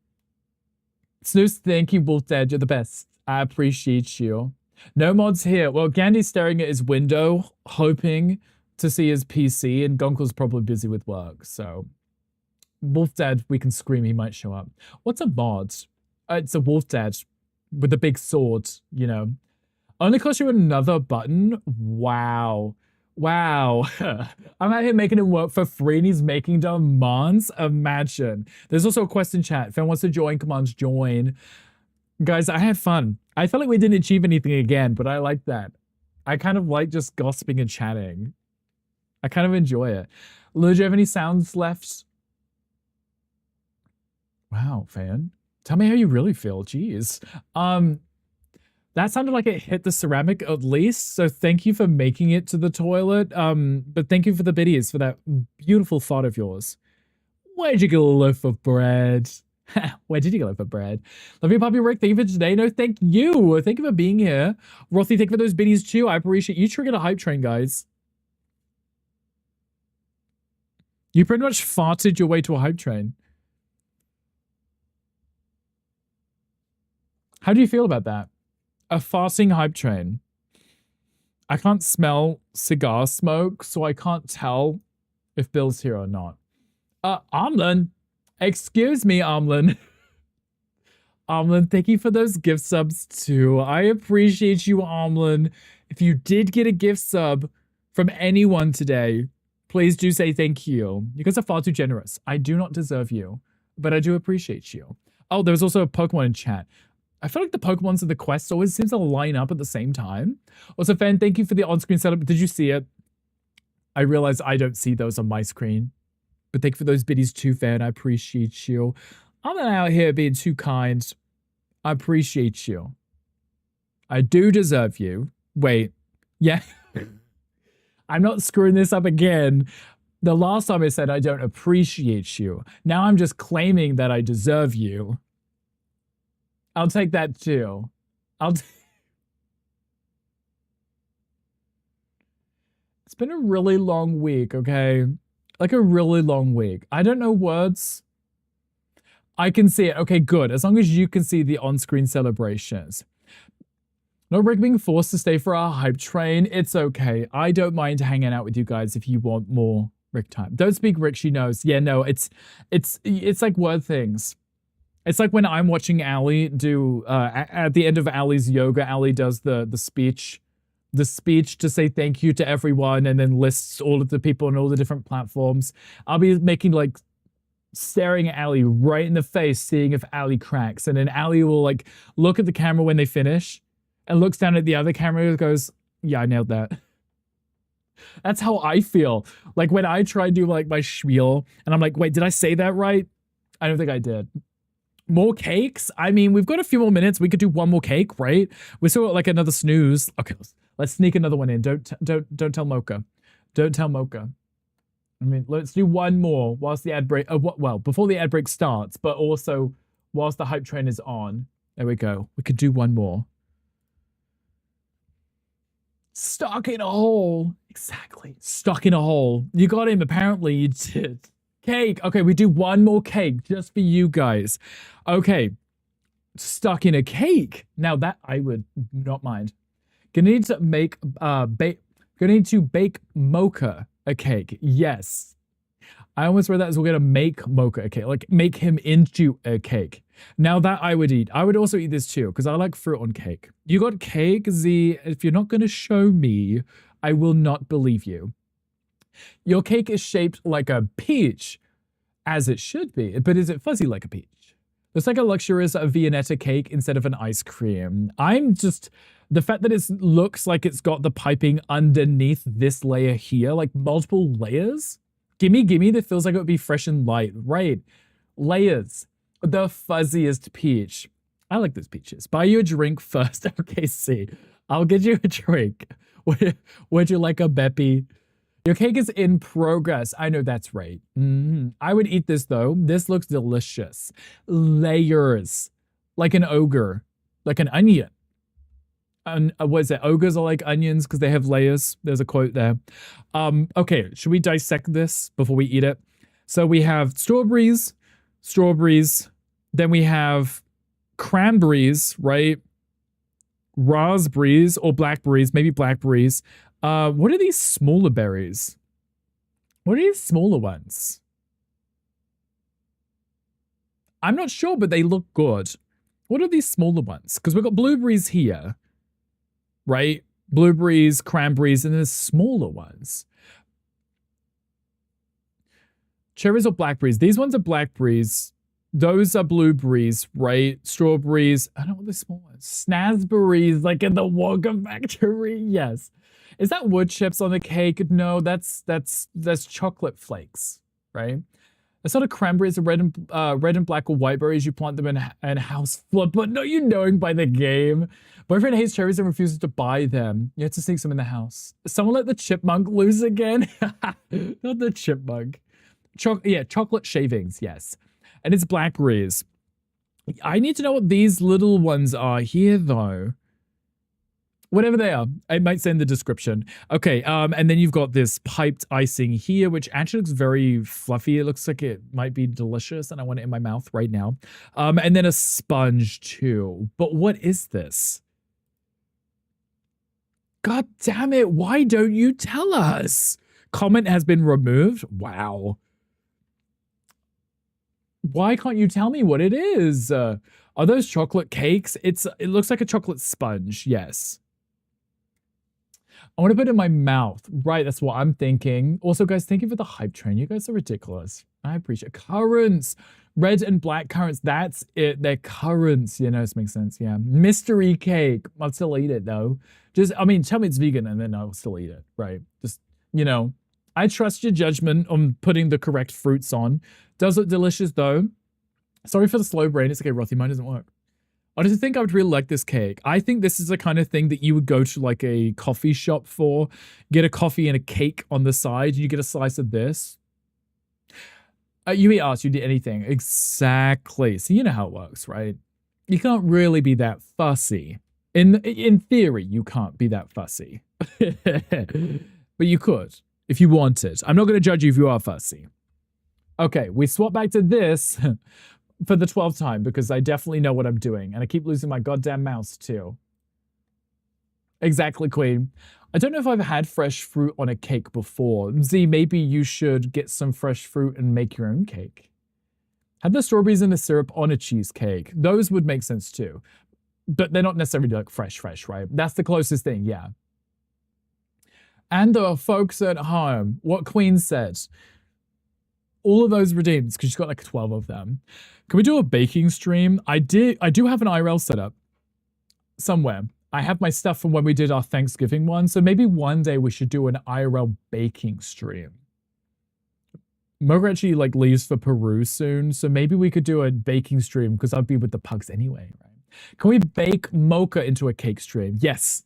Snooze, thank you, Wolf Dad. You're the best. I appreciate you. No mods here. Well, Gandhi's staring at his window, hoping to see his PC, and Gonkel's probably busy with work, so Wolf Dad, we can scream, he might show up. What's a mod? It's a Wolf Dad with a big sword, you know. Only cost you another button? Wow. Wow. I'm out here making him work for free and he's making demands? Imagine. There's also a question chat. If anyone wants to join, commands join. Guys, I had fun. I felt like we didn't achieve anything again, but I like that. I kind of like just gossiping and chatting. I kind of enjoy it. Lou, do you have any sounds left? Wow, fan. Tell me how you really feel. Jeez. That sounded like it hit the ceramic at least, so thank you for making it to the toilet. But thank you for the biddies, for that beautiful thought of yours. Where'd you get a loaf of bread? Where did you get a loaf of bread? Love you, Puppy Rick. Thank you for today. No, thank you. Thank you for being here. Rothy, thank you for those biddies too. I appreciate you. Triggered a hype train, guys. You pretty much farted your way to a hype train. How do you feel about that? A farting hype train. I can't smell cigar smoke, so I can't tell if Bill's here or not. Armlin. Excuse me, Armlin. Armlin, thank you for those gift subs too. I appreciate you, Armlin. If you did get a gift sub from anyone today, please do say thank you. You guys are far too generous. I do not deserve you, but I do appreciate you. Oh, there was also a Pokemon in chat. I feel like the Pokemons and the quests always seems to line up at the same time. Also, Fan, thank you for the on-screen setup. Did you see it? I realize I don't see those on my screen. But thank you for those biddies too, Fan. I appreciate you. I'm not out here being too kind. I appreciate you. I do deserve you. Wait. Yeah. I'm not screwing this up again. The last time I said I don't appreciate you. Now I'm just claiming that I deserve you. I'll take that too. I'll. It's been a really long week, okay? Like a really long week. I don't know words. I can see it. Okay, good. As long as you can see the on-screen celebrations. No Rick being forced to stay for our hype train. It's okay. I don't mind hanging out with you guys if you want more Rick time. Don't speak Rick, she knows. Yeah, no, it's like word things. It's like when I'm watching Ali do at the end of Ali's yoga, Ali does the speech to say thank you to everyone and then lists all of the people on all the different platforms. I'll be making like staring at Ali right in the face, seeing if Ali cracks. And then Ali will like look at the camera when they finish and looks down at the other camera and goes, yeah, I nailed that. That's how I feel. Like when I try to do like my spiel and I'm like, wait, did I say that right? I don't think I did. More cakes? I mean, we've got a few more minutes. We could do one more cake, right? We still got like another snooze. Okay, let's sneak another one in. Don't tell Mocha. Don't tell Mocha. I mean, let's do one more whilst the ad break. Well, before the ad break starts, but also whilst the hype train is on. There we go. We could do one more. Stuck in a hole. Exactly. Stuck in a hole. You got him. Apparently, you did. Cake. Okay, we do one more cake just for you guys. Okay. Stuck in a cake. Now that I would not mind. Gonna need to make gonna need to bake Mocha a cake. Yes. I almost read that as we're gonna make Mocha a cake, like make him into a cake. Now that I would eat. I would also eat this too, because I like fruit on cake. You got cake, Z. If you're not gonna show me, I will not believe you. Your cake is shaped like a peach, as it should be, but is it fuzzy like a peach? Looks like a luxurious Viennetta cake instead of an ice cream. The fact that it looks like it's got the piping underneath this layer here, like multiple layers. Gimme, that feels like it would be fresh and light. Right. Layers. The fuzziest peach. I like those peaches. Buy you a drink first. Okay, see. I'll get you a drink. Would you like a Beppy? Your cake is in progress. I know that's right. I would eat this though. This looks delicious. Layers. Like an ogre. Like an onion. What is it? Ogres are like onions because they have layers. There's a quote there. Okay, should we dissect this before we eat it? So we have strawberries. Then we have cranberries, right? Raspberries or blackberries, maybe blackberries. What are these smaller berries? What are these smaller ones? I'm not sure, but they look good. What are these smaller ones? Because we've got blueberries here, right? Blueberries, cranberries, and there's smaller ones. Cherries or blackberries? These ones are blackberries. Those are blueberries, right? Strawberries. I don't know what the small ones. Snazberries, like in the Wonka factory. Yes. Is that wood chips on the cake? No, that's chocolate flakes, right? It's not a cranberries are red and black or white berries. You plant them in house flip, but no, you knowing by the game. Boyfriend hates cherries and refuses to buy them. You have to sneak some in the house. Someone let the chipmunk loose again. Not the chipmunk. Chocolate shavings, yes. And it's blackberries. I need to know what these little ones are here, though. Whatever they are, it might say in the description. Okay, and then you've got this piped icing here, which actually looks very fluffy. It looks like it might be delicious, and I want it in my mouth right now. And then a sponge, too. But what is this? God damn it, why don't you tell us? Comment has been removed? Wow. Why can't you tell me what it is? Are those chocolate cakes? It looks like a chocolate sponge, yes. I want to put it in my mouth. Right, that's what I'm thinking. Also, guys, thank you for the hype train. You guys are ridiculous. I appreciate it. Currants. Red and black currants. That's it. They're currants. You know, this makes sense. Yeah. Mystery cake. I'll still eat it, though. Tell me it's vegan, and then I'll still eat it. Right. Just, I trust your judgment on putting the correct fruits on. Does look delicious, though. Sorry for the slow brain. It's okay, Rothy. Mine doesn't work. I just think I would really like this cake. I think this is the kind of thing that you would go to like a coffee shop for, get a coffee and a cake on the side. You get a slice of this. You eat us, you did anything. Exactly. So you know how it works, right? You can't really be that fussy. In theory, you can't be that fussy. But you could if you wanted. I'm not going to judge you if you are fussy. Okay, we swap back to this for the 12th time because I definitely know what I'm doing. And I keep losing my goddamn mouse too. Exactly, Queen. I don't know if I've had fresh fruit on a cake before. Z, maybe you should get some fresh fruit and make your own cake. Have the strawberries and the syrup on a cheesecake. Those would make sense too. But they're not necessarily like fresh, right? That's the closest thing, yeah. And the folks at home, what Queen said. All of those redeemed, because she's got like 12 of them. Can we do a baking stream? I do have an IRL set up somewhere. I have my stuff from when we did our Thanksgiving one, so maybe one day we should do an IRL baking stream. Mocha actually like leaves for Peru soon, so maybe we could do a baking stream because I'll be with the pugs anyway, right? Can we bake Mocha into a cake stream? Yes,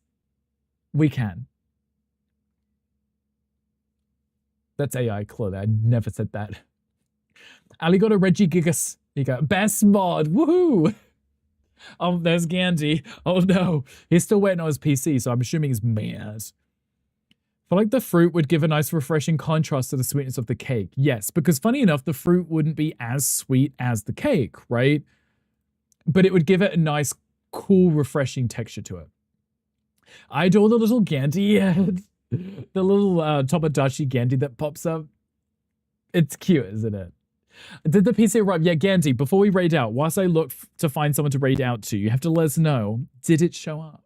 we can. That's AI, Claude. I never said that. Ali got a Reggie Gigas. You go, best mod, woohoo! Oh, there's Gandhi. Oh no, he's still waiting on his PC, so I'm assuming he's mad. I feel like the fruit would give a nice refreshing contrast to the sweetness of the cake. Yes, because funny enough, the fruit wouldn't be as sweet as the cake, right? But it would give it a nice, cool, refreshing texture to it. I adore the little Gandhi head. The little Tomodachi Gandhi that pops up. It's cute, isn't it? Did the PC arrive? Yeah, Gandhi, before we raid out, whilst I look to find someone to raid out to, you have to let us know, did it show up?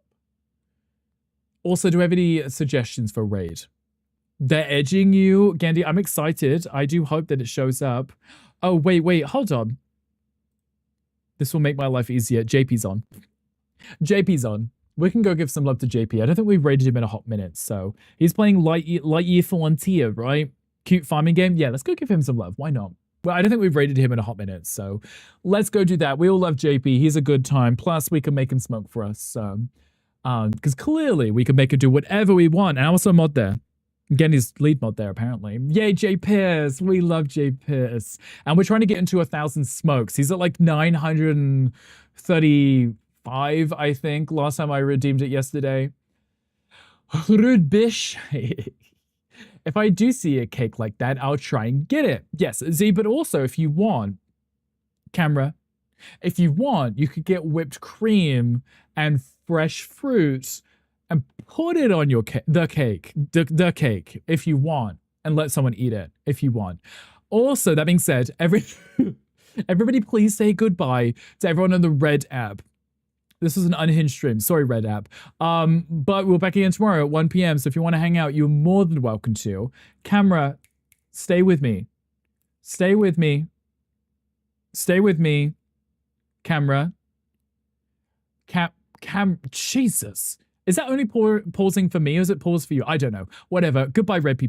Also, do we have any suggestions for raid? They're edging you, Gandhi. I'm excited. I do hope that it shows up. Oh, wait, hold on. This will make my life easier. JP's on. JP's on. We can go give some love to JP. I don't think we've raided him in a hot minute, so he's playing Lightyear Frontier, right? Cute farming game. Yeah, let's go give him some love. Why not? Well, I don't think we've raided him in a hot minute, so let's go do that. We all love JP. He's a good time. Plus, we can make him smoke for us. Because clearly we can make him do whatever we want. And also mod there. Again, his lead mod there, apparently. Yay, J Pierce. We love J Pierce. And we're trying to get into 1,000 smokes. He's at like 935, I think, last time I redeemed it yesterday. Rude bish. If I do see a cake like that, I'll try and get it. Yes, Z, but also if you want, camera, if you want, you could get whipped cream and fresh fruit and put it on your the cake, if you want, and let someone eat it if you want. Also, that being said, everybody please say goodbye to everyone on the Red app. This is an unhinged stream. Sorry, Red app. But we're back again tomorrow at 1 p.m. So if you want to hang out, you're more than welcome to. Camera, stay with me. Stay with me. Stay with me. Camera. Jesus. Is that only pausing for me or is it pause for you? I don't know. Whatever. Goodbye, Red people.